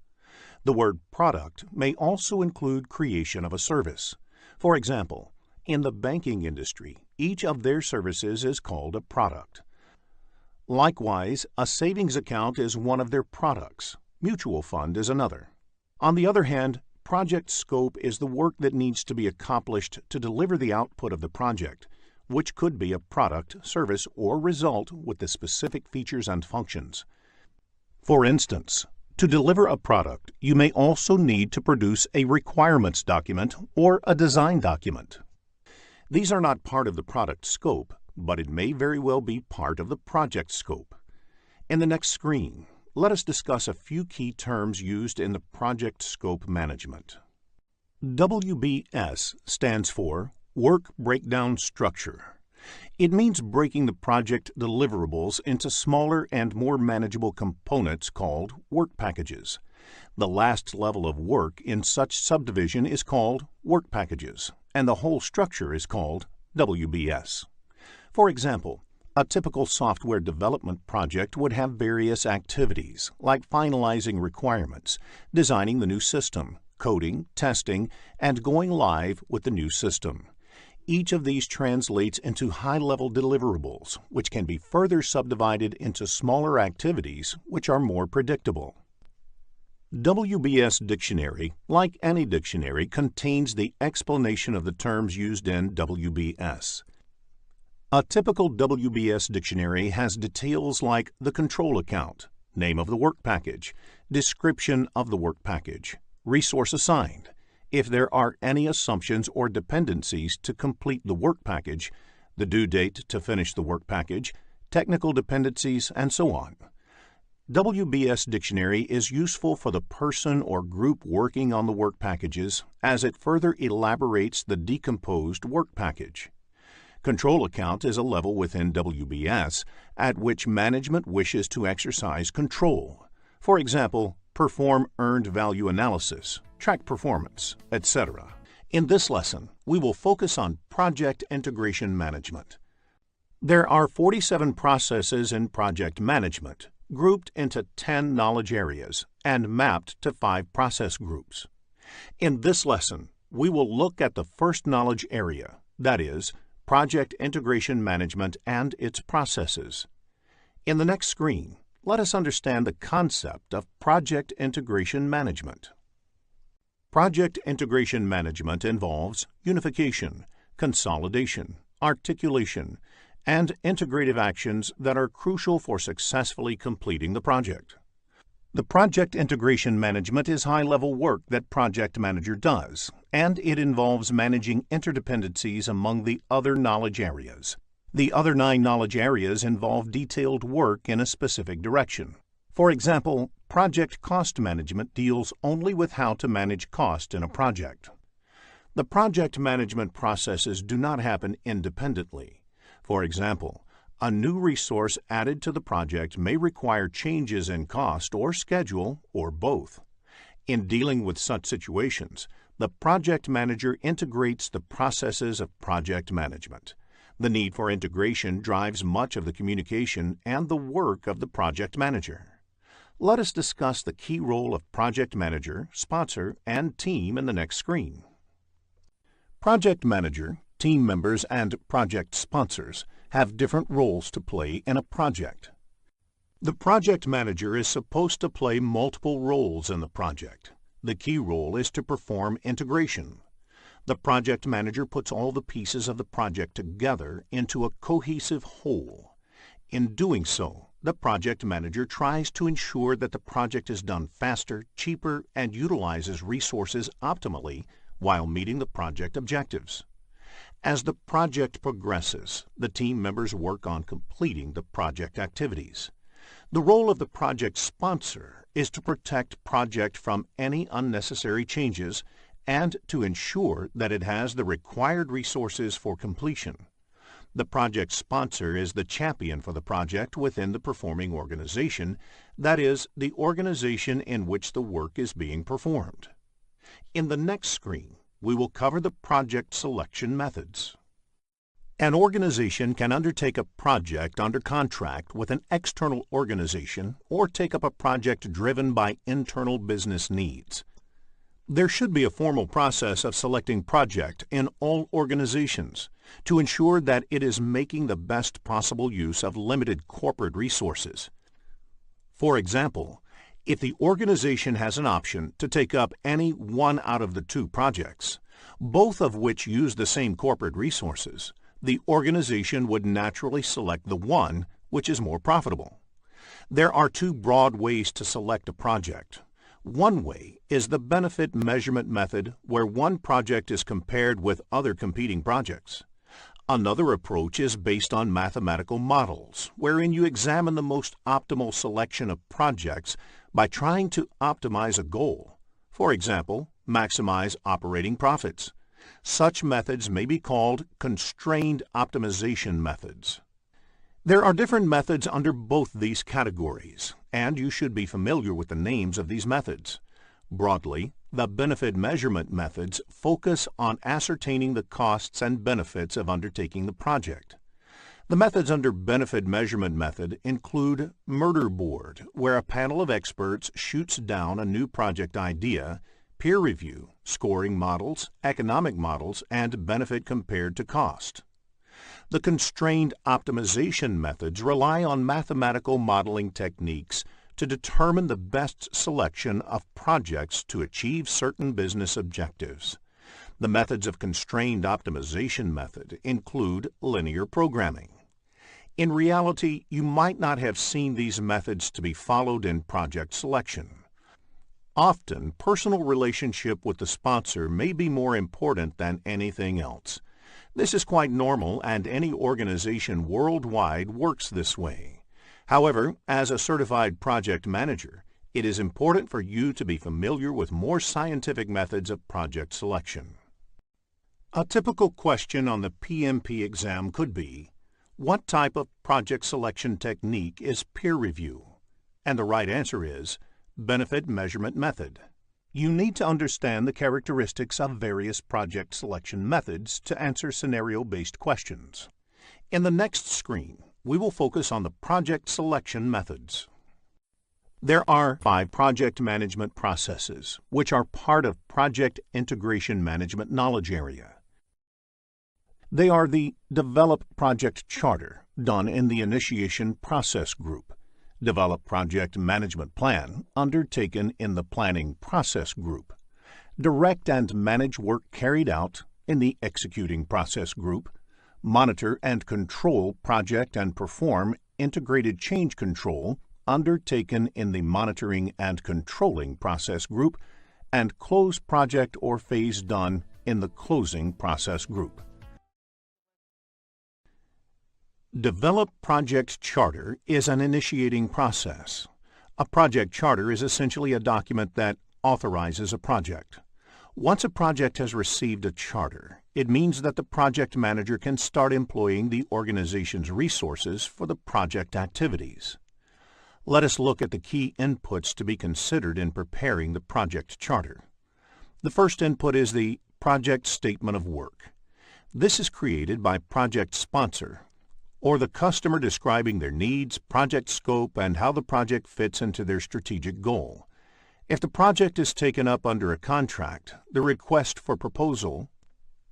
The word product may also include creation of a service. For example, in the banking industry, each of their services is called a product. Likewise, a savings account is one of their products. Mutual fund is another. On the other hand, project scope is the work that needs to be accomplished to deliver the output of the project, which could be a product, service, or result with the specific features and functions. For instance, to deliver a product, you may also need to produce a requirements document or a design document. These are not part of the product scope, but it may very well be part of the project scope. In the next screen, let us discuss a few key terms used in the project scope management. WBS stands for Work Breakdown Structure. It means breaking the project deliverables into smaller and more manageable components called work packages. The last level of work in such subdivision is called work packages, and the whole structure is called WBS. For example, a typical software development project would have various activities like finalizing requirements, designing the new system, coding, testing, and going live with the new system. Each of these translates into high-level deliverables, which can be further subdivided into smaller activities which are more predictable. WBS Dictionary, like any dictionary, contains the explanation of the terms used in WBS. A typical WBS dictionary has details like the control account, name of the work package, description of the work package, resource assigned, if there are any assumptions or dependencies to complete the work package, the due date to finish the work package, technical dependencies, and so on. WBS Dictionary is useful for the person or group working on the work packages as it further elaborates the decomposed work package. Control account is a level within WBS at which management wishes to exercise control. For example, perform earned value analysis, track performance, etc. In this lesson, we will focus on project integration management. There are 47 processes in project management, grouped into 10 knowledge areas and mapped to 5 process groups. In this lesson, we will look at the first knowledge area, that is, project integration management and its processes. In the next screen, let us understand the concept of project integration management. Project integration management involves unification, consolidation, articulation, and integrative actions that are crucial for successfully completing the project. The project integration management is high-level work that project manager does, and it involves managing interdependencies among the other knowledge areas. The other 9 knowledge areas involve detailed work in a specific direction. For example, project cost management deals only with how to manage cost in a project. The project management processes do not happen independently. For example, a new resource added to the project may require changes in cost or schedule or both. In dealing with such situations, the project manager integrates the processes of project management. The need for integration drives much of the communication and the work of the project manager. Let us discuss the key role of project manager, sponsor, and team in the next screen. Project manager, team members, and project sponsors have different roles to play in a project. The project manager is supposed to play multiple roles in the project. The key role is to perform integration. The project manager puts all the pieces of the project together into a cohesive whole. In doing so, the project manager tries to ensure that the project is done faster, cheaper, and utilizes resources optimally while meeting the project objectives. As the project progresses, the team members work on completing the project activities. The role of the project sponsor is to protect project from any unnecessary changes and to ensure that it has the required resources for completion. The project sponsor is the champion for the project within the performing organization, that is, the organization in which the work is being performed. In the next screen, we will cover the project selection methods. An organization can undertake a project under contract with an external organization or take up a project driven by internal business needs. There should be a formal process of selecting project in all organizations to ensure that it is making the best possible use of limited corporate resources. For example, if the organization has an option to take up any one out of the 2 projects, both of which use the same corporate resources, the organization would naturally select the one which is more profitable. There are 2 broad ways to select a project. One way is the benefit measurement method, where one project is compared with other competing projects. Another approach is based on mathematical models, wherein you examine the most optimal selection of projects by trying to optimize a goal. For example, maximize operating profits. Such methods may be called constrained optimization methods. There are different methods under both these categories, and you should be familiar with the names of these methods. Broadly, the benefit measurement methods focus on ascertaining the costs and benefits of undertaking the project. The methods under benefit measurement method include murder board, where a panel of experts shoots down a new project idea, peer review, scoring models, economic models, and benefit compared to cost. The constrained optimization methods rely on mathematical modeling techniques to determine the best selection of projects to achieve certain business objectives. The methods of constrained optimization method include linear programming. In reality, you might not have seen these methods to be followed in project selection. Often, personal relationship with the sponsor may be more important than anything else. This is quite normal, and any organization worldwide works this way. However, as a certified project manager, it is important for you to be familiar with more scientific methods of project selection. A typical question on the PMP exam could be, what type of project selection technique is peer review? And the right answer is benefit measurement method. You need to understand the characteristics of various project selection methods to answer scenario-based questions. In the next screen, we will focus on the project selection methods. There are 5 project management processes, which are part of Project Integration Management knowledge area. They are the Develop Project Charter, done in the Initiation Process Group, Develop Project Management Plan, undertaken in the Planning Process Group, Direct and Manage Work Carried Out in the Executing Process Group, Monitor and Control Project and Perform Integrated Change Control, undertaken in the Monitoring and Controlling Process Group, and Close Project or Phase done in the Closing Process Group. Develop Project Charter is an initiating process. A project charter is essentially a document that authorizes a project. Once a project has received a charter, it means that the project manager can start employing the organization's resources for the project activities. Let us look at the key inputs to be considered in preparing the project charter. The first input is the Project Statement of Work. This is created by project sponsor, or the customer describing their needs, project scope, and how the project fits into their strategic goal. If the project is taken up under a contract, the request for proposal,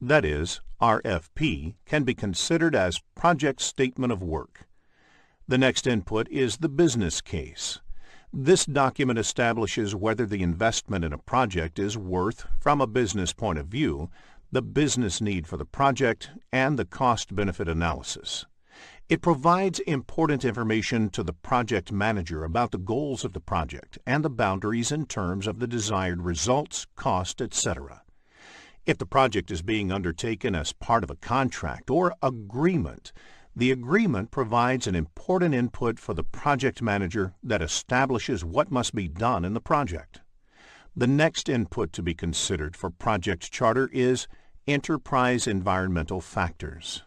that is, RFP, can be considered as Project Statement of Work. The next input is the business case. This document establishes whether the investment in a project is worth, from a business point of view, the business need for the project, and the cost-benefit analysis. It provides important information to the project manager about the goals of the project and the boundaries in terms of the desired results, cost, etc. If the project is being undertaken as part of a contract or agreement, the agreement provides an important input for the project manager that establishes what must be done in the project. The next input to be considered for project charter is enterprise environmental factors.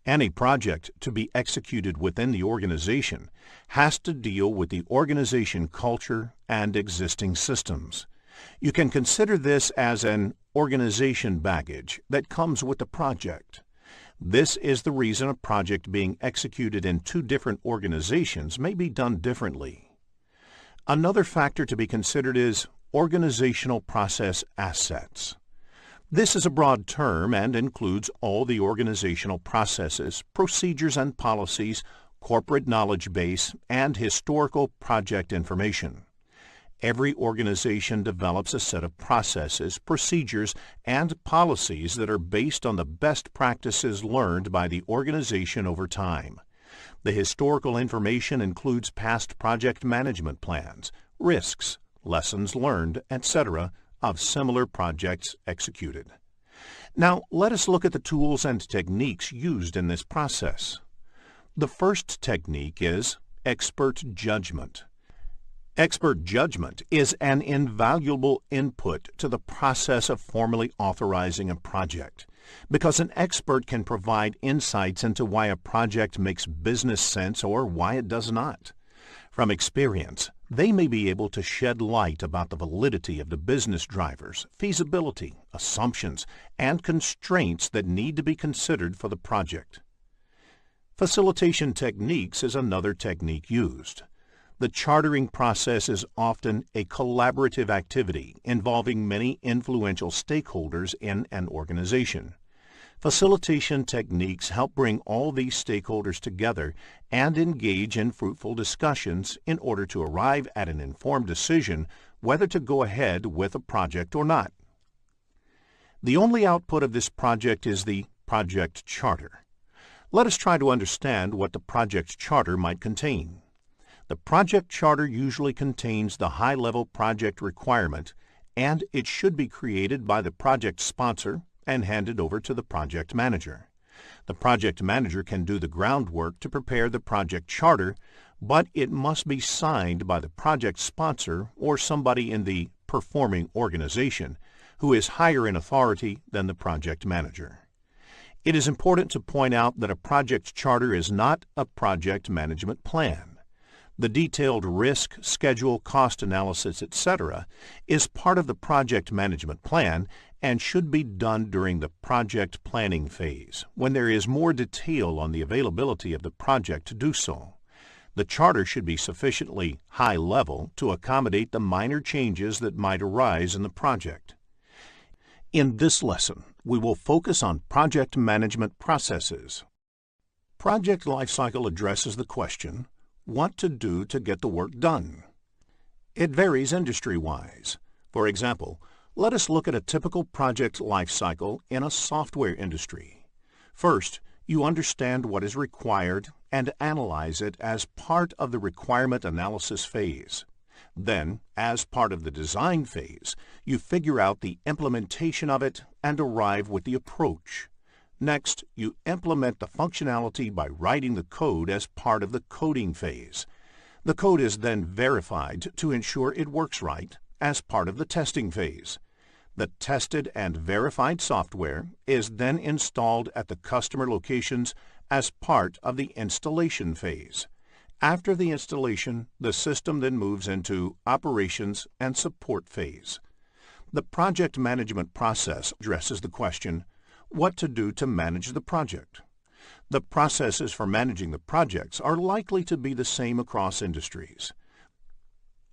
Any project to be executed within the organization has to deal with the organization culture and existing systems. You can consider this as an organization baggage that comes with the project. This is the reason a project being executed in 2 different organizations may be done differently. Another factor to be considered is organizational process assets. This is a broad term and includes all the organizational processes, procedures and policies, corporate knowledge base, and historical project information. Every organization develops a set of processes, procedures, and policies that are based on the best practices learned by the organization over time. The historical information includes past project management plans, risks, lessons learned, etc., of similar projects executed. Now, let us look at the tools and techniques used in this process. The first technique is expert judgment. Expert judgment is an invaluable input to the process of formally authorizing a project. because an expert can provide insights into why a project makes business sense or why it does not. From experience, they may be able to shed light about the validity of the business drivers, feasibility, assumptions, and constraints that need to be considered for the project. Facilitation techniques is another technique used. The chartering process is often a collaborative activity involving many influential stakeholders in an organization. Facilitation techniques help bring all these stakeholders together and engage in fruitful discussions in order to arrive at an informed decision whether to go ahead with a project or not. The only output of this project is the project charter. Let us try to understand what the project charter might contain. The project charter usually contains the high-level project requirement, and it should be created by the project sponsor and handed over to the project manager. The project manager can do the groundwork to prepare the project charter, but it must be signed by the project sponsor or somebody in the performing organization who is higher in authority than the project manager. It is important to point out that a project charter is not a project management plan. The detailed risk, schedule, cost analysis, etc. is part of the project management plan and should be done during the project planning phase, when there is more detail on the availability of the project to do so. The charter should be sufficiently high level to accommodate the minor changes that might arise in the project. In this lesson, we will focus on project management processes. Project lifecycle addresses the question, what to do to get the work done. It varies industry-wise. For example, let us look at a typical project lifecycle in a software industry. First, you understand what is required and analyze it as part of the requirement analysis phase. Then, as part of the design phase, you figure out the implementation of it and arrive with the approach. Next, you implement the functionality by writing the code as part of the coding phase. The code is then verified to ensure it works right as part of the testing phase. The tested and verified software is then installed at the customer locations as part of the installation phase. After the installation, the system then moves into operations and support phase. The project management process addresses the question, what to do to manage the project. The processes for managing the projects are likely to be the same across industries.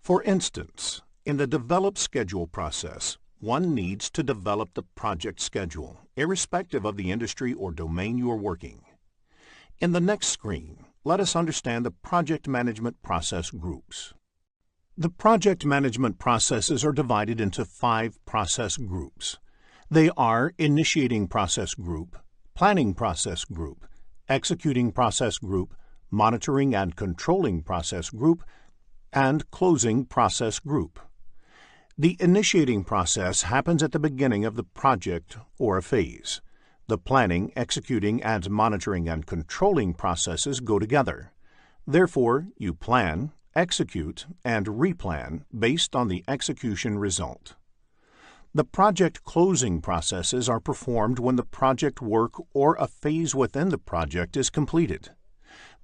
For instance, in the develop schedule process, one needs to develop the project schedule, irrespective of the industry or domain you are working. In the next screen, let us understand the project management process groups. The project management processes are divided into 5 process groups. They are Initiating Process Group, Planning Process Group, Executing Process Group, Monitoring and Controlling Process Group, and Closing Process Group. The initiating process happens at the beginning of the project or a phase. The planning, executing, and monitoring and controlling processes go together. Therefore, you plan, execute, and replan based on the execution result. The project closing processes are performed when the project work or a phase within the project is completed.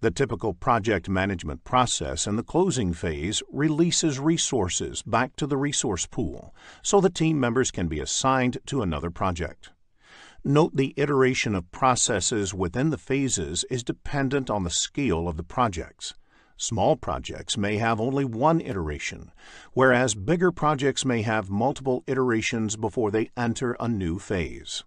The typical project management process in the closing phase releases resources back to the resource pool so the team members can be assigned to another project. Note the iteration of processes within the phases is dependent on the scale of the projects. Small projects may have only one iteration, whereas bigger projects may have multiple iterations before they enter a new phase.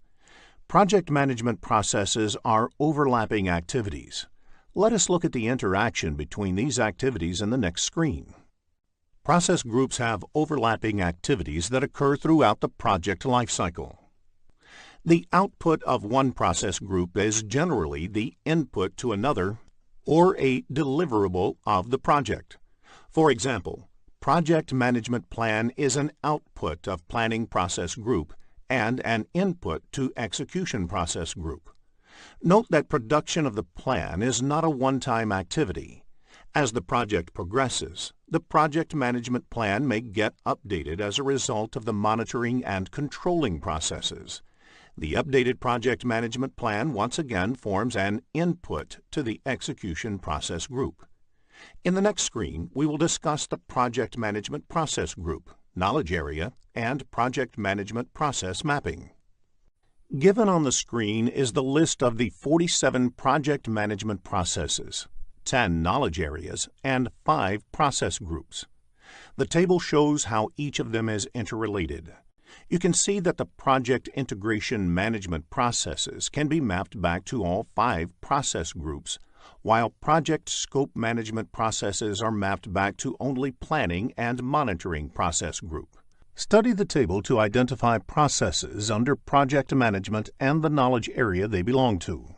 Project management processes are overlapping activities. Let us look at the interaction between these activities in the next screen. Process groups have overlapping activities that occur throughout the project lifecycle. The output of one process group is generally the input to another or a deliverable of the project. For example, Project Management Plan is an output of Planning Process Group and an input to Execution Process Group. Note that production of the plan is not a one-time activity. As the project progresses, the project management plan may get updated as a result of the monitoring and controlling processes. The updated project management plan once again forms an input to the execution process group. In the next screen, we will discuss the project management process group, knowledge area, and project management process mapping. Given on the screen is the list of the 47 project management processes, 10 knowledge areas, and 5 process groups. The table shows how each of them is interrelated. You can see that the project integration management processes can be mapped back to all 5 process groups, while project scope management processes are mapped back to only planning and monitoring process group. Study the table to identify processes under project management and the knowledge area they belong to.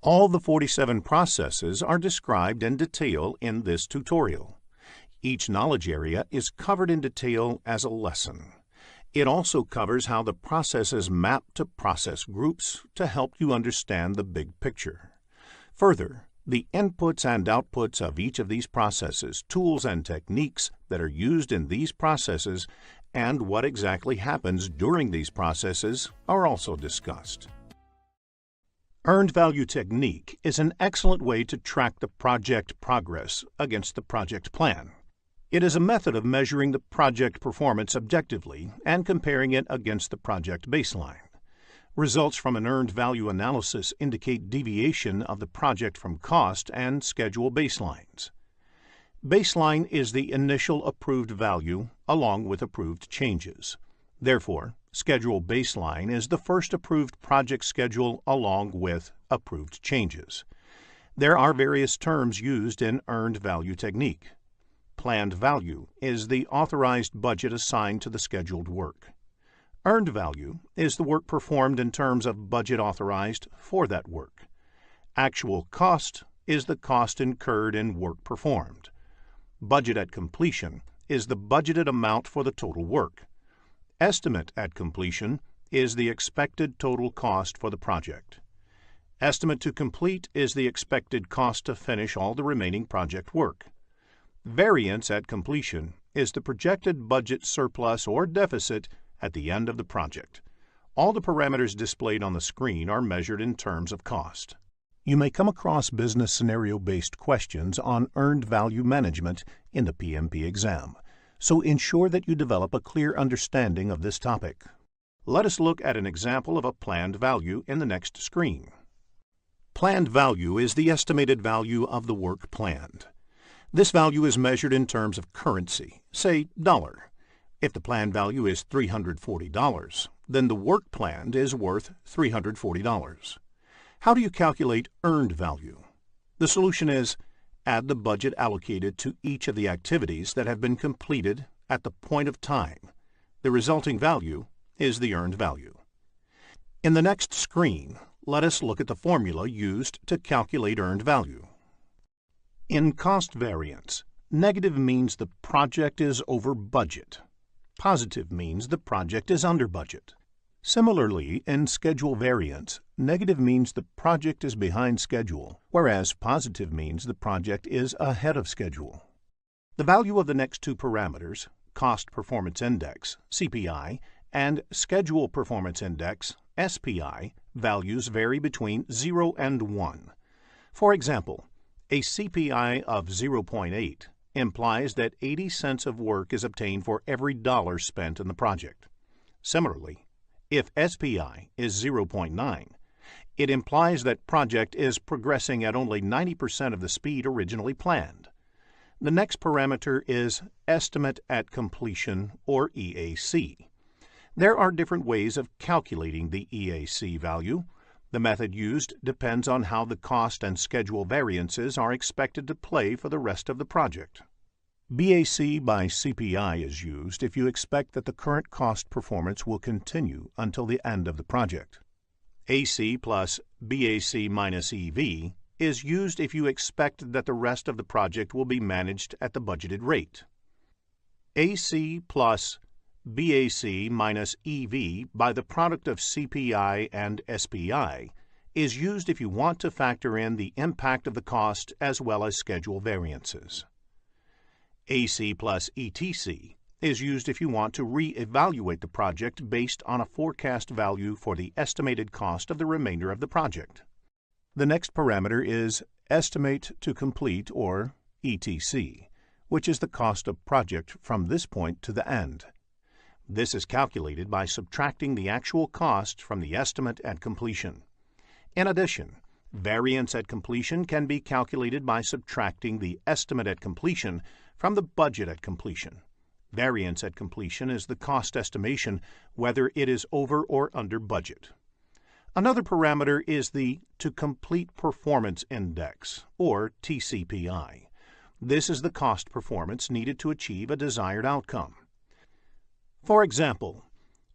All the 47 processes are described in detail in this tutorial. Each knowledge area is covered in detail as a lesson. It also covers how the processes map to process groups to help you understand the big picture. Further, the inputs and outputs of each of these processes, tools and techniques that are used in these processes, and what exactly happens during these processes are also discussed. Earned value technique is an excellent way to track the project progress against the project plan. It is a method of measuring the project performance objectively and comparing it against the project baseline. Results from an earned value analysis indicate deviation of the project from cost and schedule baselines. Baseline is the initial approved value along with approved changes. Therefore, schedule baseline is the first approved project schedule along with approved changes. There are various terms used in earned value technique. Planned value is the authorized budget assigned to the scheduled work. Earned value is the work performed in terms of budget authorized for that work. Actual cost is the cost incurred in work performed. Budget at completion is the budgeted amount for the total work. Estimate at completion is the expected total cost for the project. Estimate to complete is the expected cost to finish all the remaining project work. Variance at completion is the projected budget surplus or deficit at the end of the project. All the parameters displayed on the screen are measured in terms of cost. You may come across business scenario-based questions on earned value management in the PMP exam, so ensure that you develop a clear understanding of this topic. Let us look at an example of a planned value in the next screen. Planned value is the estimated value of the work planned. This value is measured in terms of currency, say dollar. If the planned value is $340, then the work planned is worth $340. How do you calculate earned value? The solution is add the budget allocated to each of the activities that have been completed at the point of time. The resulting value is the earned value. In the next screen, let us look at the formula used to calculate earned value. In cost variance, negative means the project is over budget. Positive means the project is under budget. Similarly, in schedule variance, negative means the project is behind schedule, whereas positive means the project is ahead of schedule. The value of the next two parameters, Cost Performance Index, CPI, and Schedule Performance Index, SPI, values vary between 0 and 1. For example, a CPI of 0.8 implies that 80 cents of work is obtained for every dollar spent in the project. Similarly, if SPI is 0.9, it implies that project is progressing at only 90% of the speed originally planned. The next parameter is Estimate at Completion, or EAC. There are different ways of calculating the EAC value. The method used depends on how the cost and schedule variances are expected to play for the rest of the project. BAC by CPI is used if you expect that the current cost performance will continue until the end of the project. AC plus BAC minus EV is used if you expect that the rest of the project will be managed at the budgeted rate. AC plus BAC minus EV by the product of CPI and SPI is used if you want to factor in the impact of the cost as well as schedule variances. AC plus ETC is used if you want to re-evaluate the project based on a forecast value for the estimated cost of the remainder of the project. The next parameter is Estimate to Complete, or ETC, which is the cost of project from this point to the end. This is calculated by subtracting the actual cost from the estimate at completion. In addition, variance at completion can be calculated by subtracting the estimate at completion from the budget at completion. Variance at completion is the cost estimation whether it is over or under budget. Another parameter is the To Complete Performance Index, or TCPI. This is the cost performance needed to achieve a desired outcome. For example,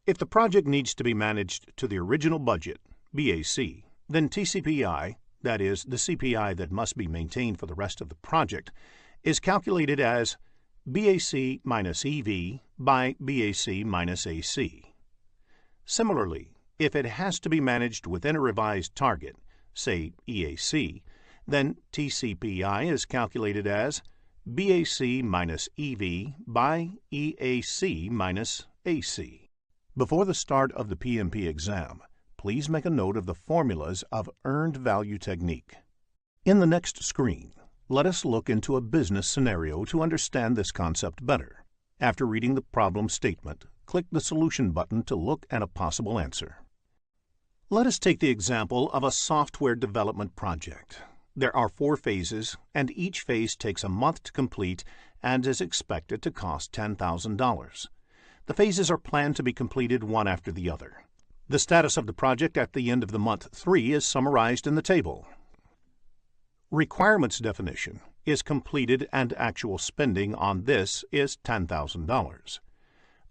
if the project needs to be managed to the original budget, BAC, then TCPI, that is, the CPI that must be maintained for the rest of the project, is calculated as BAC minus EV by BAC minus AC. Similarly, if it has to be managed within a revised target, say EAC, then TCPI is calculated as BAC minus EV by EAC minus AC. Before the start of the PMP exam, please make a note of the formulas of earned value technique. In the next screen, let us look into a business scenario to understand this concept better. After reading the problem statement, click the Solution button to look at a possible answer. Let us take the example of a software development project. There are 4 phases, and each phase takes a month to complete and is expected to cost $10,000. The phases are planned to be completed one after the other. The status of the project at the end of the month 3 is summarized in the table. Requirements definition is completed and actual spending on this is $10,000.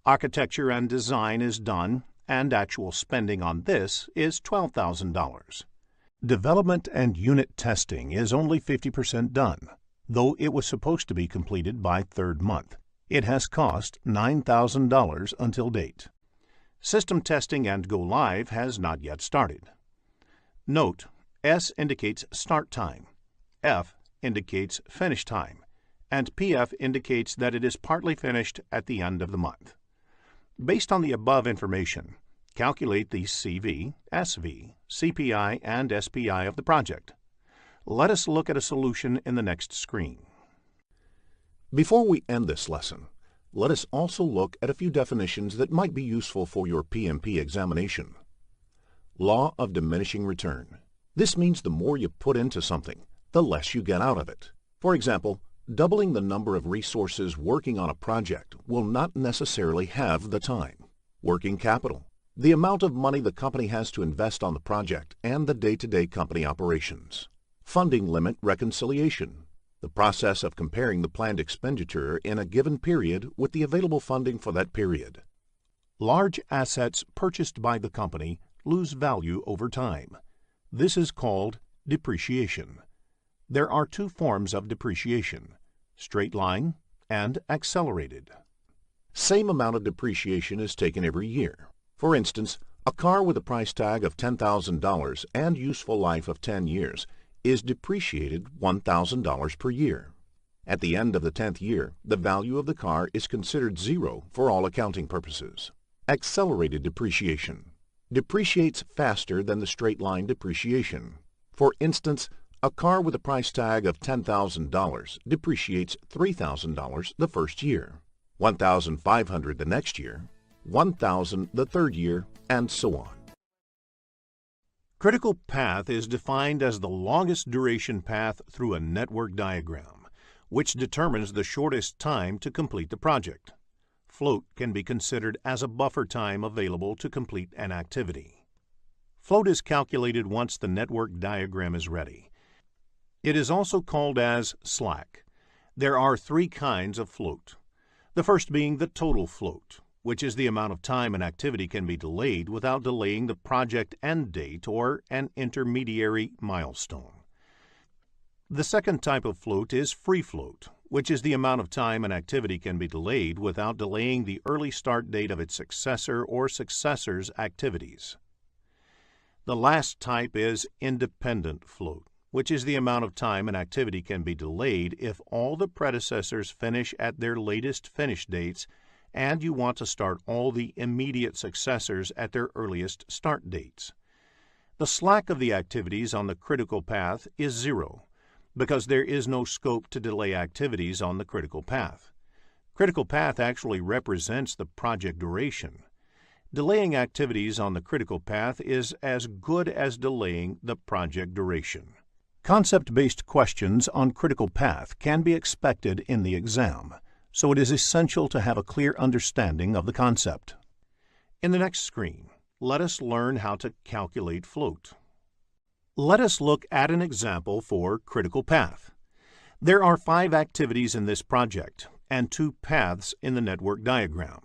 Architecture and design is done and actual spending on this is $12,000. Development and unit testing is only 50% done, though it was supposed to be completed by 3rd month. It has cost $9,000 until date. System testing and go live has not yet started. Note, S indicates start time, F indicates finish time, and PF indicates that it is partly finished at the end of the month. Based on the above information, calculate the CV, SV, CPI, and SPI of the project. Let us look at a solution in the next screen. Before we end this lesson, let us also look at a few definitions that might be useful for your PMP examination. Law of diminishing return. This means the more you put into something, the less you get out of it. For example, doubling the number of resources working on a project will not necessarily have the time. Working capital. The amount of money the company has to invest on the project and the day-to-day company operations. Funding limit reconciliation. The process of comparing the planned expenditure in a given period with the available funding for that period. Large assets purchased by the company lose value over time. This is called depreciation. There are 2 forms of depreciation, straight line and accelerated. Same amount of depreciation is taken every year. For instance, a car with a price tag of $10,000 and useful life of 10 years is depreciated $1,000 per year. At the end of the 10th year, the value of the car is considered 0 for all accounting purposes. Accelerated depreciation depreciates faster than the straight line depreciation. For instance, a car with a price tag of $10,000 depreciates $3,000 the first year, $1,500 the next year, $1,000 the 3rd year, and so on. Critical path is defined as the longest duration path through a network diagram, which determines the shortest time to complete the project. Float can be considered as a buffer time available to complete an activity. Float is calculated once the network diagram is ready. It is also called as slack. There are 3 kinds of float. The first being the total float, which is the amount of time an activity can be delayed without delaying the project end date or an intermediary milestone. The second type of float is free float, which is the amount of time an activity can be delayed without delaying the early start date of its successor or successors' activities. The last type is independent float, which is the amount of time an activity can be delayed if all the predecessors finish at their latest finish dates and you want to start all the immediate successors at their earliest start dates. The slack of the activities on the critical path is 0, because there is no scope to delay activities on the critical path. Critical path actually represents the project duration. Delaying activities on the critical path is as good as delaying the project duration. Concept-based questions on critical path can be expected in the exam, so it is essential to have a clear understanding of the concept. In the next screen, let us learn how to calculate float. Let us look at an example for critical path. There are 5 activities in this project and 2 paths in the network diagram.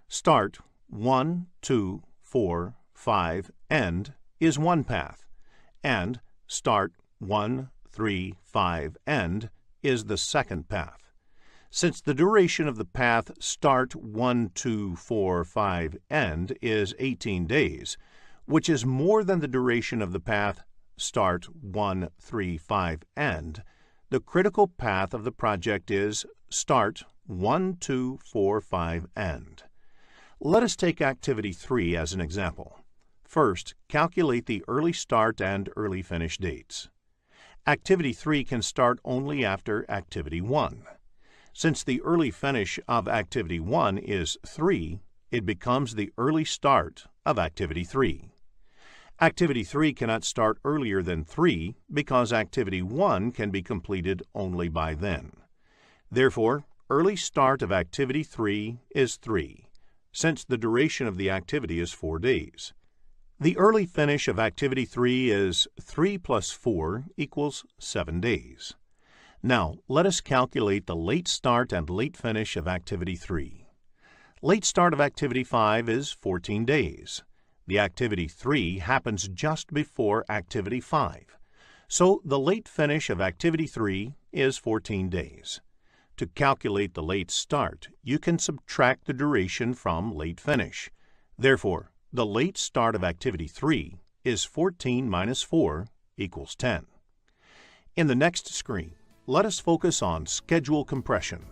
Start, 1, 2, 4, 5, end is one path, and start, 1, 3, 5, end is the second path. Since the duration of the path start 1, 2, 4, 5, end is 18 days, which is more than the duration of the path start 1, 3, 5, end, the critical path of the project is start 1, 2, 4, 5, end. Let us take activity 3 as an example. First, calculate the early start and early finish dates. Activity 3 can start only after activity 1. Since the early finish of activity 1 is 3, it becomes the early start of activity 3. Activity 3 cannot start earlier than 3 because activity 1 can be completed only by then. Therefore, early start of activity 3 is 3, since the duration of the activity is 4 days. The early finish of activity 3 is 3 plus 4 equals 7 days. Now, let us calculate the late start and late finish of activity 3. Late start of activity 5 is 14 days. The activity 3 happens just before activity 5, so the late finish of activity 3 is 14 days. To calculate the late start, you can subtract the duration from late finish. Therefore, the late start of activity 3 is 14 minus 4 equals 10. In the next screen, let us focus on schedule compression.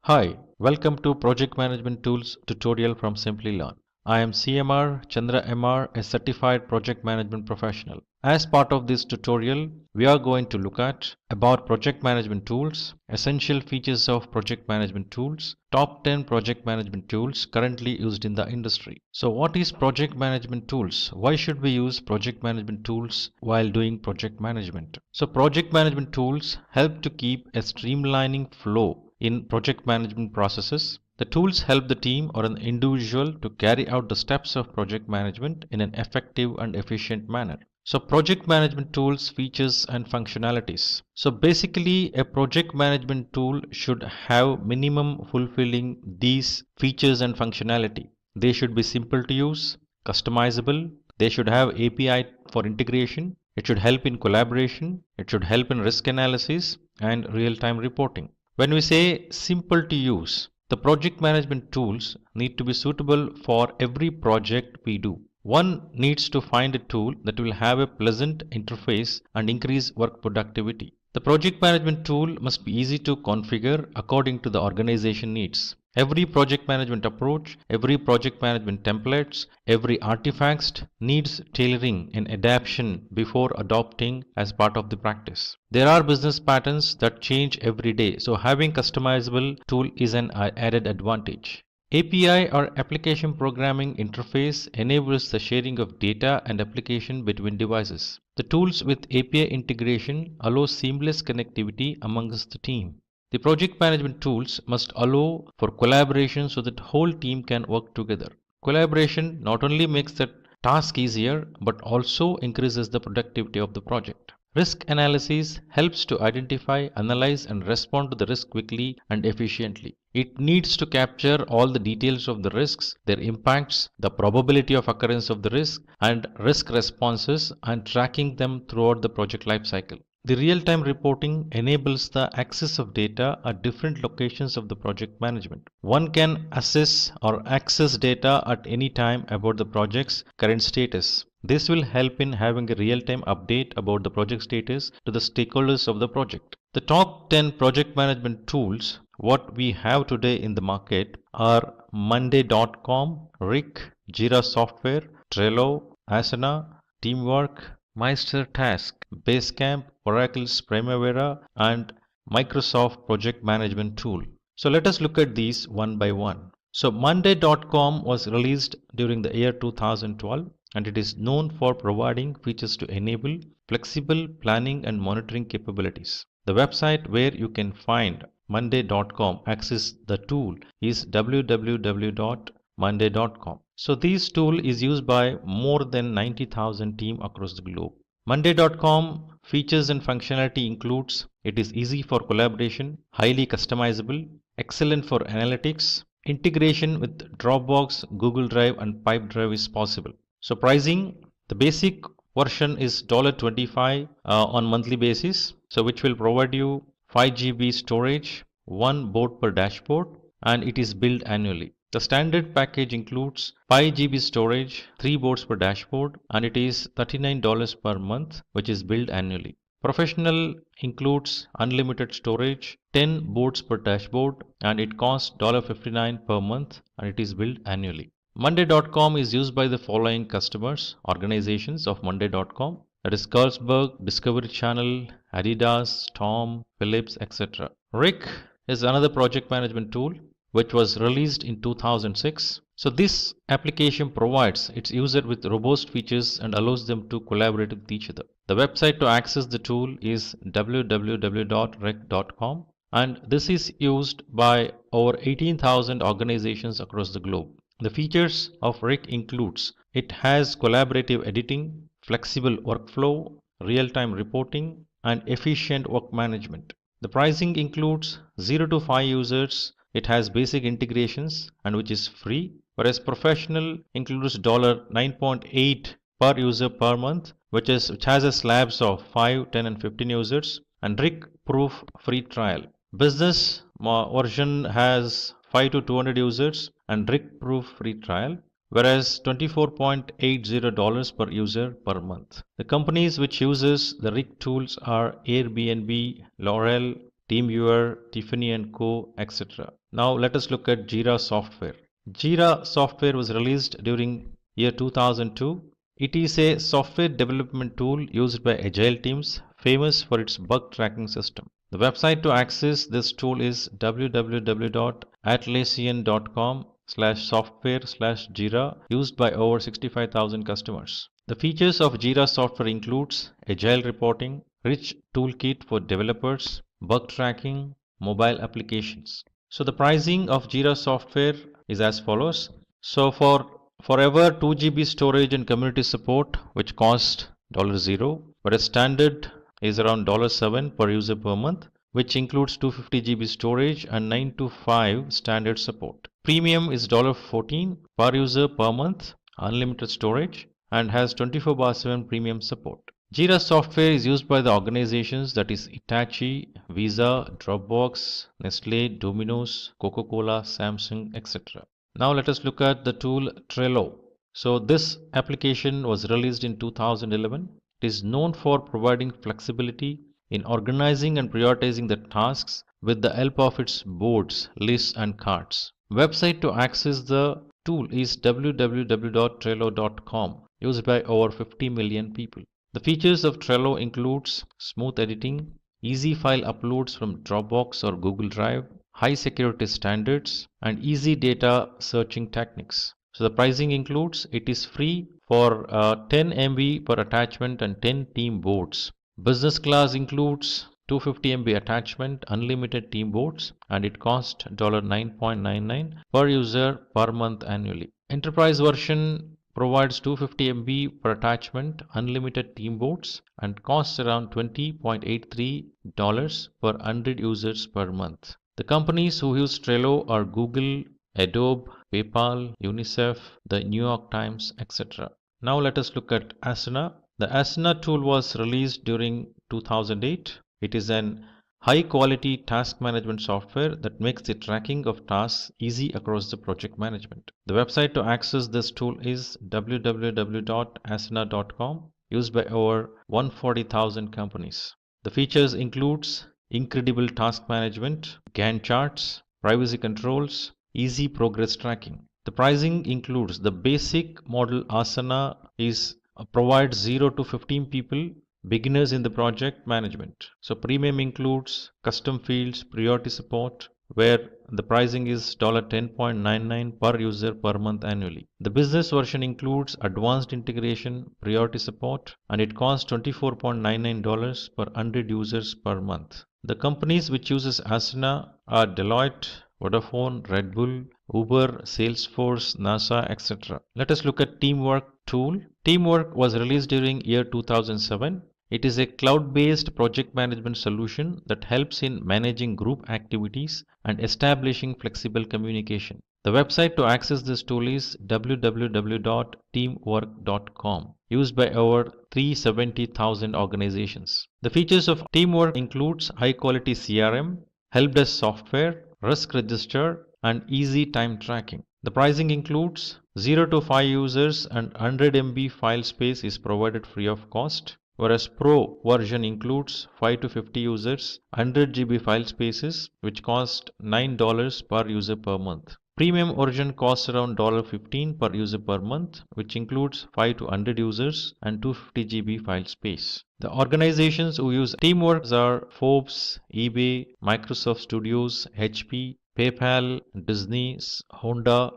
Hi, welcome to Project Management Tools tutorial from Simplilearn. I am CMR Chandra MR, a certified project management professional. As part of this tutorial, we are going to look at about project management tools, essential features of project management tools, top 10 project management tools currently used in the industry. So what is project management tools? Why should we use project management tools while doing project management? So project management tools help to keep a streamlining flow in project management processes. The tools help the team or an individual to carry out the steps of project management in an effective and efficient manner. So project management tools, features and functionalities. So basically a project management tool should have minimum fulfilling these features and functionality. They should be simple to use, customizable, they should have API for integration, it should help in collaboration, it should help in risk analysis and real-time reporting. When we say simple to use, the project management tools need to be suitable for every project we do. One needs to find a tool that will have a pleasant interface and increase work productivity. The project management tool must be easy to configure according to the organization needs. Every project management approach, every project management templates, every artifact needs tailoring and adaptation before adopting as part of the practice. There are business patterns that change every day, so having customizable tool is an added advantage. API or application programming interface enables the sharing of data and application between devices. The tools with API integration allow seamless connectivity amongst the team. The project management tools must allow for collaboration so that whole team can work together. Collaboration not only makes the task easier but also increases the productivity of the project. Risk analysis helps to identify, analyze and respond to the risk quickly and efficiently. It needs to capture all the details of the risks, their impacts, the probability of occurrence of the risk and risk responses and tracking them throughout the project life cycle. The real-time reporting enables the access of data at different locations of the project management. One can assess or access data at any time about the project's current status. This will help in having a real-time update about the project status to the stakeholders of the project. The top 10 project management tools what we have today in the market are Monday.com, Rick, Jira Software, Trello, Asana, Teamwork, Meister Task, Basecamp, Oracle's Primavera, and Microsoft Project Management Tool. So let us look at these one by one. So Monday.com was released during the year 2012 and it is known for providing features to enable flexible planning and monitoring capabilities. The website where you can find Monday.com access the tool is www.monday.com. So this tool is used by more than 90,000 teams across the globe. Monday.com features and functionality includes it is easy for collaboration, highly customizable, excellent for analytics, integration with Dropbox, Google Drive and Pipedrive is possible. So pricing, the basic version is $25 on monthly basis, so which will provide you 5 GB storage, 1 board per dashboard, and it is billed annually. The standard package includes 5 GB storage, 3 boards per dashboard, and it is $39 per month, which is billed annually. Professional includes unlimited storage, 10 boards per dashboard, and it costs $59 per month, and it is billed annually. Monday.com is used by the following customers, organizations of Monday.com, that is Carlsberg, Discovery Channel, Adidas, Tom, Philips, etc. Rick is another project management tool which was released in 2006. So this application provides its user with robust features and allows them to collaborate with each other. The website to access the tool is www.rick.com and this is used by over 18,000 organizations across the globe. The features of Rick includes it has collaborative editing, flexible workflow, real-time reporting, and efficient work management. The pricing includes 0 to 5 users. It has basic integrations and which is free, whereas professional includes $9.8 per user per month, which has a slabs of 5, 10, and 15 users, and Rick Proof free trial. Business version has 5 to 200 users and Rick Proof free trial, whereas $24.80 per user per month. The companies which uses the Rick tools are Airbnb, L'Oreal, TeamViewer, Tiffany & Co, etc. Now let us look at Jira Software. Jira Software was released during year 2002. It is a software development tool used by agile teams, famous for its bug tracking system. The website to access this tool is www.atlassian.com/software/Jira, used by over 65,000 customers. The features of Jira Software includes agile reporting, rich toolkit for developers, bug tracking, mobile applications. So the pricing of Jira Software is as follows. So for forever 2 GB storage and community support, which cost $0, but a standard is around $7 per user per month, which includes 250 GB storage and 9 to 5 standard support. Premium is $14 per user per month, unlimited storage, and has 24/7 premium support. Jira Software is used by the organizations that is Hitachi, Visa, Dropbox, Nestle, Domino's, Coca-Cola, Samsung, etc. Now let us look at the tool Trello. So this application was released in 2011. It is known for providing flexibility in organizing and prioritizing the tasks with the help of its boards, lists and cards. Website to access the tool is www.trello.com, used by over 50 million people. The features of Trello includes smooth editing, easy file uploads from Dropbox or Google Drive, high security standards, and easy data searching techniques. So the pricing includes it is free for 10 MB per attachment and 10 team boards. Business class includes 250 MB attachment, unlimited team boards, and it costs $9.99 per user per month annually. Enterprise version provides 250 MB per attachment, unlimited team boards, and costs around $20.83 per 100 users per month. The companies who use Trello are Google, Adobe, PayPal, UNICEF, the New York Times, etc. Now let us look at Asana. The Asana tool was released during 2008. It is an high-quality task management software that makes the tracking of tasks easy across the project management. The website to access this tool is www.asana.com, used by over 140,000 companies. The features includes incredible task management, Gantt charts, privacy controls, easy progress tracking. The pricing includes the basic model Asana is provides 0 to 15 people, beginners in the project management. So premium includes custom fields, priority support, where the pricing is $10.99 per user per month annually. The business version includes advanced integration, priority support, and it costs $24.99 per 100 users per month. The companies which uses Asana are Deloitte, Vodafone, Red Bull, Uber, Salesforce, NASA, etc. Let us look at Teamwork tool. Teamwork was released during year 2007. It is a cloud-based project management solution that helps in managing group activities and establishing flexible communication. The website to access this tool is www.teamwork.com, used by over 370,000 organizations. The features of Teamwork includes high-quality CRM, help desk software, risk register, and easy time tracking. The pricing includes 0 to 5 users and 100 MB file space is provided free of cost, whereas Pro version includes 5 to 50 users, 100 GB file spaces, which cost $9 per user per month. Premium version costs around $15 per user per month, which includes 5 to 100 users and 250 GB file space. The organizations who use Teamwork are Forbes, eBay, Microsoft Studios, HP, PayPal, Disney, Honda.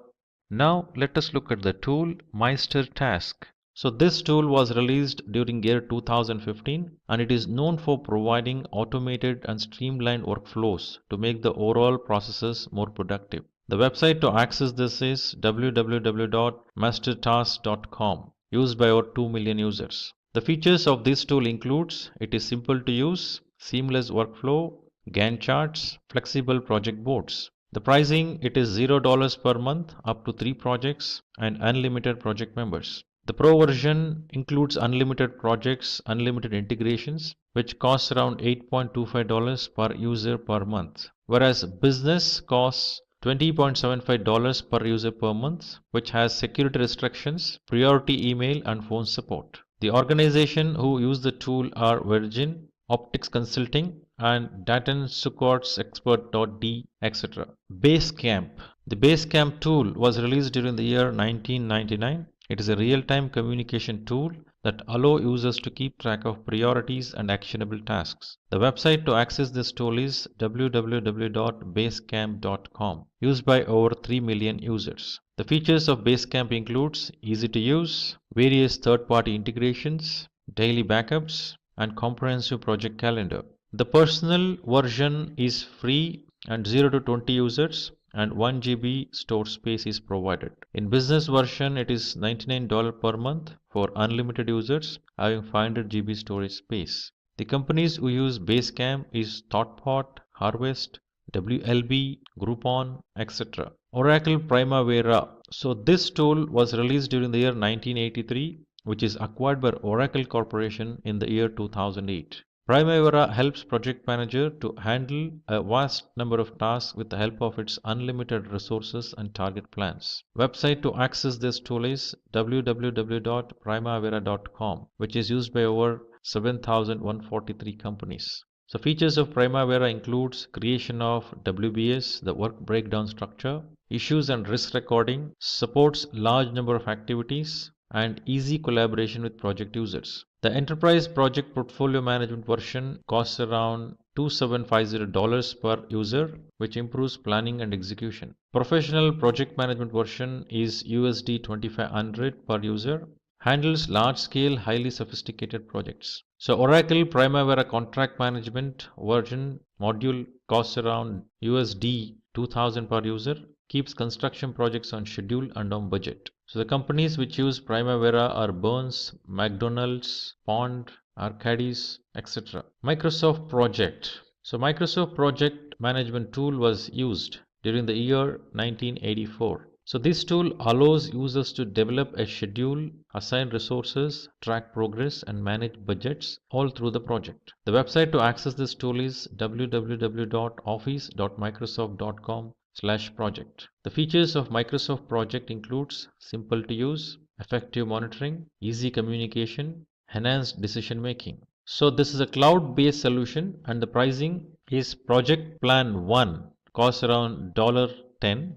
Now let us look at the tool Meister Task. So this tool was released during year 2015 and it is known for providing automated and streamlined workflows to make the overall processes more productive. The website to access this is www.mastertask.com, used by over 2 million users. The features of this tool includes it is simple to use, seamless workflow, Gantt charts, flexible project boards. The pricing it is $0 per month up to 3 projects and unlimited project members. The Pro version includes unlimited projects, unlimited integrations, which costs around $8.25 per user per month, whereas Business costs $20.75 per user per month, which has security restrictions, priority email, and phone support. The organization who use the tool are Virgin, Optics Consulting, and Datan Succots Expert.d, etc. Basecamp. The Basecamp tool was released during the year 1999. It is a real-time communication tool that allows users to keep track of priorities and actionable tasks. The website to access this tool is www.basecamp.com, used by over 3 million users. The features of Basecamp includes easy to use, various third-party integrations, daily backups, and comprehensive project calendar. The personal version is free and 0 to 20 users and 1 GB store space is provided. In business version it is $99 per month for unlimited users having 500 GB storage space. The companies who use Basecamp is ThoughtPod, Harvest, WLB, Groupon, etc. Oracle Primavera. So this tool was released during the year 1983, which is acquired by Oracle Corporation in the year 2008. Primavera helps project manager to handle a vast number of tasks with the help of its unlimited resources and target plans. Website to access this tool is www.primavera.com, which is used by over 7,143 companies. So features of Primavera includes creation of WBS, the work breakdown structure, issues and risk recording, supports large number of activities, and easy collaboration with project users. The Enterprise Project Portfolio Management version costs around $2750 per user, which improves planning and execution. Professional Project Management version is USD 2500 per user, handles large-scale, highly sophisticated projects. So Oracle Primavera Contract Management version module costs around USD 2000 per user, keeps construction projects on schedule and on budget. So the companies which use Primavera are Burns, McDonald's, Pond, Arcadis, etc. Microsoft Project. So Microsoft Project Management tool was used during the year 1984. So this tool allows users to develop a schedule, assign resources, track progress, and manage budgets all through the project. The website to access this tool is www.office.microsoft.com/project. The features of Microsoft Project includes simple to use, effective monitoring, easy communication, enhanced decision making. So this is a cloud-based solution and the pricing is Project Plan 1 costs around $10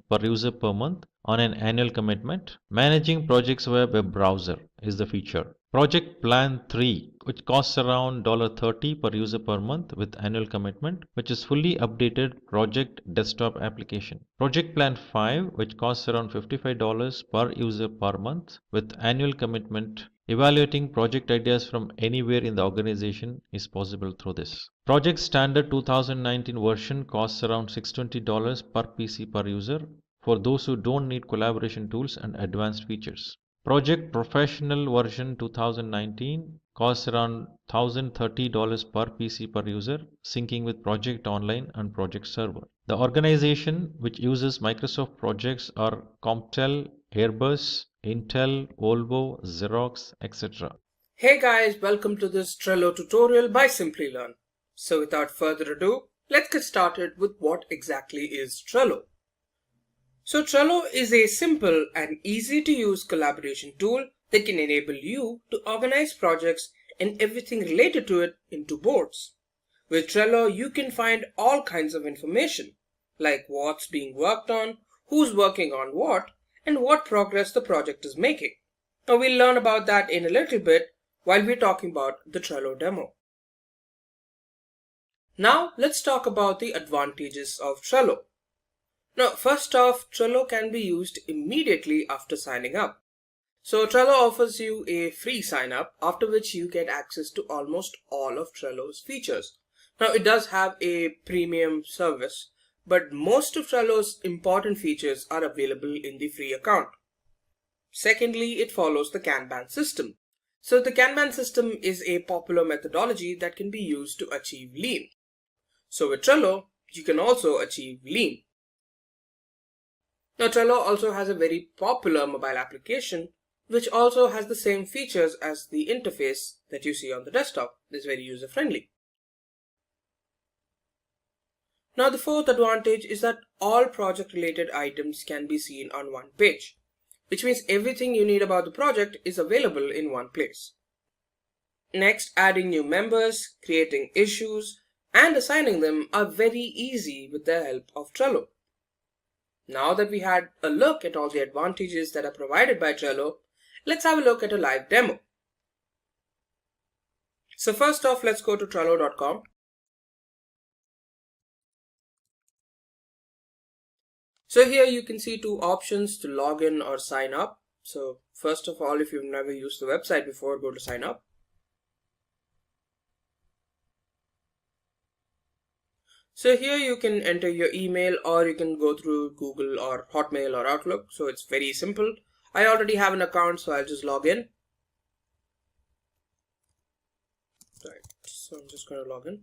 per user per month on an annual commitment. Managing projects via web browser is the feature. Project Plan 3, which costs around $30 per user per month with annual commitment, which is fully updated project desktop application. Project Plan 5, which costs around $55 per user per month with annual commitment. Evaluating project ideas from anywhere in the organization is possible through this. Project Standard 2019 version costs around $620 per PC per user for those who don't need collaboration tools and advanced features. Project Professional version 2019 costs around $1,030 per PC per user, syncing with Project Online and Project Server. The organization which uses Microsoft projects are Comptel, Airbus, Intel, Volvo, Xerox, etc. Hey guys, welcome to this Trello tutorial by Simplilearn. So without further ado, let's get started with what exactly is Trello. So Trello is a simple and easy to use collaboration tool that can enable you to organize projects and everything related to it into boards. With Trello, you can find all kinds of information, like what's being worked on, who's working on what, and what progress the project is making. Now we'll learn about that in a little bit while we're talking about the Trello demo. Now let's talk about the advantages of Trello. Now first off, Trello can be used immediately after signing up. So Trello offers you a free sign up, after which you get access to almost all of Trello's features. Now it does have a premium service, but most of Trello's important features are available in the free account. Secondly, it follows the Kanban system. So the Kanban system is a popular methodology that can be used to achieve lean. So with Trello, you can also achieve lean. Now Trello also has a very popular mobile application which also has the same features as the interface that you see on the desktop. It's very user friendly. Now the fourth advantage is that all project related items can be seen on one page, which means everything you need about the project is available in one place. Next, adding new members, creating issues, and assigning them are very easy with the help of Trello. Now that we had a look at all the advantages that are provided by Trello, let's have a look at a live demo. So first off, let's go to Trello.com. So here you can see two options to log in or sign up. So first of all, if you've never used the website before, go to sign up. So here you can enter your email, or you can go through Google or Hotmail or Outlook. So it's very simple. I already have an account, so I'll just log in. Right, so I'm just going to log in.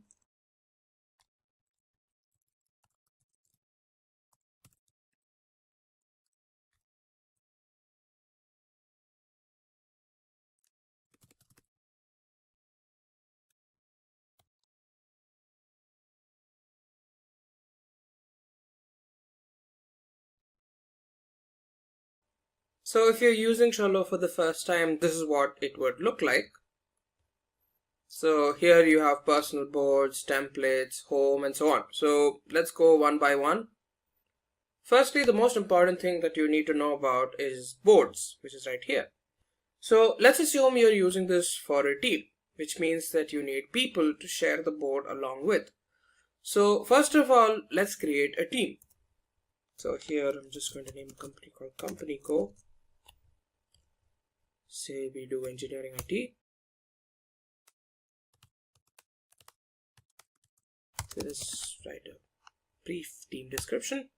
So if you're using Trello for the first time, this is what it would look like. So here you have personal boards, templates, home, and so on. So let's go one by one. Firstly, the most important thing that you need to know about is boards, which is right here. So let's assume you're using this for a team, which means that you need people to share the board along with. So first of all, let's create a team. So here I'm just going to name a company called Company Go. Say we do engineering IT. Let's write a brief team description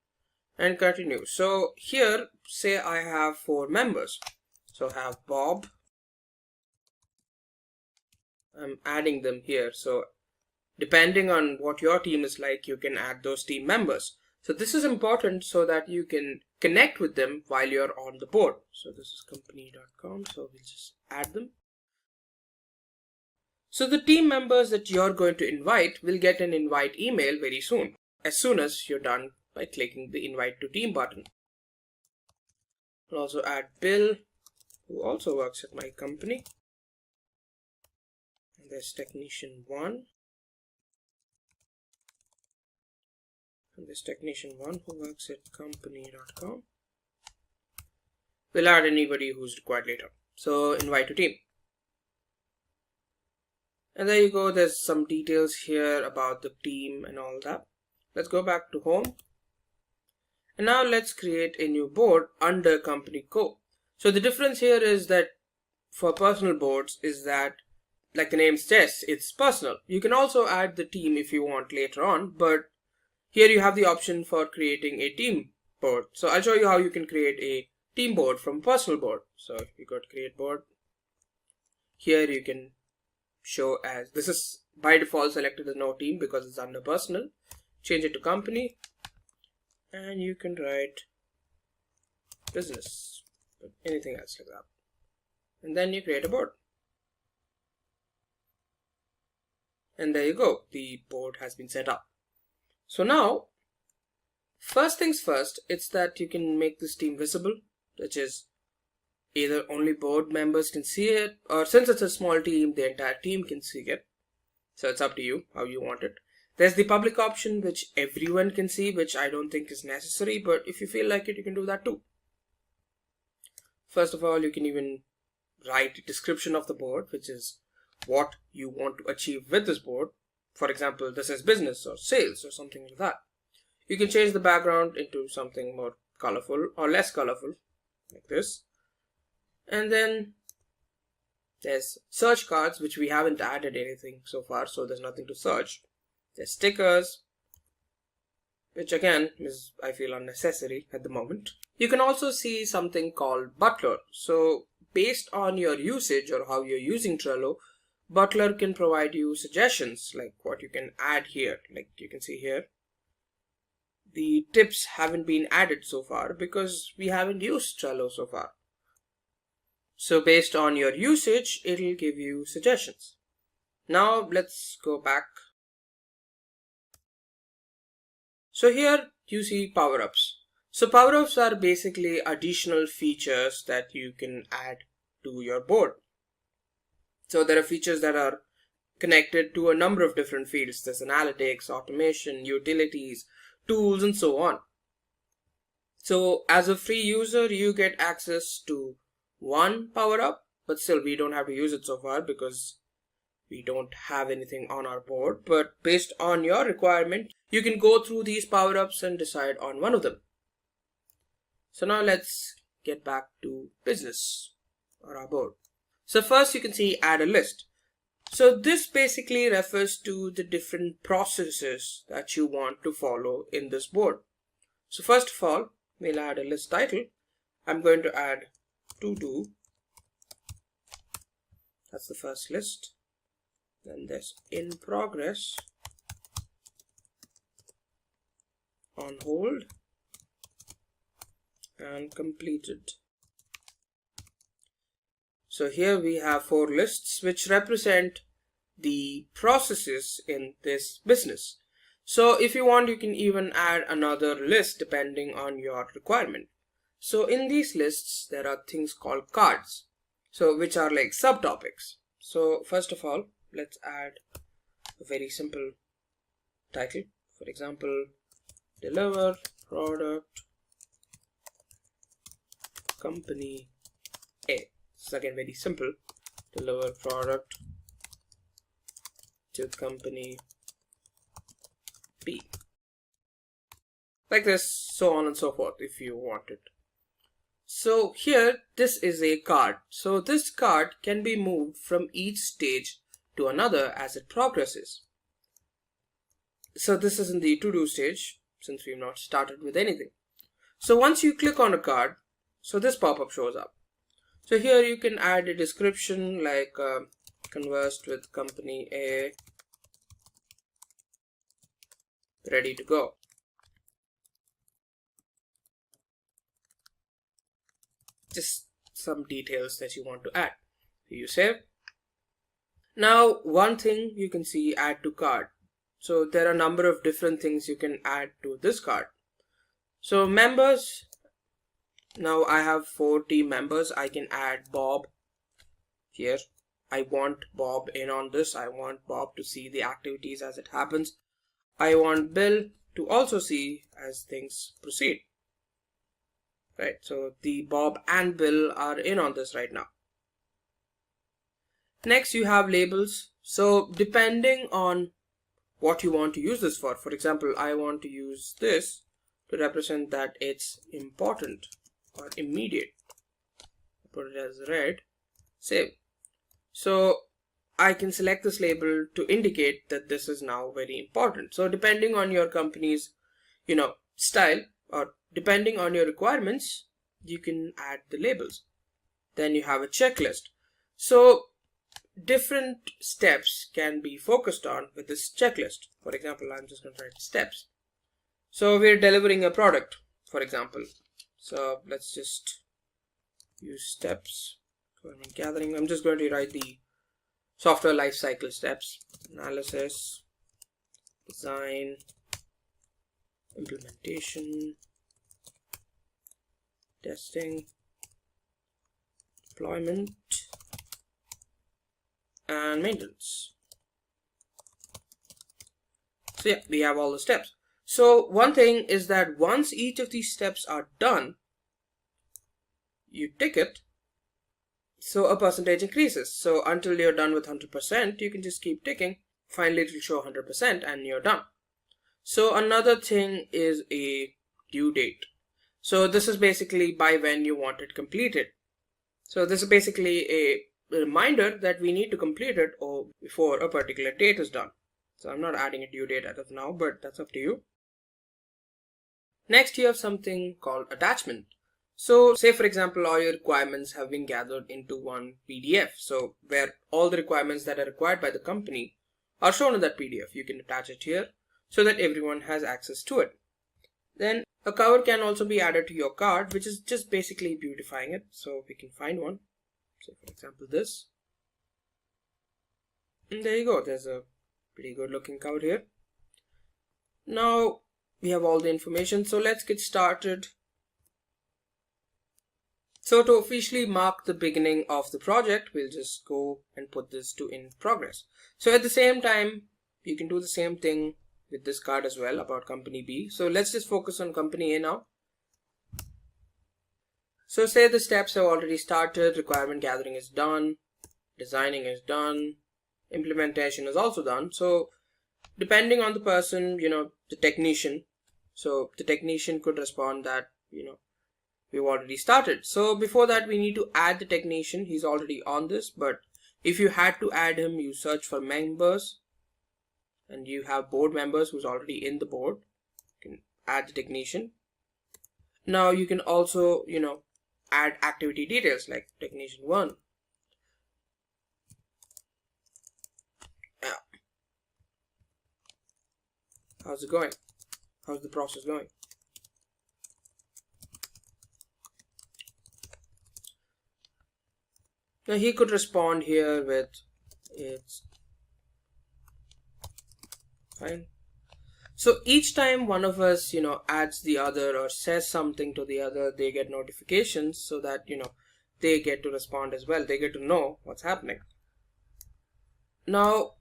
and continue. So here, say I have 4 members. So I have Bob. I'm adding them here. So depending on what your team is like, you can add those team members. So this is important so that you can connect with them while you're on the board. So this is company.com. So we'll just add them. So the team members that you're going to invite will get an invite email very soon, as soon as you're done by clicking the invite to team button. I'll also add Bill, who also works at my company. And there's technician 1. and this technician1 who works at company.com. We'll add anybody who's required later. So invite to team. And there you go. There's some details here about the team and all that. Let's go back to home. And now let's create a new board under company co. So the difference here is that for personal boards is that, like the name suggests, it's personal. You can also add the team if you want later on, but here you have the option for creating a team board. So I'll show you how you can create a team board from a personal board. So if you go to create board, here you can show as, this is by default selected as no team because it's under personal. Change it to company and you can write business, but anything else like that. And then you create a board. And there you go, the board has been set up. So now, first things first, it's that you can make this team visible, which is either only board members can see it, or since it's a small team, the entire team can see it. So it's up to you how you want it. There's the public option, which everyone can see, which I don't think is necessary, but if you feel like it, you can do that too. First of all, you can even write a description of the board, which is what you want to achieve with this board. For example, this is business or sales or something like that. You can change the background into something more colorful or less colorful, like this. And then there's search cards, which we haven't added anything so far, so there's nothing to search. There's stickers, which again is, I feel, unnecessary at the moment. You can also see something called Butler. So based on your usage or how you're using Trello, Butler can provide you suggestions like what you can add here. Like you can see here, the tips haven't been added so far because we haven't used Trello so far. So based on your usage, it'll give you suggestions. Now let's go back. So here you see power-ups. So power-ups are basically additional features that you can add to your board. So there are features that are connected to a number of different fields. There's analytics, automation, utilities, tools, and so on. So as a free user, you get access to one power-up, but still we don't have to use it so far because we don't have anything on our board. But based on your requirement, you can go through these power-ups and decide on one of them. So now let's get back to business or our board. So first you can see add a list. So this basically refers to the different processes that you want to follow in this board. So first of all, we'll add a list title. I'm going to add to do. That's the first list. Then there's in progress, on hold, and completed. So here we have 4 lists which represent the processes in this business. So if you want, you can even add another list depending on your requirement. So in these lists, there are things called cards, so which are like subtopics. So first of all, let's add a very simple title. For example, deliver product company A. This is again very simple. Deliver product to company B. Like this, so on and so forth if you want it. So here, this is a card. So this card can be moved from each stage to another as it progresses. So this is in the to-do stage since we've not started with anything. So once you click on a card, so this pop-up shows up. So here you can add a description like conversed with company A, ready to go. Just some details that you want to add. You save. Now one thing you can see, add to card. So there are a number of different things you can add to this card. So members, now I have 4 team members. I can add Bob here. I want Bob in on this. I want Bob to see the activities as it happens. I want Bill to also see as things proceed. Right, so the Bob and Bill are in on this right now. Next, you have labels. So depending on what you want to use this for example, I want to use this to represent that it's important or immediate. Put it as red, save. So I can select this label to indicate that this is now very important. So depending on your company's, style, or depending on your requirements, you can add the labels. Then you have a checklist. So different steps can be focused on with this checklist. For example, I'm just going to write steps. So we're delivering a product, for example. So let's just use steps, requirement gathering. I'm just going to write the software lifecycle steps: analysis, design, implementation, testing, deployment, and maintenance. So yeah, we have all the steps. So one thing is that once each of these steps are done, you tick it, so a percentage increases. So until you're done with 100%, you can just keep ticking. Finally, it will show 100% and you're done. So another thing is a due date. So this is basically by when you want it completed. So this is basically a reminder that we need to complete it or before a particular date is done. So I'm not adding a due date as of now, but that's up to you. Next, you have something called attachment. So say for example, all your requirements have been gathered into one PDF. So where all the requirements that are required by the company are shown in that PDF. You can attach it here so that everyone has access to it. Then a cover can also be added to your card, which is just basically beautifying it. So we can find one. So for example, this. And there you go. There's a pretty good looking cover here. Now we have all the information. So let's get started. So to officially mark the beginning of the project, we'll just go and put this to in progress. So at the same time, you can do the same thing with this card as well about company B. So let's just focus on company A now. So say the steps have already started, requirement gathering is done, designing is done, implementation is also done. So depending on the person, the technician, so the technician could respond that, we've already started. So before that, we need to add the technician. He's already on this, but if you had to add him, you search for members and you have board members who's already in the board. You can add the technician. Now you can also, add activity details like technician 1. How's it going? How's the process going? Now he could respond here with it's fine. So each time one of us, adds the other or says something to the other, they get notifications so that, they get to respond as well. They get to know what's happening. Now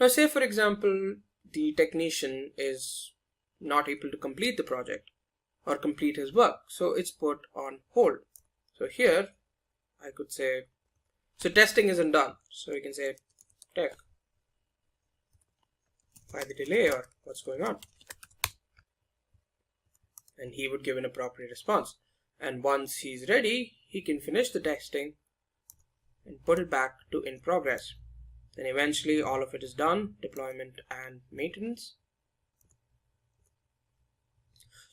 say for example, the technician is not able to complete the project or complete his work. So it's put on hold. So here I could say, so testing isn't done. So you can say tech, why the delay or what's going on? And he would give an appropriate response. And once he's ready, he can finish the testing and put it back to in progress. Then eventually all of it is done, deployment and maintenance.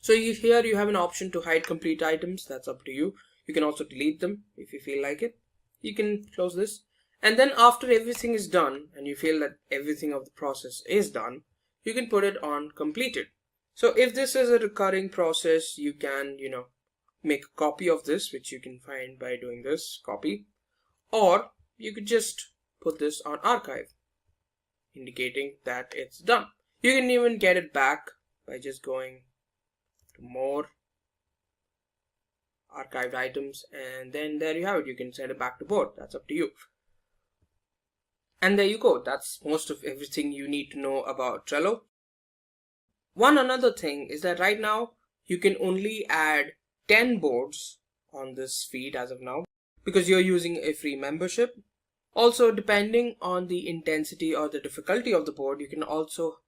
So here you have an option to hide complete items. That's up to you. You can also delete them if you feel like it. You can close this. And then after everything is done and you feel that everything of the process is done, you can put it on completed. So if this is a recurring process, you can, make a copy of this, which you can find by doing this copy, or you could just put this on archive, indicating that it's done. You can even get it back by just going to more, archived items, and then there you have it. You can send it back to board. That's up to you. And there you go. That's most of everything you need to know about Trello. One another thing is that right now you can only add 10 boards on this feed as of now because you're using a free membership. Also, depending on the intensity or the difficulty of the board, you can also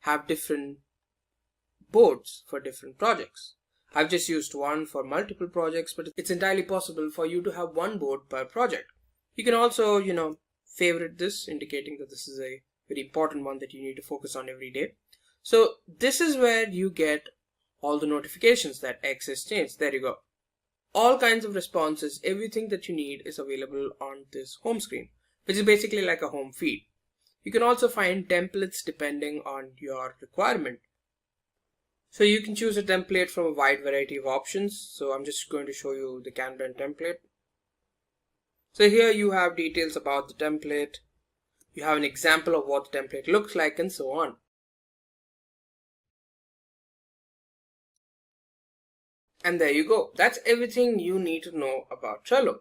have different boards for different projects. I've just used one for multiple projects, but it's entirely possible for you to have one board per project. You can also, favorite this, indicating that this is a very important one that you need to focus on every day. So this is where you get all the notifications that X has changed. There you go. All kinds of responses, everything that you need is available on this home screen, which is basically like a home feed. You can also find templates depending on your requirement. So you can choose a template from a wide variety of options. So I'm just going to show you the Kanban template. So here you have details about the template. You have an example of what the template looks like and so on. And there you go. That's everything you need to know about Trello.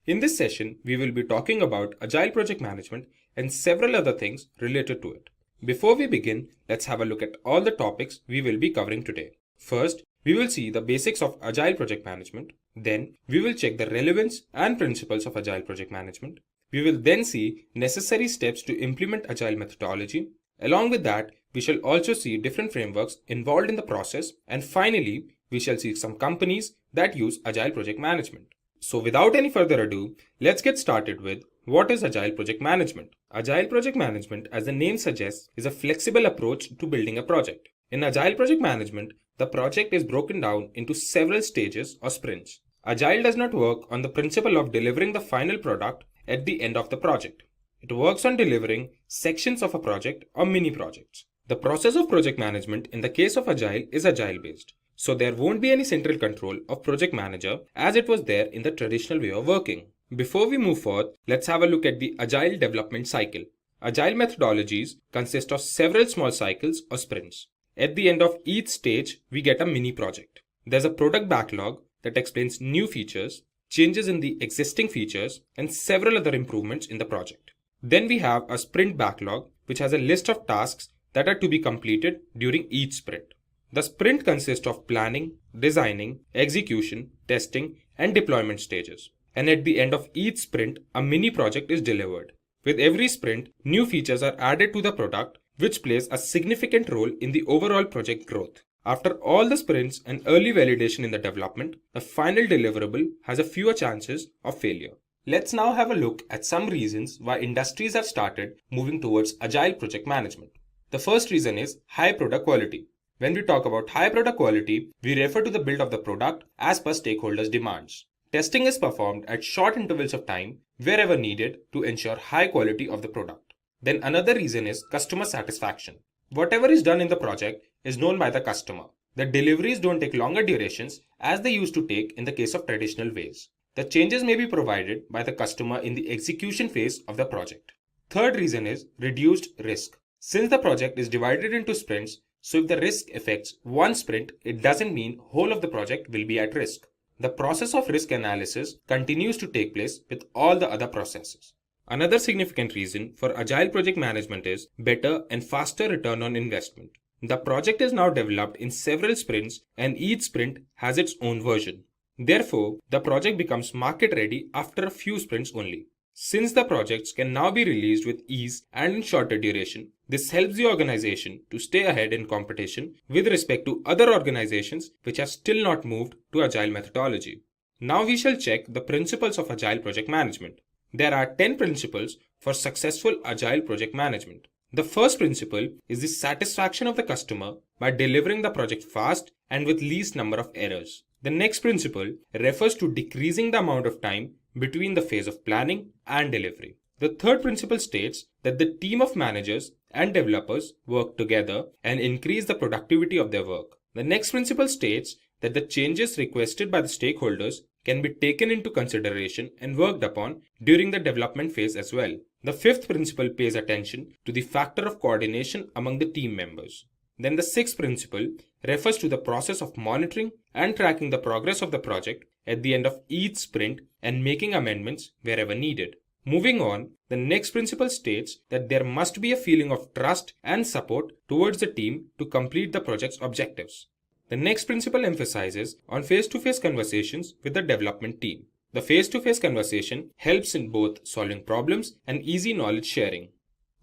In this session, we will be talking about Agile project management and several other things related to it. Before we begin, let's have a look at all the topics we will be covering today. First, we will see the basics of Agile project management. Then, we will check the relevance and principles of Agile project management. We will then see necessary steps to implement Agile methodology. Along with that, we shall also see different frameworks involved in the process. And finally, we shall see some companies that use Agile project management. So without any further ado, let's get started with what is Agile project management. Agile project management, as the name suggests, is a flexible approach to building a project. In Agile project management, the project is broken down into several stages or sprints. Agile does not work on the principle of delivering the final product at the end of the project. It works on delivering sections of a project or mini projects. The process of project management in the case of Agile is Agile based. So there won't be any central control of project manager as it was there in the traditional way of working. Before we move forward, let's have a look at the Agile development cycle. Agile methodologies consist of several small cycles or sprints. At the end of each stage, we get a mini project. There's a product backlog that explains new features, changes in the existing features, and several other improvements in the project. Then we have a sprint backlog, which has a list of tasks that are to be completed during each sprint. The sprint consists of planning, designing, execution, testing, and deployment stages. And at the end of each sprint, a mini project is delivered. With every sprint, new features are added to the product, which plays a significant role in the overall project growth. After all the sprints and early validation in the development, the final deliverable has a fewer chances of failure. Let's now have a look at some reasons why industries have started moving towards Agile project management. The first reason is high product quality. When we talk about high product quality, we refer to the build of the product as per stakeholders' demands. Testing is performed at short intervals of time wherever needed to ensure high quality of the product. Then another reason is customer satisfaction. Whatever is done in the project is known by the customer. The deliveries don't take longer durations as they used to take in the case of traditional ways. The changes may be provided by the customer in the execution phase of the project. Third reason is reduced risk. Since the project is divided into sprints, so if the risk affects one sprint, it doesn't mean whole of the project will be at risk. The process of risk analysis continues to take place with all the other processes. Another significant reason for Agile project management is better and faster return on investment. The project is now developed in several sprints and each sprint has its own version. Therefore, the project becomes market ready after a few sprints only. Since the projects can now be released with ease and in shorter duration, this helps the organization to stay ahead in competition with respect to other organizations which have still not moved to Agile methodology. Now we shall check the principles of Agile project management. There are 10 principles for successful Agile project management. The first principle is the satisfaction of the customer by delivering the project fast and with least number of errors. The next principle refers to decreasing the amount of time between the phase of planning and delivery. The third principle states that the team of managers and developers work together and increase the productivity of their work. The next principle states that the changes requested by the stakeholders can be taken into consideration and worked upon during the development phase as well. The fifth principle pays attention to the factor of coordination among the team members. Then the sixth principle refers to the process of monitoring and tracking the progress of the project at the end of each sprint and making amendments wherever needed. Moving on, the next principle states that there must be a feeling of trust and support towards the team to complete the project's objectives. The next principle emphasizes on face-to-face conversations with the development team. The face-to-face conversation helps in both solving problems and easy knowledge sharing.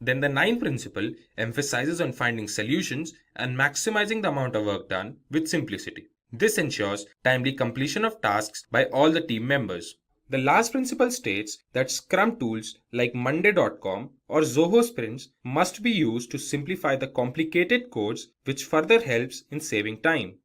Then the ninth principle emphasizes on finding solutions and maximizing the amount of work done with simplicity. This ensures timely completion of tasks by all the team members. The last principle states that Scrum tools like Monday.com or Zoho Sprints must be used to simplify the complicated codes, which further helps in saving time.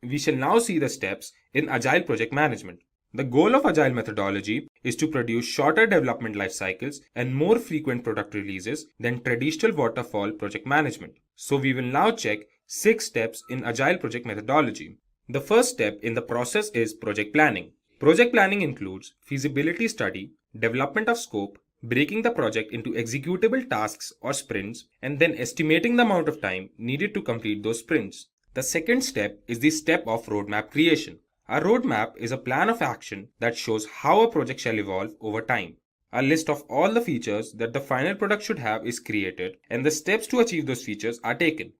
We shall now see the steps in Agile project management. The goal of Agile methodology is to produce shorter development life cycles and more frequent product releases than traditional waterfall project management. So we will now check 6 steps in Agile project methodology. The first step in the process is project planning. Project planning includes feasibility study, development of scope, breaking the project into executable tasks or sprints, and then estimating the amount of time needed to complete those sprints. The second step is the step of roadmap creation. A roadmap is a plan of action that shows how a project shall evolve over time. A list of all the features that the final product should have is created, and the steps to achieve those features are taken.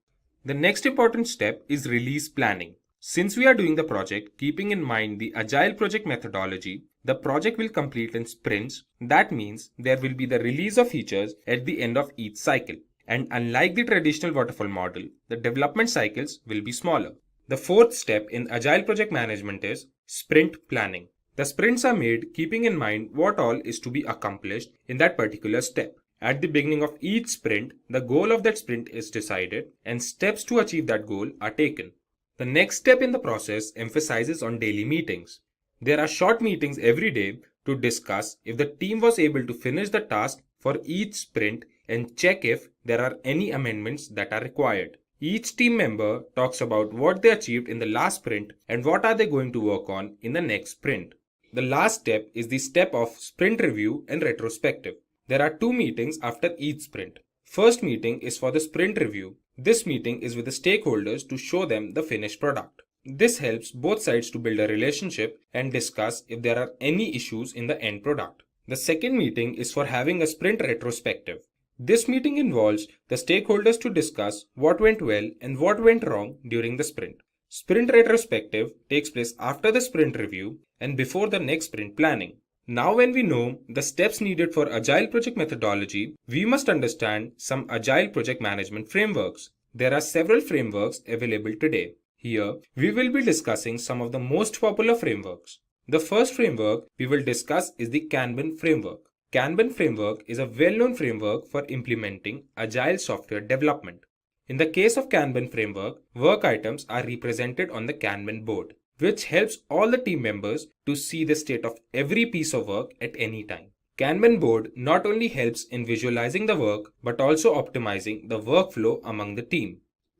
The next important step is release planning. Since we are doing the project keeping in mind the Agile project methodology, the project will complete in sprints. That means there will be the release of features at the end of each cycle. And unlike the traditional waterfall model, the development cycles will be smaller. The fourth step in Agile project management is sprint planning. The sprints are made keeping in mind what all is to be accomplished in that particular step. At the beginning of each sprint, the goal of that sprint is decided and steps to achieve that goal are taken. The next step in the process emphasizes on daily meetings. There are short meetings every day to discuss if the team was able to finish the task for each sprint and check if there are any amendments that are required. Each team member talks about what they achieved in the last sprint and what are they going to work on in the next sprint. The last step is the step of sprint review and retrospective. There are 2 meetings after each sprint. First meeting is for the sprint review. This meeting is with the stakeholders to show them the finished product. This helps both sides to build a relationship and discuss if there are any issues in the end product. The second meeting is for having a sprint retrospective. This meeting involves the stakeholders to discuss what went well and what went wrong during the sprint. Sprint retrospective takes place after the sprint review and before the next sprint planning. Now when we know the steps needed for Agile project methodology, we must understand some Agile project management frameworks. There are several frameworks available today. Here, we will be discussing some of the most popular frameworks. The first framework we will discuss is the Kanban framework. Kanban framework is a well-known framework for implementing Agile software development. In the case of Kanban framework, work items are represented on the Kanban board, which helps all the team members to see the state of every piece of work at any time. Kanban board not only helps in visualizing the work, but also optimizing the workflow among the team.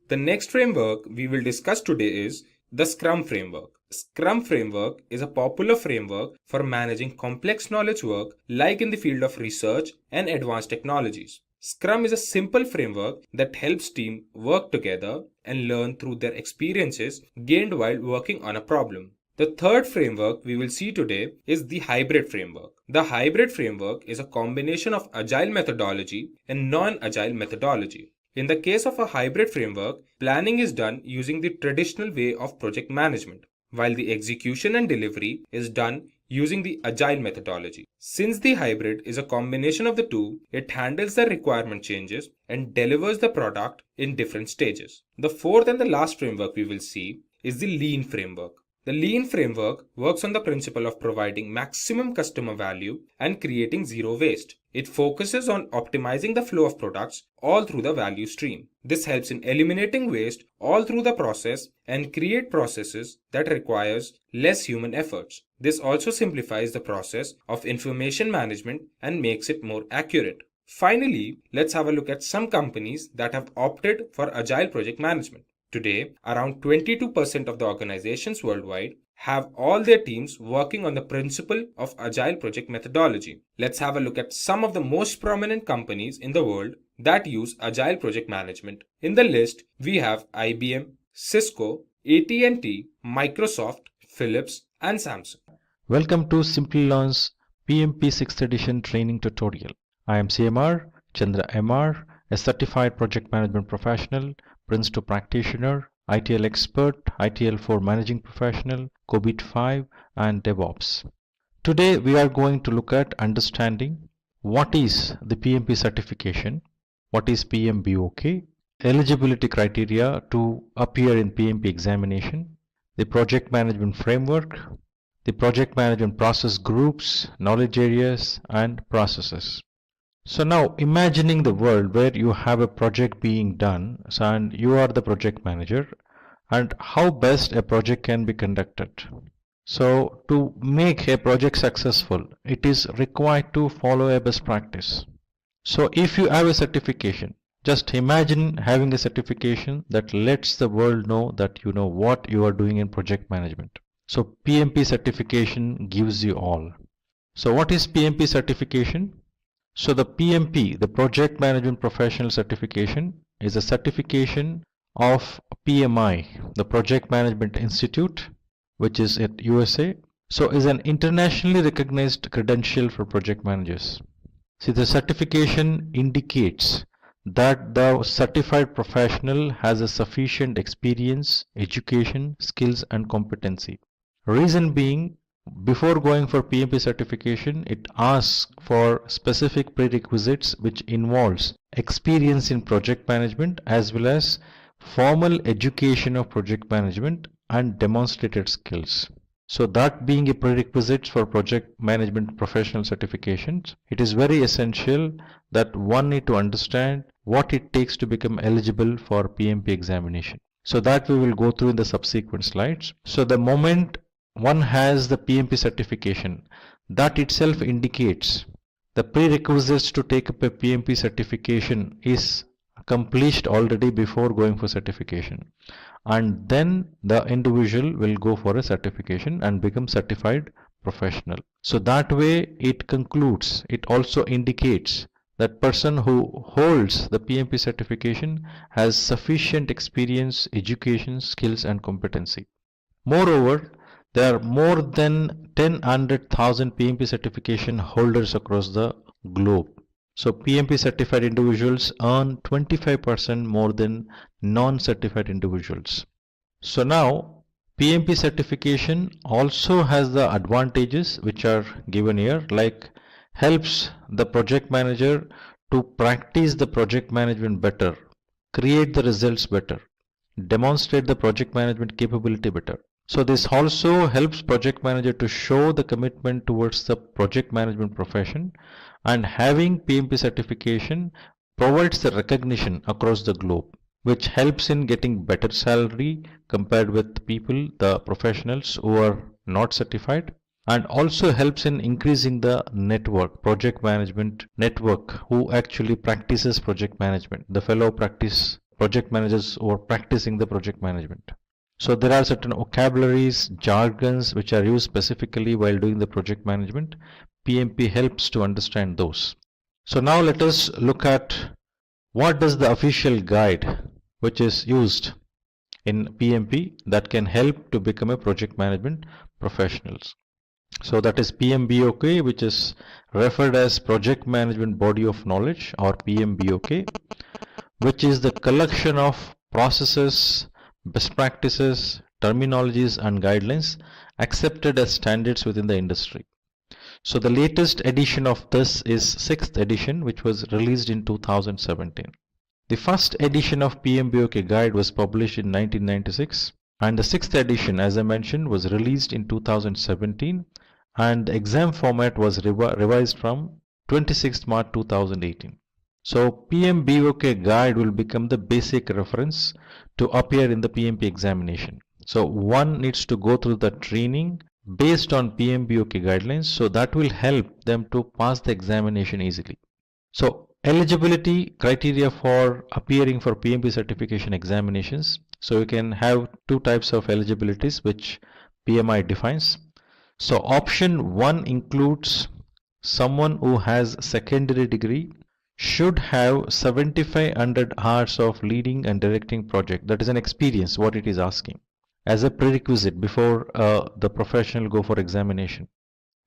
The next framework we will discuss today is the Scrum framework. Scrum framework is a popular framework for managing complex knowledge work like in the field of research and advanced technologies. Scrum is a simple framework that helps teams work together and learn through their experiences gained while working on a problem. The third framework we will see today is the hybrid framework. The hybrid framework is a combination of Agile methodology and non-Agile methodology. In the case of a hybrid framework, planning is done using the traditional way of project management, while the execution and delivery is done using the Agile methodology. Since the hybrid is a combination of the two, it handles the requirement changes and delivers the product in different stages. The fourth and the last framework we will see is the Lean framework. The Lean framework works on the principle of providing maximum customer value and creating zero waste. It focuses on optimizing the flow of products all through the value stream. This helps in eliminating waste all through the process and create processes that requires less human efforts. This also simplifies the process of information management and makes it more accurate. Finally, let's have a look at some companies that have opted for Agile project management. Today, around 22% of the organizations worldwide have all their teams working on the principle of Agile project methodology. Let's have a look at some of the most prominent companies in the world that use Agile project management. In the list, we have IBM, Cisco, AT&T, Microsoft, Philips, and Samsung. Welcome to Simplilearn's PMP 6th edition training tutorial. I am CMR, Chandra MR, a certified project management professional, Prince 2 practitioner, ITL expert, ITL 4 managing professional, COBIT 5 and DevOps. Today we are going to look at understanding what is the PMP certification, what is PMBOK, eligibility criteria to appear in PMP examination, the project management framework, the project management process groups, knowledge areas and processes. So now imagining the world where you have a project being done and you are the project manager, and how best a project can be conducted. So to make a project successful, it is required to follow a best practice. So if you have a certification, just imagine having a certification that lets the world know that you know what you are doing in project management. So PMP certification gives you all. So what is PMP certification? So the PMP, the Project Management Professional Certification, is a certification of PMI, the Project Management Institute, which is at USA. So is an internationally recognized credential for project managers. See, the certification indicates that the certified professional has a sufficient experience, education, skills and competency. Reason being, before going for PMP certification, it asks for specific prerequisites which involves experience in project management as well as formal education of project management and demonstrated skills. So that being a prerequisite for project management professional certifications, it is very essential that one need to understand what it takes to become eligible for PMP examination. So that we will go through in the subsequent slides. So the moment one has the PMP certification, that itself indicates the prerequisites to take up a PMP certification is accomplished already before going for certification, and then the individual will go for a certification and become certified professional. So that way it concludes, it also indicates that person who holds the PMP certification has sufficient experience, education, skills and competency. Moreover, there are more than 100,000 PMP certification holders across the globe. So PMP certified individuals earn 25% more than non-certified individuals. So now PMP certification also has the advantages which are given here, like helps the project manager to practice the project management better, create the results better, demonstrate the project management capability better. So this also helps project manager to show the commitment towards the project management profession, and having PMP certification provides the recognition across the globe, which helps in getting better salary compared with people, the professionals who are not certified, and also helps in increasing the network, project management network, who actually practices project management, the fellow practice project managers who are practicing the project management. So there are certain vocabularies, jargons which are used specifically while doing the project management. PMP helps to understand those. So now let us look at what does the official guide which is used in PMP that can help to become a project management professionals. So that is PMBOK, which is referred as Project Management Body of Knowledge, or PMBOK, which is the collection of processes, best practices, terminologies and guidelines accepted as standards within the industry. So the latest edition of this is 6th edition, which was released in 2017. The first edition of PMBOK guide was published in 1996, and the 6th edition, as I mentioned, was released in 2017, and the exam format was revised from 26th March 2018. So PMBOK guide will become the basic reference to appear in the PMP examination. So one needs to go through the training based on PMBOK guidelines, so that will help them to pass the examination easily. So eligibility criteria for appearing for PMP certification examinations. So you can have two types of eligibilities which PMI defines. So option 1 includes someone who has secondary degree should have 7500 hours of leading and directing project. That is an experience, what it is asking as a prerequisite before the professional go for examination.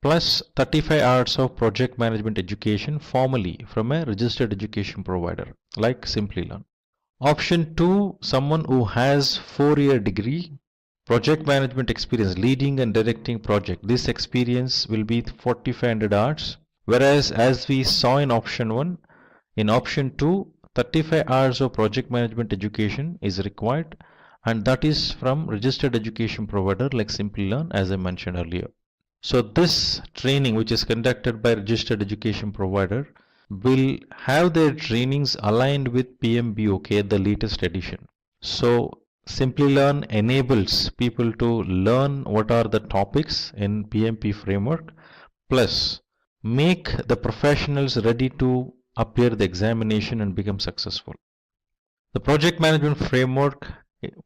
plus 35 hours of project management education formally from a registered education provider like Simplilearn. Option 2, someone who has 4-year degree, project management experience, leading and directing project. This experience will be 4500 hours. Whereas as we saw in option 1, in option 2, 35 hours of project management education is required, and that is from registered education provider like Simplilearn, as I mentioned earlier. So this training, which is conducted by registered education provider, will have their trainings aligned with PMBOK, the latest edition. So Simplilearn enables people to learn what are the topics in PMP framework, plus make the professionals ready to appear the examination and become successful. The project management framework,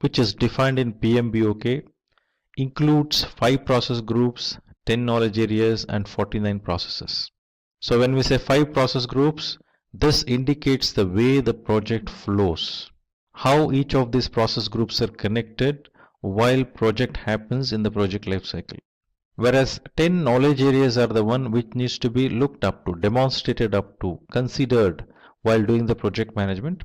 which is defined in PMBOK, includes 5 process groups, 10 knowledge areas, and 49 processes. So when we say 5 process groups, this indicates the way the project flows, how each of these process groups are connected while project happens in the project life cycle. Whereas 10 knowledge areas are the one which needs to be looked up to, demonstrated up to, considered while doing the project management.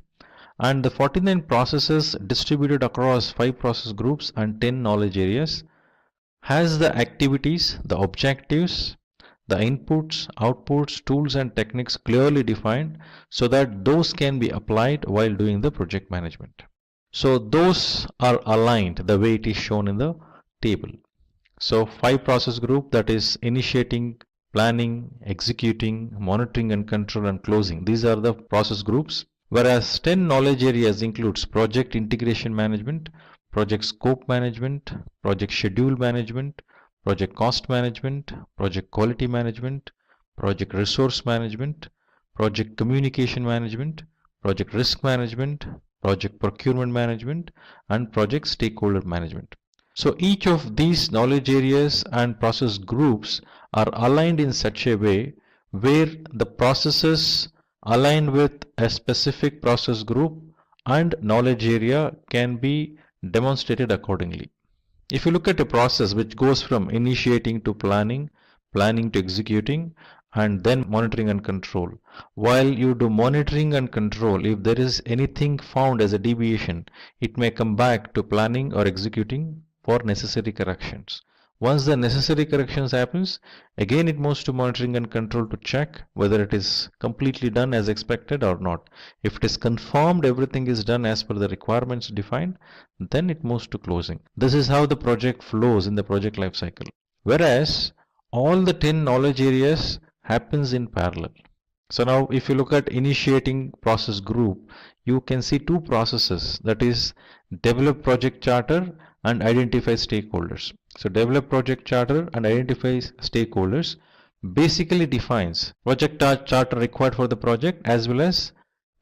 And the 49 processes distributed across 5 process groups and 10 knowledge areas has the activities, the objectives, the inputs, outputs, tools and techniques clearly defined so that those can be applied while doing the project management. So those are aligned the way it is shown in the table. So 5 process group, that is initiating, planning, executing, monitoring and control and closing. These are the process groups. Whereas 10 knowledge areas includes project integration management, project scope management, project schedule management, project cost management, project quality management, project resource management, project communication management, project risk management, project procurement management, and project stakeholder management. So each of these knowledge areas and process groups are aligned in such a way where the processes aligned with a specific process group and knowledge area can be demonstrated accordingly. If you look at a process which goes from initiating to planning, planning to executing, and then monitoring and control, while you do monitoring and control, if there is anything found as a deviation, it may come back to planning or executing for necessary corrections. Once the necessary corrections happens, again it moves to monitoring and control to check whether it is completely done as expected or not. If it is confirmed everything is done as per the requirements defined, then it moves to closing. This is how the project flows in the project life cycle. Whereas all the 10 knowledge areas happens in parallel. So now if you look at initiating process group, you can see 2 processes, that is develop project charter and identify stakeholders. So develop project charter and identify stakeholders basically defines project charter required for the project as well as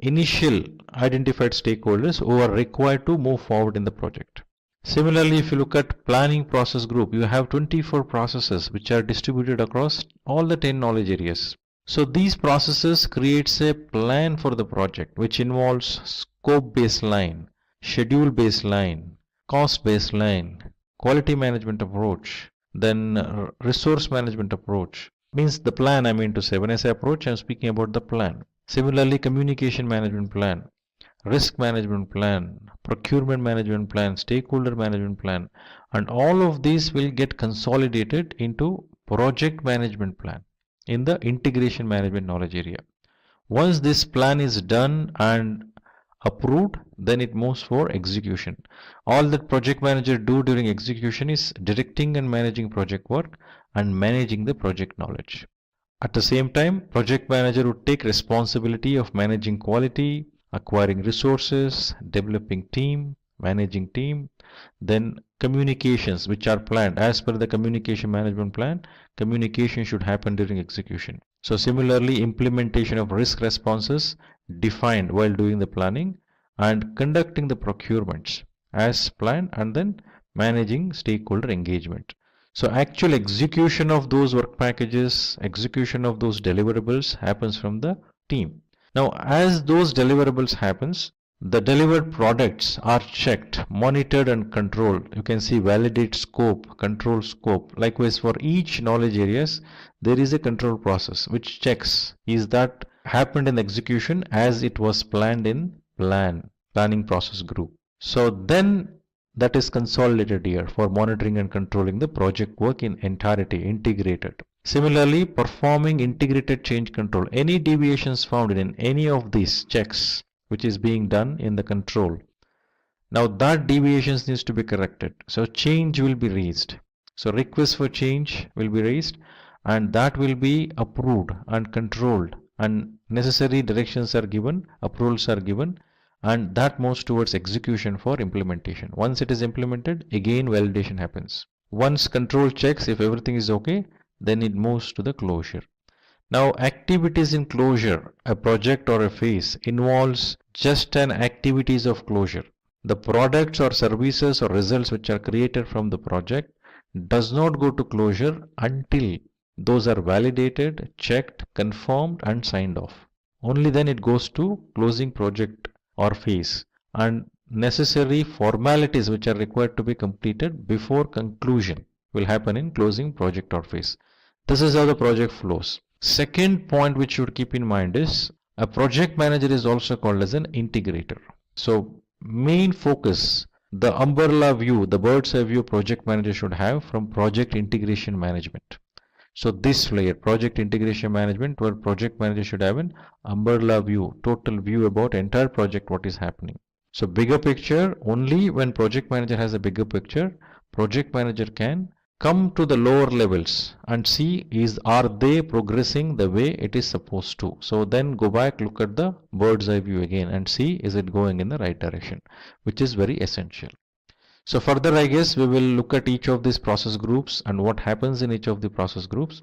initial identified stakeholders who are required to move forward in the project. Similarly, if you look at planning process group, you have 24 processes which are distributed across all the 10 knowledge areas. So these processes creates a plan for the project which involves scope baseline, schedule baseline, cost baseline, quality management approach, then resource management approach. Means the plan, I mean to say. When I say approach, I am speaking about the plan. Similarly, communication management plan, risk management plan, procurement management plan, stakeholder management plan, and all of these will get consolidated into project management plan in the integration management knowledge area. Once this plan is done and approved, then it moves for execution. All that project manager do during execution is directing and managing project work and managing the project knowledge. At the same time, project manager would take responsibility of managing quality, acquiring resources, developing team, managing team, then communications which are planned as per the communication management plan. Communication should happen during execution. So similarly, implementation of risk responses defined while doing the planning and conducting the procurements as planned and then managing stakeholder engagement. So actual execution of those work packages, execution of those deliverables happens from the team. Now as those deliverables happens, The delivered products are checked, monitored and controlled. You can see validate scope, control scope. Likewise, for each knowledge areas, there is a control process which checks is that happened in execution as it was planned in planning process group. So then that is consolidated here for monitoring and controlling the project work in entirety, integrated. Similarly, performing integrated change control. Any deviations found in any of these checks which is being done in the control. Now that deviations needs to be corrected. So change will be raised. So request for change will be raised and that will be approved and controlled and necessary directions are given, approvals are given, and that moves towards execution for implementation. Once it is implemented, again validation happens. Once control checks if everything is okay, then it moves to the closure. Now activities in closure, a project or a phase involves just an activities of closure. The products or services or results which are created from the project does not go to closure until those are validated, checked, confirmed and signed off. Only then it goes to closing project or phase, and necessary formalities which are required to be completed before conclusion will happen in closing project or phase. This is how the project flows. Second point which you should keep in mind is a project manager is also called as an integrator. So main focus, the umbrella view, the bird's eye view project manager should have from project integration management. So this layer, project integration management, where project manager should have an umbrella view, total view about entire project, what is happening. So bigger picture, only when project manager has a bigger picture, project manager can come to the lower levels and see are they progressing the way it is supposed to. So then go back, look at the bird's eye view again and see is it going in the right direction, which is very essential. So further, I guess we will look at each of these process groups and what happens in each of the process groups.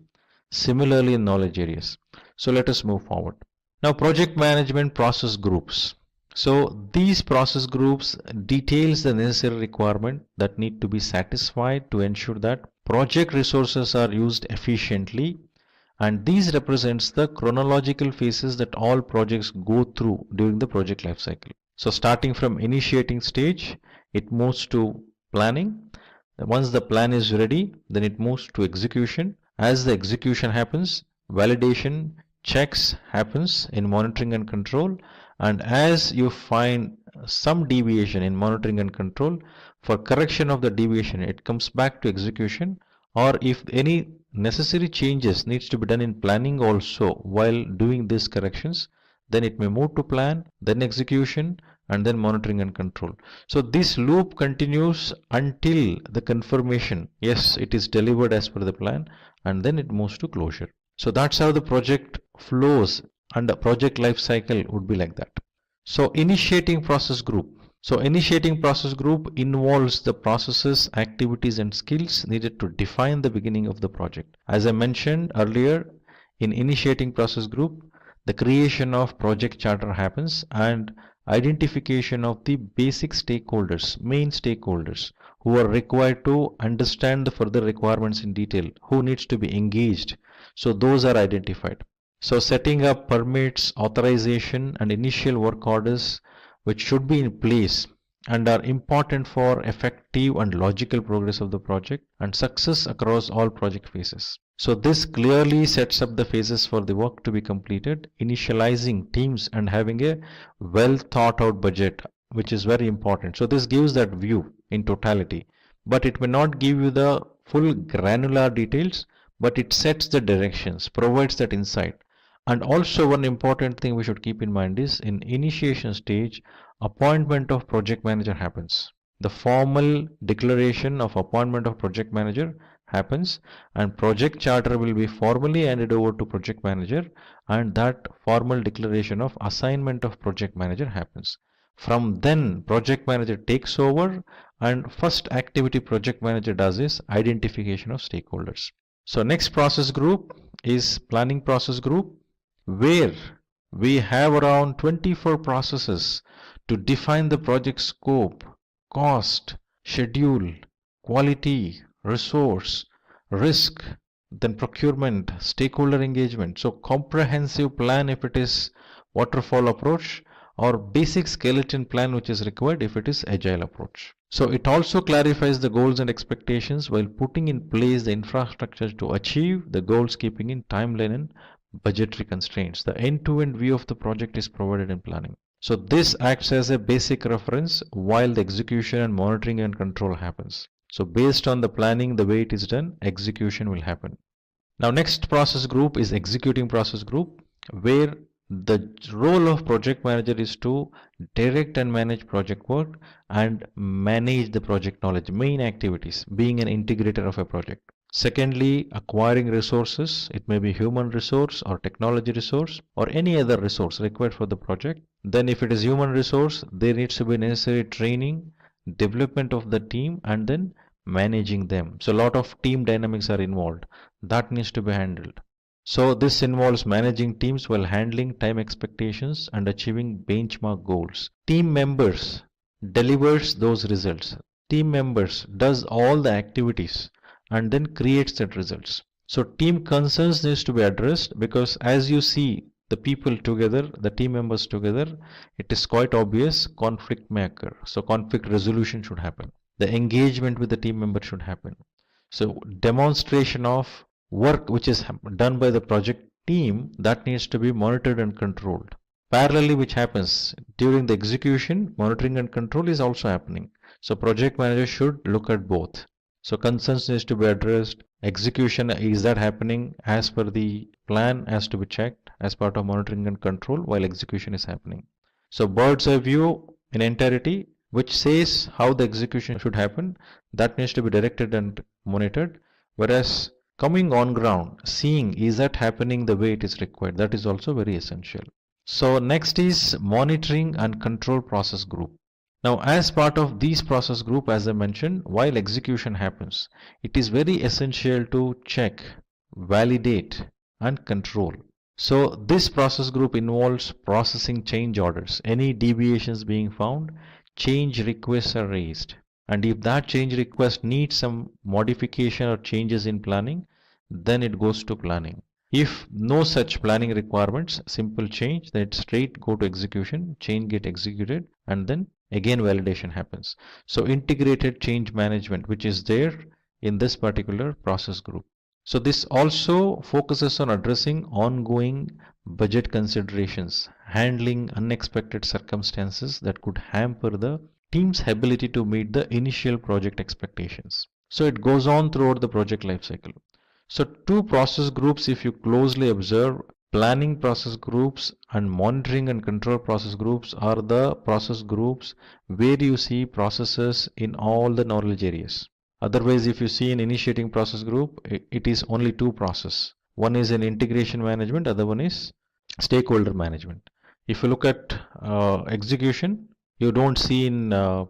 Similarly in knowledge areas. So let us move forward. Now project management process groups. So these process groups details the necessary requirement that need to be satisfied to ensure that project resources are used efficiently, and these represents the chronological phases that all projects go through during the project life cycle. So starting from initiating stage, it moves to planning. Once the plan is ready, then it moves to execution. As the execution happens, validation checks happens in monitoring and control, and as you find some deviation in monitoring and control, for correction of the deviation it comes back to execution, or if any necessary changes needs to be done in planning also while doing these corrections, then it may move to plan, then execution, and then monitoring and control. So this loop continues until the confirmation, yes, it is delivered as per the plan, and then it moves to closure. So that's how the project flows, and the project life cycle would be like that. So initiating process group. So initiating process group involves the processes, activities and skills needed to define the beginning of the project. As I mentioned earlier, in initiating process group, the creation of project charter happens and identification of the basic stakeholders, main stakeholders who are required to understand the further requirements in detail, who needs to be engaged. So those are identified. So setting up permits, authorization and initial work orders which should be in place and are important for effective and logical progress of the project and success across all project phases. So this clearly sets up the phases for the work to be completed, initializing teams and having a well thought out budget, which is very important. So this gives that view in totality, but it may not give you the full granular details, but it sets the directions, provides that insight. And also one important thing we should keep in mind is in initiation stage, appointment of project manager happens. The formal declaration of appointment of project manager happens and project charter will be formally handed over to project manager, and that formal declaration of assignment of project manager happens. From then project manager takes over, and first activity project manager does is identification of stakeholders. So next process group is planning process group, where we have around 24 processes to define the project scope, cost, schedule, quality, resource, risk, then procurement, stakeholder engagement. So comprehensive plan if it is waterfall approach, or basic skeleton plan which is required if it is agile approach. So it also clarifies the goals and expectations while putting in place the infrastructure to achieve the goals, keeping in timeline and budgetary constraints. The end-to-end view of the project is provided in planning. So this acts as a basic reference while the execution and monitoring and control happens. So based on the planning, the way it is done, execution will happen. Now next process group is executing process group, where the role of project manager is to direct and manage project work and manage the project knowledge, main activities, being an integrator of a project. Secondly, acquiring resources. It may be human resource or technology resource or any other resource required for the project. Then if it is human resource, there needs to be necessary training, development of the team, and then managing them. So a lot of team dynamics are involved. That needs to be handled. So this involves managing teams while handling time expectations and achieving benchmark goals. Team members delivers those results. Team members does all the activities and then creates that results. So team concerns needs to be addressed, because as you see the people together, the team members together, it is quite obvious conflict may occur. So conflict resolution should happen. The engagement with the team member should happen. So demonstration of work which is done by the project team, that needs to be monitored and controlled. Parallelly, which happens during the execution, monitoring and control is also happening. So project manager should look at both. So concerns needs to be addressed. Execution, is that happening as per the plan, has to be checked as part of monitoring and control while execution is happening. So bird's eye view in entirety, which says how the execution should happen, that needs to be directed and monitored. Whereas coming on ground, seeing is that happening the way it is required, that is also very essential. So next is monitoring and control process group. Now as part of these process group, as I mentioned, while execution happens, it is very essential to check, validate and control. So this process group involves processing change orders. Any deviations being found, change requests are raised. And if that change request needs some modification or changes in planning, then it goes to planning. If no such planning requirements, simple change, then it straight go to execution, change get executed, and then again validation happens. So integrated change management, which is there in this particular process group. So this also focuses on addressing ongoing budget considerations, handling unexpected circumstances that could hamper the team's ability to meet the initial project expectations. So it goes on throughout the project lifecycle. So two process groups, if you closely observe, planning process groups and monitoring and control process groups are the process groups where you see processes in all the knowledge areas. Otherwise, if you see an initiating process group, it is only two processes. One is an integration management, other one is stakeholder management. If you look at execution, you don't see in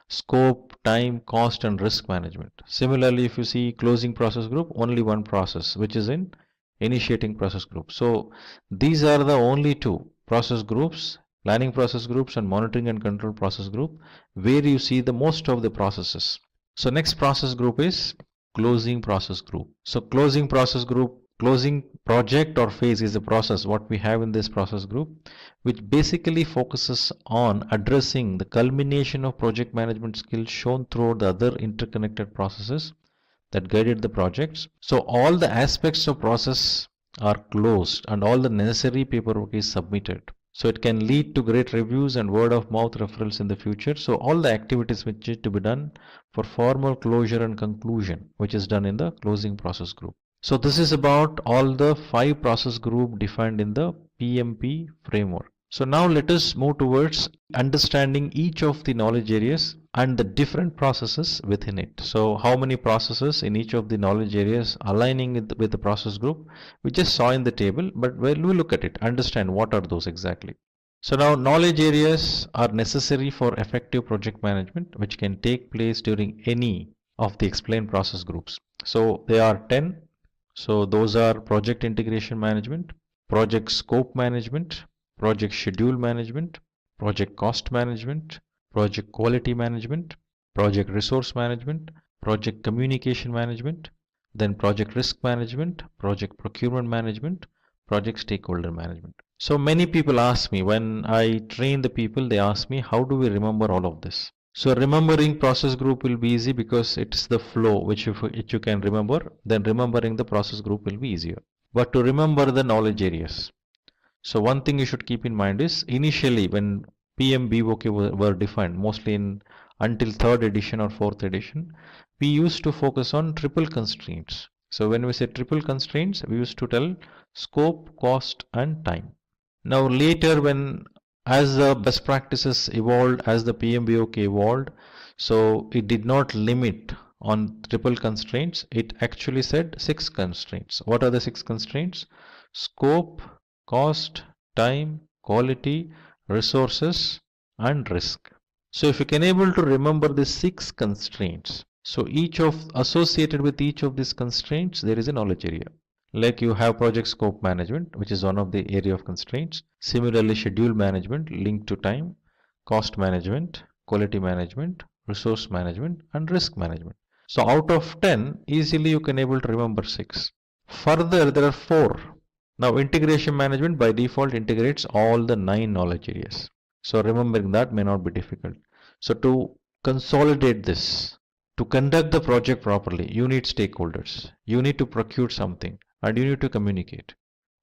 scope, time, cost and risk management. Similarly, if you see closing process group, only one process, which is in initiating process group. So these are the only two process groups, planning process groups and monitoring and control process group, where you see the most of the processes. So next process group is closing process group. So closing process group, closing project or phase is the process what we have in this process group, which basically focuses on addressing the culmination of project management skills shown throughout the other interconnected processes that guided the projects. So all the aspects of process are closed and all the necessary paperwork is submitted. So it can lead to great reviews and word of mouth referrals in the future. So all the activities which need to be done for formal closure and conclusion, which is done in the closing process group. So this is about all the 5 process group defined in the PMP framework. So now let us move towards understanding each of the knowledge areas and the different processes within it. So how many processes in each of the knowledge areas aligning with the process group, we just saw in the table, but when we look at it, understand what are those exactly. So now knowledge areas are necessary for effective project management, which can take place during any of the explained process groups. So they are 10. So those are project integration management, project scope management, project schedule management, project cost management, project quality management, project resource management, project communication management, then project risk management, project procurement management, project stakeholder management. So many people ask me, when I train the people, they ask me, how do we remember all of this? So remembering process group will be easy because it's the flow which you can remember, then remembering the process group will be easier. But to remember the knowledge areas. So one thing you should keep in mind is initially when PMBOK were defined, mostly in until 3rd edition or 4th edition, we used to focus on triple constraints. So when we say triple constraints, we used to tell scope, cost and time. Now later when as the best practices evolved, as the PMBOK evolved, so it did not limit on triple constraints. It actually said 6 constraints. What are the 6 constraints? Scope, cost, time, quality, resources and risk. So if you can able to remember the 6 constraints, so each of associated with each of these constraints there is a knowledge area. Like you have project scope management, which is one of the area of constraints. Similarly, schedule management linked to time, cost management, quality management, resource management and risk management. So out of 10, easily you can able to remember 6. Further, there are 4. Now integration management by default integrates all the 9 knowledge areas. So remembering that may not be difficult. So to consolidate this, to conduct the project properly, you need stakeholders. You need to procure something and you need to communicate.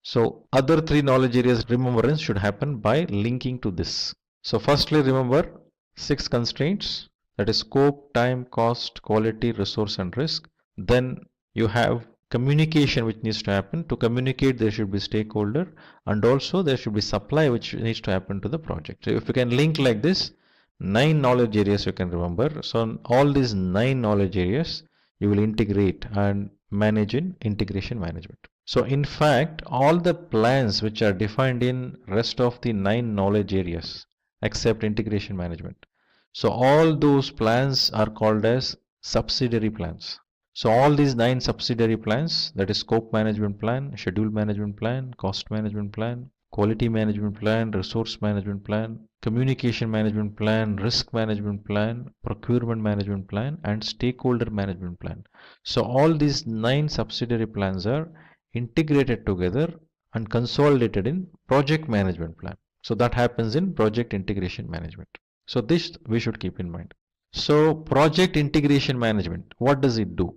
So other 3 knowledge areas remembrance should happen by linking to this. So firstly remember 6 constraints, that is scope, time, cost, quality, resource and risk. Then you have communication which needs to happen. To communicate there should be stakeholder and also there should be supply which needs to happen to the project. So if you can link like this, 9 knowledge areas you can remember. So all these 9 knowledge areas you will integrate and manage in integration management. So in fact, all the plans which are defined in rest of the 9 knowledge areas except integration management. So all those plans are called as subsidiary plans. So all these 9 subsidiary plans, that is scope management plan, schedule management plan, cost management plan, quality management plan, resource management plan, communication management plan, risk management plan, procurement management plan and stakeholder management plan. So all these 9 subsidiary plans are integrated together and consolidated in project management plan. So that happens in project integration management. So this we should keep in mind. So project integration management, what does it do?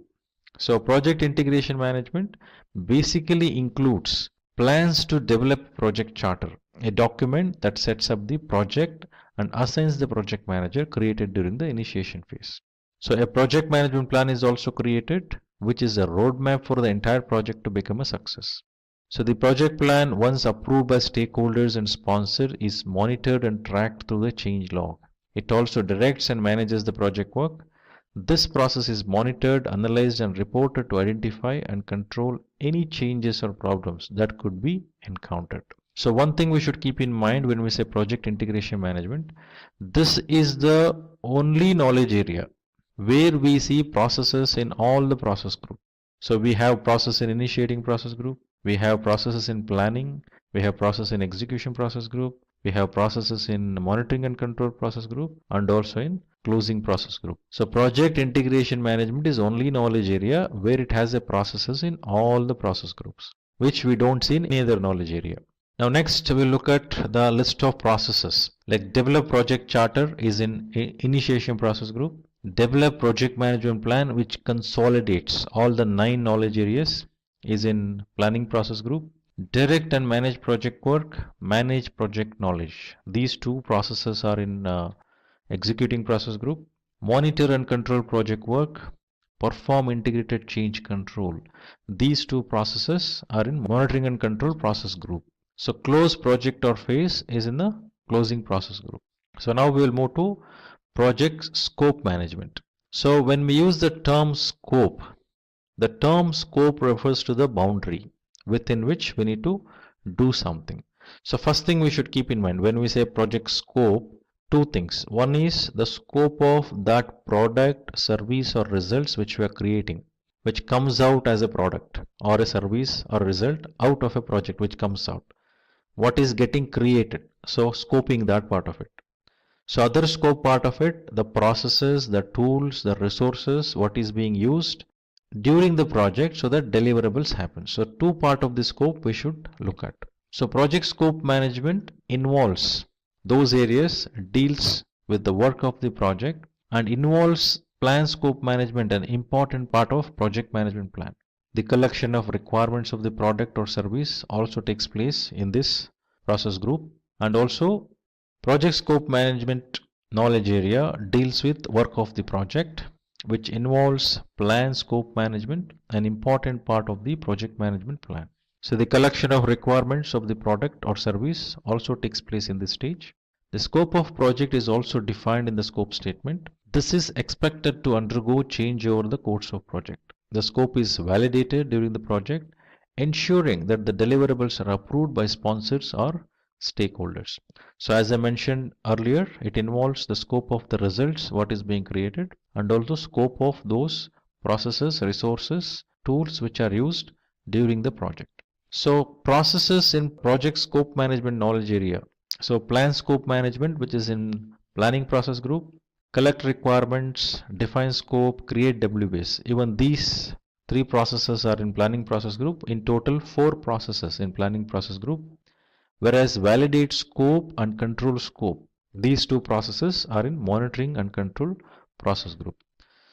So project integration management basically includes plans to develop project charter, a document that sets up the project and assigns the project manager created during the initiation phase. So a project management plan is also created, which is a roadmap for the entire project to become a success. So the project plan, once approved by stakeholders and sponsor, is monitored and tracked through the change log. It also directs and manages the project work. This process is monitored, analyzed and reported to identify and control any changes or problems that could be encountered. So one thing we should keep in mind when we say project integration management, this is the only knowledge area where we see processes in all the process group. So we have process in initiating process group, we have processes in planning, we have process in execution process group, we have processes in monitoring and control process group and also in closing process group. So project integration management is only knowledge area where it has a processes in all the process groups, which we don't see in any other knowledge area. Now next we'll look at the list of processes. Like develop project charter is in initiation process group. Develop project management plan, which consolidates all the 9 knowledge areas, is in planning process group. Direct and manage project work, manage project knowledge. These 2 processes are in executing process group. Monitor and control project work, perform integrated change control. These 2 processes are in monitoring and control process group. So close project or phase is in the closing process group. So now we will move to project scope management. So when we use the term scope refers to the boundary within which we need to do something. So first thing we should keep in mind when we say project scope, 2 things. One is the scope of that product, service or results which we are creating, which comes out as a product or a service or result out of a project which comes out. What is getting created? So scoping that part of it. So other scope part of it, the processes, the tools, the resources, what is being used during the project so that deliverables happen. So 2 part of the scope we should look at. So project scope management involves those areas, deals with the work of the project, and involves plan scope management, an important part of project management plan. The collection of requirements of the product or service also takes place in this process group. And also project scope management knowledge area deals with work of the project, which involves plan scope management, an important part of the project management plan. So the collection of requirements of the product or service also takes place in this stage. The scope of project is also defined in the scope statement. This is expected to undergo change over the course of project. The scope is validated during the project, ensuring that the deliverables are approved by sponsors or stakeholders. So as I mentioned earlier, it involves the scope of the results, what is being created, and also scope of those processes, resources, tools which are used during the project. So processes in project scope management knowledge area. So plan scope management, which is in planning process group, collect requirements, define scope, create WBS. Even these three processes are in planning process group. In total, 4 processes in planning process group. Whereas validate scope and control scope, these 2 processes are in monitoring and control process group.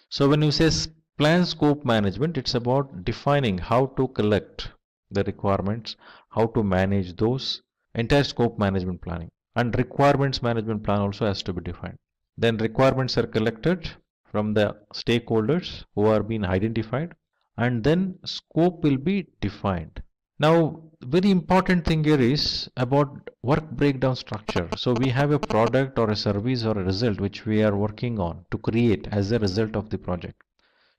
So when you say plan scope management, it's about defining how to collect the requirements, how to manage those, entire scope management planning, and requirements management plan also has to be defined. Then requirements are collected from the stakeholders who are being identified, and then scope will be defined. Now very important thing here is about work breakdown structure. So we have a product or a service or a result which we are working on to create as a result of the project.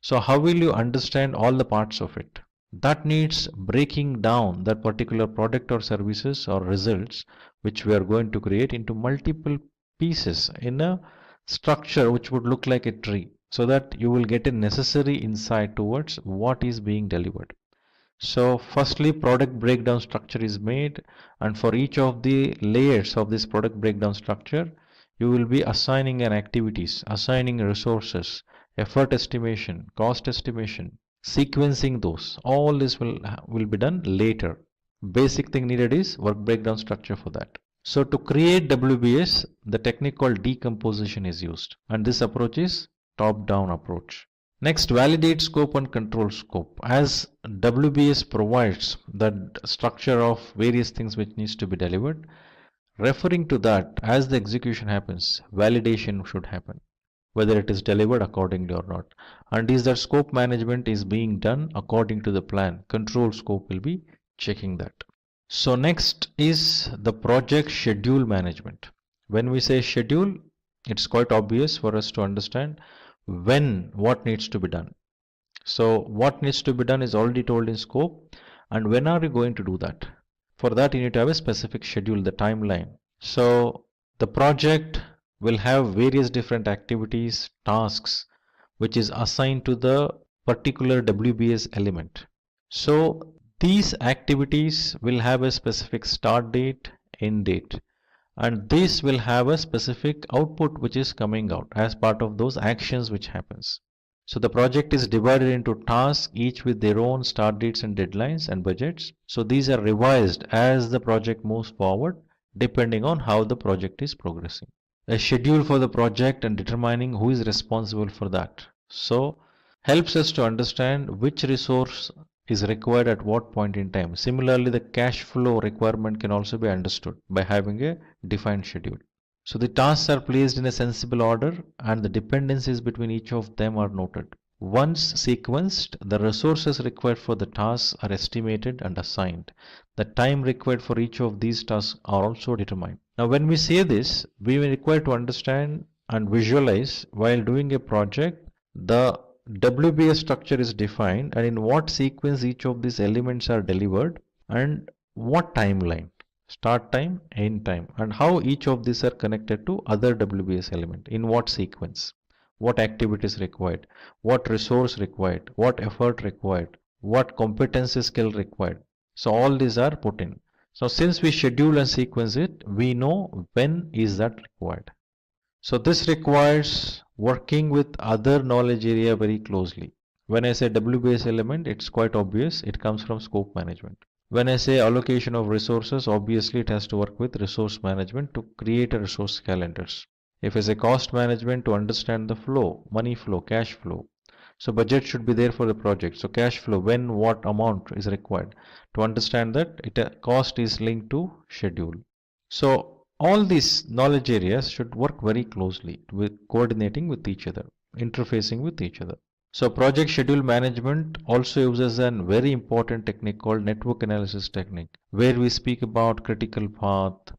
So how will you understand all the parts of it? That needs breaking down that particular product or services or results which we are going to create into multiple pieces in a structure which would look like a tree, so that you will get a necessary insight towards what is being delivered. So firstly, product breakdown structure is made, and for each of the layers of this product breakdown structure, you will be assigning an activities, assigning resources, effort estimation, cost estimation, sequencing those. All this will be done later. Basic thing needed is work breakdown structure for that. So to create WBS, the technique called decomposition is used, and this approach is top-down approach. Next, validate scope and control scope. As WBS provides the structure of various things which needs to be delivered, referring to that, as the execution happens, validation should happen, whether it is delivered accordingly or not. And is that scope management is being done according to the plan. Control scope will be checking that. So next is the project schedule management. When we say schedule, it's quite obvious for us to understand when what needs to be done. So what needs to be done is already told in scope, and when are you going to do that? For that you need to have a specific schedule, the timeline. So the project will have various different activities, tasks, which is assigned to the particular WBS element. So these activities will have a specific start date, end date, and this will have a specific output which is coming out as part of those actions which happens. So the project is divided into tasks, each with their own start dates and deadlines and budgets. So these are revised as the project moves forward, depending on how the project is progressing. A schedule for the project and determining who is responsible for that. So helps us to understand which resource is required at what point in time. Similarly, the cash flow requirement can also be understood by having a defined schedule. So the tasks are placed in a sensible order, and the dependencies between each of them are noted. Once sequenced, the resources required for the tasks are estimated and assigned. The time required for each of these tasks are also determined. Now when we say this, we are required to understand and visualize while doing a project, the WBS structure is defined and in what sequence each of these elements are delivered and what timeline, start time, end time, and how each of these are connected to other WBS element, in what sequence, what activities required, what resource required, what effort required, what competency skill required. So all these are put in. So since we schedule and sequence it, we know when is that required. So this requires working with other knowledge area very closely. When I say WBS element, it's quite obvious, it comes from scope management. When I say allocation of resources, obviously it has to work with resource management to create a resource calendars. If I say cost management, to understand the flow, money flow, cash flow. So budget should be there for the project. So cash flow, when what amount is required. To understand that cost is linked to schedule. So all these knowledge areas should work very closely with coordinating with each other, interfacing with each other. So project schedule management also uses a very important technique called network analysis technique, where we speak about critical path,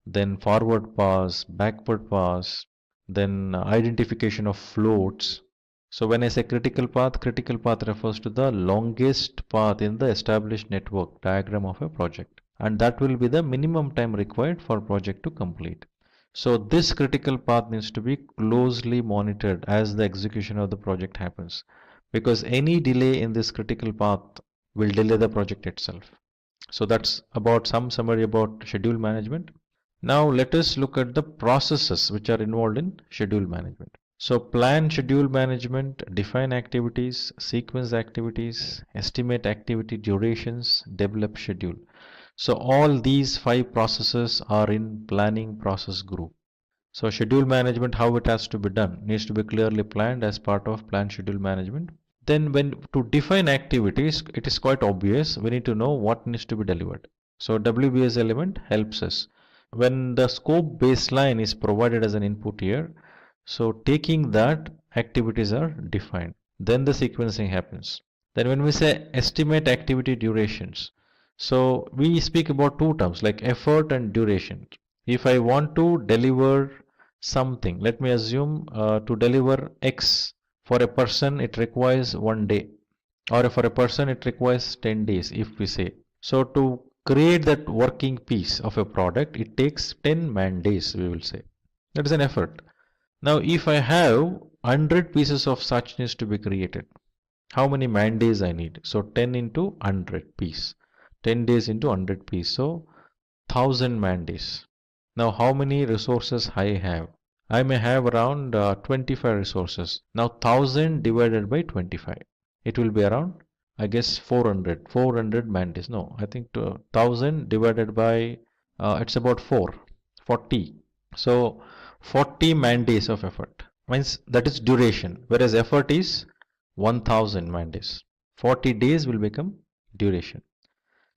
then forward pass, backward pass, then identification of floats. So when I say critical path refers to the longest path in the established network diagram of a project, and that will be the minimum time required for project to complete. So this critical path needs to be closely monitored as the execution of the project happens, because any delay in this critical path will delay the project itself. So that's about some summary about schedule management. Now let us look at the processes which are involved in schedule management. So plan schedule management, define activities, sequence activities, estimate activity durations, develop schedule. So all these 5 processes are in planning process group. So schedule management, how it has to be done, needs to be clearly planned as part of plan schedule management. Then when to define activities, it is quite obvious. We need to know what needs to be delivered. So WBS element helps us. When the scope baseline is provided as an input here, so taking that, activities are defined. Then the sequencing happens. Then when we say estimate activity durations, so we speak about two terms like effort and duration. If I want to deliver something, let me assume to deliver X for a person it requires 1 day, or for a person it requires 10 days if we say. So to create that working piece of a product it takes 10 man days, we will say. That is an effort. Now if I have 100 pieces of such needs to be created, how many man days I need? So 10 into 100 piece. 10 days into 100 piece. So 1000 man days. Now how many resources I have? I may have around 25 resources. Now 1000 divided by 25. It will be around, I guess, 400 man days. No, I think 1000 divided by, it's about 40. So 40 man days of effort. Means that is duration. Whereas effort is 1000 man days. 40 days will become duration.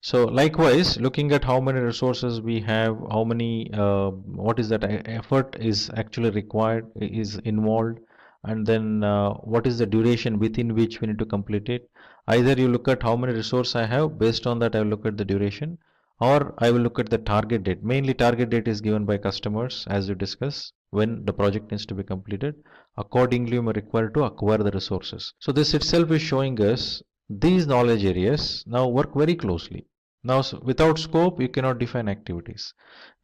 So likewise, looking at how many resources we have, how many, what is that effort is actually required, is involved, and then what is the duration within which we need to complete it. Either you look at how many resources I have, based on that I will look at the duration, or I will look at the target date. Mainly target date is given by customers as we discuss when the project needs to be completed. Accordingly, we are required to acquire the resources. So this itself is showing us these knowledge areas now work very closely. Now, without scope, you cannot define activities.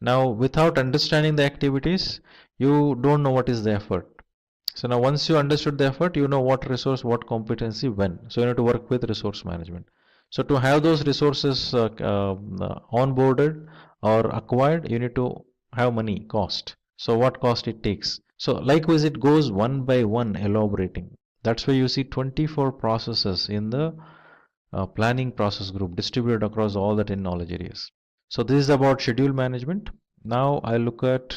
Now, without understanding the activities, you don't know what is the effort. So now once you understood the effort, you know what resource, what competency, when. So you need to work with resource management. So to have those resources onboarded or acquired, you need to have money, cost. So what cost it takes. So likewise, it goes one by one elaborating. That's why you see 24 processes in the planning process group distributed across all the 10 knowledge areas. So this is about schedule management. Now I look at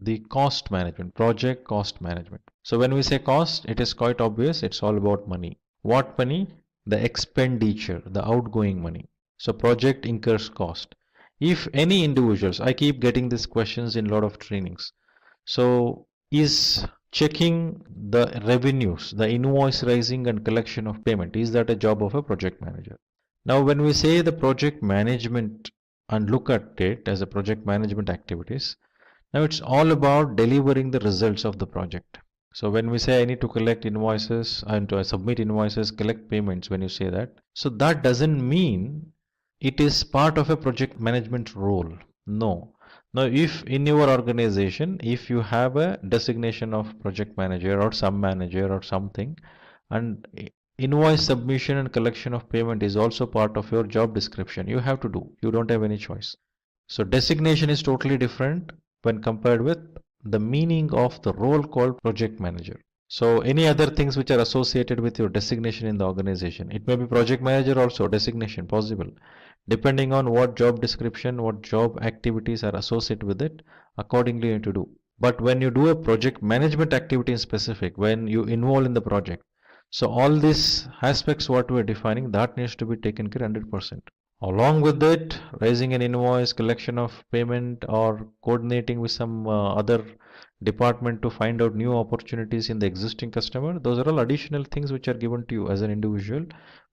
the cost management, project cost management. So when we say cost, it is quite obvious. It's all about money. What money? The expenditure, the outgoing money. So project incurs cost. If any individuals, I keep getting these questions in a lot of trainings. So is checking the revenues, the invoice raising and collection of payment, is that a job of a project manager? Now when we say the project management and look at it as a project management activities, now it's all about delivering the results of the project. So when we say I need to collect invoices and to submit invoices, collect payments, when you say that, so that doesn't mean it is part of a project management role. No. Now, if in your organization, if you have a designation of project manager or some manager or something, and invoice submission and collection of payment is also part of your job description, you have to do. You don't have any choice. So designation is totally different when compared with the meaning of the role called project manager. So any other things which are associated with your designation in the organization, it may be project manager also, designation possible. Depending on what job description, what job activities are associated with it, accordingly you need to do. But when you do a project management activity in specific, when you involve in the project, so all these aspects what we are defining, that needs to be taken care 100%. Along with it, raising an invoice, collection of payment, or coordinating with some other department to find out new opportunities in the existing customer, those are all additional things which are given to you as an individual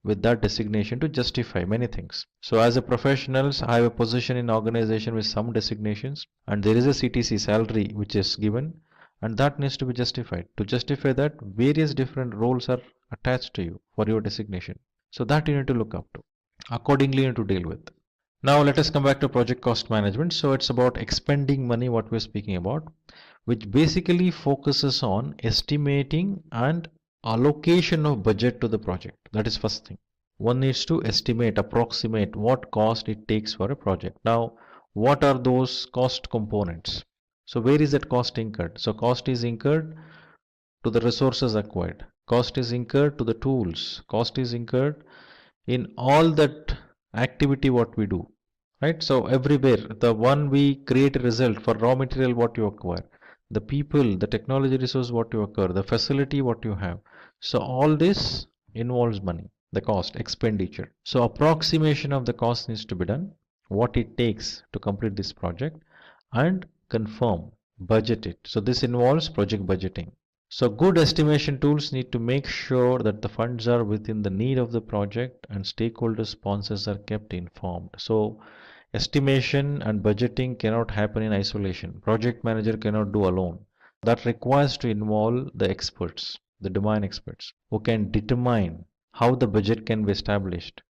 with that designation to justify many things. So as a professionals, I have a position in organization with some designations, and there is a CTC salary which is given, and that needs to be justified. To justify that, various different roles are attached to you for your designation. So that you need to look up to. Accordingly, you need to deal with. Now let us come back to project cost management. So it's about expending money, what we're speaking about, which basically focuses on estimating and allocation of budget to the project. That is first thing. One needs to estimate, approximate what cost it takes for a project. Now, what are those cost components? So where is that cost incurred? So cost is incurred to the resources acquired. Cost is incurred to the tools. Cost is incurred in all that activity what we do, right? So everywhere, the one we create a result for raw material what you acquire, the people, the technology resource what you acquire, the facility what you have. So all this involves money, the cost, expenditure. So approximation of the cost needs to be done, what it takes to complete this project, and confirm, budget it. So this involves project budgeting. So good estimation tools need to make sure that the funds are within the need of the project and stakeholder sponsors are kept informed. So estimation and budgeting cannot happen in isolation. Project manager cannot do alone. That requires to involve the experts, the domain experts, who can determine how the budget can be established,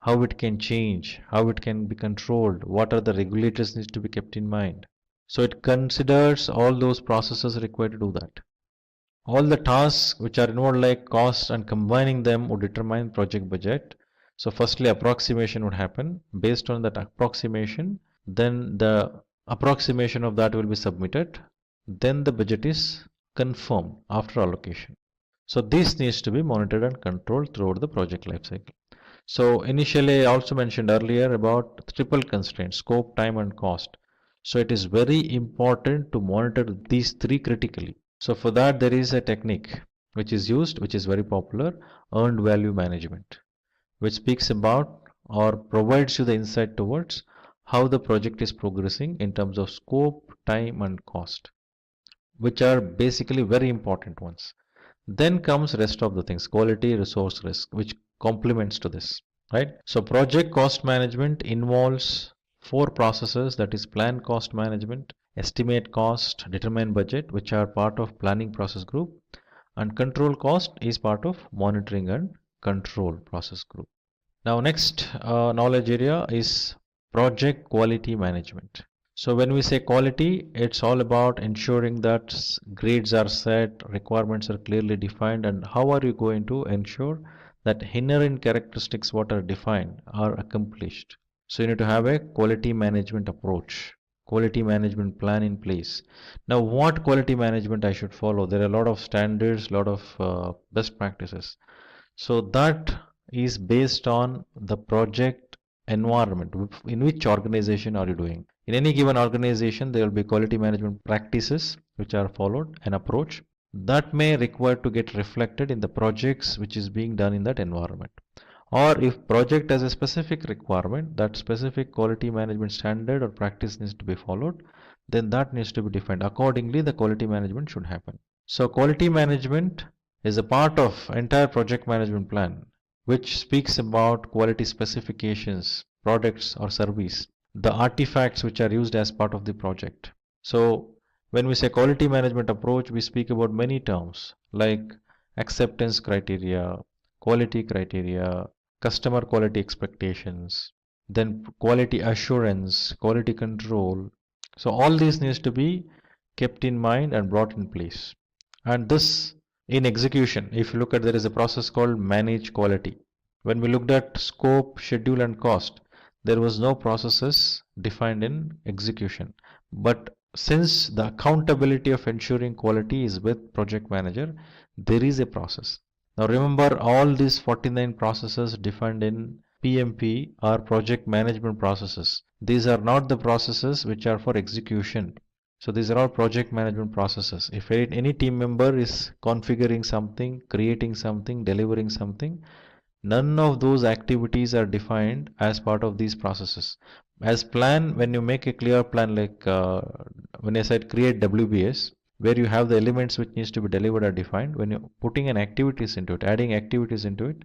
how it can change, how it can be controlled, what are the regulators needs to be kept in mind. So it considers all those processes required to do that. All the tasks which are involved like cost and combining them would determine project budget. So firstly approximation would happen. Based on that approximation, then the approximation of that will be submitted. Then the budget is confirmed after allocation. So this needs to be monitored and controlled throughout the project lifecycle. So initially I also mentioned earlier about triple constraints: scope, time and cost. So it is very important to monitor these three critically. So for that there is a technique which is used, which is very popular, earned value management, which speaks about or provides you the insight towards how the project is progressing in terms of scope, time and cost, which are basically very important ones. Then comes rest of the things, quality, resource, risk, which complements to this, right? So project cost management involves four processes, that is plan cost management, estimate cost, determine budget, which are part of planning process group, and control cost is part of monitoring and control process group. Now next knowledge area is project quality management. So when we say quality, it's all about ensuring that grades are set, requirements are clearly defined, and how are you going to ensure that inherent characteristics what are defined are accomplished. So you need to have a quality management approach, quality management plan in place. Now what quality management I should follow? There are a lot of standards, a lot of best practices. So that is based on the project environment. In which organization are you doing? In any given organization, there will be quality management practices which are followed, an approach that may require to get reflected in the projects which is being done in that environment. Or if project has a specific requirement, that specific quality management standard or practice needs to be followed, then that needs to be defined. Accordingly, the quality management should happen. So quality management is a part of entire project management plan, which speaks about quality specifications, products or service, the artifacts which are used as part of the project. So when we say quality management approach, we speak about many terms like acceptance criteria, quality criteria, customer quality expectations, then quality assurance, quality control. So all these needs to be kept in mind and brought in place. And this in execution, if you look at, there is a process called manage quality. When we looked at scope, schedule and cost, there was no processes defined in execution. But since the accountability of ensuring quality is with project manager, there is a process. Now remember all these 49 processes defined in PMP are project management processes. These are not the processes which are for execution. So these are all project management processes. If any team member is configuring something, creating something, delivering something, none of those activities are defined as part of these processes. As plan, when you make a clear plan, like when I said create WBS, where you have the elements which needs to be delivered are defined. When you're putting an activities into it, adding activities into it,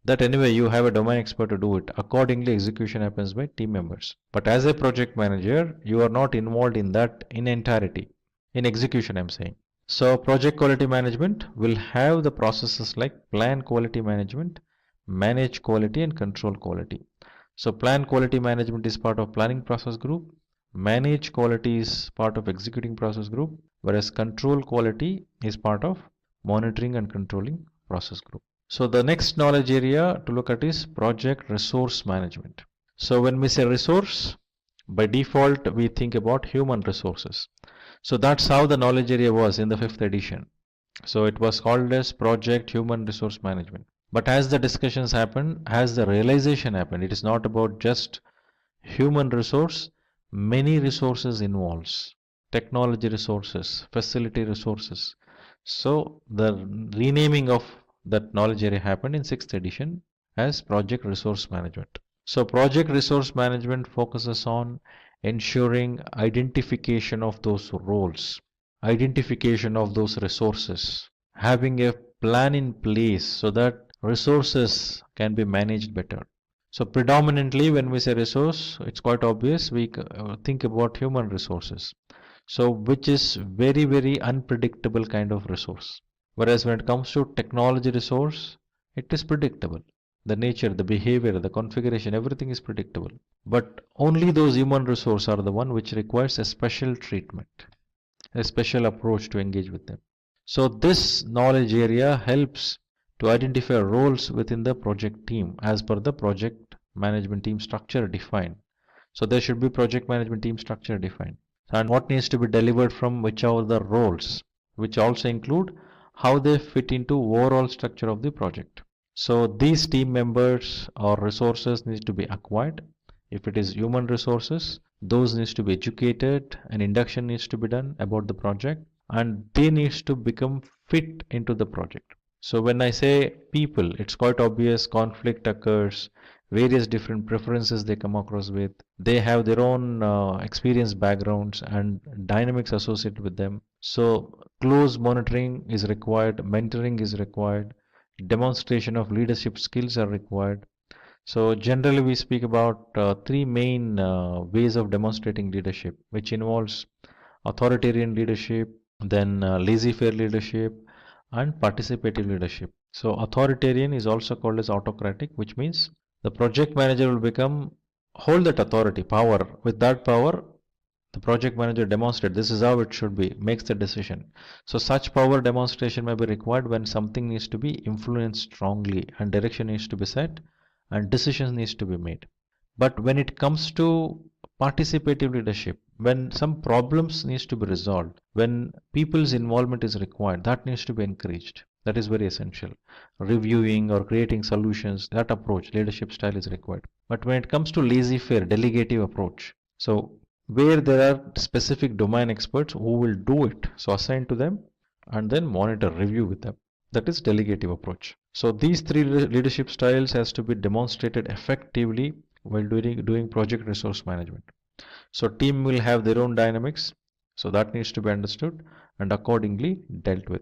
that anyway you have a domain expert to do it. Accordingly, execution happens by team members. But as a project manager, you are not involved in that in entirety. In execution, I'm saying. So project quality management will have the processes like plan quality management, manage quality and control quality. So plan quality management is part of planning process group, manage quality is part of executing process group, whereas control quality is part of monitoring and controlling process group. So the next knowledge area to look at is project resource management. So when we say resource, by default we think about human resources. So that's how the knowledge area was in the 5th edition. So it was called as project human resource management. But as the discussions happened, as the realization happened, it is not about just human resource, many resources involves. Technology resources, facility resources. So the renaming of that knowledge area happened in 6th edition as project resource management. So project resource management focuses on ensuring identification of those roles, identification of those resources, having a plan in place so that resources can be managed better. So predominantly when we say resource, it's quite obvious we think about human resources. So which is very, very unpredictable kind of resource. Whereas when it comes to technology resource, it is predictable. The nature, the behavior, the configuration, everything is predictable. But only those human resources are the one which requires a special treatment, a special approach to engage with them. So this knowledge area helps to identify roles within the project team as per the project management team structure defined. So there should be project management team structure defined. And what needs to be delivered from which are the roles, which also include how they fit into overall structure of the project. So these team members or resources need to be acquired. If it is human resources, those needs to be educated, an induction needs to be done about the project, and they needs to become fit into the project. So when I say people, it's quite obvious conflict occurs, various different preferences they come across with. They have their own experience backgrounds and dynamics associated with them. So close monitoring is required, mentoring is required, demonstration of leadership skills are required. So generally we speak about three main ways of demonstrating leadership, which involves authoritarian leadership, then laissez-faire leadership, and participative leadership. So authoritarian is also called as autocratic, which means the project manager will hold that authority, power. With that power, the project manager demonstrates this is how it should be, makes the decision. So such power demonstration may be required when something needs to be influenced strongly and direction needs to be set and decisions needs to be made. But when it comes to participative leadership, when some problems needs to be resolved, when people's involvement is required, that needs to be encouraged. That is very essential. Reviewing or creating solutions, that approach, leadership style is required. But when it comes to laissez-faire, delegative approach, so where there are specific domain experts who will do it, so assign to them and then monitor, review with them. That is delegative approach. So these three leadership styles has to be demonstrated effectively while doing project resource management. So team will have their own dynamics, so that needs to be understood and accordingly dealt with.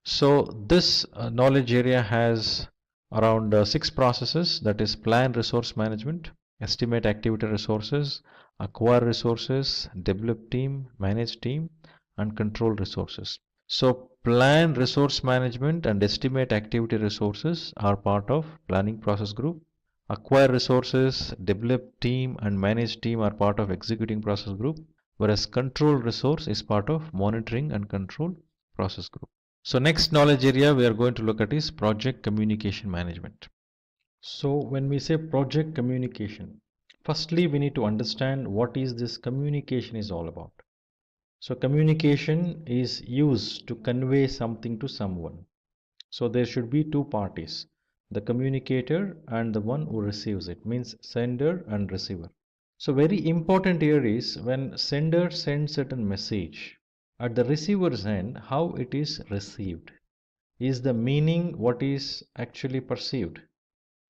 So this knowledge area has around 6 processes, that is plan resource management, estimate activity resources, acquire resources, develop team, manage team, and control resources. So plan resource management and estimate activity resources are part of planning process group. Acquire resources, develop team, and manage team are part of executing process group, whereas control resource is part of monitoring and control process group. So next knowledge area we are going to look at is project communication management. So when we say project communication, firstly we need to understand what is this communication is all about. So communication is used to convey something to someone. So there should be two parties. the communicator and the one who receives it, means sender and receiver. So very important here is when sender sends certain message, at the receiver's end, how it is received. Is the meaning what is actually perceived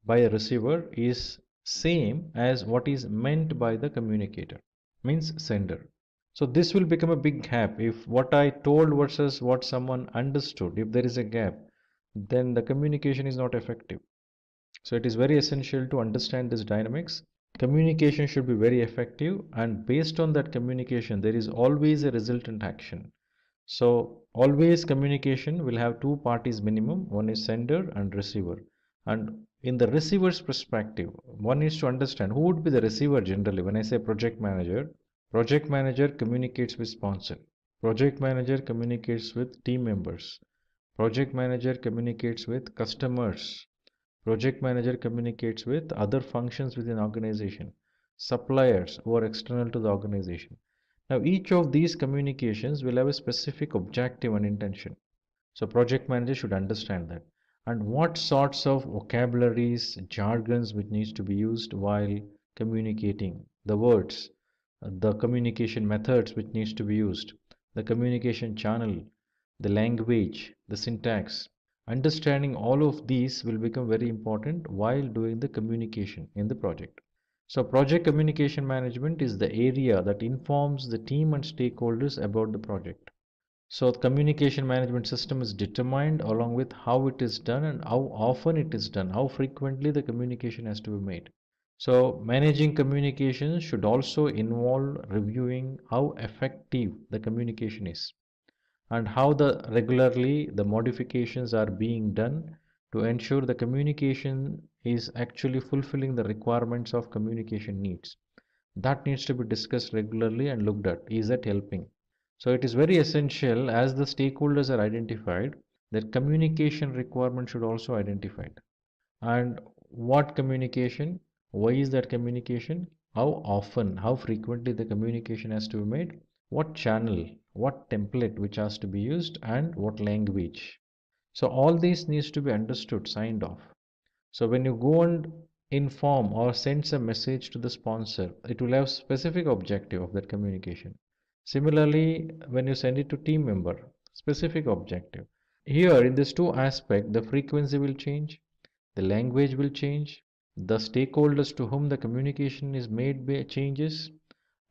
by a receiver is same as what is meant by the communicator, means sender. So this will become a big gap. If what I told versus what someone understood, if there is a gap, then the communication is not effective. So it is very essential to understand this dynamics. Communication should be very effective, and based on that communication, there is always a resultant action. So always communication will have two parties minimum, one is sender and receiver. And in the receiver's perspective, one needs to understand who would be the receiver generally. When I say project manager communicates with sponsor, project manager communicates with team members, project manager communicates with customers, project manager communicates with other functions within organization, suppliers who are external to the organization. Now, each of these communications will have a specific objective and intention. So, project manager should understand that. And what sorts of vocabularies, jargons which needs to be used while communicating, the words, the communication methods which needs to be used, the communication channel, the language, the syntax. Understanding all of these will become very important while doing the communication in the project. So project communication management is the area that informs the team and stakeholders about the project. So the communication management system is determined along with how it is done and how often it is done, how frequently the communication has to be made. So managing communications should also involve reviewing how effective the communication is and how regularly the modifications are being done to ensure the communication is actually fulfilling the requirements of communication needs. That needs to be discussed regularly and looked at. Is that helping? So it is very essential as the stakeholders are identified that communication requirement should also identified. And what communication? Why is that communication? How often, how frequently the communication has to be made? What channel, what template which has to be used, and what language. So all these needs to be understood, signed off. So when you go and inform or send a message to the sponsor, it will have specific objective of that communication. Similarly, when you send it to team member, specific objective. Here in this two aspect, the frequency will change, the language will change, the stakeholders to whom the communication is made changes,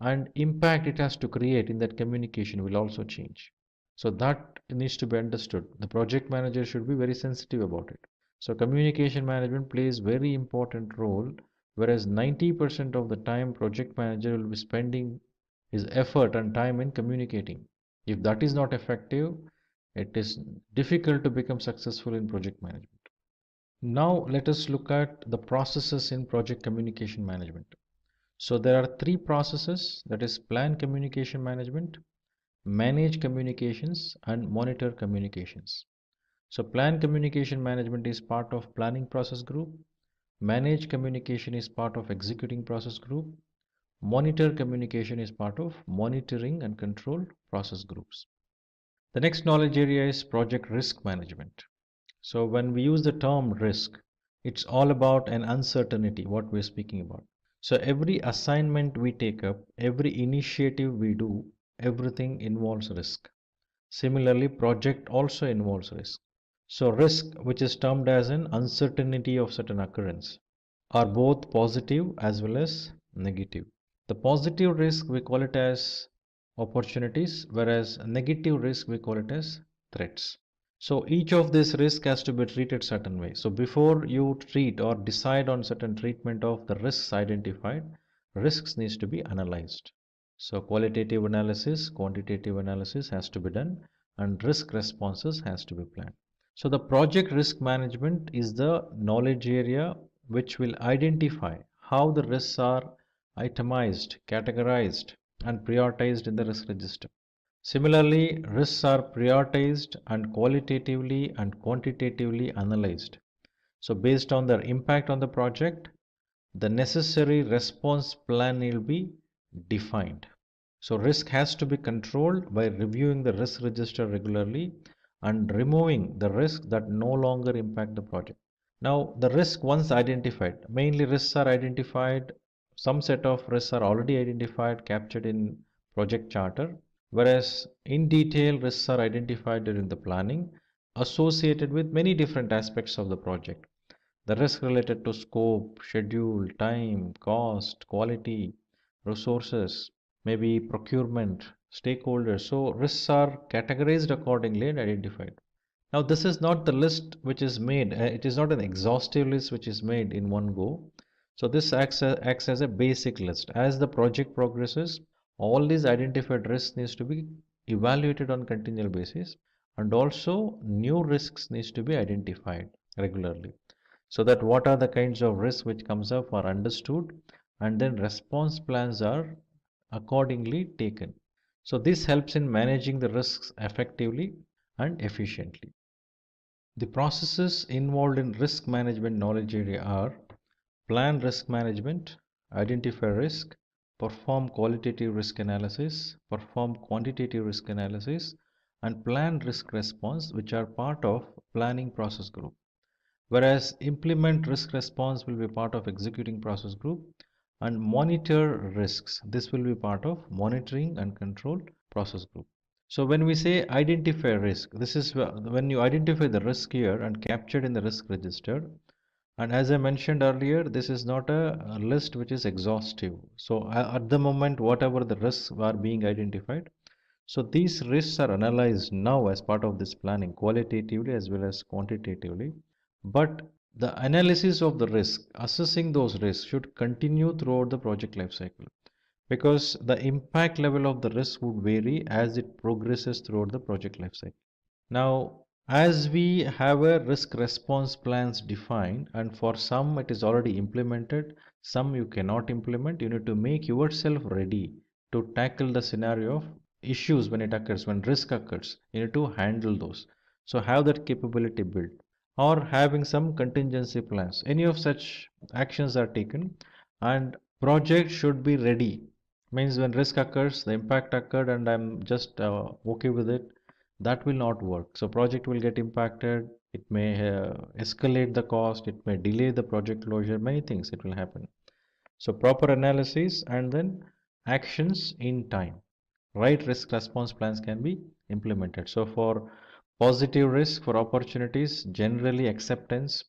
and impact it has to create in that communication will also change. So that needs to be understood. The project manager should be very sensitive about it. So communication management plays very important role, whereas 90% of the time project manager will be spending his effort and time in communicating. If that is not effective, it is difficult to become successful in project management. Now let us look at the processes in project communication management. So there are three processes, that is plan communication management, manage communications, and monitor communications. So plan communication management is part of planning process group, manage communication is part of executing process group, monitor communication is part of monitoring and control process groups. The next knowledge area is project risk management. So when we use the term risk, it's all about an uncertainty, what we're speaking about. So every assignment we take up, every initiative we do, everything involves risk. Similarly, project also involves risk. So risk, which is termed as an uncertainty of certain occurrence, are both positive as well as negative. The positive risk we call it as opportunities, whereas negative risk we call it as threats. So each of this risk has to be treated certain way. So before you treat or decide on certain treatment of the risks identified, risks needs to be analyzed. So qualitative analysis, quantitative analysis has to be done, and risk responses has to be planned. So the project risk management is the knowledge area which will identify how the risks are itemized, categorized, and prioritized in the risk register. Similarly, risks are prioritized and qualitatively and quantitatively analyzed. So based on their impact on the project, the necessary response plan will be defined. So risk has to be controlled by reviewing the risk register regularly and removing the risks that no longer impact the project. Now, the risk once identified, mainly risks are identified, some set of risks are already identified, captured in project charter, whereas in detail risks are identified during the planning, associated with many different aspects of the project. The risk related to scope, schedule, time, cost, quality, resources, maybe procurement, stakeholders. So risks are categorized accordingly and identified. Now, this is not the list which is made, it is not an exhaustive list which is made in one go. So, this acts as a basic list. As the project progresses, all these identified risks needs to be evaluated on continual basis, and also new risks needs to be identified regularly, so that what are the kinds of risks which comes up are understood, and then response plans are accordingly taken. So, this helps in managing the risks effectively and efficiently. The processes involved in risk management knowledge area are: plan risk management, identify risk, perform qualitative risk analysis, perform quantitative risk analysis, and plan risk response, which are part of planning process group. Whereas implement risk response will be part of executing process group, and monitor risks, this will be part of monitoring and control process group. So when we say identify risk, this is when you identify the risk here and captured in the risk register. And as I mentioned earlier, this is not a list which is exhaustive. So at the moment, whatever the risks are being identified, so these risks are analyzed now as part of this planning, qualitatively as well as quantitatively. But the analysis of the risk, assessing those risks, should continue throughout the project lifecycle, because the impact level of the risk would vary as it progresses throughout the project lifecycle. Now, as we have a risk response plans defined, and for some it is already implemented, some you cannot implement, you need to make yourself ready to tackle the scenario of issues when it occurs, when risk occurs, you need to handle those. So have that capability built, or having some contingency plans. Any of such actions are taken, and project should be ready. Means when risk occurs, the impact occurred, and I'm just okay with it, that will not work. So project will get impacted. It may escalate the cost. It may delay the project closure. Many things it will happen. So proper analysis and then actions in time. Right risk response plans can be implemented. So for positive risk, for opportunities, generally acceptance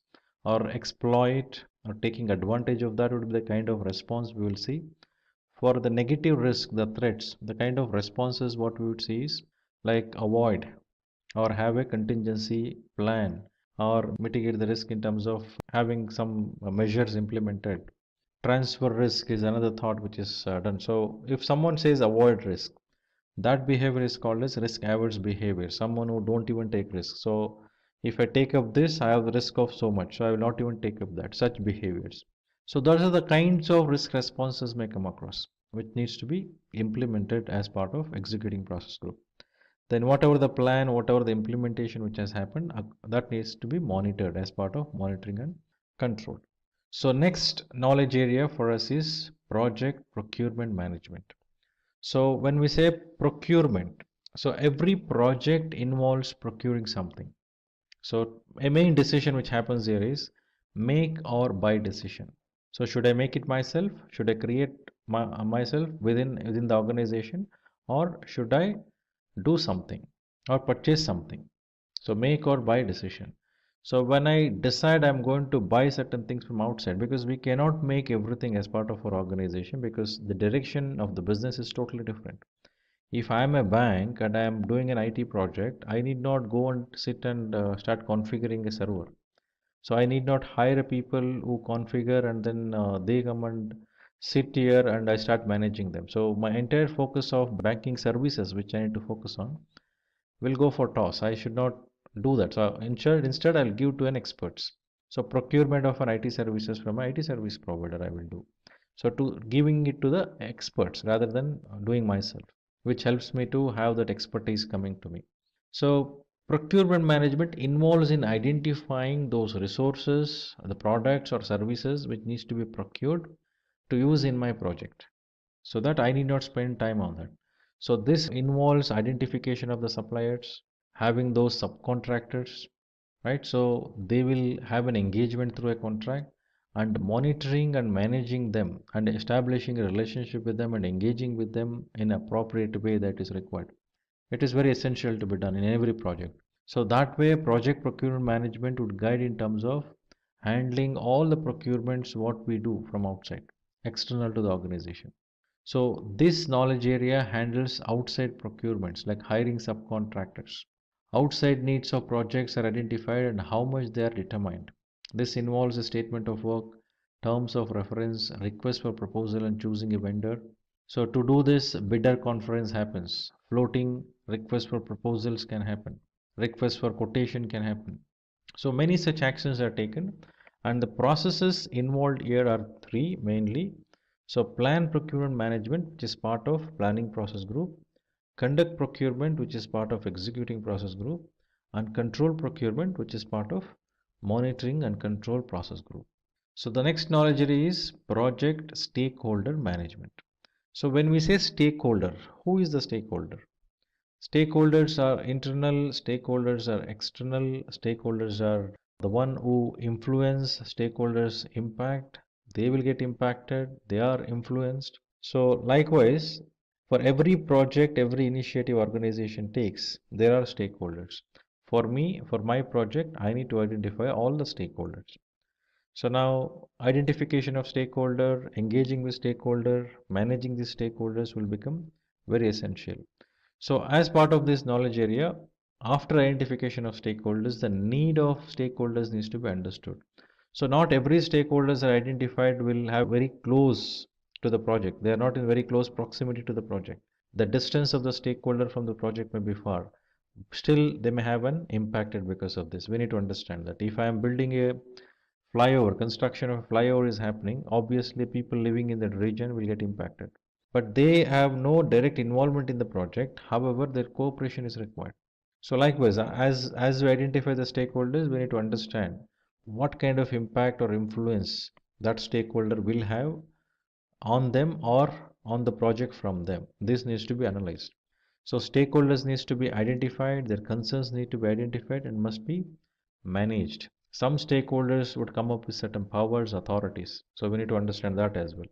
or exploit or taking advantage of that would be the kind of response we will see. For the negative risk, the threats, the kind of responses what we would see is like avoid or have a contingency plan or mitigate the risk in terms of having some measures implemented. Transfer risk is another thought which is done. So if someone says avoid risk, that behavior is called as risk averse behavior, someone who don't even take risks. So if I take up this, I have the risk of so much, so I will not even take up that, such behaviors. So those are the kinds of risk responses may come across, which needs to be implemented as part of executing process group. Then whatever the plan, whatever the implementation which has happened, that needs to be monitored as part of monitoring and control. So next knowledge area for us is project procurement management. So when we say procurement, so every project involves procuring something. So a main decision which happens here is make or buy decision. So should I make it myself? Should I create myself within the organization, or should I do something or purchase something? So make or buy decision. So when I decide I'm going to buy certain things from outside, because we cannot make everything as part of our organization, because the direction of the business is totally different. If I am a bank and I am doing an IT project, I need not go and sit and start configuring a server. So I need not hire people who configure and then they come and sit here and I start managing them. So my entire focus of banking services, which I need to focus on, will go for toss. I should not do that. So instead I'll give to an experts. So procurement of an IT services from an IT service provider I will do. So to giving it to the experts rather than doing myself, which helps me to have that expertise coming to me. So procurement management involves in identifying those resources, the products or services which needs to be procured to use in my project, so that I need not spend time on that. So this involves identification of the suppliers, having those subcontractors, right? So they will have an engagement through a contract, and monitoring and managing them and establishing a relationship with them and engaging with them in appropriate way that is required. It is very essential to be done in every project. So that way project procurement management would guide in terms of handling all the procurements what we do from outside, external to the organization. So this knowledge area handles outside procurements like hiring subcontractors. Outside needs of projects are identified and how much they are determined. This involves a statement of work, terms of reference, request for proposal, and choosing a vendor. So to do this, bidder conference happens. Floating request for proposals can happen. Request for quotation can happen. So many such actions are taken, and the processes involved here are three mainly. So plan procurement management, which is part of planning process group, conduct procurement, which is part of executing process group, and control procurement, which is part of monitoring and control process group. So the next knowledge area is project stakeholder management. So when we say stakeholder, who is the stakeholder? Stakeholders are internal, stakeholders are external, stakeholders are the one who influence, stakeholders impact, they will get impacted, they are influenced. So likewise, for every project, every initiative organization takes, there are stakeholders. For me, for my project, I need to identify all the stakeholders. So now identification of stakeholder, engaging with stakeholder, managing these stakeholders will become very essential. So as part of this knowledge area, after identification of stakeholders, the need of stakeholders needs to be understood. So not every stakeholders are identified will have very close to the project. They are not in very close proximity to the project. The distance of the stakeholder from the project may be far. Still, they may have an impacted because of this. We need to understand that if I am building a flyover, construction of a flyover is happening, obviously people living in that region will get impacted. But they have no direct involvement in the project. However, their cooperation is required. So likewise, as we identify the stakeholders, we need to understand what kind of impact or influence that stakeholder will have on them or on the project from them. This needs to be analyzed. So stakeholders needs to be identified, their concerns need to be identified and must be managed. Some stakeholders would come up with certain powers, authorities. So we need to understand that as well.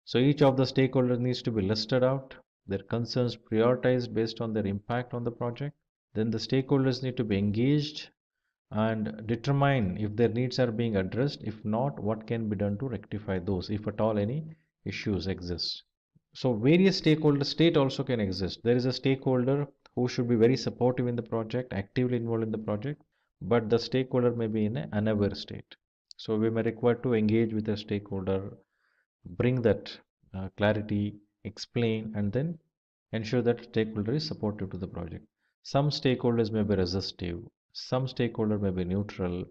So each of the stakeholders needs to be listed out, their concerns prioritized based on their impact on the project. Then the stakeholders need to be engaged and determine if their needs are being addressed. If not, what can be done to rectify those, if at all any issues exist. So various stakeholders, state also can exist. There is a stakeholder who should be very supportive in the project, actively involved in the project, but the stakeholder may be in an unaware state. So we may require to engage with the stakeholder, bring that clarity, explain, and then ensure that stakeholder is supportive to the project. Some stakeholders may be resistive, some stakeholder may be neutral,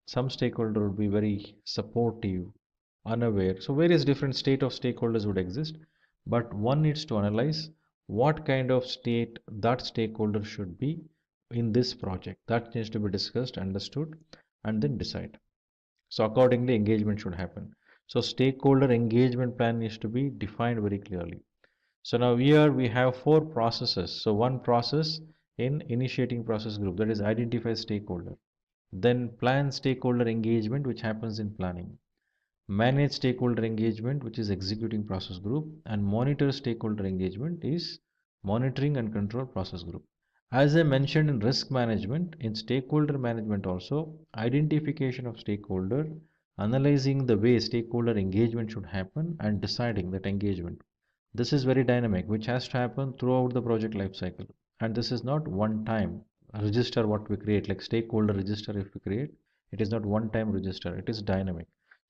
some stakeholder will be very supportive, unaware. So various different state of stakeholders would exist, but one needs to analyze what kind of state that stakeholder should be in this project. That needs to be discussed, understood, and then decide. So accordingly, engagement should happen. So stakeholder engagement plan needs to be defined very clearly. So now here we have four processes. So one process in initiating process group, that is identify stakeholder. Then plan stakeholder engagement, which happens in planning. Manage stakeholder engagement, which is executing process group. And monitor stakeholder engagement is monitoring and control process group. As I mentioned in risk management, in stakeholder management also, identification of stakeholder, analyzing the way stakeholder engagement should happen and deciding that engagement. This is very dynamic, which has to happen throughout the project life cycle. And this is not one time register what we create, like stakeholder register if we create, it is not one time register, it is dynamic,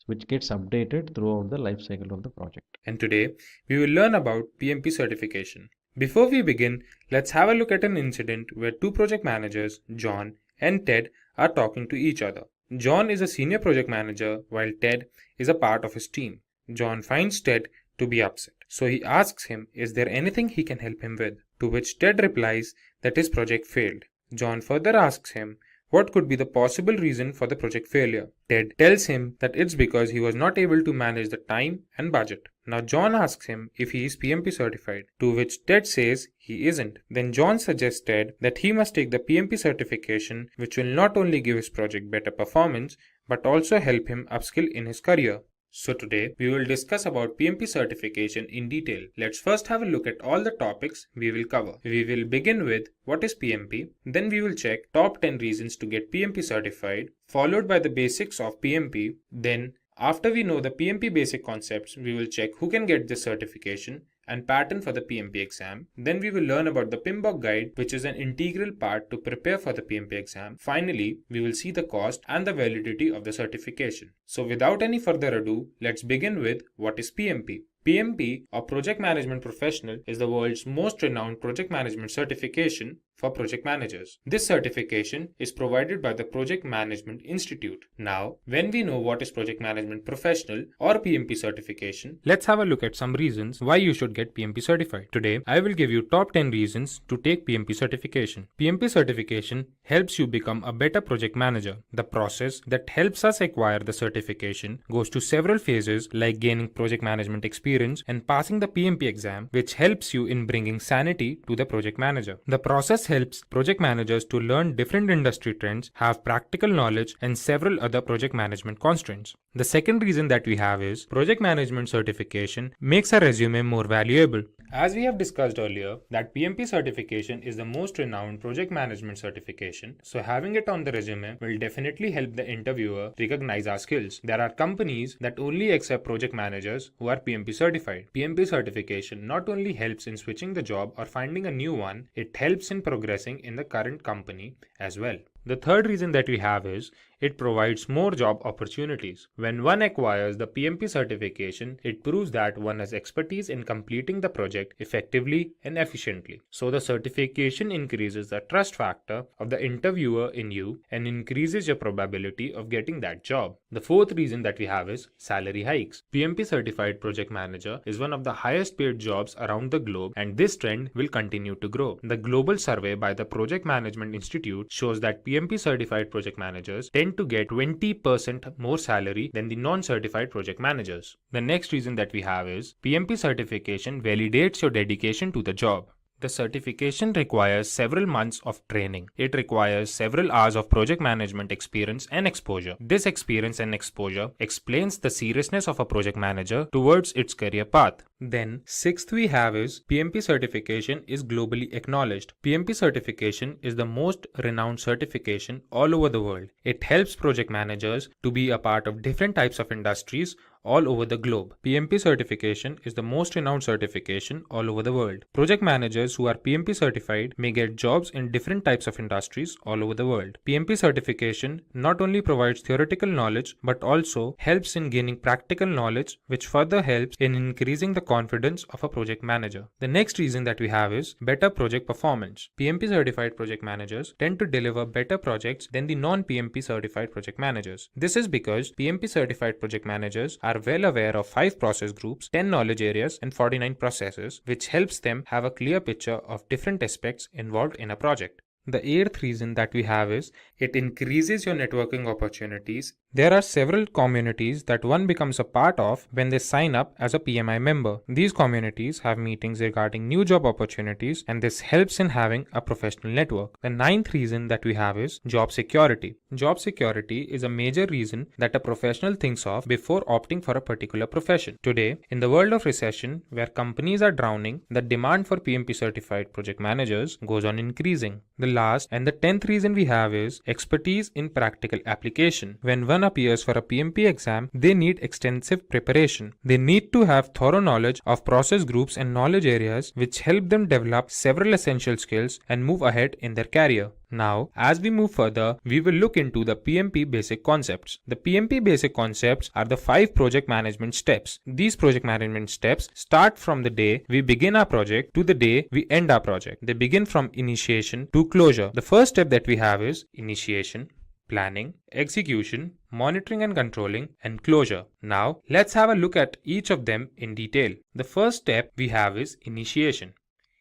which gets updated throughout the life cycle of the project. And today, we will learn about PMP certification. Before we begin, let's have a look at an incident where two project managers, John and Ted, are talking to each other. John is a senior project manager while Ted is a part of his team. John finds Ted to be upset, so he asks him is there anything he can help him with, to which Ted replies that his project failed. John further asks him what could be the possible reason for the project failure. Ted tells him that it's because he was not able to manage the time and budget. Now John asks him if he is PMP certified, to which Ted says he isn't. Then John suggests Ted that he must take the PMP certification, which will not only give his project better performance, but also help him upskill in his career. So today we will discuss about PMP certification in detail. Let's first have a look at all the topics we will cover. We will begin with what is PMP, then we will check top 10 reasons to get PMP certified, followed by the basics of PMP. Then after we know the PMP basic concepts, we will check who can get this certification and pattern for the PMP exam. Then we will learn about the PMBOK guide, which is an integral part to prepare for the PMP exam. Finally, we will see the cost and the validity of the certification. So without any further ado, let's begin with what is PMP. PMP, or Project Management Professional, is the world's most renowned project management certification for project managers. This certification is provided by the Project Management Institute. Now, when we know what is Project Management Professional or PMP certification, let's have a look at some reasons why you should get PMP certified. Today, I will give you top 10 reasons to take PMP certification. PMP certification helps you become a better project manager. The process that helps us acquire the certification goes to several phases like gaining project management experience and passing the PMP exam, which helps you in bringing sanity to the project manager. The process helps project managers to learn different industry trends, have practical knowledge, and several other project management constraints. The second reason that we have is project management certification makes a resume more valuable. As we have discussed earlier, that PMP certification is the most renowned project management certification, so having it on the resume will definitely help the interviewer recognize our skills. There are companies that only accept project managers who are PMP certified. PMP certification not only helps in switching the job or finding a new one, it helps in progressing in the current company as well. The third reason that we have is it provides more job opportunities. When one acquires the PMP certification, it proves that one has expertise in completing the project effectively and efficiently. So the certification increases the trust factor of the interviewer in you and increases your probability of getting that job. The fourth reason that we have is salary hikes. PMP certified project manager is one of the highest paid jobs around the globe, and this trend will continue to grow. The global survey by the Project Management Institute shows that PMP certified project managers tend to get 20% more salary than the non-certified project managers. The next reason that we have is PMP certification validates your dedication to the job. The certification requires several months of training. It requires several hours of project management experience and exposure. This experience and exposure explains the seriousness of a project manager towards its career path. Then, sixth we have is PMP certification is globally acknowledged. PMP certification is the most renowned certification all over the world. It helps project managers to be a part of different types of industries all over the globe. PMP certification is the most renowned certification all over the world. Project managers who are PMP certified may get jobs in different types of industries all over the world. PMP certification not only provides theoretical knowledge but also helps in gaining practical knowledge, which further helps in increasing the confidence of a project manager. The next reason that we have is better project performance. PMP certified project managers tend to deliver better projects than the non-PMP certified project managers. This is because PMP certified project managers are well aware of 5 process groups, 10 knowledge areas, and 49 processes, which helps them have a clear picture of different aspects involved in a project. The eighth reason that we have is it increases your networking opportunities. There are several communities that one becomes a part of when they sign up as a PMI member. These communities have meetings regarding new job opportunities, and this helps in having a professional network. The ninth reason that we have is job security. Job security is a major reason that a professional thinks of before opting for a particular profession. Today, in the world of recession, where companies are drowning, the demand for PMP certified project managers goes on increasing. The last and the 10th reason we have is expertise in practical application. When one appears for a PMP exam, they need extensive preparation. They need to have thorough knowledge of process groups and knowledge areas, which help them develop several essential skills and move ahead in their career. Now, as we move further, we will look into the PMP basic concepts. The PMP basic concepts are the 5 project management steps. These project management steps start from the day we begin our project to the day we end our project. They begin from initiation to closure. The first step that we have is initiation, planning, execution, monitoring and controlling, and closure. Now, let's have a look at each of them in detail. The first step we have is initiation.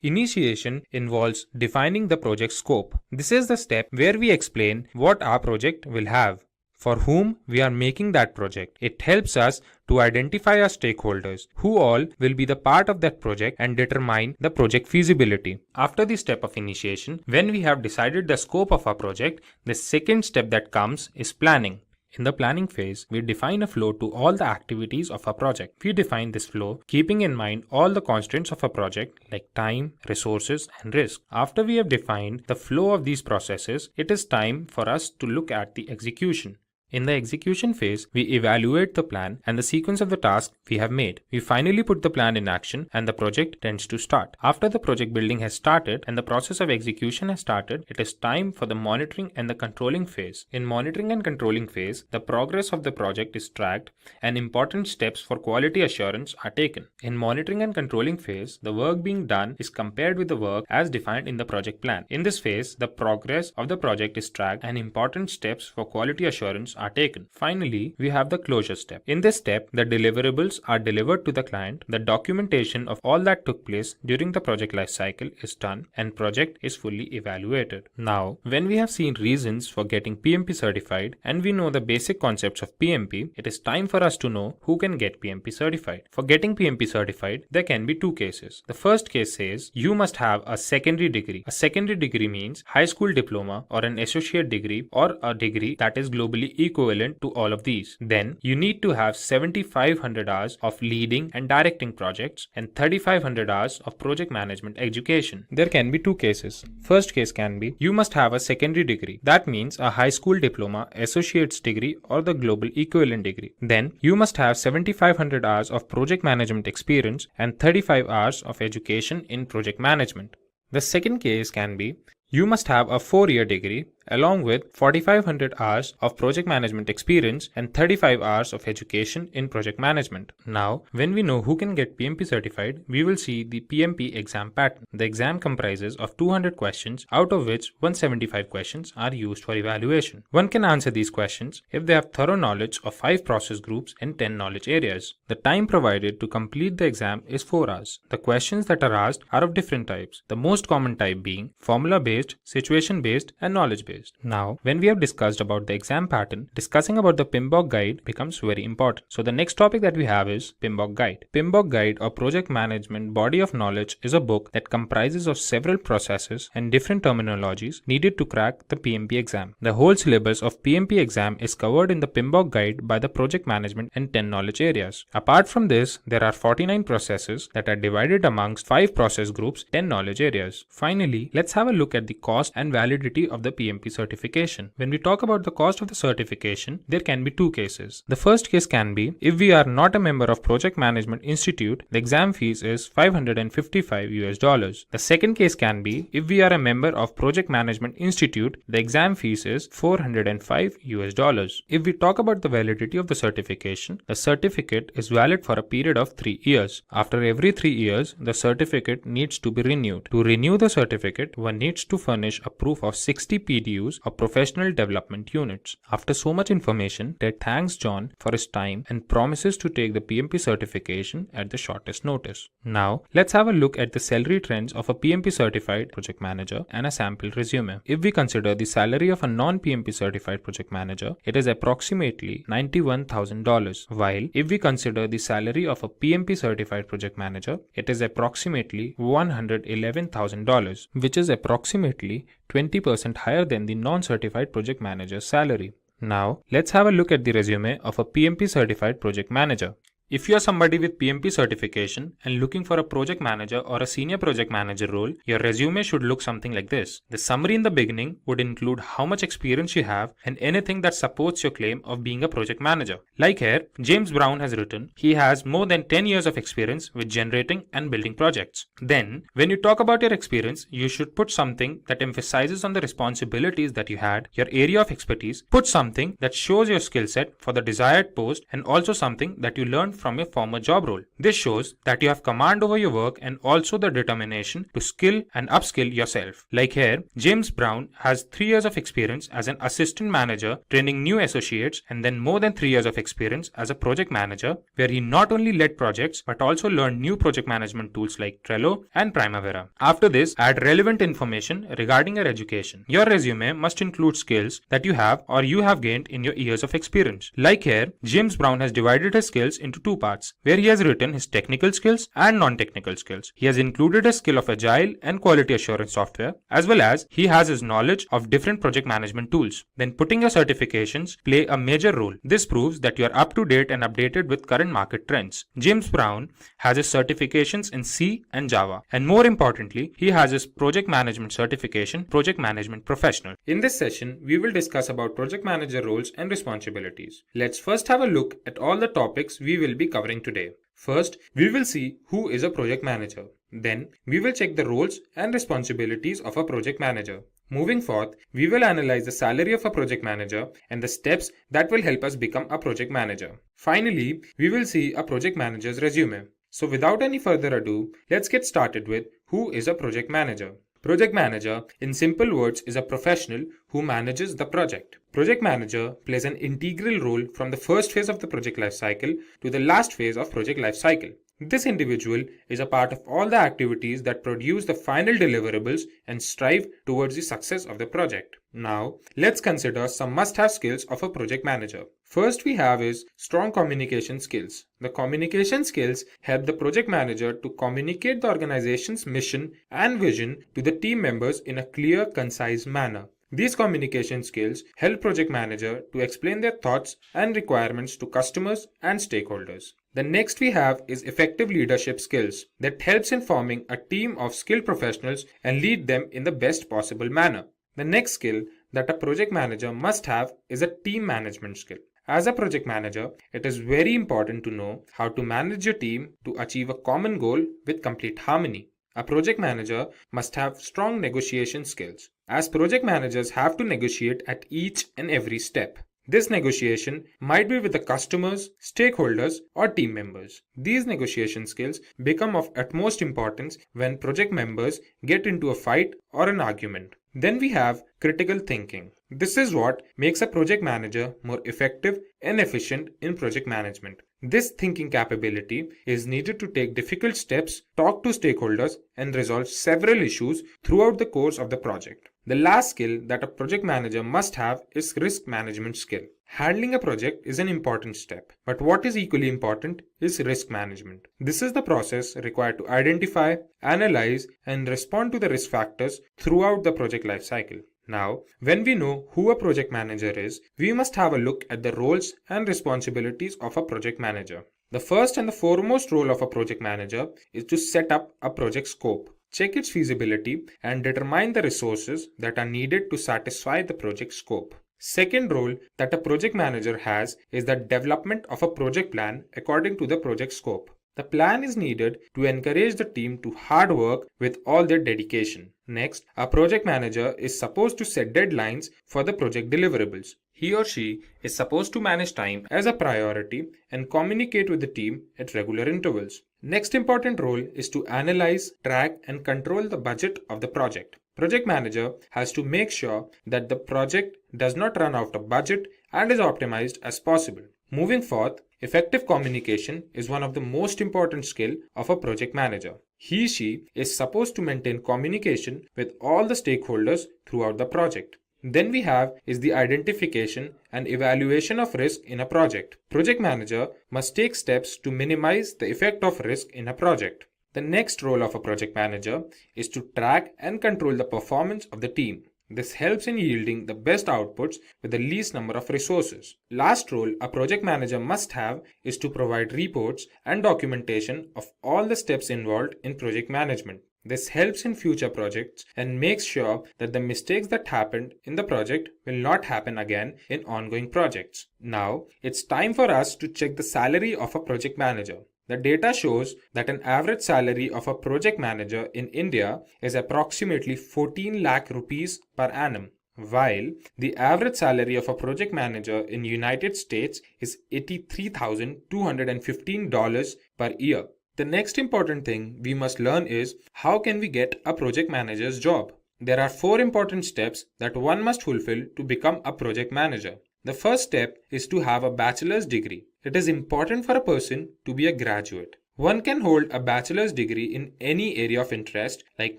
Initiation involves defining the project scope. This is the step where we explain what our project will have, for whom we are making that project. It helps us to identify our stakeholders, who all will be the part of that project, and determine the project feasibility. After the step of initiation, when we have decided the scope of our project, the second step that comes is planning. In the planning phase, we define a flow to all the activities of our project. We define this flow keeping in mind all the constraints of a project like time, resources, and risk. After we have defined the flow of these processes, it is time for us to look at the execution. In the execution phase, we evaluate the plan and the sequence of the tasks we have made. We finally put the plan in action and the project tends to start. After the project building has started and the process of execution has started, it is time for the monitoring and the controlling phase. In monitoring and controlling phase, the progress of the project is tracked and important steps for quality assurance are taken. In monitoring and controlling phase, the work being done is compared with the work as defined in the project plan. In this phase, the progress of the project is tracked and important steps for quality assurance are taken. Finally, we have the closure step. In this step, the deliverables are delivered to the client, the documentation of all that took place during the project lifecycle is done, and project is fully evaluated. Now, when we have seen reasons for getting PMP certified and we know the basic concepts of PMP, it is time for us to know who can get PMP certified. For getting PMP certified, there can be two cases. The first case says you must have a secondary degree. A secondary degree means high school diploma or an associate degree or a degree that is globally equivalent to all of these. Then you need to have 7,500 hours of leading and directing projects and 3,500 hours of project management education. There can be two cases. First case can be you must have a secondary degree. That means a high school diploma, associate's degree or the global equivalent degree. Then you must have 7,500 hours of project management experience and 35 hours of education in project management. The second case can be you must have a 4-year degree along with 4,500 hours of project management experience and 35 hours of education in project management. Now, when we know who can get PMP certified, we will see the PMP exam pattern. The exam comprises of 200 questions, out of which 175 questions are used for evaluation. One can answer these questions if they have thorough knowledge of 5 process groups and 10 knowledge areas. The time provided to complete the exam is 4 hours. The questions that are asked are of different types, the most common type being formula-based, situation-based, and knowledge-based. Now, when we have discussed about the exam pattern, discussing about the PMBOK guide becomes very important. So the next topic that we have is PMBOK guide. PMBOK guide or project management body of knowledge is a book that comprises of several processes and different terminologies needed to crack the PMP exam. The whole syllabus of PMP exam is covered in the PMBOK guide by the project management and 10 knowledge areas. Apart from this, there are 49 processes that are divided amongst 5 process groups, 10 knowledge areas. Finally, let's have a look at the cost and validity of the PMP certification. When we talk about the cost of the certification, there can be two cases. The first case can be if we are not a member of Project Management Institute, the exam fees is $555. The second case can be if we are a member of Project Management Institute, the exam fees is $405. If we talk about the validity of the certification, the certificate is valid for a period of 3 years. After every 3 years, the certificate needs to be renewed. To renew the certificate, one needs to furnish a proof of 60 PDUs or professional development units. After so much information, Ted thanks John for his time and promises to take the PMP certification at the shortest notice. Now, let's have a look at the salary trends of a PMP certified project manager and a sample resume. If we consider the salary of a non-PMP certified project manager, it is approximately $91,000, while if we consider the salary of a PMP certified project manager, it is approximately $111,000, which is approximately 20% higher than the non-certified project manager's salary. Now, let's have a look at the resume of a PMP certified project manager. If you are somebody with PMP certification and looking for a project manager or a senior project manager role, your resume should look something like this. The summary in the beginning would include how much experience you have and anything that supports your claim of being a project manager. Like here, James Brown has written, he has more than 10 years of experience with generating and building projects. Then, when you talk about your experience, you should put something that emphasizes on the responsibilities that you had, your area of expertise, put something that shows your skill set for the desired post, and also something that you learned from your former job role. This shows that you have command over your work and also the determination to skill and upskill yourself. Like here, James Brown has 3 years of experience as an assistant manager training new associates and then more than 3 years of experience as a project manager, where he not only led projects but also learned new project management tools like Trello and Primavera. After this, add relevant information regarding your education. Your resume must include skills that you have or you have gained in your years of experience. Like here, James Brown has divided his skills into 2 parts, where he has written his technical skills and non-technical skills. He has included a skill of agile and quality assurance software, as well as he has his knowledge of different project management tools. Then putting your certifications play a major role. This proves that you are up to date and updated with current market trends. James Brown has his certifications in C and Java, and more importantly, he has his project management certification, Project Management Professional. In this session, we will discuss about project manager roles and responsibilities. Let's first have a look at all the topics we will be covering today. First, we will see who is a project manager. Then, we will check the roles and responsibilities of a project manager. Moving forth, we will analyze the salary of a project manager and the steps that will help us become a project manager. Finally, we will see a project manager's resume. So without any further ado, let's get started with who is a project manager. Project manager, in simple words, is a professional who manages the project. Project manager plays an integral role from the first phase of the project lifecycle to the last phase of project lifecycle. This individual is a part of all the activities that produce the final deliverables and strive towards the success of the project. Now, let's consider some must-have skills of a project manager. First we have is strong communication skills. The communication skills help the project manager to communicate the organization's mission and vision to the team members in a clear, concise manner. These communication skills help project manager to explain their thoughts and requirements to customers and stakeholders. The next we have is effective leadership skills that helps in forming a team of skilled professionals and lead them in the best possible manner. The next skill that a project manager must have is a team management skill. As a project manager, it is very important to know how to manage your team to achieve a common goal with complete harmony. A project manager must have strong negotiation skills, as project managers have to negotiate at each and every step. This negotiation might be with the customers, stakeholders, or team members. These negotiation skills become of utmost importance when project members get into a fight or an argument. Then we have critical thinking. This is what makes a project manager more effective and efficient in project management. This thinking capability is needed to take difficult steps, talk to stakeholders, and resolve several issues throughout the course of the project. The last skill that a project manager must have is risk management skill. Handling a project is an important step, but what is equally important is risk management. This is the process required to identify, analyze, and respond to the risk factors throughout the project lifecycle. Now, when we know who a project manager is, we must have a look at the roles and responsibilities of a project manager. The first and the foremost role of a project manager is to set up a project scope, check its feasibility, and determine the resources that are needed to satisfy the project scope. Second role that a project manager has is the development of a project plan according to the project scope. The plan is needed to encourage the team to hard work with all their dedication. Next, a project manager is supposed to set deadlines for the project deliverables. He or she is supposed to manage time as a priority and communicate with the team at regular intervals. Next important role is to analyze, track, and control the budget of the project. Project manager has to make sure that the project does not run out of budget and is optimized as possible. Moving forth, effective communication is one of the most important skills of a project manager. He/she is supposed to maintain communication with all the stakeholders throughout the project. Then we have is the identification and evaluation of risk in a project. Project manager must take steps to minimize the effect of risk in a project. The next role of a project manager is to track and control the performance of the team. This helps in yielding the best outputs with the least number of resources. Last role a project manager must have is to provide reports and documentation of all the steps involved in project management. This helps in future projects and makes sure that the mistakes that happened in the project will not happen again in ongoing projects. Now, it's time for us to check the salary of a project manager. The data shows that an average salary of a project manager in India is approximately 14 lakh rupees per annum. while the average salary of a project manager in United States is $83,215 per year. The next important thing we must learn is how can we get a project manager's job? There are 4 important steps that one must fulfill to become a project manager. The first step is to have a bachelor's degree. It is important for a person to be a graduate. One can hold a bachelor's degree in any area of interest like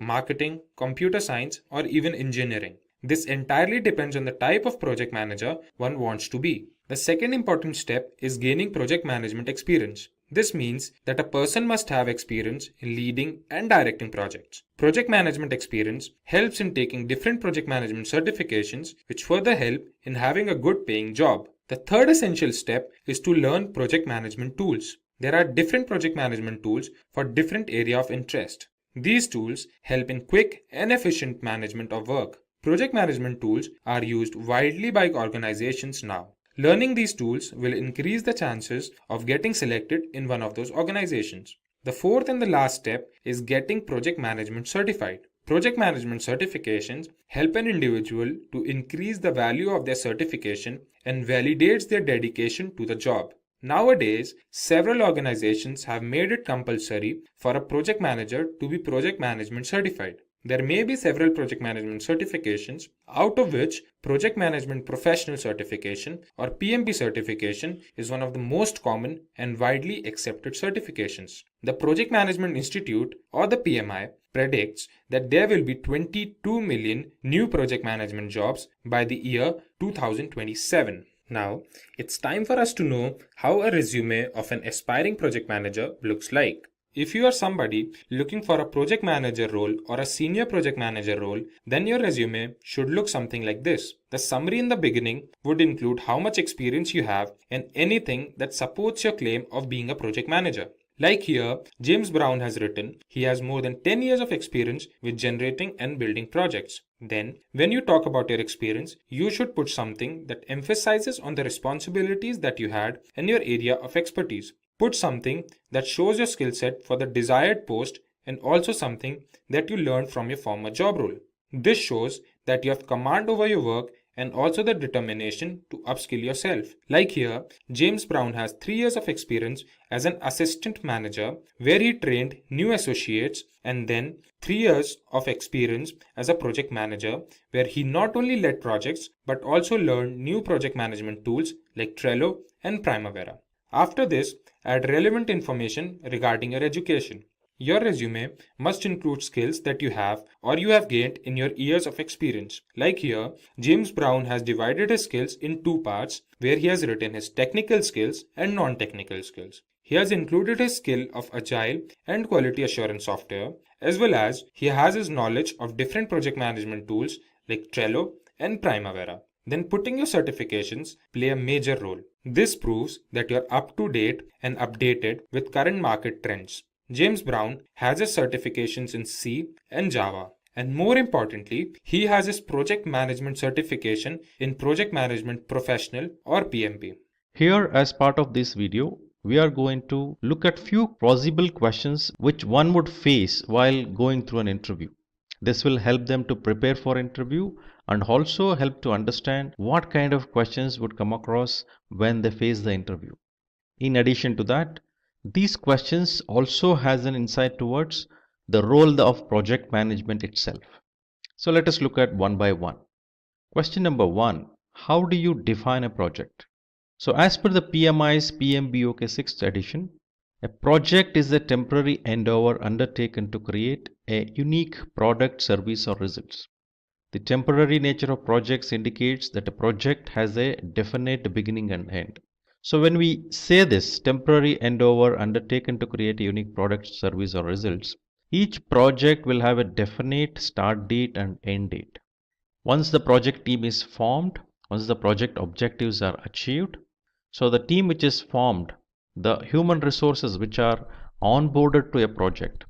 marketing, computer science, or even engineering. This entirely depends on the type of project manager one wants to be. The second important step is gaining project management experience. This means that a person must have experience in leading and directing projects. Project management experience helps in taking different project management certifications, which further help in having a good paying job. The third essential step is to learn project management tools. There are different project management tools for different area of interest. These tools help in quick and efficient management of work. Project management tools are used widely by organizations now. Learning these tools will increase the chances of getting selected in one of those organizations. The fourth and the last step is getting project management certified. Project management certifications help an individual to increase the value of their certification and validates their dedication to the job. Nowadays, several organizations have made it compulsory for a project manager to be project management certified. There may be several project management certifications, out of which Project Management Professional Certification or PMP certification is one of the most common and widely accepted certifications. The Project Management Institute or the PMI predicts that there will be 22 million new project management jobs by the year 2027. Now, it's time for us to know how a resume of an aspiring project manager looks like. If you are somebody looking for a project manager role or a senior project manager role, then your resume should look something like this. The summary in the beginning would include how much experience you have and anything that supports your claim of being a project manager. Like here, James Brown has written, he has more than 10 years of experience with generating and building projects. Then, when you talk about your experience, you should put something that emphasizes on the responsibilities that you had and your area of expertise. Put something that shows your skill set for the desired post and also something that you learned from your former job role. This shows that you have command over your work and also the determination to upskill yourself. Like here, James Brown has 3 years of experience as an assistant manager where he trained new associates, and then 3 years of experience as a project manager where he not only led projects but also learned new project management tools like Trello and Primavera. After this, add relevant information regarding your education. Your resume must include skills that you have or you have gained in your years of experience. Like here, James Brown has divided his skills in 2 parts where he has written his technical skills and non-technical skills. He has included his skill of agile and quality assurance software, as well as he has his knowledge of different project management tools like Trello and Primavera. Then putting your certifications play a major role. This proves that you are up to date and updated with current market trends. James Brown has his certifications in C and Java. And more importantly, he has his project management certification in Project Management Professional or PMP. Here, as part of this video, we are going to look at few plausible questions which one would face while going through an interview. This will help them to prepare for interview and also help to understand what kind of questions would come across when they face the interview. In addition to that, these questions also has an insight towards the role of project management itself. So let us look at one by one. Question number 1. How do you define a project? So as per the PMI's PMBOK 6th edition, a project is a temporary endeavor undertaken to create a unique product, service or results. The temporary nature of projects indicates that a project has a definite beginning and end. So when we say this temporary endeavor undertaken to create a unique product, service or results, each project will have a definite start date and end date. Once the project team is formed, once the project objectives are achieved, so the team which is formed, the human resources which are onboarded to a project,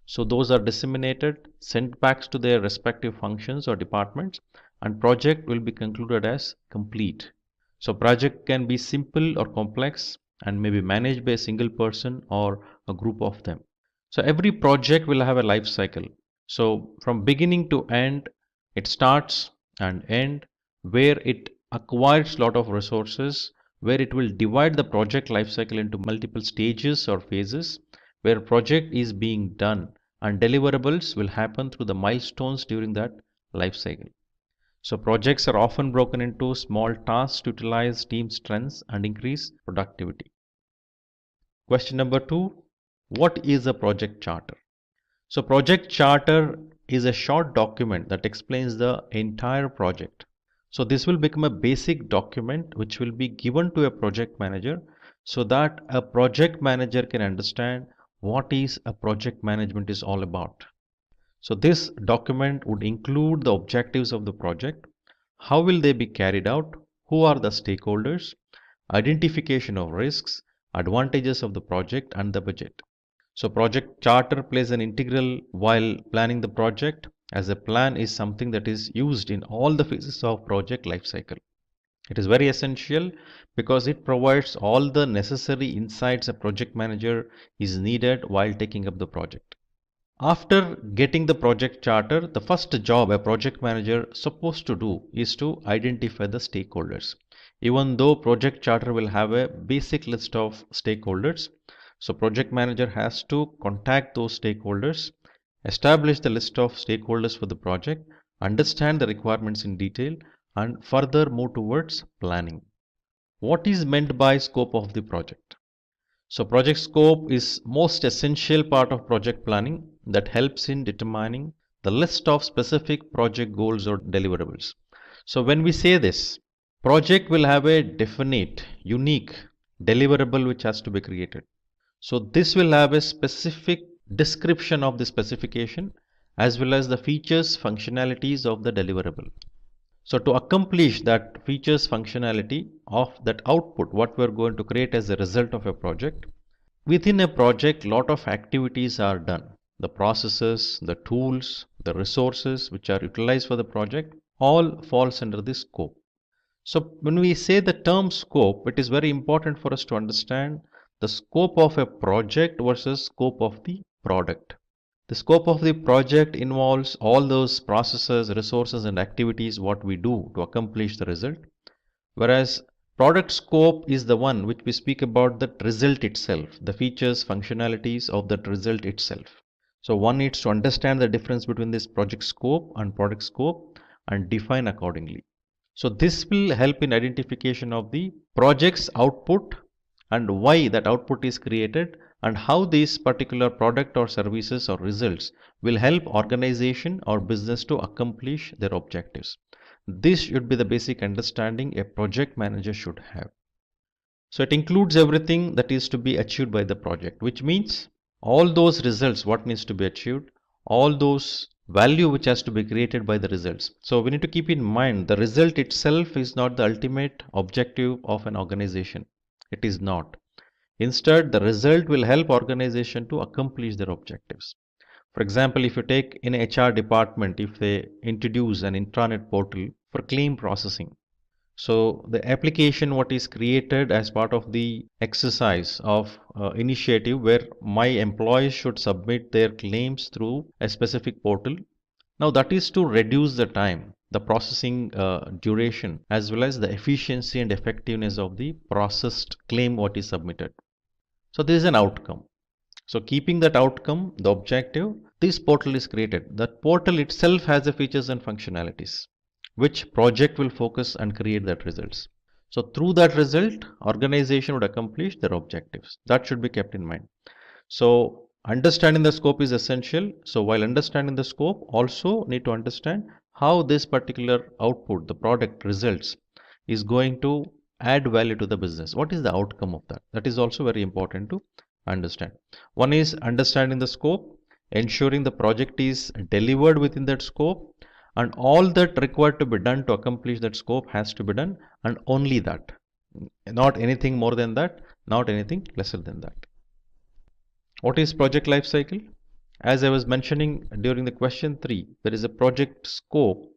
so those are disseminated, sent back to their respective functions or departments, and project will be concluded as complete. So project can be simple or complex and may be managed by a single person or a group of them. So every project will have a life cycle. So from beginning to end, it starts and end, where it acquires lot of resources, where it will divide the project life cycle into multiple stages or phases, where project is being done and deliverables will happen through the milestones during that life cycle. So projects are often broken into small tasks to utilize team strengths and increase productivity. Question number 2, what is a project charter? So project charter is a short document that explains the entire project. So this will become a basic document which will be given to a project manager so that a project manager can understand what is a project management is all about. So this document would include the objectives of the project, how will they be carried out, who are the stakeholders, identification of risks, advantages of the project and the budget. So project charter plays an integral while planning the project, as a plan is something that is used in all the phases of project life cycle. It is very essential because it provides all the necessary insights a project manager is needed while taking up the project. After getting the project charter, the first job a project manager is supposed to do is to identify the stakeholders. Even though project charter will have a basic list of stakeholders, so project manager has to contact those stakeholders, establish the list of stakeholders for the project, understand the requirements in detail, and further move towards planning. What is meant by scope of the project? So project scope is most essential part of project planning that helps in determining the list of specific project goals or deliverables. So when we say this, project will have a definite, unique deliverable which has to be created. So this will have a specific description of the specification as well as the features, functionalities of the deliverable. So to accomplish that features functionality of that output, what we're going to create as a result of a project, within a project, lot of activities are done. The processes, the tools, the resources which are utilized for the project all falls under this scope. So when we say the term scope, it is very important for us to understand the scope of a project versus scope of the product. The scope of the project involves all those processes, resources and activities what we do to accomplish the result. Whereas product scope is the one which we speak about the result itself, the features, functionalities of that result itself. So one needs to understand the difference between this project scope and product scope and define accordingly. So this will help in identification of the project's output and why that output is created and how these particular product or services or results will help organization or business to accomplish their objectives. This should be the basic understanding a project manager should have. So it includes everything that is to be achieved by the project, which means all those results what needs to be achieved, all those value which has to be created by the results. So we need to keep in mind the result itself is not the ultimate objective of an organization. It is not. Instead, the result will help organization to accomplish their objectives. For example, if you take in HR department, if they introduce an intranet portal for claim processing, so the application what is created as part of the exercise of initiative where my employees should submit their claims through a specific portal. Now that is to reduce the time, the processing duration as well as the efficiency and effectiveness of the processed claim what is submitted. So this is an outcome. So keeping that outcome, the objective, this portal is created. That portal itself has the features and functionalities which project will focus and create that results. So through that result, organization would accomplish their objectives. That should be kept in mind. So understanding the scope is essential. So while understanding the scope, also need to understand how this particular output, the product results, is going to add value to the business. What is the outcome of that? That is also very important to understand. One is understanding the scope, ensuring the project is delivered within that scope, and all that required to be done to accomplish that scope has to be done, and only that. Not anything more than that, not anything lesser than that. What is project life cycle? As I was mentioning during the question 3, there is a project scope.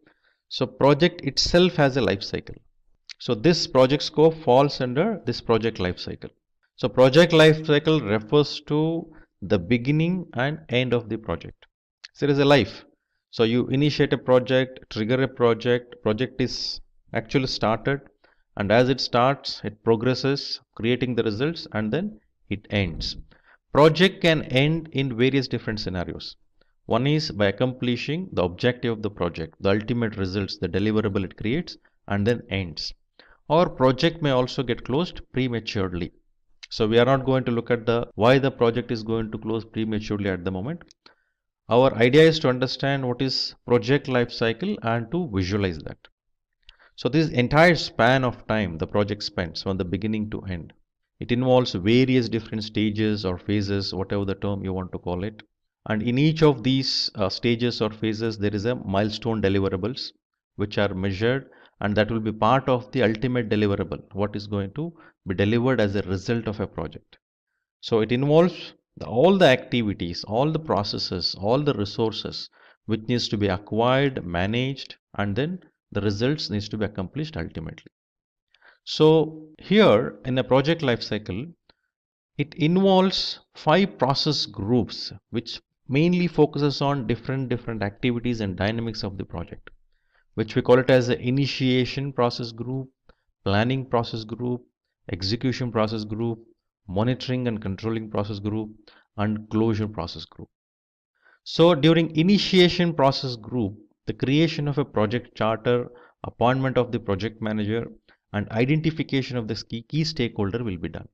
So project itself has a life cycle. So this project scope falls under this project life cycle. So project life cycle refers to the beginning and end of the project. So there is a life. So you initiate a project, trigger a project is actually started, and as it starts, it progresses, creating the results, and then it ends. Project can end in various different scenarios. One is by accomplishing the objective of the project, the ultimate results, the deliverable it creates, and then ends. Or project may also get closed prematurely. So we are not going to look at the why the project is going to close prematurely at the moment. Our idea is to understand what is project life cycle and to visualize that. So this entire span of time the project spends from the beginning to end. It involves various different stages or phases, whatever the term you want to call it. And in each of these stages or phases, there is a milestone deliverables which are measured, and that will be part of the ultimate deliverable, what is going to be delivered as a result of a project. So it involves all the activities, all the processes, all the resources which needs to be acquired, managed, and then the results needs to be accomplished ultimately. So here in a project life cycle, it involves 5 process groups which mainly focuses on different activities and dynamics of the project, which we call it as the initiation process group, planning process group, execution process group, monitoring and controlling process group, and closure process group. So during initiation process group, the creation of a project charter, appointment of the project manager, and identification of the key stakeholder will be done.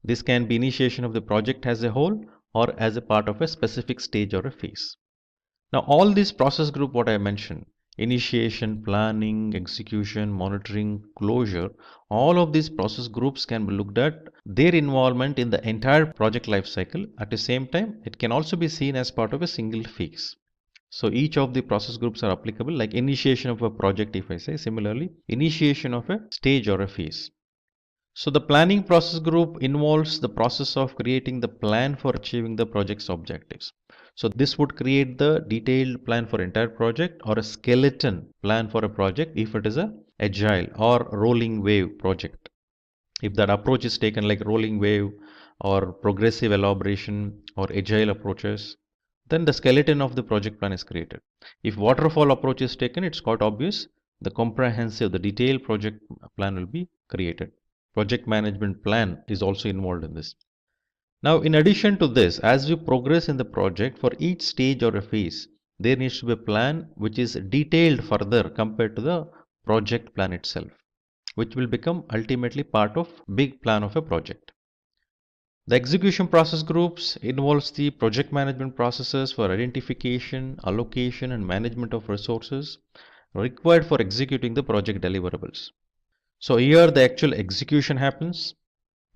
This can be initiation of the project as a whole or as a part of a specific stage or a phase. Now all these process group what I mentioned, initiation, planning, execution, monitoring, closure, all of these process groups can be looked at their involvement in the entire project life cycle. At the same time, it can also be seen as part of a single phase. So each of the process groups are applicable, like initiation of a project if I say, similarly initiation of a stage or a phase. So the planning process group involves the process of creating the plan for achieving the project's objectives. So this would create the detailed plan for entire project or a skeleton plan for a project if it is a agile or rolling wave project. If that approach is taken like rolling wave or progressive elaboration or agile approaches, then the skeleton of the project plan is created. If waterfall approach is taken, it's quite obvious, the comprehensive, the detailed project plan will be created. Project management plan is also involved in this. Now, in addition to this, as we progress in the project, for each stage or a phase, there needs to be a plan which is detailed further compared to the project plan itself, which will become ultimately part of big plan of a project. The execution process groups involves the project management processes for identification, allocation, and management of resources required for executing the project deliverables. So here the actual execution happens.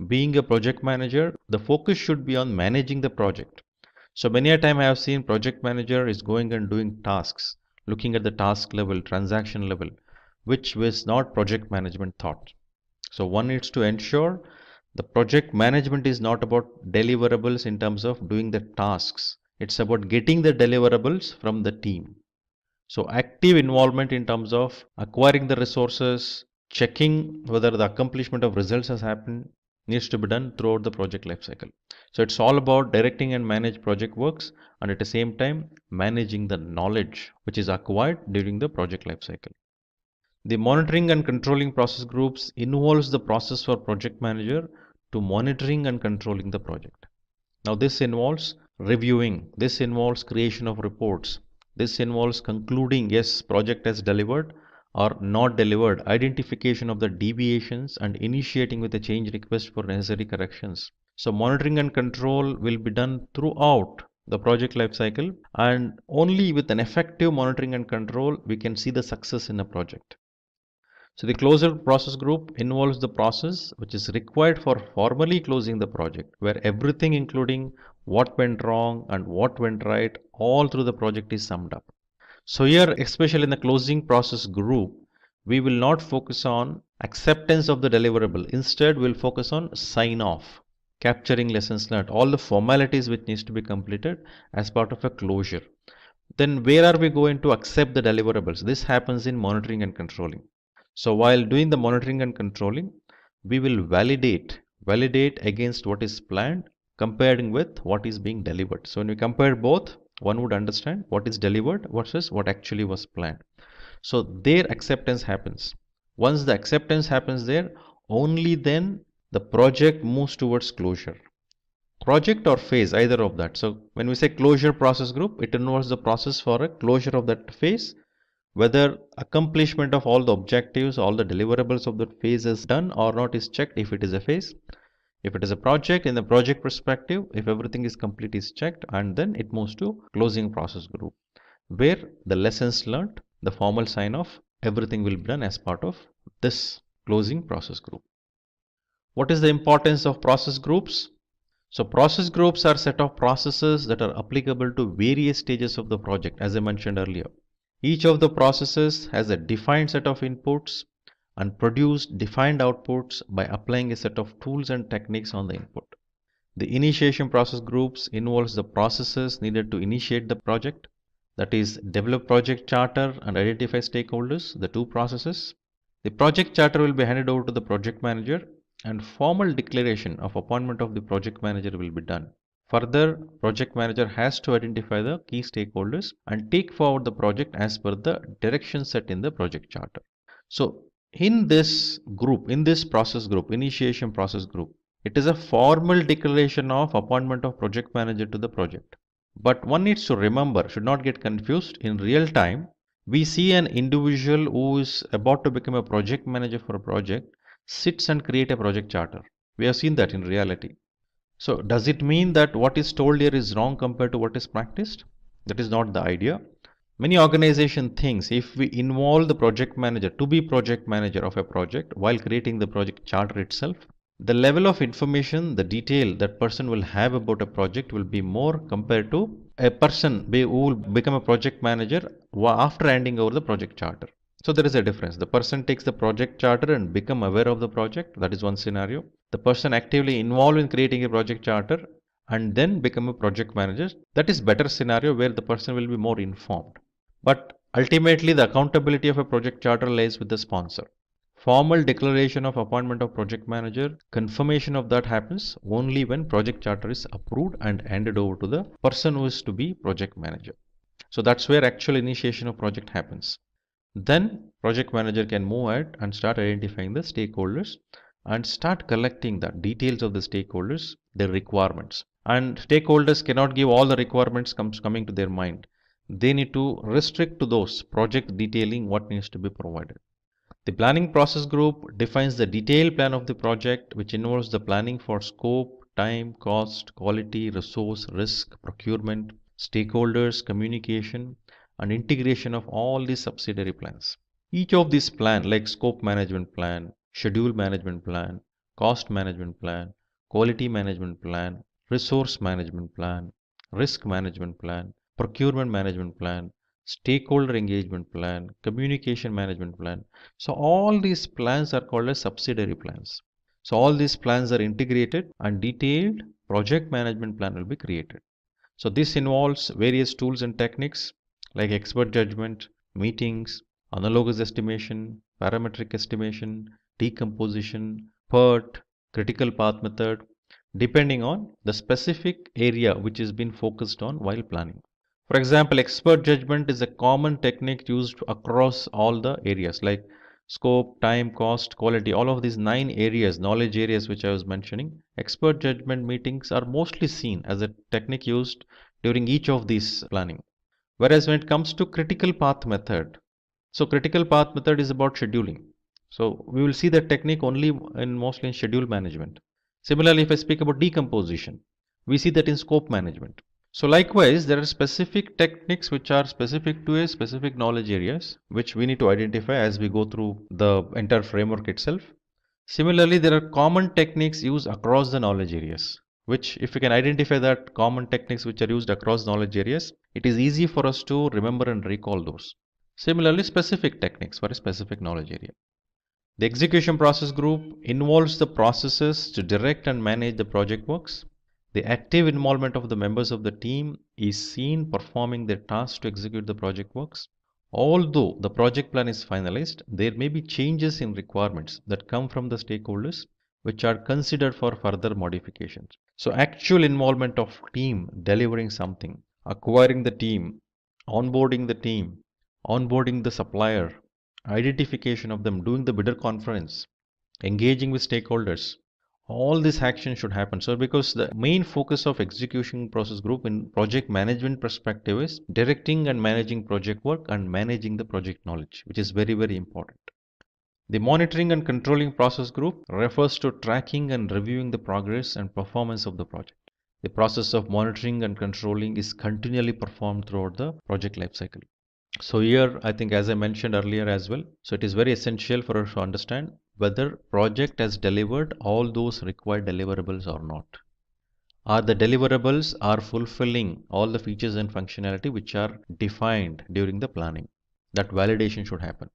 Being a project manager, the focus should be on managing the project. So many a time I have seen project manager is going and doing tasks, looking at the task level, transaction level, which was not project management thought. So one needs to ensure the project management is not about deliverables in terms of doing the tasks. It's about getting the deliverables from the team. So active involvement in terms of acquiring the resources, checking whether the accomplishment of results has happened needs to be done throughout the project lifecycle. So it's all about directing and manage project works and at the same time managing the knowledge which is acquired during the project lifecycle. The monitoring and controlling process groups involves the process for project manager to monitoring and controlling the project. Now this involves reviewing, this involves creation of reports, this involves concluding yes project has delivered or not delivered, identification of the deviations and initiating with a change request for necessary corrections. So monitoring and control will be done throughout the project life cycle, and only with an effective monitoring and control we can see the success in a project. So the closure process group involves the process which is required for formally closing the project, where everything including what went wrong and what went right all through the project is summed up. So here, especially in the closing process group, we will not focus on acceptance of the deliverable. Instead, we'll focus on sign off, capturing lessons learned, all the formalities which needs to be completed as part of a closure. Then where are we going to accept the deliverables? This happens in monitoring and controlling. So while doing the monitoring and controlling, we will validate against what is planned comparing with what is being delivered. So when we compare both, one would understand what is delivered versus what actually was planned. So their acceptance happens. Once the acceptance happens there, only then the project moves towards closure. Project or phase, either of that. So when we say closure process group, it involves the process for a closure of that phase, whether accomplishment of all the objectives, all the deliverables of that phase is done or not is checked if it is a phase. If it is a project, in the project perspective, if everything is complete is checked, and then it moves to closing process group, where the lessons learned, the formal sign off, everything will be done as part of this closing process group. What is the importance of process groups? So process groups are set of processes that are applicable to various stages of the project, as I mentioned earlier. Each of the processes has a defined set of inputs and produce defined outputs by applying a set of tools and techniques on the input. The initiation process groups involves the processes needed to initiate the project, that is, develop project charter and identify stakeholders, the two processes. The project charter will be handed over to the project manager and formal declaration of appointment of the project manager will be done. Further, project manager has to identify the key stakeholders and take forward the project as per the direction set in the project charter. So in this group, in this process group, initiation process group, it is a formal declaration of appointment of project manager to the project. But one needs to remember, should not get confused, in real time, we see an individual who is about to become a project manager for a project sits and create a project charter. We have seen that in reality. So does it mean that what is told here is wrong compared to what is practiced? That is not the idea. Many organization thinks if we involve the project manager to be project manager of a project while creating the project charter itself, the level of information, the detail that person will have about a project will be more compared to a person who will become a project manager after handing over the project charter. So there is a difference. The person takes the project charter and become aware of the project. That is one scenario. The person actively involved in creating a project charter and then become a project manager. That is better scenario where the person will be more informed. But ultimately the accountability of a project charter lies with the sponsor. Formal declaration of appointment of project manager, confirmation of that happens only when project charter is approved and handed over to the person who is to be project manager. So that's where actual initiation of project happens. Then project manager can move ahead and start identifying the stakeholders and start collecting the details of the stakeholders, their requirements. And stakeholders cannot give all the requirements coming to their mind. They need to restrict to those project detailing what needs to be provided. The planning process group defines the detailed plan of the project, which involves the planning for scope, time, cost, quality, resource, risk, procurement, stakeholders, communication, and integration of all these subsidiary plans. Each of these plans, like scope management plan, schedule management plan, cost management plan, quality management plan, resource management plan, risk management plan, procurement management plan, stakeholder engagement plan, communication management plan. So all these plans are called as subsidiary plans. So all these plans are integrated and detailed project management plan will be created. So this involves various tools and techniques like expert judgment, meetings, analogous estimation, parametric estimation, decomposition, PERT, critical path method, depending on the specific area which is being focused on while planning. For example, expert judgment is a common technique used across all the areas like scope, time, cost, quality, all of these 9 areas, knowledge areas which I was mentioning. Expert judgment meetings are mostly seen as a technique used during each of these planning. Whereas when it comes to critical path method, so critical path method is about scheduling. So we will see that technique only mostly in schedule management. Similarly, if I speak about decomposition, we see that in scope management. So likewise, there are specific techniques which are specific to a specific knowledge areas, which we need to identify as we go through the entire framework itself. Similarly, there are common techniques used across the knowledge areas, which if we can identify that common techniques which are used across knowledge areas, it is easy for us to remember and recall those. Similarly, specific techniques for a specific knowledge area. The execution process group involves the processes to direct and manage the project works. The active involvement of the members of the team is seen performing their tasks to execute the project works. Although the project plan is finalized, there may be changes in requirements that come from the stakeholders which are considered for further modifications. So actual involvement of team delivering something acquiring the team, onboarding the team, onboarding the supplier, identification of them, doing the bidder conference, engaging with stakeholders. All this action should happen. So because the main focus of execution process group in project management perspective is directing and managing project work and managing the project knowledge, which is very, very important. The monitoring and controlling process group refers to tracking and reviewing the progress and performance of the project. The process of monitoring and controlling is continually performed throughout the project lifecycle. So here, I think as I mentioned earlier as well, so it is very essential for us to understand whether project has delivered all those required deliverables or not. Are the deliverables are fulfilling all the features and functionality which are defined during the planning? That validation should happen.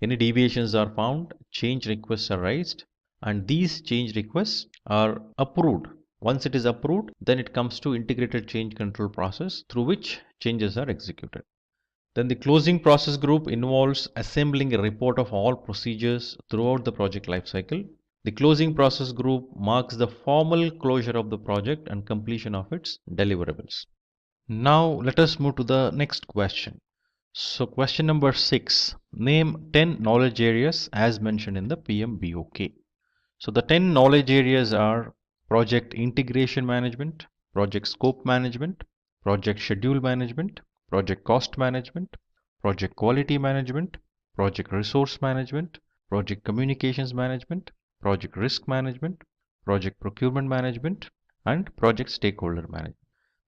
Any deviations are found, change requests are raised, and these change requests are approved. Once it is approved, then it comes to integrated change control process through which changes are executed. Then the closing process group involves assembling a report of all procedures throughout the project lifecycle. The closing process group marks the formal closure of the project and completion of its deliverables. Now let us move to the next question. So question number 6, name 10 knowledge areas as mentioned in the PMBOK. So the 10 knowledge areas are project integration management, project scope management, project schedule management, project cost management, project quality management, project resource management, project communications management, project risk management, project procurement management, and project stakeholder management.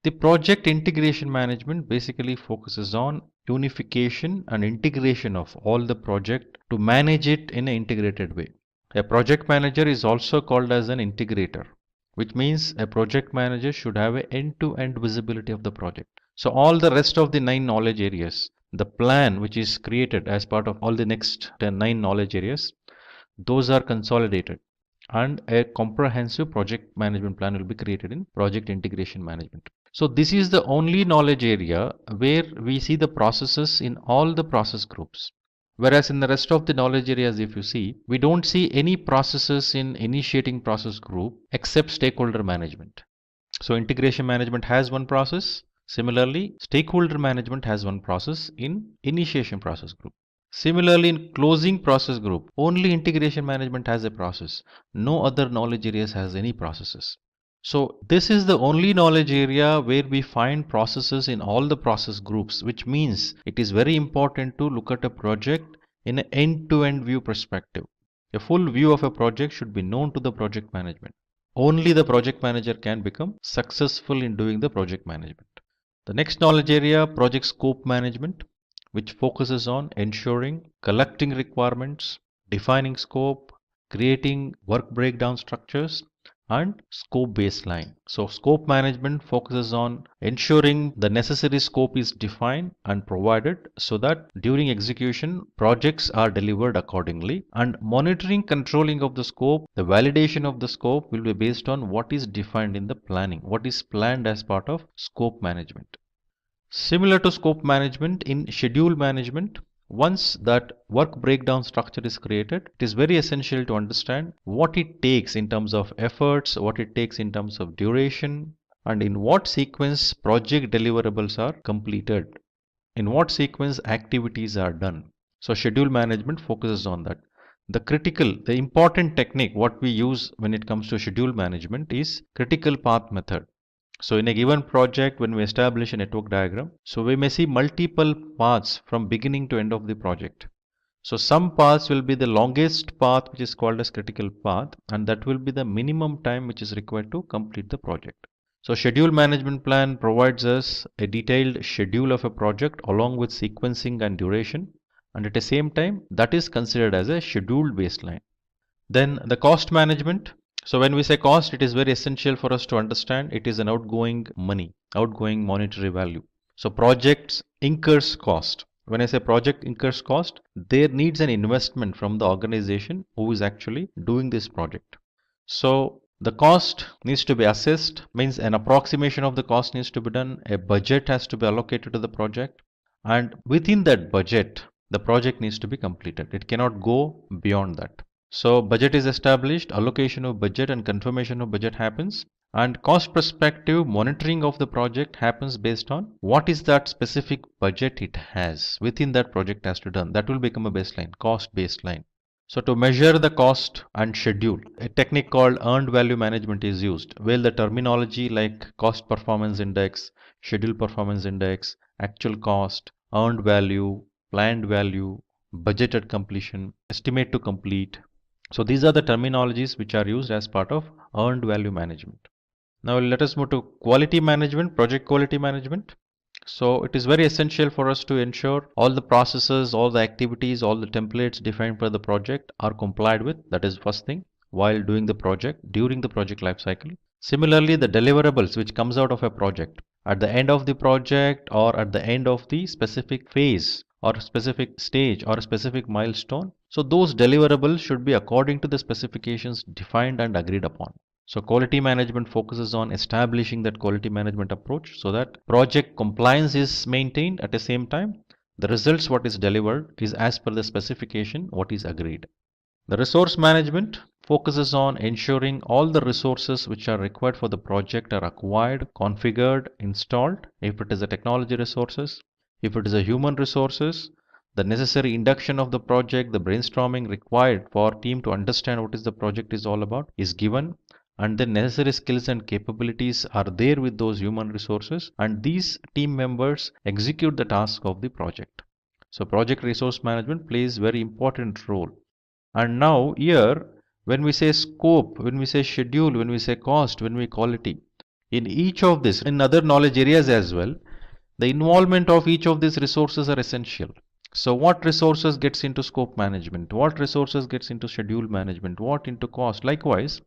The project integration management basically focuses on unification and integration of all the project to manage it in an integrated way. A project manager is also called as an integrator, which means a project manager should have an end-to-end visibility of the project. So all the rest of the 9 knowledge areas, the plan which is created as part of all the next 9 knowledge areas, those are consolidated and a comprehensive project management plan will be created in project integration management. So this is the only knowledge area where we see the processes in all the process groups. Whereas in the rest of the knowledge areas, if you see, we don't see any processes in initiating process group except stakeholder management. So integration management has one process. Similarly, stakeholder management has one process in initiation process group. Similarly, in closing process group, only integration management has a process. No other knowledge areas has any processes. So this is the only knowledge area where we find processes in all the process groups, which means it is very important to look at a project in an end-to-end view perspective. A full view of a project should be known to the project management. Only the project manager can become successful in doing the project management. The next knowledge area, project scope management, which focuses on ensuring collecting requirements, defining scope, creating work breakdown structures, and scope baseline. So scope management focuses on ensuring the necessary scope is defined and provided so that during execution projects are delivered accordingly, and monitoring controlling of the scope, the validation of the scope will be based on what is defined in the planning, what is planned as part of scope management. Similar to scope management, in schedule management, once that work breakdown structure is created, it is very essential to understand what it takes in terms of efforts, what it takes in terms of duration, and in what sequence project deliverables are completed, in what sequence activities are done. So schedule management focuses on that. The important technique what we use when it comes to schedule management is critical path method. So in a given project, when we establish a network diagram, so we may see multiple paths from beginning to end of the project. So some paths will be the longest path, which is called as critical path, and that will be the minimum time which is required to complete the project. So schedule management plan provides us a detailed schedule of a project along with sequencing and duration, and at the same time that is considered as a scheduled baseline. Then the cost management. So when we say cost, it is very essential for us to understand it is an outgoing money, outgoing monetary value. So projects incurs cost. When I say project incurs cost, there needs an investment from the organization who is actually doing this project. So the cost needs to be assessed, means an approximation of the cost needs to be done, a budget has to be allocated to the project, and within that budget, the project needs to be completed. It cannot go beyond that. So budget is established, allocation of budget and confirmation of budget happens. And cost perspective, monitoring of the project happens based on what is that specific budget it has. Within that project has to done. That will become a baseline, cost baseline. So to measure the cost and schedule, a technique called earned value management is used, where the terminology like cost performance index, schedule performance index, actual cost, earned value, planned value, budgeted completion, estimate to complete. So these are the terminologies which are used as part of earned value management. Now let us move to quality management, project quality management. So it is very essential for us to ensure all the processes, all the activities, all the templates defined for the project are complied with. That is first thing while doing the project during the project life cycle. Similarly, the deliverables which comes out of a project at the end of the project or at the end of the specific phase or specific stage or a specific milestone. So those deliverables should be according to the specifications defined and agreed upon. So quality management focuses on establishing that quality management approach so that project compliance is maintained at the same time. The results what is delivered is as per the specification what is agreed. The resource management focuses on ensuring all the resources which are required for the project are acquired, configured, installed. If it is a technology resources, if it is a human resources, the necessary induction of the project, the brainstorming required for team to understand what is the project is all about is given, and the necessary skills and capabilities are there with those human resources, and these team members execute the task of the project. So project resource management plays very important role. And now here, when we say scope, when we say schedule, when we say cost, when we quality, in each of this, in other knowledge areas as well, the involvement of each of these resources are essential. So what resources gets into scope management? What resources gets into schedule management? What into cost? Likewise,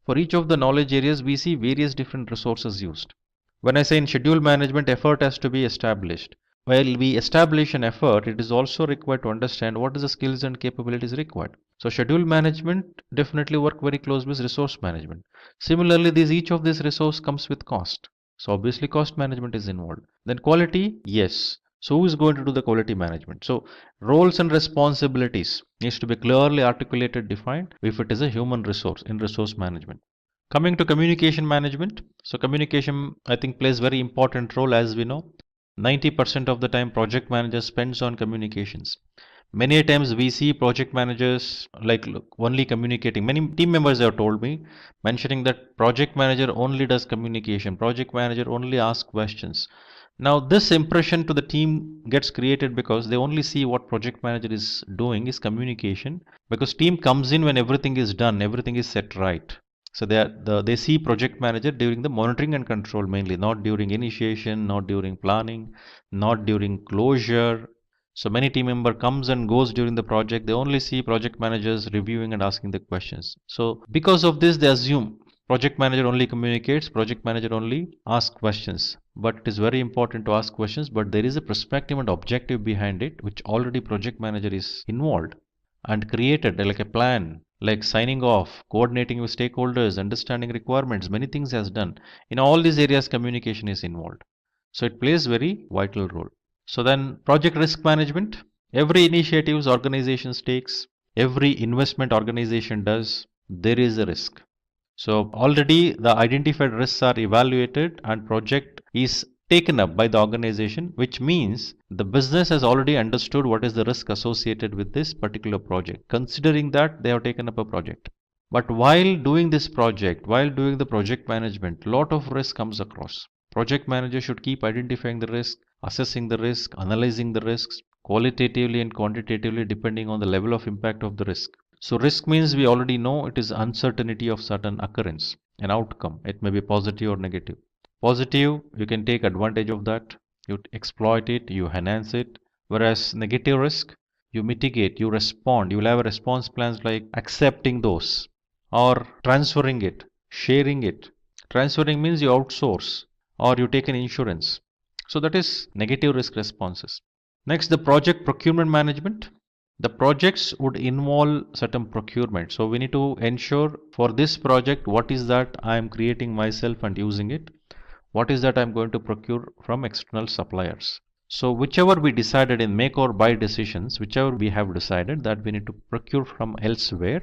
for each of the knowledge areas, we see various different resources used. When I say in schedule management, effort has to be established. While we establish an effort, it is also required to understand what is the skills and capabilities required. So schedule management definitely work very close with resource management. Similarly, each of these resource comes with cost. So obviously cost management is involved. Then quality, yes. So who is going to do the quality management? So roles and responsibilities needs to be clearly articulated, defined if it is a human resource in resource management. Coming to communication management. So communication I think plays very important role. As we know, 90% of the time project manager spends on communications. Many times we see project managers only communicating. Many team members have told me, mentioning that project manager only does communication, project manager only asks questions. Now this impression to the team gets created because they only see what project manager is doing is communication, because team comes in when everything is done, everything is set right. So they see project manager during the monitoring and control mainly, not during initiation, not during planning, not during closure. So many team member comes and goes during the project. They only see project managers reviewing and asking the questions. So because of this, they assume project manager only communicates, project manager only asks questions. But it is very important to ask questions, but there is a perspective and objective behind it, which already project manager is involved and created like a plan, like signing off, coordinating with stakeholders, understanding requirements, many things has done. In all these areas, communication is involved. So it plays very vital role. So then project risk management, every initiatives organizations takes, every investment organization does, there is a risk. So already the identified risks are evaluated and project is taken up by the organization, which means the business has already understood what is the risk associated with this particular project. Considering that, they have taken up a project. But while doing this project, while doing the project management, lot of risk comes across. Project manager should keep identifying the risk, assessing the risk, analyzing the risks qualitatively and quantitatively depending on the level of impact of the risk. So risk means we already know it is uncertainty of certain occurrence, an outcome. It may be positive or negative. Positive, you can take advantage of that, you exploit it, you enhance it. Whereas negative risk, you mitigate, you respond. You will have a response plans like accepting those or transferring it, sharing it. Transferring means you outsource or you take an insurance. So that is negative risk responses. Next, the project procurement management. The projects would involve certain procurement. So we need to ensure for this project, what is that I am creating myself and using it? What is that I am going to procure from external suppliers? So whichever we decided in make or buy decisions, whichever we have decided that we need to procure from elsewhere,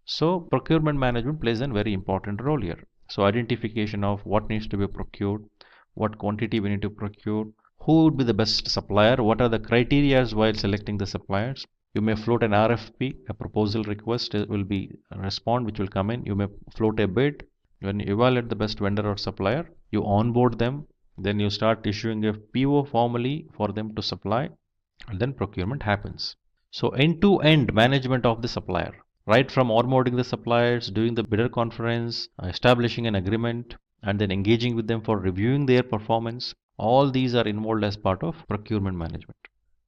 So procurement management plays a very important role here. So identification of what needs to be procured, what quantity we need to procure, who would be the best supplier, what are the criteria while selecting the suppliers. You may float an RFP, a proposal request will be a respond which will come in. You may float a bid. When you evaluate the best vendor or supplier, you onboard them, then you start issuing a PO formally for them to supply, and then procurement happens. So end-to-end management of the supplier, right from onboarding the suppliers, doing the bidder conference, establishing an agreement, and then engaging with them for reviewing their performance. All these are involved as part of procurement management.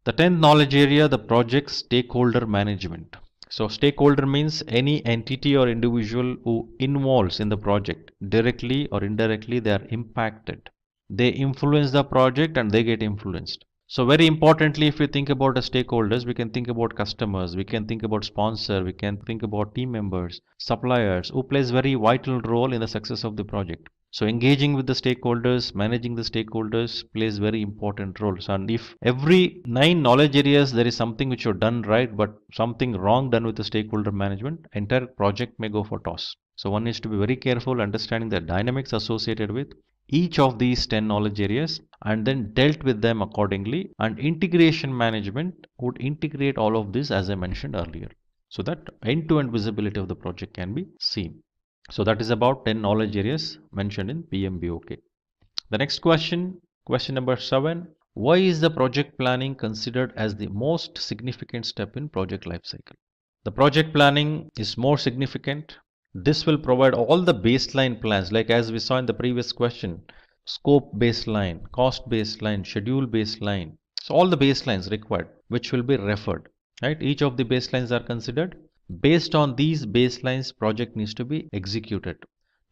The 10th knowledge area, the project stakeholder management. So stakeholder means any entity or individual who involves in the project directly or indirectly, they are impacted. They influence the project and they get influenced. So very importantly, if we think about the stakeholders, we can think about customers, we can think about sponsor, we can think about team members, suppliers, who plays very vital role in the success of the project. So engaging with the stakeholders, managing the stakeholders plays very important roles. And if every 9 knowledge areas there is something which you've done right, but something wrong done with the stakeholder management, entire project may go for toss. So one needs to be very careful understanding the dynamics associated with each of these 10 knowledge areas and then dealt with them accordingly, and integration management would integrate all of this as I mentioned earlier, so that end-to-end visibility of the project can be seen. So that is about 10 knowledge areas mentioned in PMBOK. The next question number 7, why is the project planning considered as the most significant step in project lifecycle? The project planning is more significant. This will provide all the baseline plans, like as we saw in the previous question, scope baseline, cost baseline, schedule baseline. So all the baselines required, which will be referred, right? Each of the baselines are considered. Based on these baselines, project needs to be executed.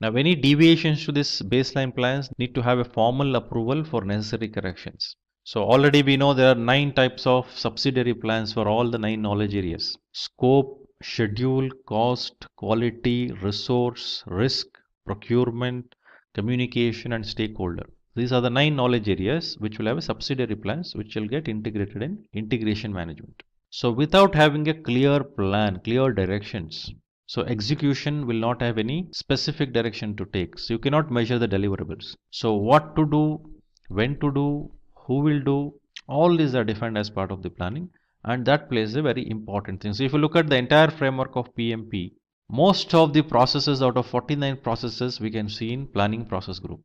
Now, any deviations to this baseline plans need to have a formal approval for necessary corrections. So already we know there are 9 types of subsidiary plans for all the 9 knowledge areas: scope, schedule, cost, quality, resource, risk, procurement, communication, and stakeholder. These are the 9 knowledge areas which will have a subsidiary plans which will get integrated in integration management. So without having a clear plan, clear directions, so execution will not have any specific direction to take. So you cannot measure the deliverables. So what to do, when to do, who will do, all these are defined as part of the planning, and that plays a very important thing. So if you look at the entire framework of PMP, most of the processes out of 49 processes we can see in planning process group.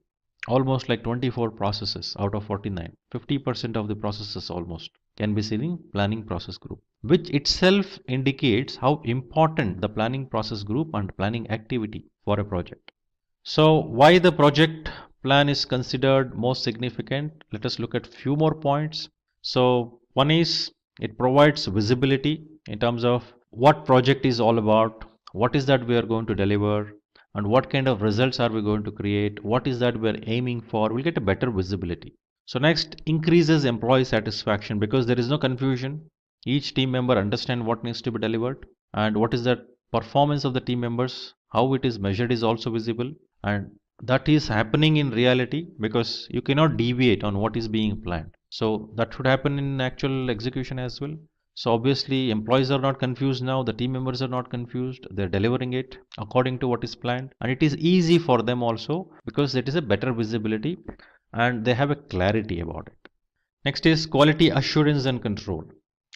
Almost like 24 processes out of 49, 50% of the processes almost can be seen in planning process group, which itself indicates how important the planning process group and planning activity for a project. So why the project plan is considered most significant? Let us look at few more points. So one is it provides visibility in terms of what project is all about, what is that we are going to deliver, and what kind of results are we going to create, what is that we are aiming for. We'll get a better visibility. So next, increases employee satisfaction because there is no confusion. Each team member understand what needs to be delivered and what is the performance of the team members, how it is measured is also visible, and that is happening in reality because you cannot deviate on what is being planned. So that should happen in actual execution as well. So obviously employees are not confused now, the team members are not confused, they're delivering it according to what is planned, and it is easy for them also because it is a better visibility and they have a clarity about it. Next is quality assurance and control.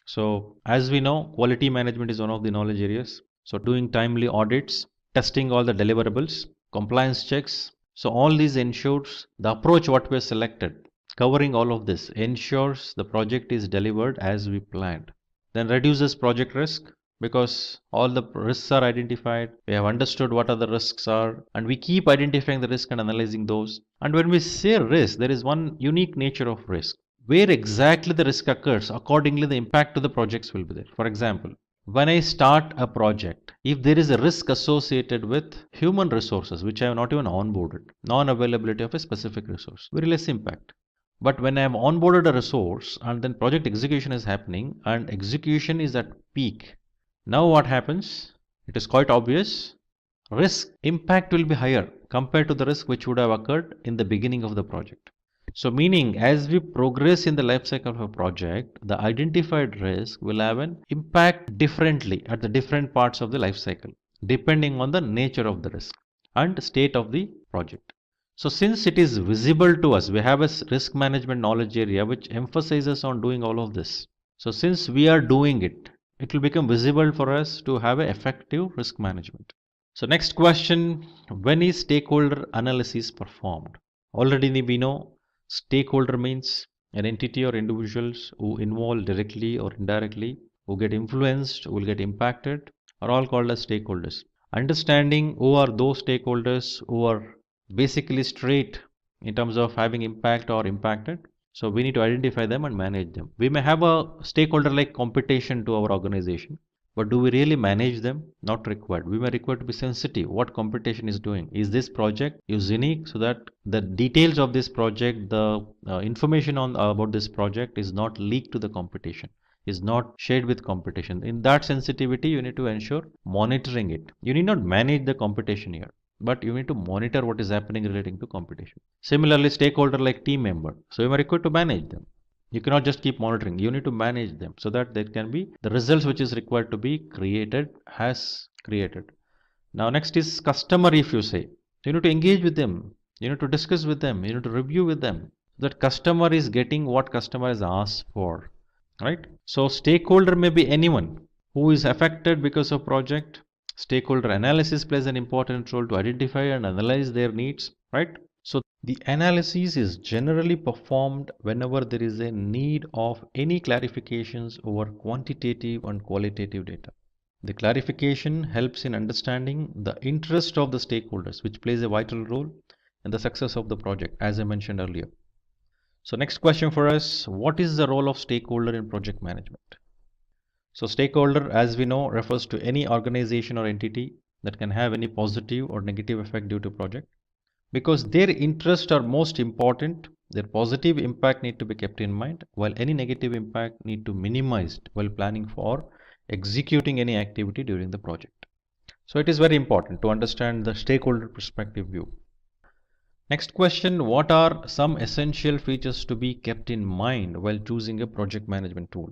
So as we know, quality management is one of the knowledge areas. So doing timely audits, testing all the deliverables, compliance checks. So all these ensures the approach what we have selected, covering all of this ensures the project is delivered as we planned. Then reduces project risk because all the risks are identified. We have understood what are the risks are, and we keep identifying the risk and analyzing those. And when we say risk, there is one unique nature of risk. Where exactly the risk occurs, accordingly the impact to the projects will be there. For example, when I start a project, if there is a risk associated with human resources which I have not even onboarded, non-availability of a specific resource, very less impact. But when I have onboarded a resource and then project execution is happening and execution is at peak, now what happens? It is quite obvious. Risk impact will be higher compared to the risk which would have occurred in the beginning of the project. So meaning as we progress in the life cycle of a project, the identified risk will have an impact differently at the different parts of the life cycle. depending on the nature of the risk and state of the project. So since it is visible to us, we have a risk management knowledge area which emphasizes on doing all of this. So since we are doing it, it will become visible for us to have an effective risk management. So next question, when is stakeholder analysis performed? Already we know stakeholder means an entity or individuals who involve directly or indirectly, who get influenced, who will get impacted, are all called as stakeholders. Understanding who are those stakeholders who are basically straight in terms of having impact or impacted. So we need to identify them and manage them. We may have a stakeholder like competition to our organization, but do we really manage them? Not required. We may require to be sensitive. What competition is doing? Is this project is unique so that the details of this project, the information on about this project is not leaked to the competition, is not shared with competition. In that sensitivity, you need to ensure monitoring it. You need not manage the competition here, but you need to monitor what is happening relating to competition. Similarly, stakeholder like team member. So you are required to manage them. You cannot just keep monitoring. You need to manage them so that there can be the results which is required to be created has created. Now next is customer. If you say, you need to engage with them. You need to discuss with them. You need to review with them. That customer is getting what customer has asked for. Right? So stakeholder may be anyone who is affected because of project. Stakeholder analysis plays an important role to identify and analyze their needs. Right? So the analysis is generally performed whenever there is a need of any clarifications over quantitative and qualitative data. The clarification helps in understanding the interest of the stakeholders, which plays a vital role in the success of the project, as I mentioned earlier. So next question for us, what is the role of stakeholder in project management? So stakeholder, as we know, refers to any organization or entity that can have any positive or negative effect due to project. Because their interests are most important, their positive impact need to be kept in mind, while any negative impact need to be minimized while planning for executing any activity during the project. So it is very important to understand the stakeholder perspective view. Next question, what are some essential features to be kept in mind while choosing a project management tool?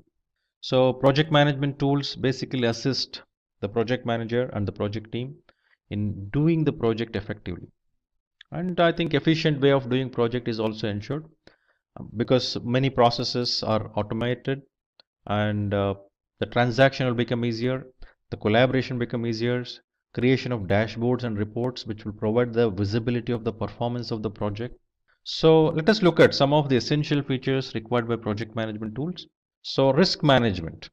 So project management tools basically assist the project manager and the project team in doing the project effectively. And I think efficient way of doing project is also ensured because many processes are automated and the transaction will become easier, the collaboration become easier, creation of dashboards and reports which will provide the visibility of the performance of the project. So let us look at some of the essential features required by project management tools. So risk management.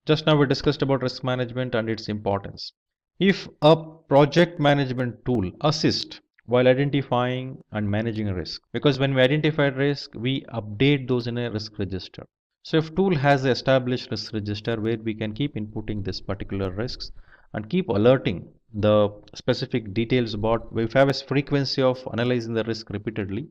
Just now we discussed about risk management and its importance. If a project management tool assists while identifying and managing a risk, because when we identify risk, we update those in a risk register. So if tool has an established risk register where we can keep inputting this particular risks and keep alerting the specific details about, if we have a frequency of analyzing the risk repeatedly,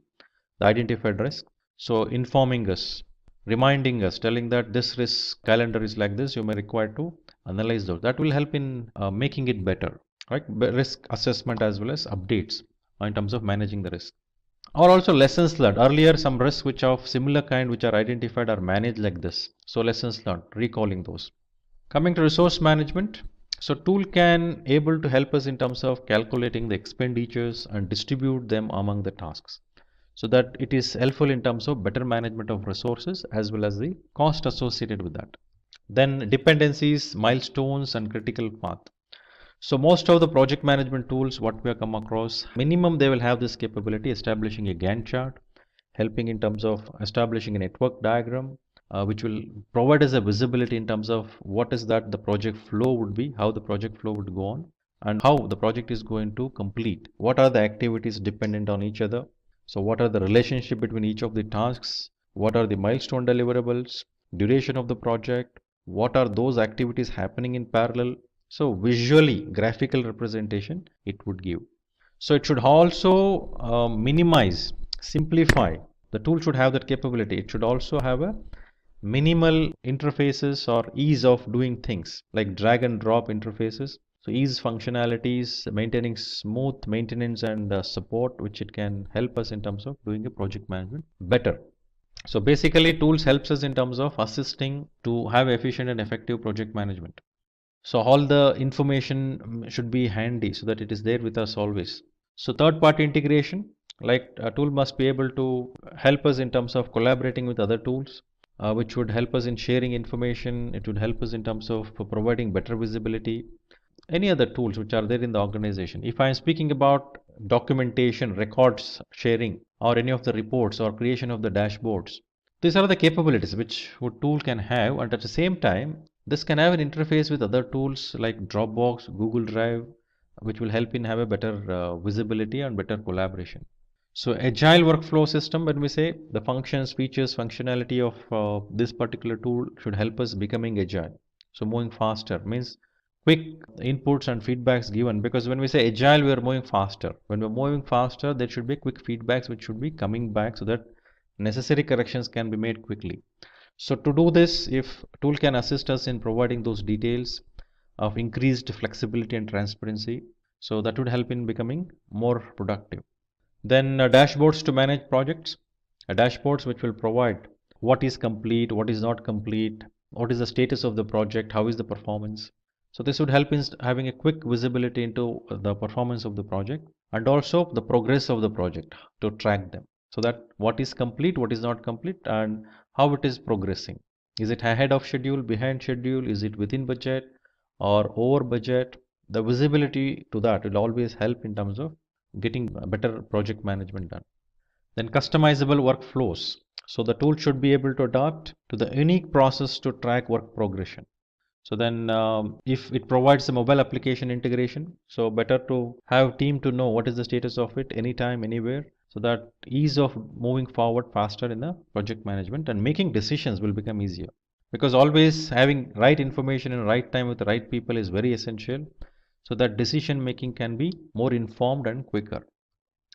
the identified risk, so informing us, reminding us, telling that this risk calendar is like this, you may require to analyze those. That will help in making it better, right? Risk assessment as well as updates in terms of managing the risk. Or also lessons learned. Earlier some risks which are of similar kind which are identified are managed like this. So lessons learned, recalling those. Coming to resource management. So tool can able to help us in terms of calculating the expenditures and distribute them among the tasks, so that it is helpful in terms of better management of resources as well as the cost associated with that. Then dependencies, milestones and critical path. So most of the project management tools what we have come across, minimum they will have this capability, establishing a Gantt chart, helping in terms of establishing a network diagram, which will provide us a visibility in terms of what is that the project flow would be, how the project flow would go on, and how the project is going to complete. What are the activities dependent on each other? So what are the relationship between each of the tasks? What are the milestone deliverables? Duration of the project? What are those activities happening in parallel? So visually, graphical representation it would give. So it should also minimize, simplify. The tool should have that capability. It should also have a minimal interfaces or ease of doing things like drag and drop interfaces. So ease functionalities, maintaining smooth maintenance and support, which it can help us in terms of doing a project management better. So basically tools helps us in terms of assisting to have efficient and effective project management. So all the information should be handy so that it is there with us always. So third party integration, like a tool must be able to help us in terms of collaborating with other tools, which would help us in sharing information. It would help us in terms of providing better visibility. Any other tools which are there in the organization. If I am speaking about documentation, records sharing, or any of the reports or creation of the dashboards, these are the capabilities which a tool can have, and at the same time, this can have an interface with other tools like Dropbox, Google Drive, which will help in have a better visibility and better collaboration. So agile workflow system, when we say the functions, features, functionality of this particular tool should help us becoming agile. So moving faster means quick inputs and feedbacks given, because when we say agile, we are moving faster. When we're moving faster, there should be quick feedbacks which should be coming back so that necessary corrections can be made quickly. So to do this, if tool can assist us in providing those details of increased flexibility and transparency, so that would help in becoming more productive. Then dashboards to manage projects, dashboards which will provide what is complete, what is not complete, what is the status of the project, how is the performance. So this would help in having a quick visibility into the performance of the project and also the progress of the project to track them. So that what is complete, what is not complete, and how it is progressing. Is it ahead of schedule, behind schedule, is it within budget or over budget? The visibility to that will always help in terms of getting better project management done. Then customizable workflows. So the tool should be able to adapt to the unique process to track work progression. So then if it provides a mobile application integration, so better to have team to know what is the status of it anytime, anywhere, so that ease of moving forward faster in the project management and making decisions will become easier. Because always having right information in right time with the right people is very essential, so that decision making can be more informed and quicker.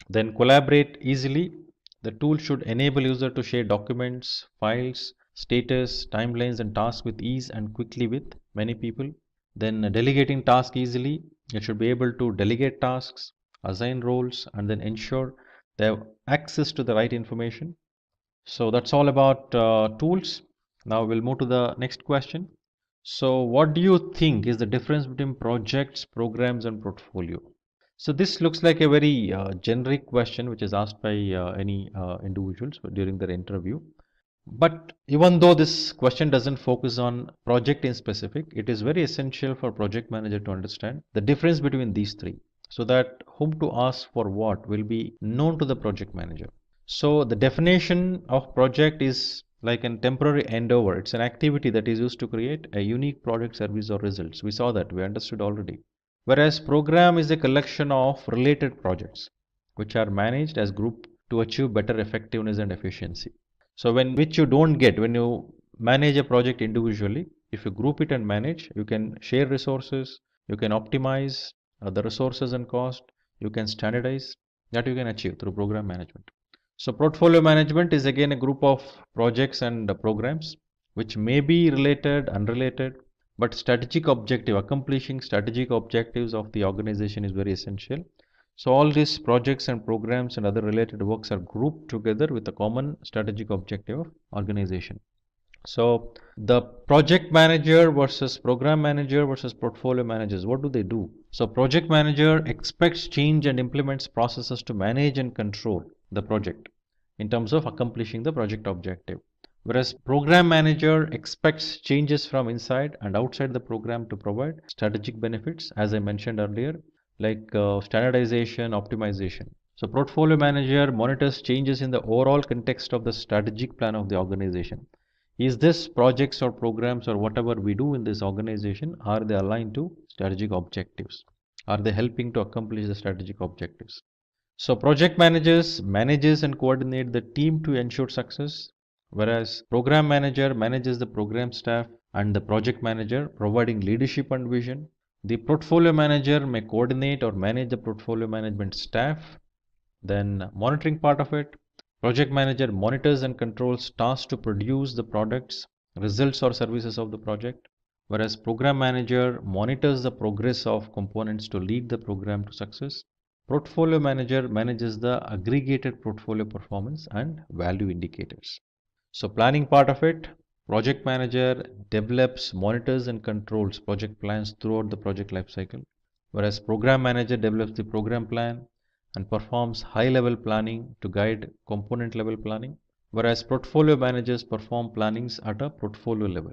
Then collaborate easily. The tool should enable user to share documents, files, status, timelines and tasks with ease and quickly with many people. Then delegating tasks easily. It should be able to delegate tasks, assign roles, and then ensure they have access to the right information. So that's all about tools. Now we'll move to the next question. So what do you think is the difference between projects, programs, and portfolio? So this looks like a very generic question which is asked by any individuals during their interview. But even though this question doesn't focus on project in specific, it is very essential for project manager to understand the difference between these three, so that whom to ask for what will be known to the project manager. So the definition of project is like a temporary endeavor. It's an activity that is used to create a unique product, service, or results. We saw that, we understood already. Whereas program is a collection of related projects which are managed as group to achieve better effectiveness and efficiency. So which you don't get when you manage a project individually, if you group it and manage, you can share resources, you can optimize the resources and cost, you can standardize, that you can achieve through program management. So portfolio management is again a group of projects and programs which may be related, unrelated, but strategic objective, accomplishing strategic objectives of the organization is very essential. So all these projects and programs and other related works are grouped together with a common strategic objective of organization. So the project manager versus program manager versus portfolio managers, what do they do? So project manager expects change and implements processes to manage and control the project in terms of accomplishing the project objective. Whereas program manager expects changes from inside and outside the program to provide strategic benefits, as I mentioned earlier, like standardization, optimization. So portfolio manager monitors changes in the overall context of the strategic plan of the organization. Is this projects or programs or whatever we do in this organization, are they aligned to strategic objectives? Are they helping to accomplish the strategic objectives? So project managers manages and coordinate the team to ensure success, whereas program manager manages the program staff and the project manager providing leadership and vision. The portfolio manager may coordinate or manage the portfolio management staff. Then monitoring part of it, project manager monitors and controls tasks to produce the products, results or services of the project, whereas program manager monitors the progress of components to lead the program to success. Portfolio manager manages the aggregated portfolio performance and value indicators. So planning part of it, Project manager develops, monitors and controls project plans throughout the project lifecycle, whereas program manager develops the program plan and performs high-level planning to guide component-level planning, whereas portfolio managers perform plannings at a portfolio level.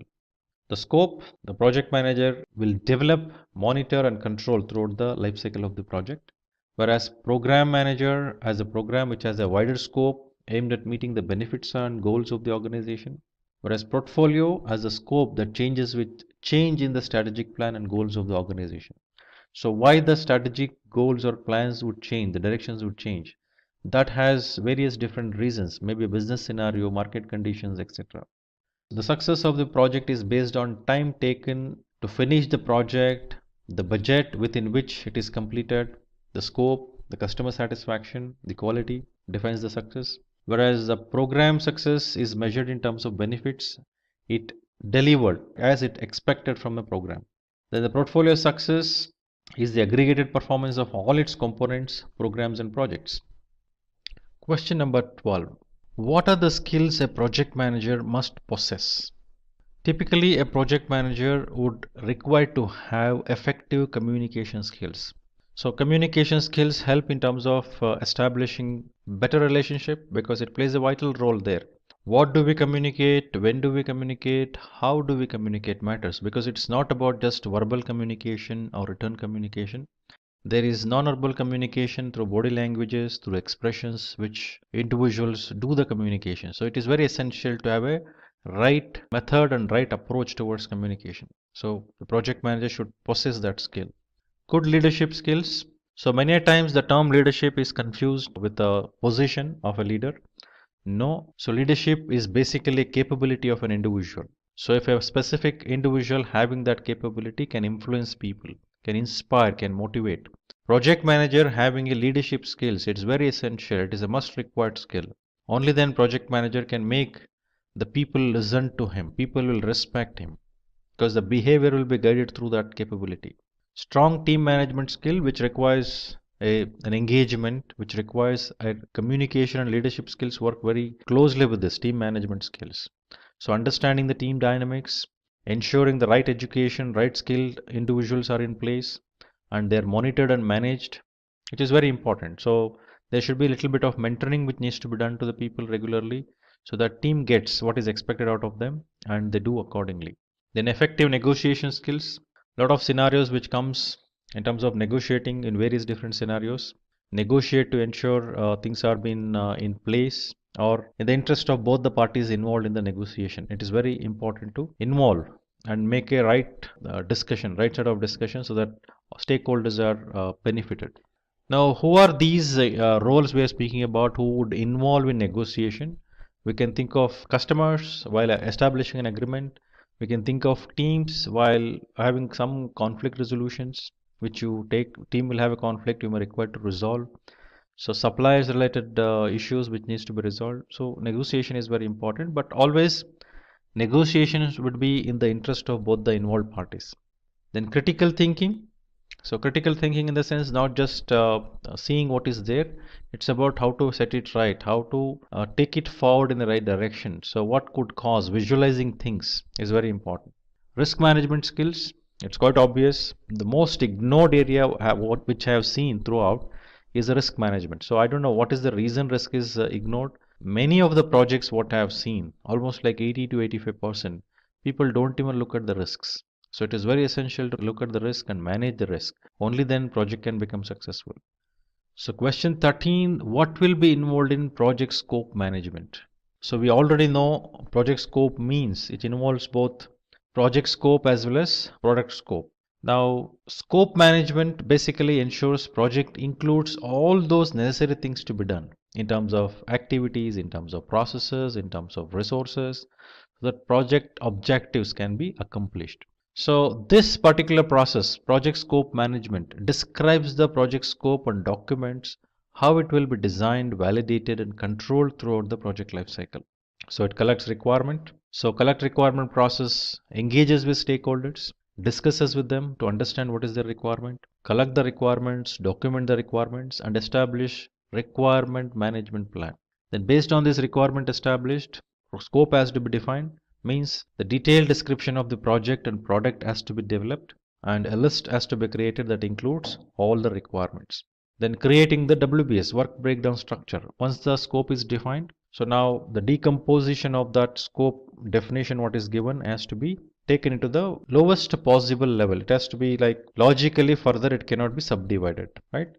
The scope, the project manager will develop, monitor and control throughout the life cycle of the project, whereas program manager has a program which has a wider scope aimed at meeting the benefits and goals of the organization, whereas portfolio has a scope that changes with change in the strategic plan and goals of the organization. So why the strategic goals or plans would change, the directions would change? That has various different reasons, maybe a business scenario, market conditions, etc. The success of the project is based on time taken to finish the project, the budget within which it is completed, the scope, the customer satisfaction, the quality defines the success. Whereas the program success is measured in terms of benefits it delivered as it expected from a program. Then the portfolio success is the aggregated performance of all its components, programs and projects. Question number 12. What are the skills a project manager must possess? Typically, a project manager would require to have effective communication skills. So communication skills help in terms of establishing better relationship because it plays a vital role there. What do we communicate? When do we communicate? How do we communicate matters because it's not about just verbal communication or written communication. There is non-verbal communication through body languages, through expressions, which individuals do the communication. So it is very essential to have a right method and right approach towards communication. So the project manager should possess that skill. Good leadership skills. So many times the term leadership is confused with the position of a leader. No. So leadership is basically a capability of an individual. So if a specific individual having that capability can influence people, can inspire, can motivate. Project manager having a leadership skills, it's very essential. It is a must required skill. Only then project manager can make the people listen to him. People will respect him because the behavior will be guided through that capability. Strong team management skill which requires an engagement, which requires a communication and leadership skills work very closely with this team management skills. So understanding the team dynamics, ensuring the right education, right skilled individuals are in place and they're monitored and managed, which is very important. So there should be a little bit of mentoring which needs to be done to the people regularly so that team gets what is expected out of them and they do accordingly. Then effective negotiation skills, a lot of scenarios which comes in terms of negotiating in various different scenarios. Negotiate to ensure things are being in place or in the interest of both the parties involved in the negotiation. It is very important to involve and make a right discussion, right set of discussion so that stakeholders are benefited. Now, who are these roles we are speaking about who would involve in negotiation? We can think of customers while establishing an agreement. We can think of teams while having some conflict resolutions which you take. Team will have a conflict you may require to resolve. So suppliers related issues which needs to be resolved. So negotiation is very important, but always negotiations would be in the interest of both the involved parties. Then critical thinking. So critical thinking in the sense not just seeing what is there, it's about how to set it right, how to take it forward in the right direction. So what could cause, visualizing things is very important. Risk management skills, it's quite obvious. The most ignored area which I have seen throughout is the risk management. So I don't know what is the reason risk is ignored. Many of the projects what I have seen, almost like 80 to 85%, people don't even look at the risks. So it is very essential to look at the risk and manage the risk. Only then project can become successful. So question 13, what will be involved in project scope management? So we already know project scope means it involves both project scope as well as product scope. Now, scope management basically ensures project includes all those necessary things to be done in terms of activities, in terms of processes, in terms of resources, so that project objectives can be accomplished. So this particular process, project scope management, describes the project scope and documents how it will be designed, validated and controlled throughout the project lifecycle. So it collects requirement. So collect requirement process engages with stakeholders, discusses with them to understand what is their requirement, collect the requirements, document the requirements and establish requirement management plan. Then based on this requirement established, scope has to be defined. Means the detailed description of the project and product has to be developed, and a list has to be created that includes all the requirements. Then creating the WBS, work breakdown structure. Once the scope is defined, so now the decomposition of that scope definition what is given has to be taken into the lowest possible level. It has to be like logically further it cannot be subdivided, right?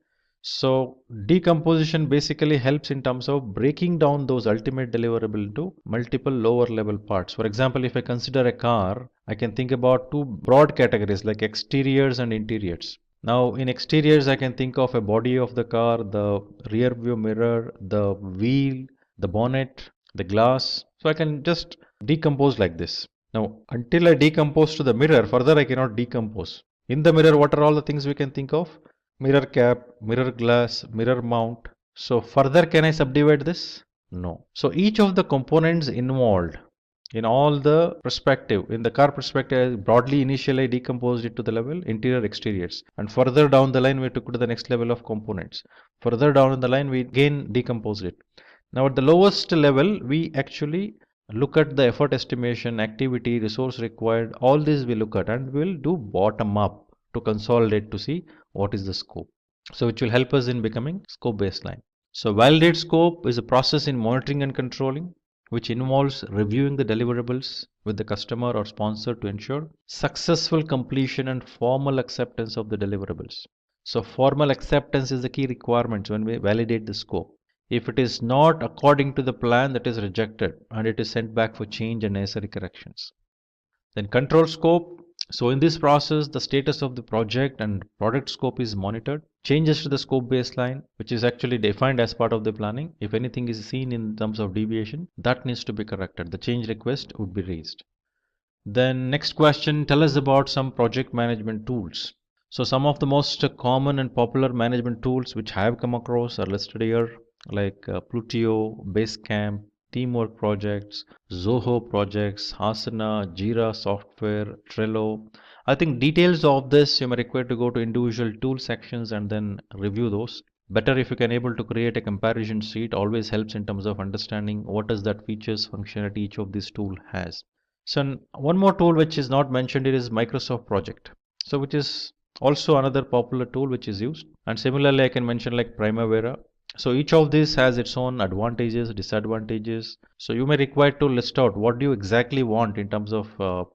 So decomposition basically helps in terms of breaking down those ultimate deliverable into multiple lower level parts. For example, if I consider a car, I can think about two broad categories like exteriors and interiors. Now in exteriors, I can think of a body of the car, the rear view mirror, the wheel, the bonnet, the glass. So I can just decompose like this. Now until I decompose to the mirror, further I cannot decompose. In the mirror, what are all the things we can think of? Mirror cap, mirror glass, mirror mount. So further can I subdivide this? No. So each of the components involved in all the perspective, in the car perspective, I broadly initially decomposed it to the level interior exteriors, and further down the line we took to the next level of components. Further down the line we again decomposed it. Now at the lowest level we actually look at the effort estimation, activity, resource required, all this we look at, and we will do bottom up to consolidate to see what is the scope. So which will help us in becoming scope baseline. So validate scope is a process in monitoring and controlling which involves reviewing the deliverables with the customer or sponsor to ensure successful completion and formal acceptance of the deliverables. So formal acceptance is the key requirement when we validate the scope. If it is not according to the plan, that is rejected and it is sent back for change and necessary corrections. Then control scope. So in this process, the status of the project and product scope is monitored. Changes to the scope baseline, which is actually defined as part of the planning. If anything is seen in terms of deviation, that needs to be corrected. The change request would be raised. Then next question, tell us about some project management tools. So some of the most common and popular management tools which I have come across are listed here, like Plutio, Basecamp, Teamwork Projects, Zoho Projects, Asana, Jira Software, Trello. I think details of this you may require to go to individual tool sections and then review those. Better if you can able to create a comparison sheet, always helps in terms of understanding what is that features functionality each of this tool has. So one more tool which is not mentioned here is Microsoft Project. So which is also another popular tool which is used, and similarly I can mention like Primavera. So each of these has its own advantages, disadvantages. So you may require to list out what do you exactly want in terms of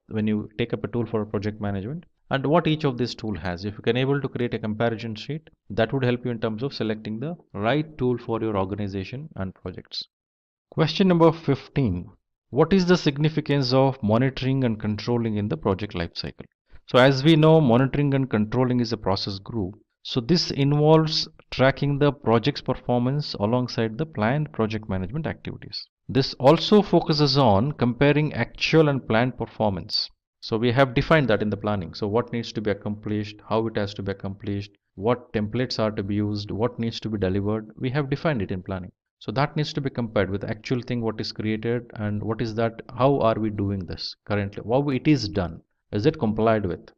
when you take up a tool for project management and what each of this tool has. If you can able to create a comparison sheet, that would help you in terms of selecting the right tool for your organization and projects. Question number 15. What is the significance of monitoring and controlling in the project lifecycle? So as we know, monitoring and controlling is a process group. So this involves tracking the project's performance alongside the planned project management activities. This also focuses on comparing actual and planned performance. So we have defined that in the planning. So what needs to be accomplished, how it has to be accomplished, what templates are to be used, what needs to be delivered. We have defined it in planning. So that needs to be compared with the actual thing what is created and what is that, how are we doing this currently, how it is done, is it complied with.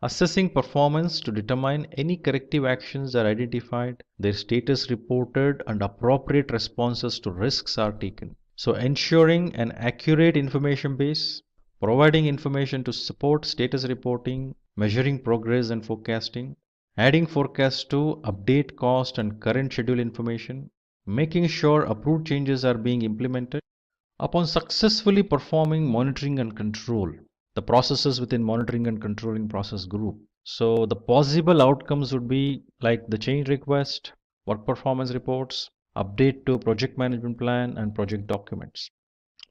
Assessing performance to determine any corrective actions are identified, their status reported, and appropriate responses to risks are taken. So ensuring an accurate information base, providing information to support status reporting, measuring progress and forecasting, adding forecasts to update cost and current schedule information, making sure approved changes are being implemented. Upon successfully performing monitoring and control, the processes within monitoring and controlling process group. So the possible outcomes would be like the change request, work performance reports, update to project management plan and project documents.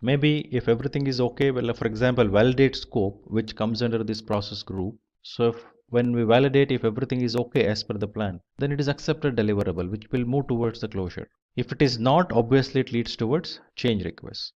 Maybe if everything is okay, well, for example, validate scope, which comes under this process group. So if when we validate if everything is okay as per the plan, then it is accepted deliverable, which will move towards the closure. If it is not, obviously it leads towards change request.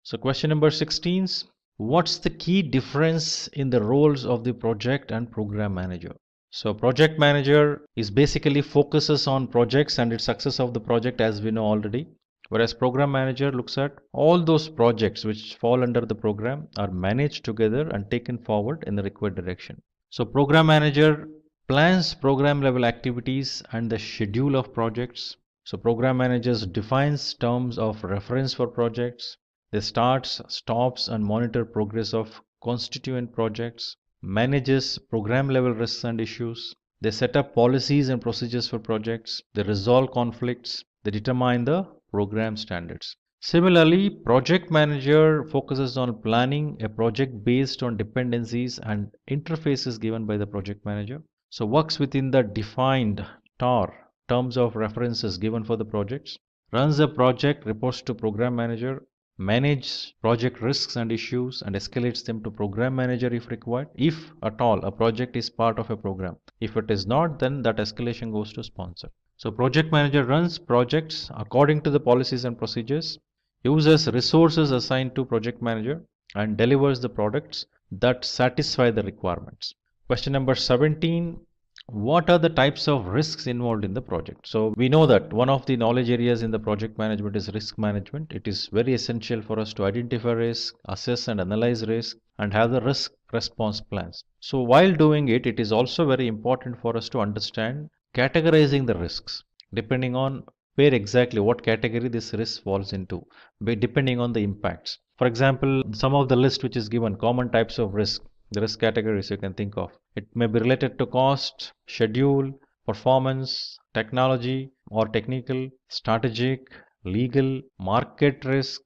So question number 16 is, what's the key difference in the roles of the project and program manager? So project manager is basically focuses on projects and its success of the project, as we know already. Whereas program manager looks at all those projects which fall under the program are managed together and taken forward in the required direction. So program manager plans program level activities and the schedule of projects. So program managers defines terms of reference for projects, They starts, stops, and monitor progress of constituent projects, manages program level risks and issues. They set up policies and procedures for projects. They resolve conflicts. They determine the program standards. Similarly, project manager focuses on planning a project based on dependencies and interfaces given by the project manager. So works within the defined TAR, terms of references given for the projects, runs the project, reports to program manager, manages project risks and issues, and escalates them to program manager if required. If at all a project is part of a program, if it is not, then that escalation goes to sponsor. So project manager runs projects according to the policies and procedures, uses resources assigned to project manager, and delivers the products that satisfy the requirements. Question number 17. What are the types of risks involved in the project? So we know that one of the knowledge areas in the project management is risk management. It is very essential for us to identify risk, assess and analyze risk, and have the risk response plans. So while doing it, it is also very important for us to understand categorizing the risks depending on where exactly what category this risk falls into, depending on the impacts. For example, some of the list which is given, common types of risk, the risk categories you can think of. It may be related to cost, schedule, performance, technology or technical, strategic, legal, market risk,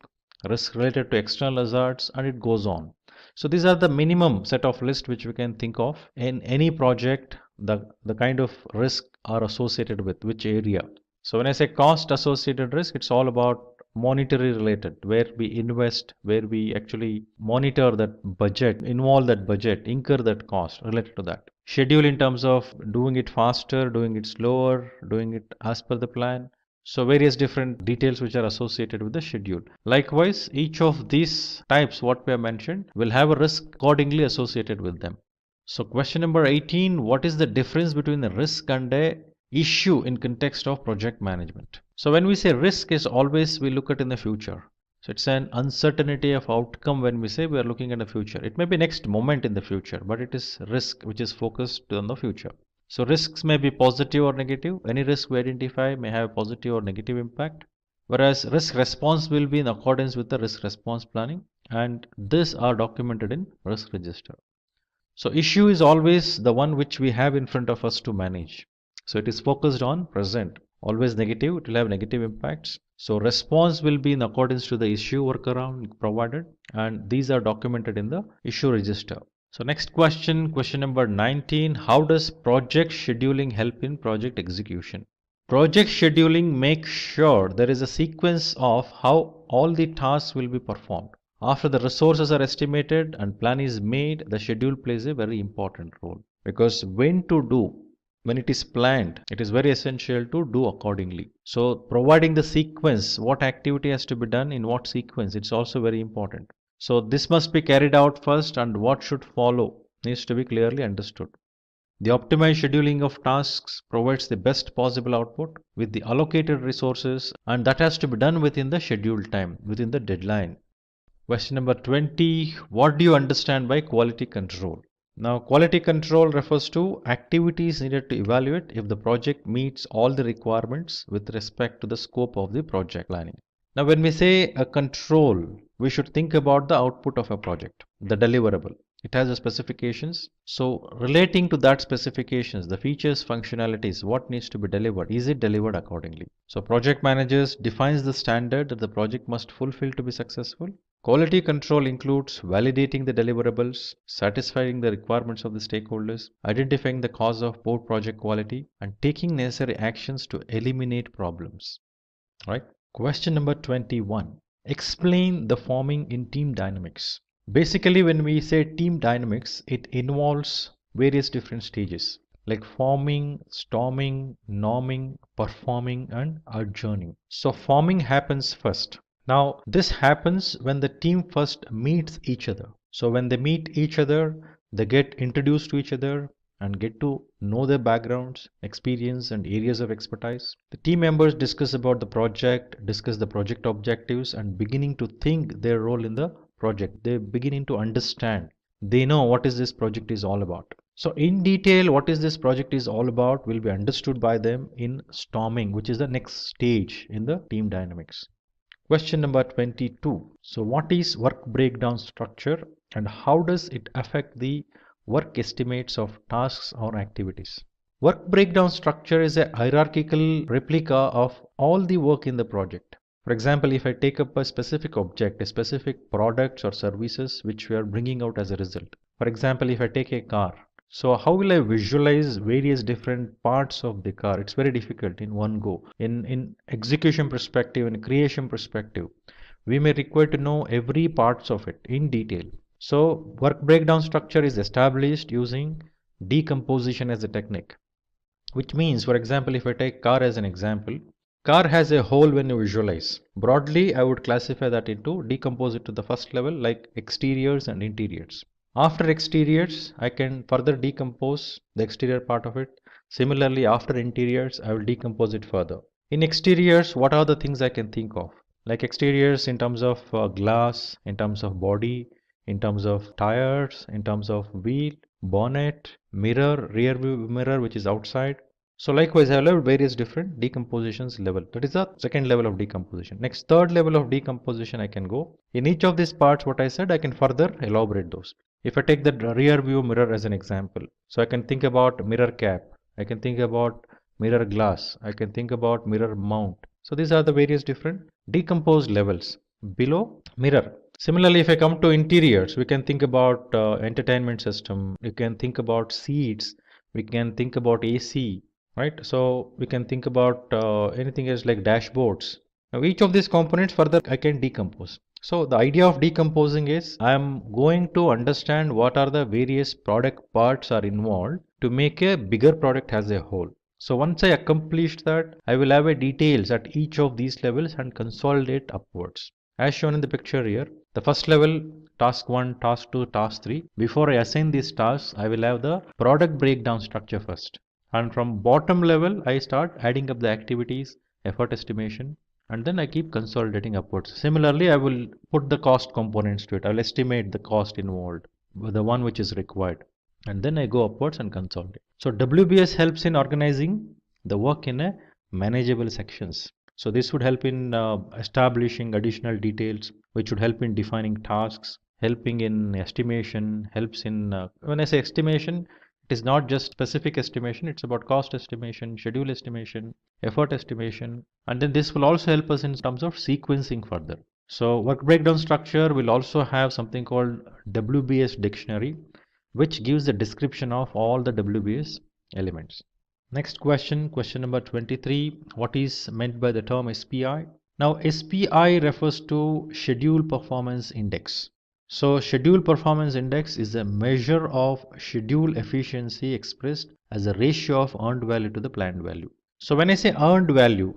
risk related to external hazards, and it goes on. So these are the minimum set of list which we can think of in any project, the kind of risk are associated with which area. So when I say cost associated risk, it's all about monetary related, where we invest, where we actually monitor that budget, involve that budget, incur that cost related to that. Schedule in terms of doing it faster, doing it slower, doing it as per the plan. So various different details which are associated with the schedule. Likewise, each of these types what we have mentioned will have a risk accordingly associated with them. So question number 18, what is the difference between a risk and a issue in context of project management? So when we say risk is always we look at in the future. So it's an uncertainty of outcome when we say we are looking at the future. It may be next moment in the future, but it is risk which is focused on the future. So risks may be positive or negative. Any risk we identify may have positive or negative impact. Whereas risk response will be in accordance with the risk response planning, and these are documented in risk register. So issue is always the one which we have in front of us to manage. So it is focused on present, always negative, it will have negative impacts. So response will be in accordance to the issue workaround provided, and these are documented in the issue register. So next question, question number 19, how does project scheduling help in project execution? Project scheduling makes sure there is a sequence of how all the tasks will be performed. After the resources are estimated and plan is made, the schedule plays a very important role, because when to do, when it is planned, it is very essential to do accordingly. So providing the sequence, what activity has to be done in what sequence, it's also very important. So this must be carried out first, and what should follow needs to be clearly understood. The optimized scheduling of tasks provides the best possible output with the allocated resources, and that has to be done within the scheduled time, within the deadline. Question number 20, what do you understand by quality control? Now, quality control refers to activities needed to evaluate if the project meets all the requirements with respect to the scope of the project planning. Now, when we say a control, we should think about the output of a project, the deliverable. It has the specifications. So relating to that specifications, the features, functionalities, what needs to be delivered, is it delivered accordingly? So project managers defines the standard that the project must fulfill to be successful. Quality control includes validating the deliverables, satisfying the requirements of the stakeholders, identifying the cause of poor project quality, and taking necessary actions to eliminate problems. Right? Question number 21. Explain the forming in team dynamics. Basically, when we say team dynamics, it involves various different stages like forming, storming, norming, performing, and adjourning. So forming happens first. Now, this happens when the team first meets each other. So when they meet each other, they get introduced to each other and get to know their backgrounds, experience, and areas of expertise. The team members discuss about the project, discuss the project objectives, and beginning to think their role in the project. They're beginning to understand. They know what is this project is all about. So in detail, what is this project is all about will be understood by them in storming, which is the next stage in the team dynamics. Question number 22. So what is work breakdown structure and how does it affect the work estimates of tasks or activities? Work breakdown structure is a hierarchical replica of all the work in the project. For example, if I take up a specific object, a specific products or services which we are bringing out as a result. For example, if I take a car, so how will I visualize various different parts of the car? It's very difficult in one go. In execution perspective, in creation perspective, we may require to know every parts of it in detail. So work breakdown structure is established using decomposition as a technique, which means, for example, if I take car as an example, car has a whole when you visualize. Broadly, I would classify that into, decompose it to the first level like exteriors and interiors. After exteriors, I can further decompose the exterior part of it. Similarly, after interiors, I will decompose it further. In exteriors, what are the things I can think of? Like exteriors in terms of glass, in terms of body, in terms of tires, in terms of wheel, bonnet, mirror, rear view mirror, which is outside. So likewise, I will have various different decompositions level. That is the second level of decomposition. Next, third level of decomposition I can go. In each of these parts, what I said, I can further elaborate those. If I take the rear view mirror as an example, so I can think about mirror cap, I can think about mirror glass, I can think about mirror mount. So these are the various different decomposed levels below mirror. Similarly, if I come to interiors, we can think about entertainment system, we can think about seats, we can think about AC, right? So we can think about anything else like dashboards. Now each of these components further I can decompose. So the idea of decomposing is I am going to understand what are the various product parts are involved to make a bigger product as a whole. So once I accomplish that, I will have a details at each of these levels and consolidate upwards. As shown in the picture here, the first level, task 1, task 2, task 3. Before I assign these tasks, I will have the product breakdown structure first. And from bottom level, I start adding up the activities, effort estimation, and then I keep consolidating upwards. Similarly, I will put the cost components to it. I will estimate the cost involved, the one which is required. And then I go upwards and consolidate. So WBS helps in organizing the work in a manageable sections. So this would help in establishing additional details, which would help in defining tasks, helping in estimation, helps in, when I say estimation, it is not just specific estimation, it's about cost estimation, schedule estimation, effort estimation, and then this will also help us in terms of sequencing further. So work breakdown structure will also have something called WBS dictionary, which gives the description of all the WBS elements. Next question, question number 23. What is meant by the term SPI? Now SPI refers to Schedule Performance Index. So schedule performance index is a measure of schedule efficiency expressed as a ratio of earned value to the planned value. So when I say earned value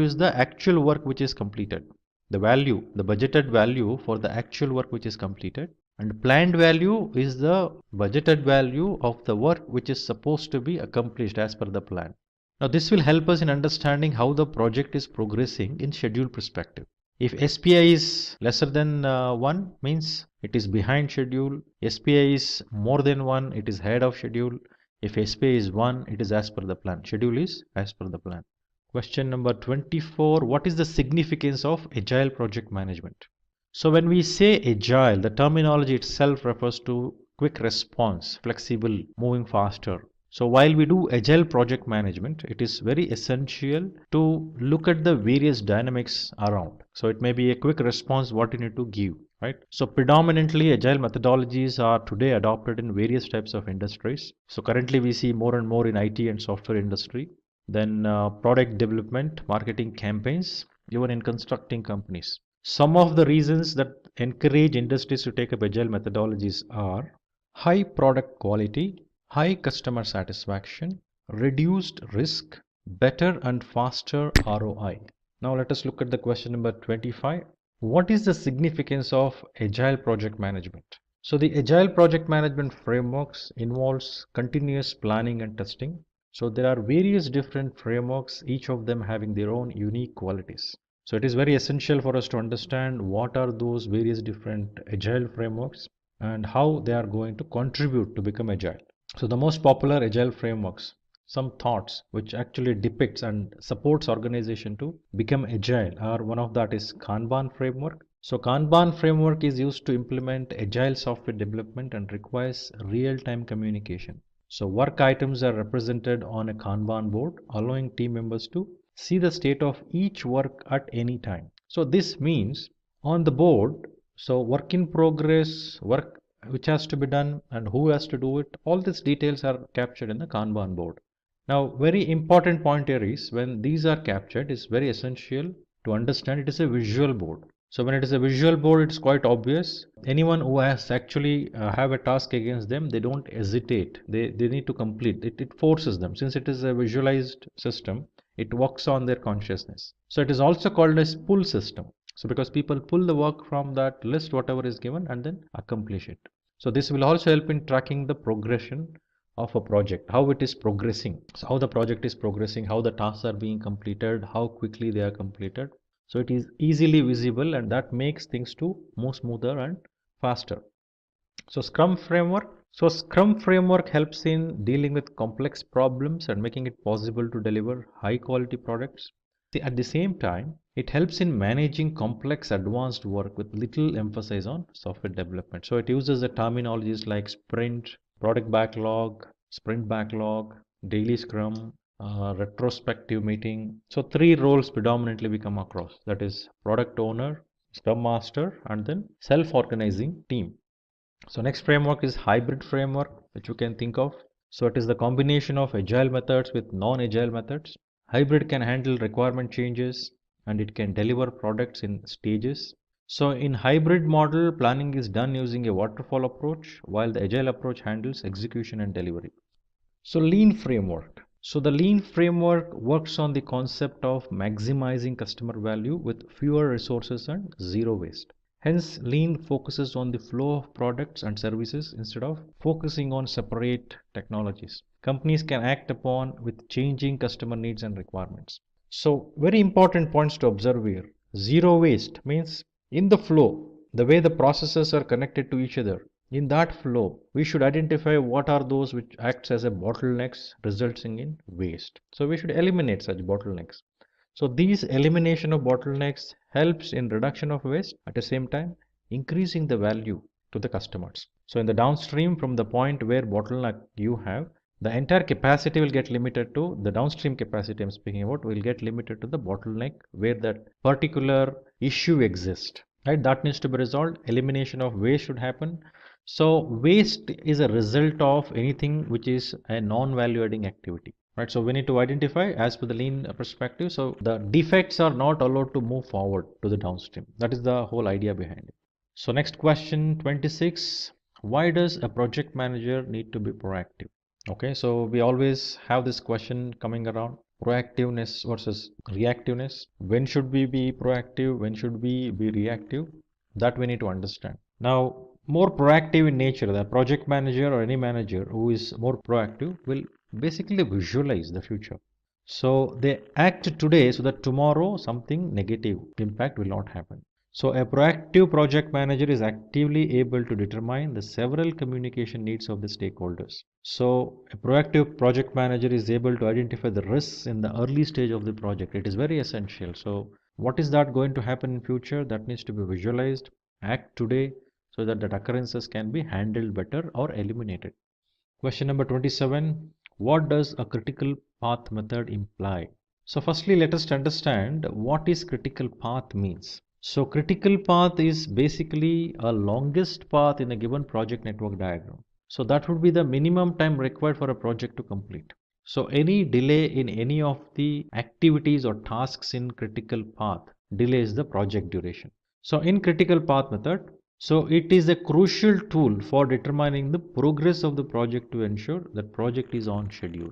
is the actual work which is completed. The value, the budgeted value for the actual work which is completed, and planned value is the budgeted value of the work which is supposed to be accomplished as per the plan. Now this will help us in understanding how the project is progressing in schedule perspective. If SPI is lesser than 1 means it is behind schedule. SPI is more than 1, it is ahead of schedule. If SPI is 1, it is as per the plan. Schedule is as per the plan. Question number 24. What is the significance of agile project management? So when we say agile, the terminology itself refers to quick response, flexible, moving faster. So while we do agile project management, it is very essential to look at the various dynamics around. So it may be a quick response what you need to give, right? So predominantly agile methodologies are today adopted in various types of industries. So currently we see more and more in IT and software industry, then product development, marketing campaigns, even in constructing companies. Some of the reasons that encourage industries to take up agile methodologies are high product quality, high customer satisfaction, reduced risk, better and faster ROI. Now let us look at the question number 25. What is the significance of agile project management? So the agile project management frameworks involves continuous planning and testing. So there are various different frameworks, each of them having their own unique qualities. So it is very essential for us to understand what are those various different agile frameworks and how they are going to contribute to become agile. So the most popular agile frameworks. some thoughts which actually depicts and supports organization to become agile, or one of that is Kanban framework. So Kanban framework is used to implement agile software development and requires real-time communication. So work items are represented on a Kanban board, allowing team members to see the state of each work at any time. So this means on the board, so work in progress, work which has to be done and who has to do it, all these details are captured in the Kanban board. Now, very important point here is when these are captured, it's very essential to understand it is a visual board. So when it is a visual board, it's quite obvious. Anyone who has actually have a task against them, they don't hesitate. They need to complete it. It forces them. Since it is a visualized system, it works on their consciousness. So it is also called as pull system. So because people pull the work from that list, whatever is given, and then accomplish it. So this will also help in tracking the progression of a project, how it is progressing. So how the project is progressing, how the tasks are being completed, how quickly they are completed. So it is easily visible, and that makes things to move smoother and faster. So Scrum framework helps in dealing with complex problems and making it possible to deliver high quality products. At the same time, it helps in managing complex advanced work with little emphasis on software development. So it uses the terminologies like sprint, product backlog, sprint backlog, daily scrum, retrospective meeting. So three roles predominantly we come across, that is product owner, scrum master, and then self-organizing team. So next framework is hybrid framework, which you can think of. So it is the combination of agile methods with non-agile methods. Hybrid can handle requirement changes and it can deliver products in stages. So in hybrid model, planning is done using a waterfall approach, while the agile approach handles execution and delivery. So lean framework. So the lean framework works on the concept of maximizing customer value with fewer resources and zero waste. Hence, lean focuses on the flow of products and services instead of focusing on separate technologies. Companies can act upon with changing customer needs and requirements. So very important points to observe here. Zero waste means in the flow, the way the processes are connected to each other, in that flow, we should identify what are those which acts as a bottlenecks resulting in waste. So we should eliminate such bottlenecks. So these elimination of bottlenecks helps in reduction of waste, at the same time increasing the value to the customers. So in the downstream, from the point where bottleneck you have, the entire capacity will get limited to the downstream capacity I'm speaking about will get limited to the bottleneck where that particular issue exists. Right, that needs to be resolved. Elimination of waste should happen. So waste is a result of anything which is a non-value adding activity. Right, so we need to identify as per the lean perspective. So the defects are not allowed to move forward to the downstream. That is the whole idea behind it. So next question 26. Why does a project manager need to be proactive? Okay, so we always have this question coming around, proactiveness versus reactiveness. When should we be proactive? When should we be reactive? That we need to understand. Now, more proactive in nature, the project manager or any manager who is more proactive will basically visualize the future. So they act today so that tomorrow something negative impact will not happen. So a proactive project manager is actively able to determine the several communication needs of the stakeholders. So a proactive project manager is able to identify the risks in the early stage of the project. It is very essential. So what is that going to happen in future? That needs to be visualized, act today so that occurrences can be handled better or eliminated. Question number 27. What does a critical path method imply? So firstly, let us understand what is critical path means. So critical path is basically a longest path in a given project network diagram. So that would be the minimum time required for a project to complete. So any delay in any of the activities or tasks in critical path delays the project duration. So in critical path method, so it is a crucial tool for determining the progress of the project to ensure that project is on schedule.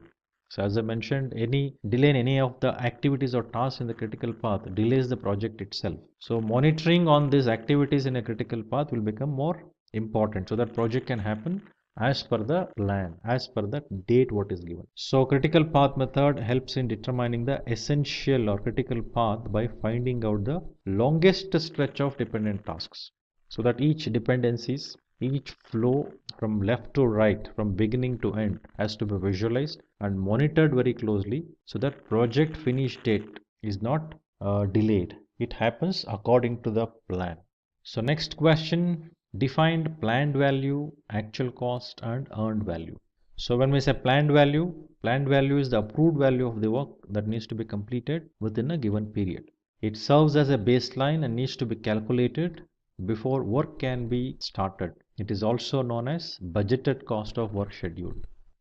So as I mentioned, any delay in any of the activities or tasks in the critical path delays the project itself. So monitoring on these activities in a critical path will become more important so that project can happen as per the plan, as per the date what is given. So critical path method helps in determining the essential or critical path by finding out the longest stretch of dependent tasks, so that each dependencies, Each flow from left to right, from beginning to end, has to be visualized and monitored very closely so that project finish date is not delayed. It happens according to the plan. So next question, defined planned value, actual cost and earned value. So when we say planned value is the approved value of the work that needs to be completed within a given period. It serves as a baseline and needs to be calculated before work can be started. It is also known as budgeted cost of work schedule.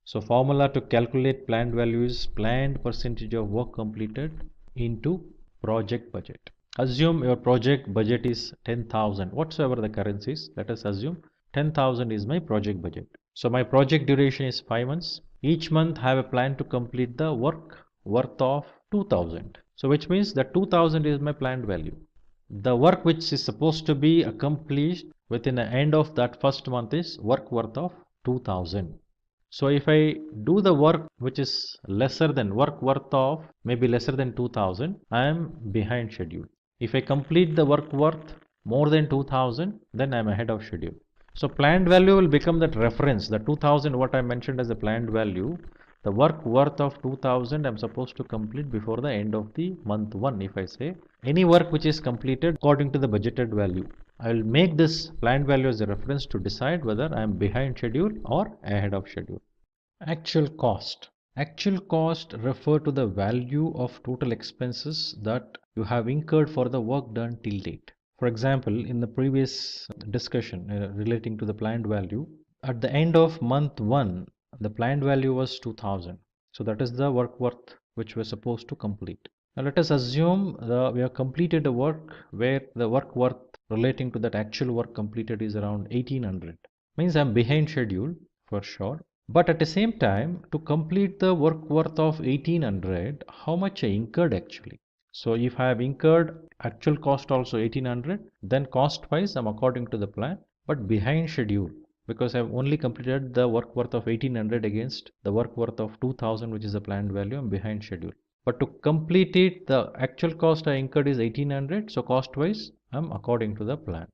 So formula to calculate planned value is planned percentage of work completed into project budget. Assume your project budget is 10,000, whatsoever the currency is. Let us assume 10,000 is my project budget. So my project duration is 5 months. Each month I have a plan to complete the work worth of 2,000. So which means that 2,000 is my planned value. The work which is supposed to be accomplished within the end of that first month is work worth of 2,000. So if I do the work which is lesser than work worth of maybe lesser than 2,000, I am behind schedule. If I complete the work worth more than 2,000, then I am ahead of schedule. So planned value will become that reference, the 2,000 what I mentioned as a planned value, the work worth of 2,000 I am supposed to complete before the end of the month 1. If I say any work which is completed according to the budgeted value, I will make this planned value as a reference to decide whether I am behind schedule or ahead of schedule. Actual cost. Actual cost refer to the value of total expenses that you have incurred for the work done till date. For example, in the previous discussion relating to the planned value, at the end of month 1, the planned value was 2,000. So that is the work worth which we're supposed to complete. Now let us assume we have completed a work where the work worth relating to that actual work completed is around 1,800. Means I'm behind schedule for sure. But at the same time, to complete the work worth of 1,800, how much I incurred actually? So if I have incurred actual cost also 1,800, then cost wise I'm according to the plan, but behind schedule because I have only completed the work worth of 1,800 against the work worth of 2,000, which is the planned value. I'm behind schedule. But to complete it, the actual cost I incurred is 1,800, so cost wise I'm according to the plan.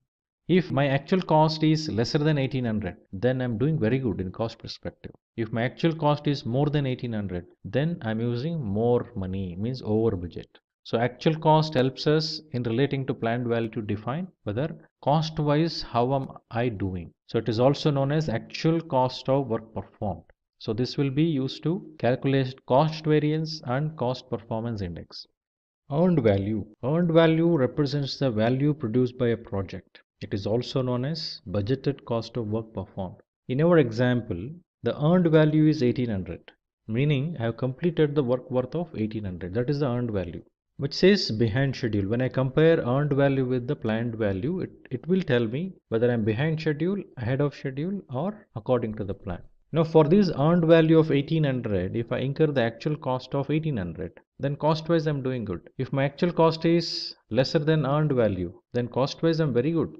If my actual cost is lesser than 1,800, then I'm doing very good in cost perspective. If my actual cost is more than 1,800, then I'm using more money, means over budget. So actual cost helps us in relating to planned value to define whether cost wise how am I doing. So it is also known as actual cost of work performed. So this will be used to calculate cost variance and cost performance index. Earned value. Earned value represents the value produced by a project. It is also known as budgeted cost of work performed. In our example, the earned value is 1,800, meaning I have completed the work worth of 1,800. That is the earned value, which says behind schedule. When I compare earned value with the planned value, it will tell me whether I am behind schedule, ahead of schedule, or according to the plan. Now for this earned value of 1,800, if I incur the actual cost of 1,800, then cost wise I'm doing good. If my actual cost is lesser than earned value, then cost wise I'm very good,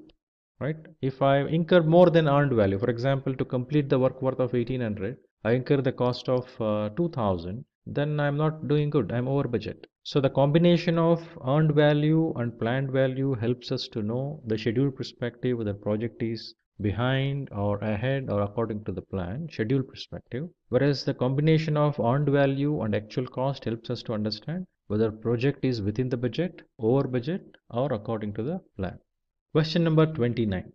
right? If I incur more than earned value, for example, to complete the work worth of 1,800, I incur the cost of 2,000, then I'm not doing good, I'm over budget. So the combination of earned value and planned value helps us to know the schedule perspective whether project is behind or ahead or according to the plan, schedule perspective, whereas the combination of earned value and actual cost helps us to understand whether project is within the budget, over budget, or according to the plan. Question number 29.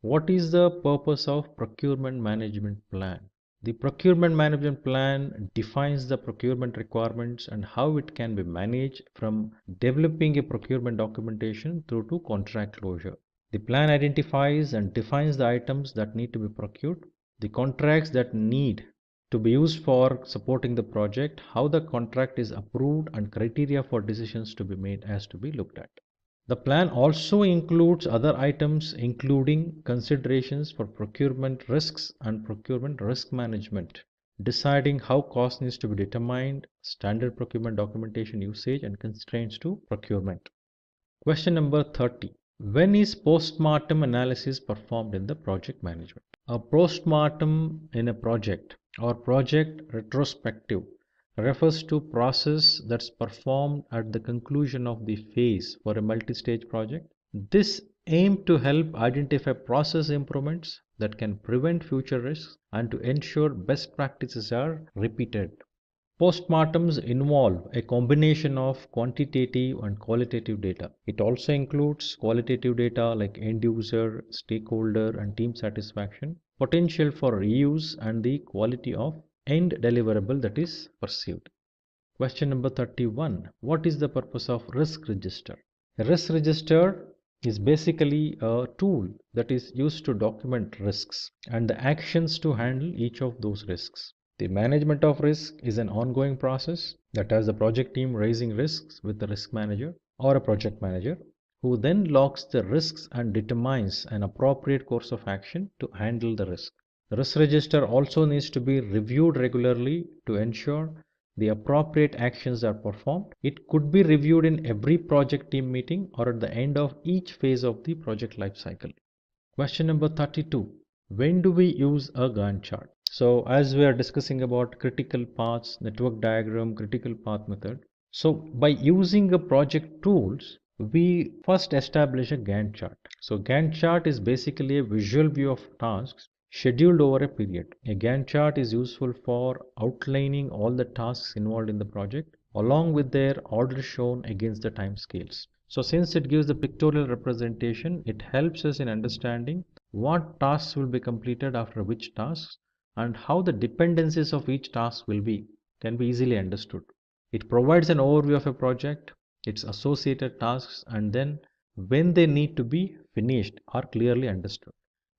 What is the purpose of procurement management plan? The procurement management plan defines the procurement requirements and how it can be managed from developing a procurement documentation through to contract closure. The plan identifies and defines the items that need to be procured, the contracts that need to be used for supporting the project, how the contract is approved, and criteria for decisions to be made has to be looked at. The plan also includes other items including considerations for procurement risks and procurement risk management, deciding how cost needs to be determined, standard procurement documentation usage, and constraints to procurement. Question number 30. When is post-mortem analysis performed in the project management? A post-mortem in a project or project retrospective refers to process that's performed at the conclusion of the phase for a multi-stage project. This aims to help identify process improvements, that can prevent future risks and to ensure best practices are repeated. Postmortems involve a combination of quantitative and qualitative data. It also includes qualitative data like end user, stakeholder, and team satisfaction, potential for reuse, and the quality of end deliverable that is perceived. Question number 31. What is the purpose of risk register? A risk register is basically a tool that is used to document risks and the actions to handle each of those risks. The management of risk is an ongoing process that has the project team raising risks with the risk manager or a project manager who then logs the risks and determines an appropriate course of action to handle the risk. The risk register also needs to be reviewed regularly to ensure the appropriate actions are performed. It could be reviewed in every project team meeting or at the end of each phase of the project lifecycle. Question number 32. When do we use a Gantt chart? So as we are discussing about critical paths, network diagram, critical path method. So by using a project tools, we first establish a Gantt chart. So Gantt chart is basically a visual view of tasks scheduled over a period. A Gantt chart is useful for outlining all the tasks involved in the project along with their order shown against the time scales. So since it gives the pictorial representation, it helps us in understanding what tasks will be completed after which tasks and how the dependencies of each task can be easily understood. It provides an overview of a project, its associated tasks, and then when they need to be finished are clearly understood.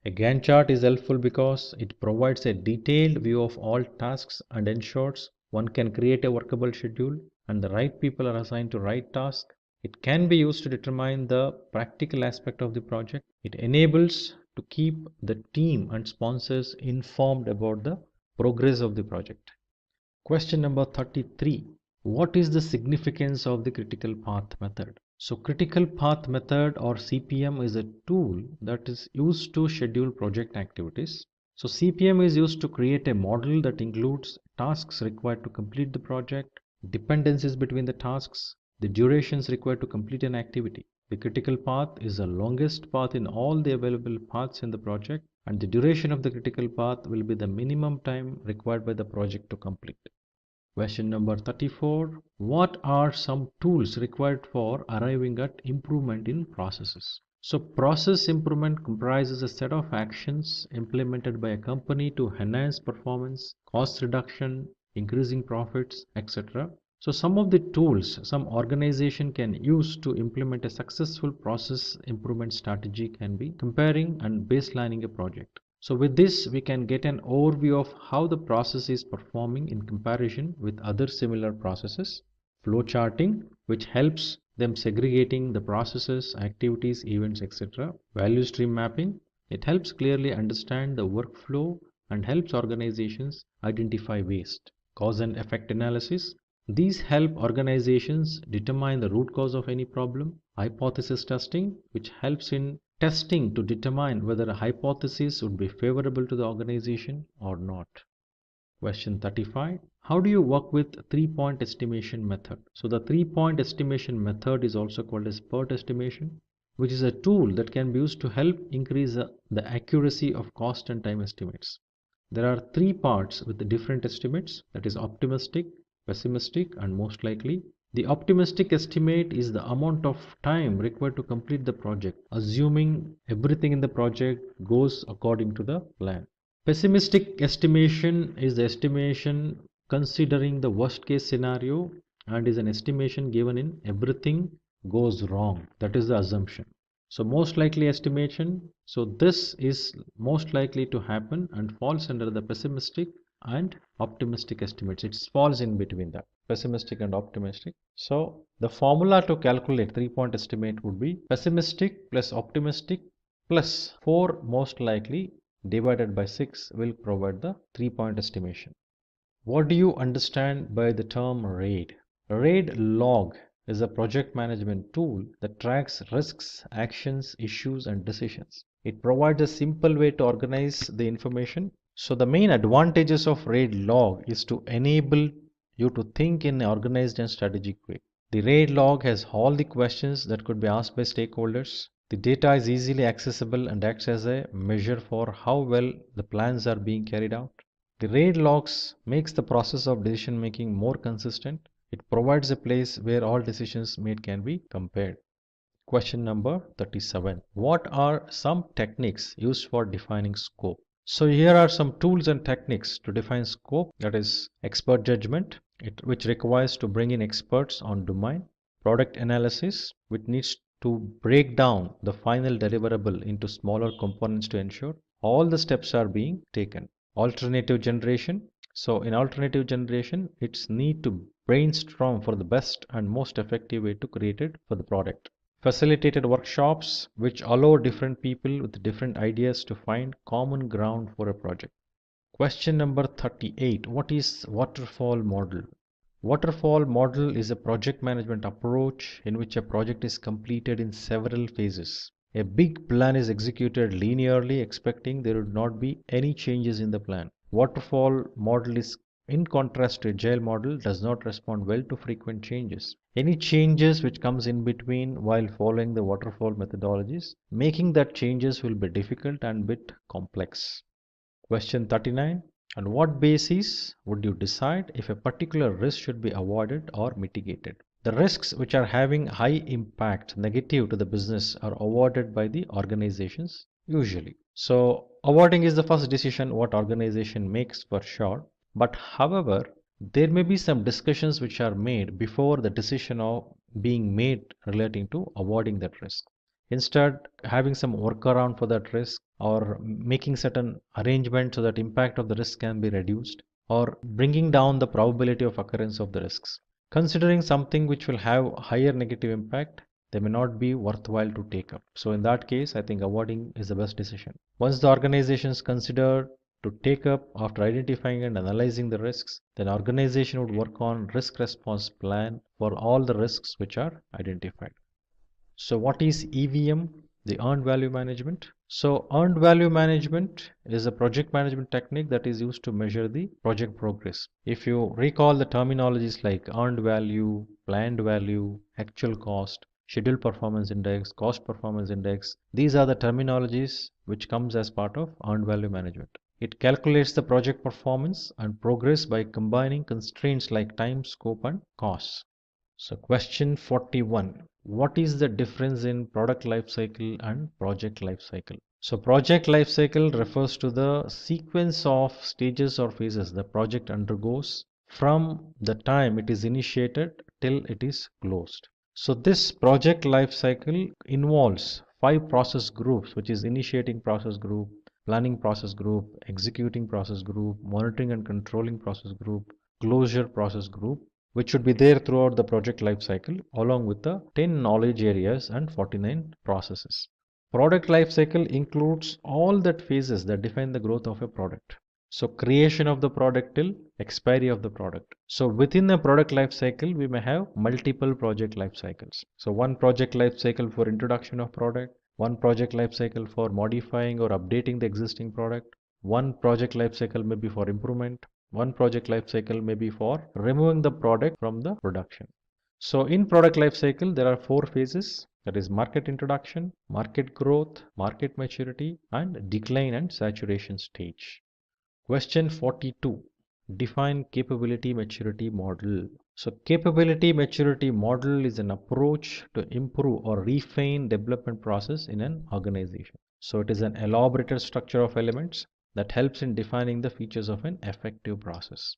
A Gantt chart is helpful because it provides a detailed view of all tasks and ensures one can create a workable schedule and the right people are assigned to right task. It can be used to determine the practical aspect of the project. It enables to keep the team and sponsors informed about the progress of the project. Question number 33. What is the significance of the critical path method? So critical path method or CPM is a tool that is used to schedule project activities. So CPM is used to create a model that includes tasks required to complete the project, dependencies between the tasks, the durations required to complete an activity. The critical path is the longest path in all the available paths in the project, and the duration of the critical path will be the minimum time required by the project to complete. Question number 34. What are some tools required for arriving at improvement in processes? So process improvement comprises a set of actions implemented by a company to enhance performance, cost reduction, increasing profits, etc. So some of the tools some organization can use to implement a successful process improvement strategy can be comparing and baselining a project. So with this, we can get an overview of how the process is performing in comparison with other similar processes. Flow charting, which helps them segregating the processes, activities, events, etc. Value stream mapping, it helps clearly understand the workflow and helps organizations identify waste. Cause and effect analysis, these help organizations determine the root cause of any problem. Hypothesis testing, which helps in testing to determine whether a hypothesis would be favorable to the organization or not. Question 35. How do you work with 3-point estimation method? So the 3-point estimation method is also called as PERT estimation, which is a tool that can be used to help increase the accuracy of cost and time estimates. There are 3 parts with the different estimates, that is optimistic, pessimistic, and most likely. The optimistic estimate is the amount of time required to complete the project, assuming everything in the project goes according to the plan. Pessimistic estimation is the estimation considering the worst case scenario and is an estimation given in everything goes wrong. That is the assumption. So most likely estimation, so this is most likely to happen and falls under the pessimistic and optimistic estimates. It falls in between that, pessimistic and optimistic. So the formula to calculate 3-point estimate would be pessimistic plus optimistic plus 4 most likely divided by 6 will provide the 3-point estimation. What do you understand by the term RAID? RAID log is a project management tool that tracks risks, actions, issues, and decisions. It provides a simple way to organize the information. So the main advantages of RAID log is to enable you to think in an organized and strategic way. The RAID log has all the questions that could be asked by stakeholders. The data is easily accessible and acts as a measure for how well the plans are being carried out. The RAID logs makes the process of decision making more consistent. It provides a place where all decisions made can be compared. Question number 37. What are some techniques used for defining scope? So here are some tools and techniques to define scope, that is expert judgment, which requires to bring in experts on domain, product analysis, which needs to break down the final deliverable into smaller components to ensure all the steps are being taken. Alternative generation. So in alternative generation, it's need to brainstorm for the best and most effective way to create it for the product. Facilitated workshops which allow different people with different ideas to find common ground for a project. Question number 38. What is waterfall model? Waterfall model is a project management approach in which a project is completed in several phases. A big plan is executed linearly, expecting there would not be any changes in the plan. Waterfall model is in contrast to agile model, does not respond well to frequent changes. Any changes which comes in between while following the waterfall methodologies, making that changes will be difficult and bit complex. Question 39. On what basis would you decide if a particular risk should be avoided or mitigated? The risks which are having high impact negative to the business are avoided by the organizations usually. So avoiding is the first decision what organization makes for sure. But however, there may be some discussions which are made before the decision of being made relating to avoiding that risk. Instead, having some workaround for that risk or making certain arrangements so that impact of the risk can be reduced or bringing down the probability of occurrence of the risks. Considering something which will have higher negative impact, they may not be worthwhile to take up. So in that case, I think avoiding is the best decision. Once the organizations consider to take up after identifying and analyzing the risks, then organization would work on risk response plan for all the risks which are identified. So what is EVM? The earned value management. So earned value management is a project management technique that is used to measure the project progress. If you recall the terminologies like earned value, planned value, actual cost, schedule performance index, cost performance index, these are the terminologies which comes as part of earned value management. It calculates the project performance and progress by combining constraints like time, scope and costs. So question 41. What is the difference in product lifecycle and project lifecycle? So project lifecycle refers to the sequence of stages or phases the project undergoes from the time it is initiated till it is closed. So this project lifecycle involves 5 process groups, which is initiating process group, planning process group, executing process group, monitoring and controlling process group, closure process group, which should be there throughout the project life cycle along with the 10 knowledge areas and 49 processes. Product life cycle includes all that phases that define the growth of a product. So creation of the product till expiry of the product. So within the product life cycle, we may have multiple project life cycles. So one project life cycle for introduction of product, one project life cycle for modifying or updating the existing product, one project life cycle may be for improvement, one project life cycle may be for removing the product from the production. So in product life cycle, there are 4 phases, that is market introduction, market growth, market maturity, and decline and saturation stage. Question 42. Define capability maturity model. So capability maturity model is an approach to improve or refine development process in an organization. So it is an elaborated structure of elements that helps in defining the features of an effective process.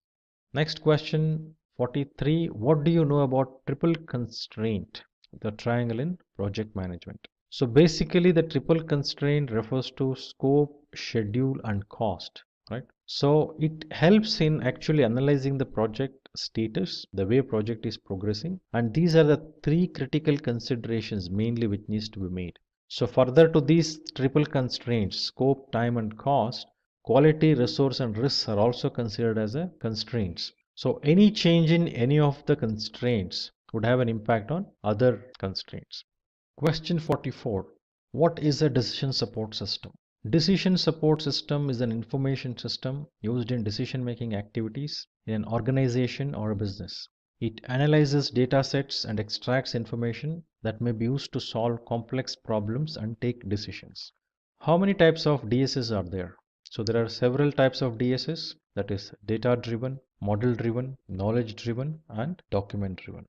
Next question 43. What do you know about triple constraint, the triangle in project management? So basically the triple constraint refers to scope, schedule and cost, right? So it helps in actually analyzing the project status, the way project is progressing, and these are the 3 critical considerations mainly which needs to be made. So further to these triple constraints, scope, time and cost, quality, resource and risks are also considered as a constraints. So any change in any of the constraints would have an impact on other constraints. Question 44. What is a decision support system? Decision support system is an information system used in decision making activities in an organization or a business. It analyzes data sets and extracts information that may be used to solve complex problems and take decisions. How many types of DSS are there? So there are several types of DSS, that is data driven, model driven, knowledge driven, and document driven.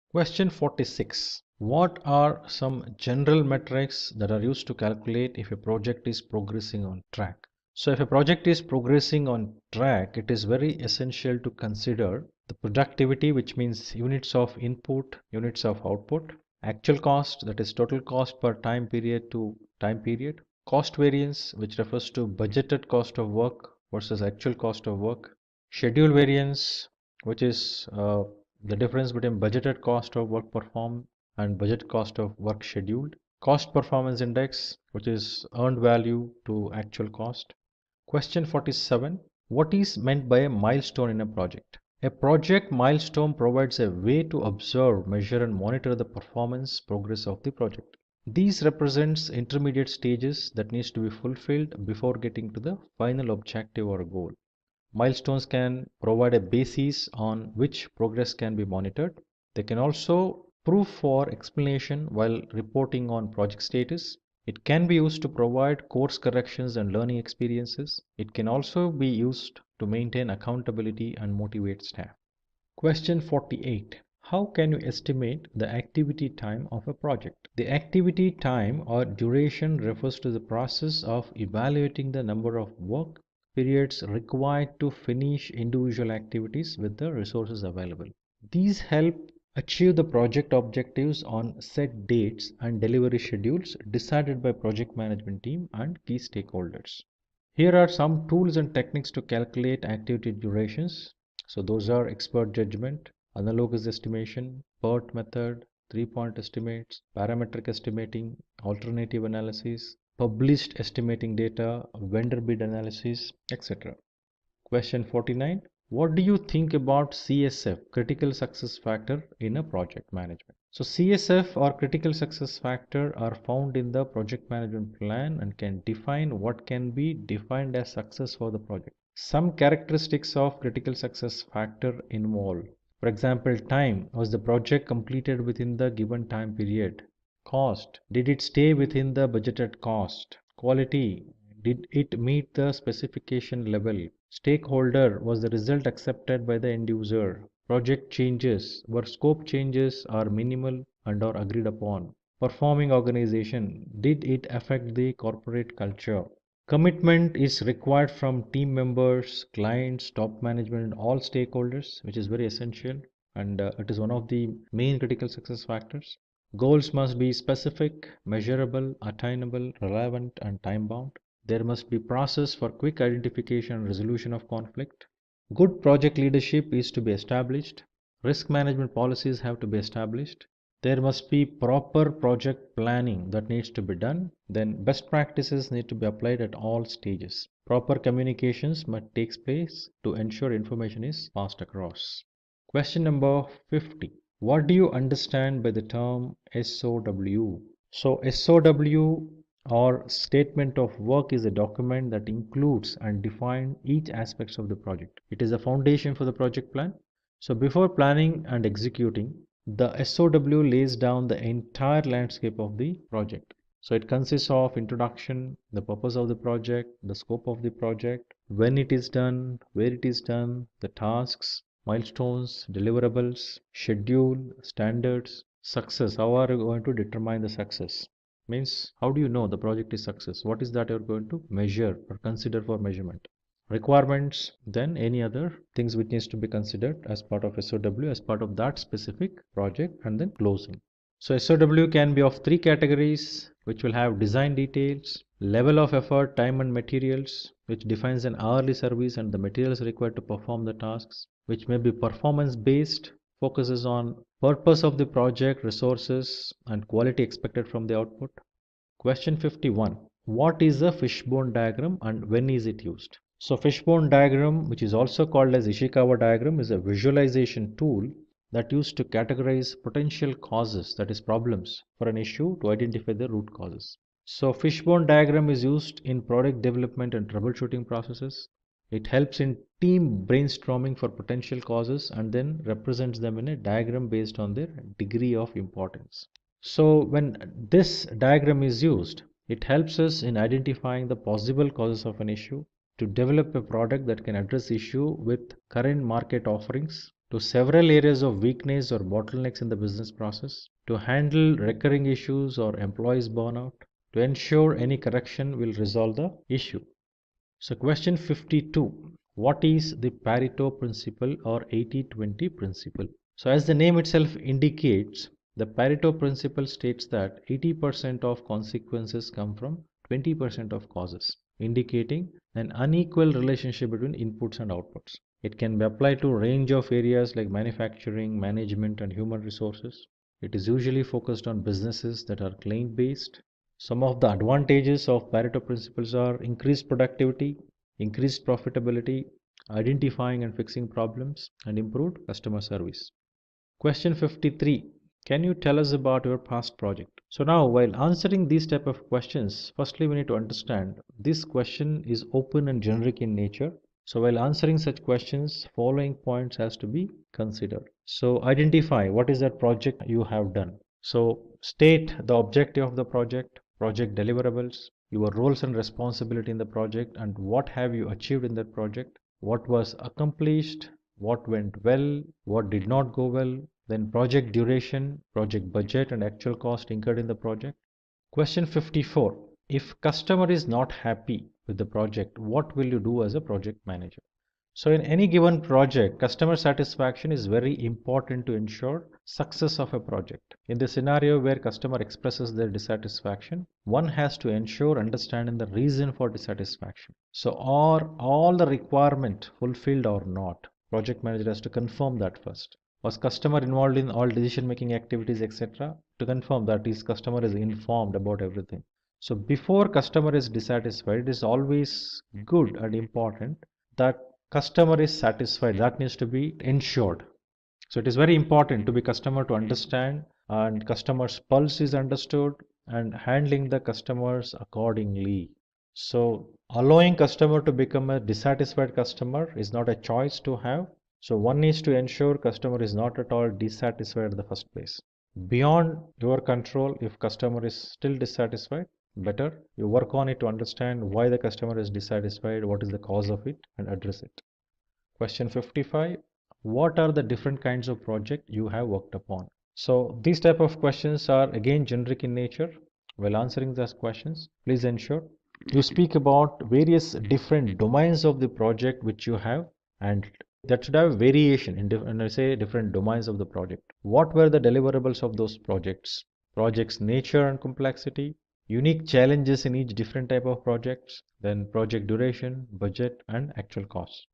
Question 46. What are some general metrics that are used to calculate if a project is progressing on track? So if a project is progressing on track, it is very essential to consider the productivity, which means units of input, units of output, actual cost, that is total cost per time period to time period, cost variance, which refers to budgeted cost of work versus actual cost of work, schedule variance, which is the difference between budgeted cost of work performed and budget cost of work scheduled, cost performance index, which is earned value to actual cost. Question 47. What is meant by a milestone in a project? A project milestone provides a way to observe, measure, and monitor the performance progress of the project. These represents intermediate stages that needs to be fulfilled before getting to the final objective or goal. Milestones can provide a basis on which progress can be monitored. They can also prove for explanation while reporting on project status. It can be used to provide course corrections and learning experiences. It can also be used to maintain accountability and motivate staff. Question 48. How can you estimate the activity time of a project? The activity time or duration refers to the process of evaluating the number of work periods required to finish individual activities with the resources available. These help achieve the project objectives on set dates and delivery schedules decided by project management team and key stakeholders. Here are some tools and techniques to calculate activity durations. So those are expert judgment, analogous estimation, PERT method, 3-point estimates, parametric estimating, alternative analysis, published estimating data, vendor bid analysis, etc. Question 49. What do you think about CSF, critical success factor, in a project management? So CSF or critical success factor are found in the project management plan and can define what can be defined as success for the project. Some characteristics of critical success factor involve, for example, time. Was the project completed within the given time period? Cost. Did it stay within the budgeted cost? Quality. Did it meet the specification level? Stakeholder. Was the result accepted by the end user? Project changes. Were scope changes are minimal and are agreed upon? Performing organization. Did it affect the corporate culture? Commitment is required from team members, clients, top management, and all stakeholders, which is very essential, and it is one of the main critical success factors. Goals must be specific, measurable, attainable, relevant, and time bound. There must be process for quick identification and resolution of conflict. Good project leadership is to be established. Risk management policies have to be established. There must be proper project planning that needs to be done. Then best practices need to be applied at all stages. Proper communications must take place to ensure information is passed across. Question number 50. What do you understand by the term SOW? So SOW or statement of work is a document that includes and defines each aspects of the project. It is a foundation for the project plan. So before planning and executing, the SOW lays down the entire landscape of the project. So it consists of introduction, the purpose of the project, the scope of the project, when it is done, where it is done, the tasks, milestones, deliverables, schedule, standards, success. How are you going to determine the success? Means how do you know the project is success? What is that you're going to measure or consider for measurement? Requirements, then any other things which needs to be considered as part of SOW as part of that specific project, and then closing. So SOW can be of 3 categories, which will have design details, level of effort, time and materials, which defines an hourly service and the materials required to perform the tasks, which may be performance based, focuses on purpose of the project, resources, and quality expected from the output. Question 51. What is a fishbone diagram and when is it used? So fishbone diagram, which is also called as Ishikawa diagram, is a visualization tool that used to categorize potential causes, that is problems, for an issue to identify the root causes. So fishbone diagram is used in product development and troubleshooting processes. It helps in team brainstorming for potential causes and then represents them in a diagram based on their degree of importance. So when this diagram is used, it helps us in identifying the possible causes of an issue, to develop a product that can address issue with current market offerings, to several areas of weakness or bottlenecks in the business process, to handle recurring issues or employees burnout, to ensure any correction will resolve the issue. So question 52, what is the Pareto principle or 80-20 principle? So as the name itself indicates, the Pareto principle states that 80% of consequences come from 20% of causes, indicating an unequal relationship between inputs and outputs. It can be applied to a range of areas like manufacturing, management, and human resources. It is usually focused on businesses that are client-based. Some of the advantages of Pareto principles are increased productivity, increased profitability, identifying and fixing problems, and improved customer service. Question 53. Can you tell us about your past project? So now, while answering these type of questions, firstly we need to understand this question is open and generic in nature. So while answering such questions, following points has to be considered. So identify what is that project you have done. So state the objective of the project deliverables, your roles and responsibility in the project, and what have you achieved in that project, what was accomplished, what went well, what did not go well, then project duration, project budget, and actual cost incurred in the project. Question 54. If customer is not happy with the project, what will you do as a project manager? So in any given project, customer satisfaction is very important to ensure success of a project. In the scenario where customer expresses their dissatisfaction, one has to ensure understanding the reason for dissatisfaction. So are all the requirement fulfilled or not? Project manager has to confirm that first. Was customer involved in all decision making activities, etc.? To confirm that his customer is informed about everything. So before customer is dissatisfied, it is always good and important that customer is satisfied. That needs to be ensured. So it is very important to be customer to understand, and customer's pulse is understood, and handling the customers accordingly. So allowing customer to become a dissatisfied customer is not a choice to have. So one needs to ensure customer is not at all dissatisfied in the first place. Beyond your control, if customer is still dissatisfied, better you work on it to understand why the customer is dissatisfied, what is the cause of it, and address it. Question 55. What are the different kinds of project you have worked upon? So these type of questions are again generic in nature. While answering those questions, please ensure you speak about various different domains of the project which you have, and that should have variation in when I say different domains of the project. What were the deliverables of those projects? Project's nature and complexity, unique challenges in each different type of projects, then project duration, budget, and actual cost.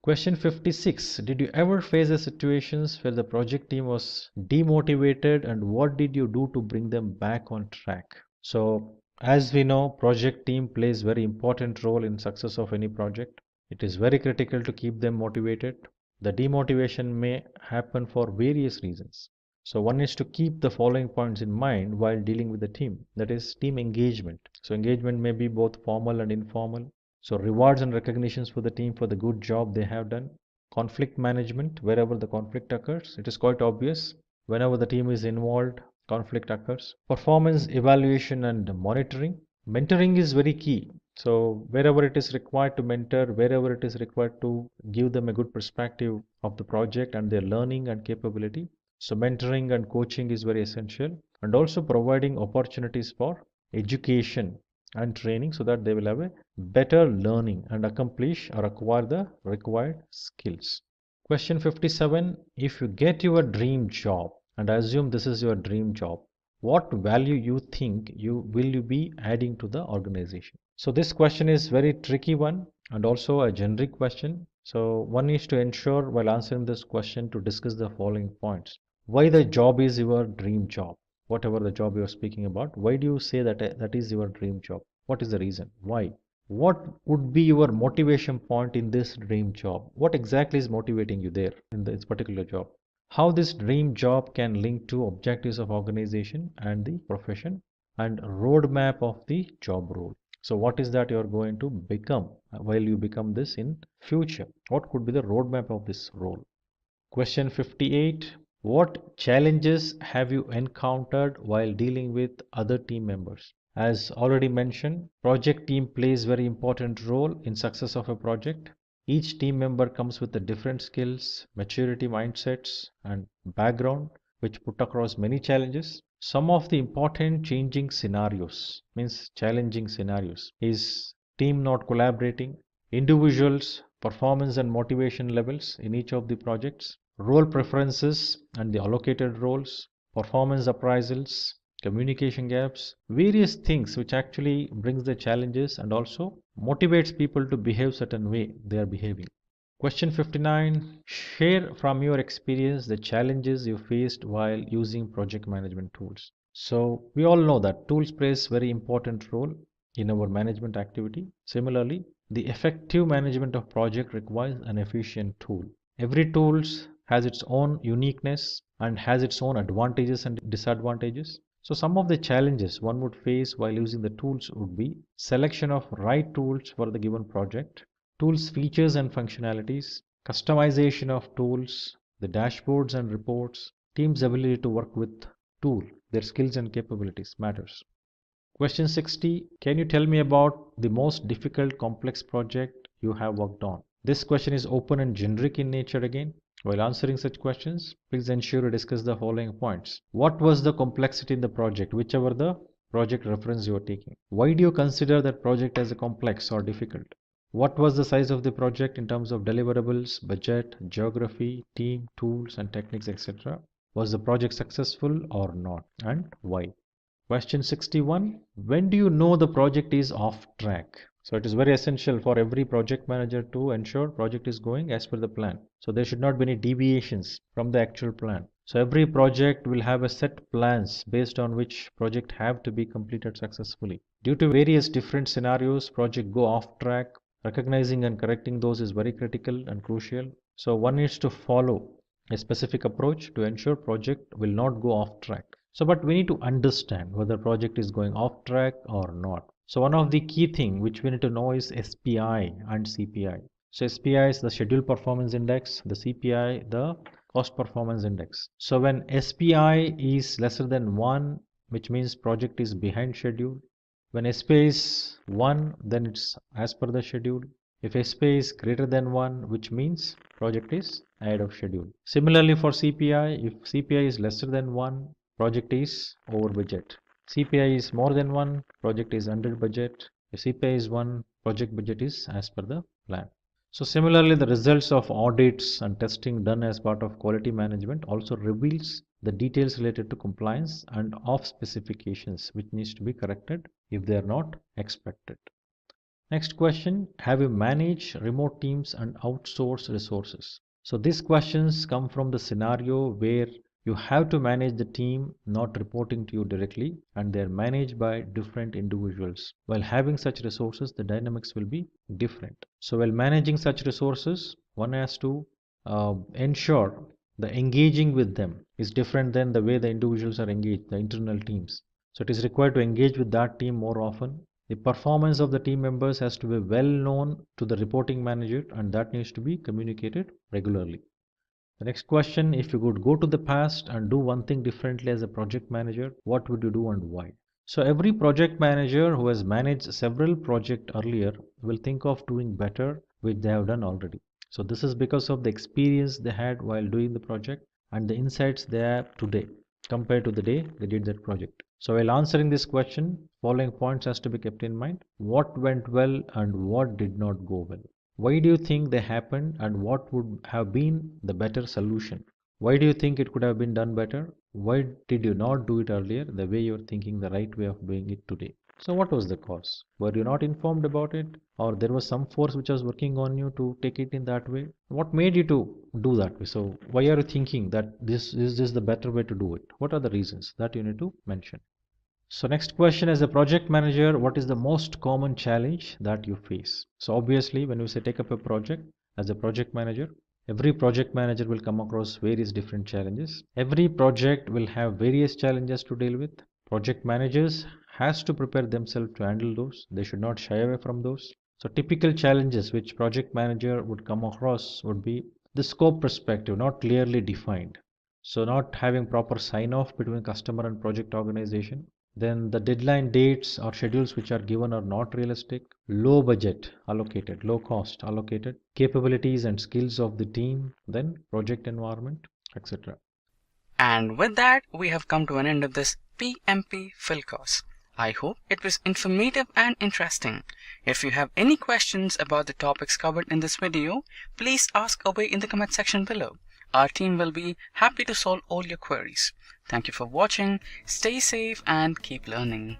Question 56. Did you ever face a situations where the project team was demotivated, and what did you do to bring them back on track? So as we know, project team plays very important role in success of any project. It is very critical to keep them motivated. The demotivation may happen for various reasons. So one is to keep the following points in mind while dealing with the team. That is team engagement. So engagement may be both formal and informal. So rewards and recognitions for the team for the good job they have done. Conflict management, wherever the conflict occurs. It is quite obvious. Whenever the team is involved, conflict occurs. Performance evaluation and monitoring. Mentoring is very key. So wherever it is required to mentor, wherever it is required to give them a good perspective of the project and their learning and capability. So mentoring and coaching is very essential, and also providing opportunities for education and training so that they will have a better learning and accomplish or acquire the required skills. Question 57. If you get your dream job, and I assume this is your dream job, what value you think you be adding to the organization? So this question is very tricky one and also a generic question. So one needs to ensure while answering this question to discuss the following points. Why the job is your dream job? Whatever the job you are speaking about, why do you say that that is your dream job? What is the reason? Why? What would be your motivation point in this dream job? What exactly is motivating you there in this particular job? How this dream job can link to objectives of organization and the profession, and roadmap of the job role. So what is that you are going to become while you become this in future? What could be the roadmap of this role? Question 58. What challenges have you encountered while dealing with other team members? As already mentioned, project team plays very important role in success of a project. Each team member comes with the different skills, maturity mindsets and background which put across many challenges. Some of the important changing scenarios, means challenging scenarios, is team not collaborating, individuals' performance and motivation levels in each of the projects, role preferences and the allocated roles, performance appraisals, communication gaps, various things which actually brings the challenges and also motivates people to behave certain way they are behaving. Question 59. Share from your experience the challenges you faced while using project management tools. So we all know that tools plays very important role in our management activity. Similarly, the effective management of project requires an efficient tool. Every tool has its own uniqueness and has its own advantages and disadvantages. So some of the challenges one would face while using the tools would be selection of right tools for the given project, tools features and functionalities, customization of tools, the dashboards and reports, team's ability to work with tool, their skills and capabilities matters. Question 60. Can you tell me about the most difficult complex project you have worked on? This question is open and generic in nature again. While answering such questions, please ensure you discuss the following points. What was the complexity in the project, whichever the project reference you are taking? Why do you consider that project as a complex or difficult? What was the size of the project in terms of deliverables, budget, geography, team, tools and techniques, etc.? Was the project successful or not, and why? Question 61. When do you know the project is off track? So it is very essential for every project manager to ensure project is going as per the plan. So there should not be any deviations from the actual plan. So every project will have a set plans based on which project have to be completed successfully. Due to various different scenarios, project go off track. Recognizing and correcting those is very critical and crucial. So one needs to follow a specific approach to ensure project will not go off track. So but we need to understand whether project is going off track or not. So one of the key thing which we need to know is SPI and CPI. So SPI is the schedule performance index, the CPI the cost performance index. So when SPI is lesser than 1, which means project is behind schedule. When SPI is 1, then it's as per the schedule. If SPI is greater than 1, which means project is ahead of schedule. Similarly for CPI, if CPI is lesser than 1, project is over budget. CPI is more than 1, project is under budget. If CPI is 1, project budget is as per the plan. So similarly, the results of audits and testing done as part of quality management also reveals the details related to compliance and off specifications which needs to be corrected if they are not expected. Next question, have you managed remote teams and outsourced resources? So these questions come from the scenario where you have to manage the team not reporting to you directly and they are managed by different individuals. While having such resources, the dynamics will be different. So while managing such resources, one has to ensure the engaging with them is different than the way the individuals are engaged, the internal teams. So it is required to engage with that team more often. The performance of the team members has to be well known to the reporting manager and that needs to be communicated regularly. The next question, if you could go to the past and do one thing differently as a project manager, what would you do and why? So every project manager who has managed several projects earlier will think of doing better which they have done already. So this is because of the experience they had while doing the project and the insights they have today compared to the day they did that project. So while answering this question, following points has to be kept in mind. What went well and what did not go well? Why do you think they happened and what would have been the better solution? Why do you think it could have been done better? Why did you not do it earlier the way you're thinking the right way of doing it today? So what was the cause? Were you not informed about it? Or there was some force which was working on you to take it in that way? What made you to do that way? So why are you thinking that this is the better way to do it? What are the reasons that you need to mention? So next question, as a project manager, what is the most common challenge that you face? So obviously when you say take up a project as a project manager, every project manager will come across various different challenges. Every project will have various challenges to deal with. Project managers has to prepare themselves to handle those. They should not shy away from those. So typical challenges which project manager would come across would be the scope perspective not clearly defined. So not having proper sign off between customer and project organization. Then the deadline dates or schedules which are given are not realistic. Low budget allocated, low cost allocated. Capabilities and skills of the team, then project environment, etc. And with that, we have come to an end of this PMP Phil course. I hope it was informative and interesting. If you have any questions about the topics covered in this video, please ask away in the comment section below. Our team will be happy to solve all your queries. Thank you for watching, stay safe and keep learning.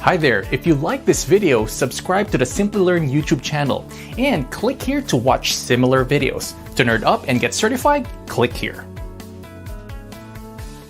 Hi there, if you like this video, subscribe to the Simplilearn YouTube channel and click here to watch similar videos. To nerd up and get certified, click here.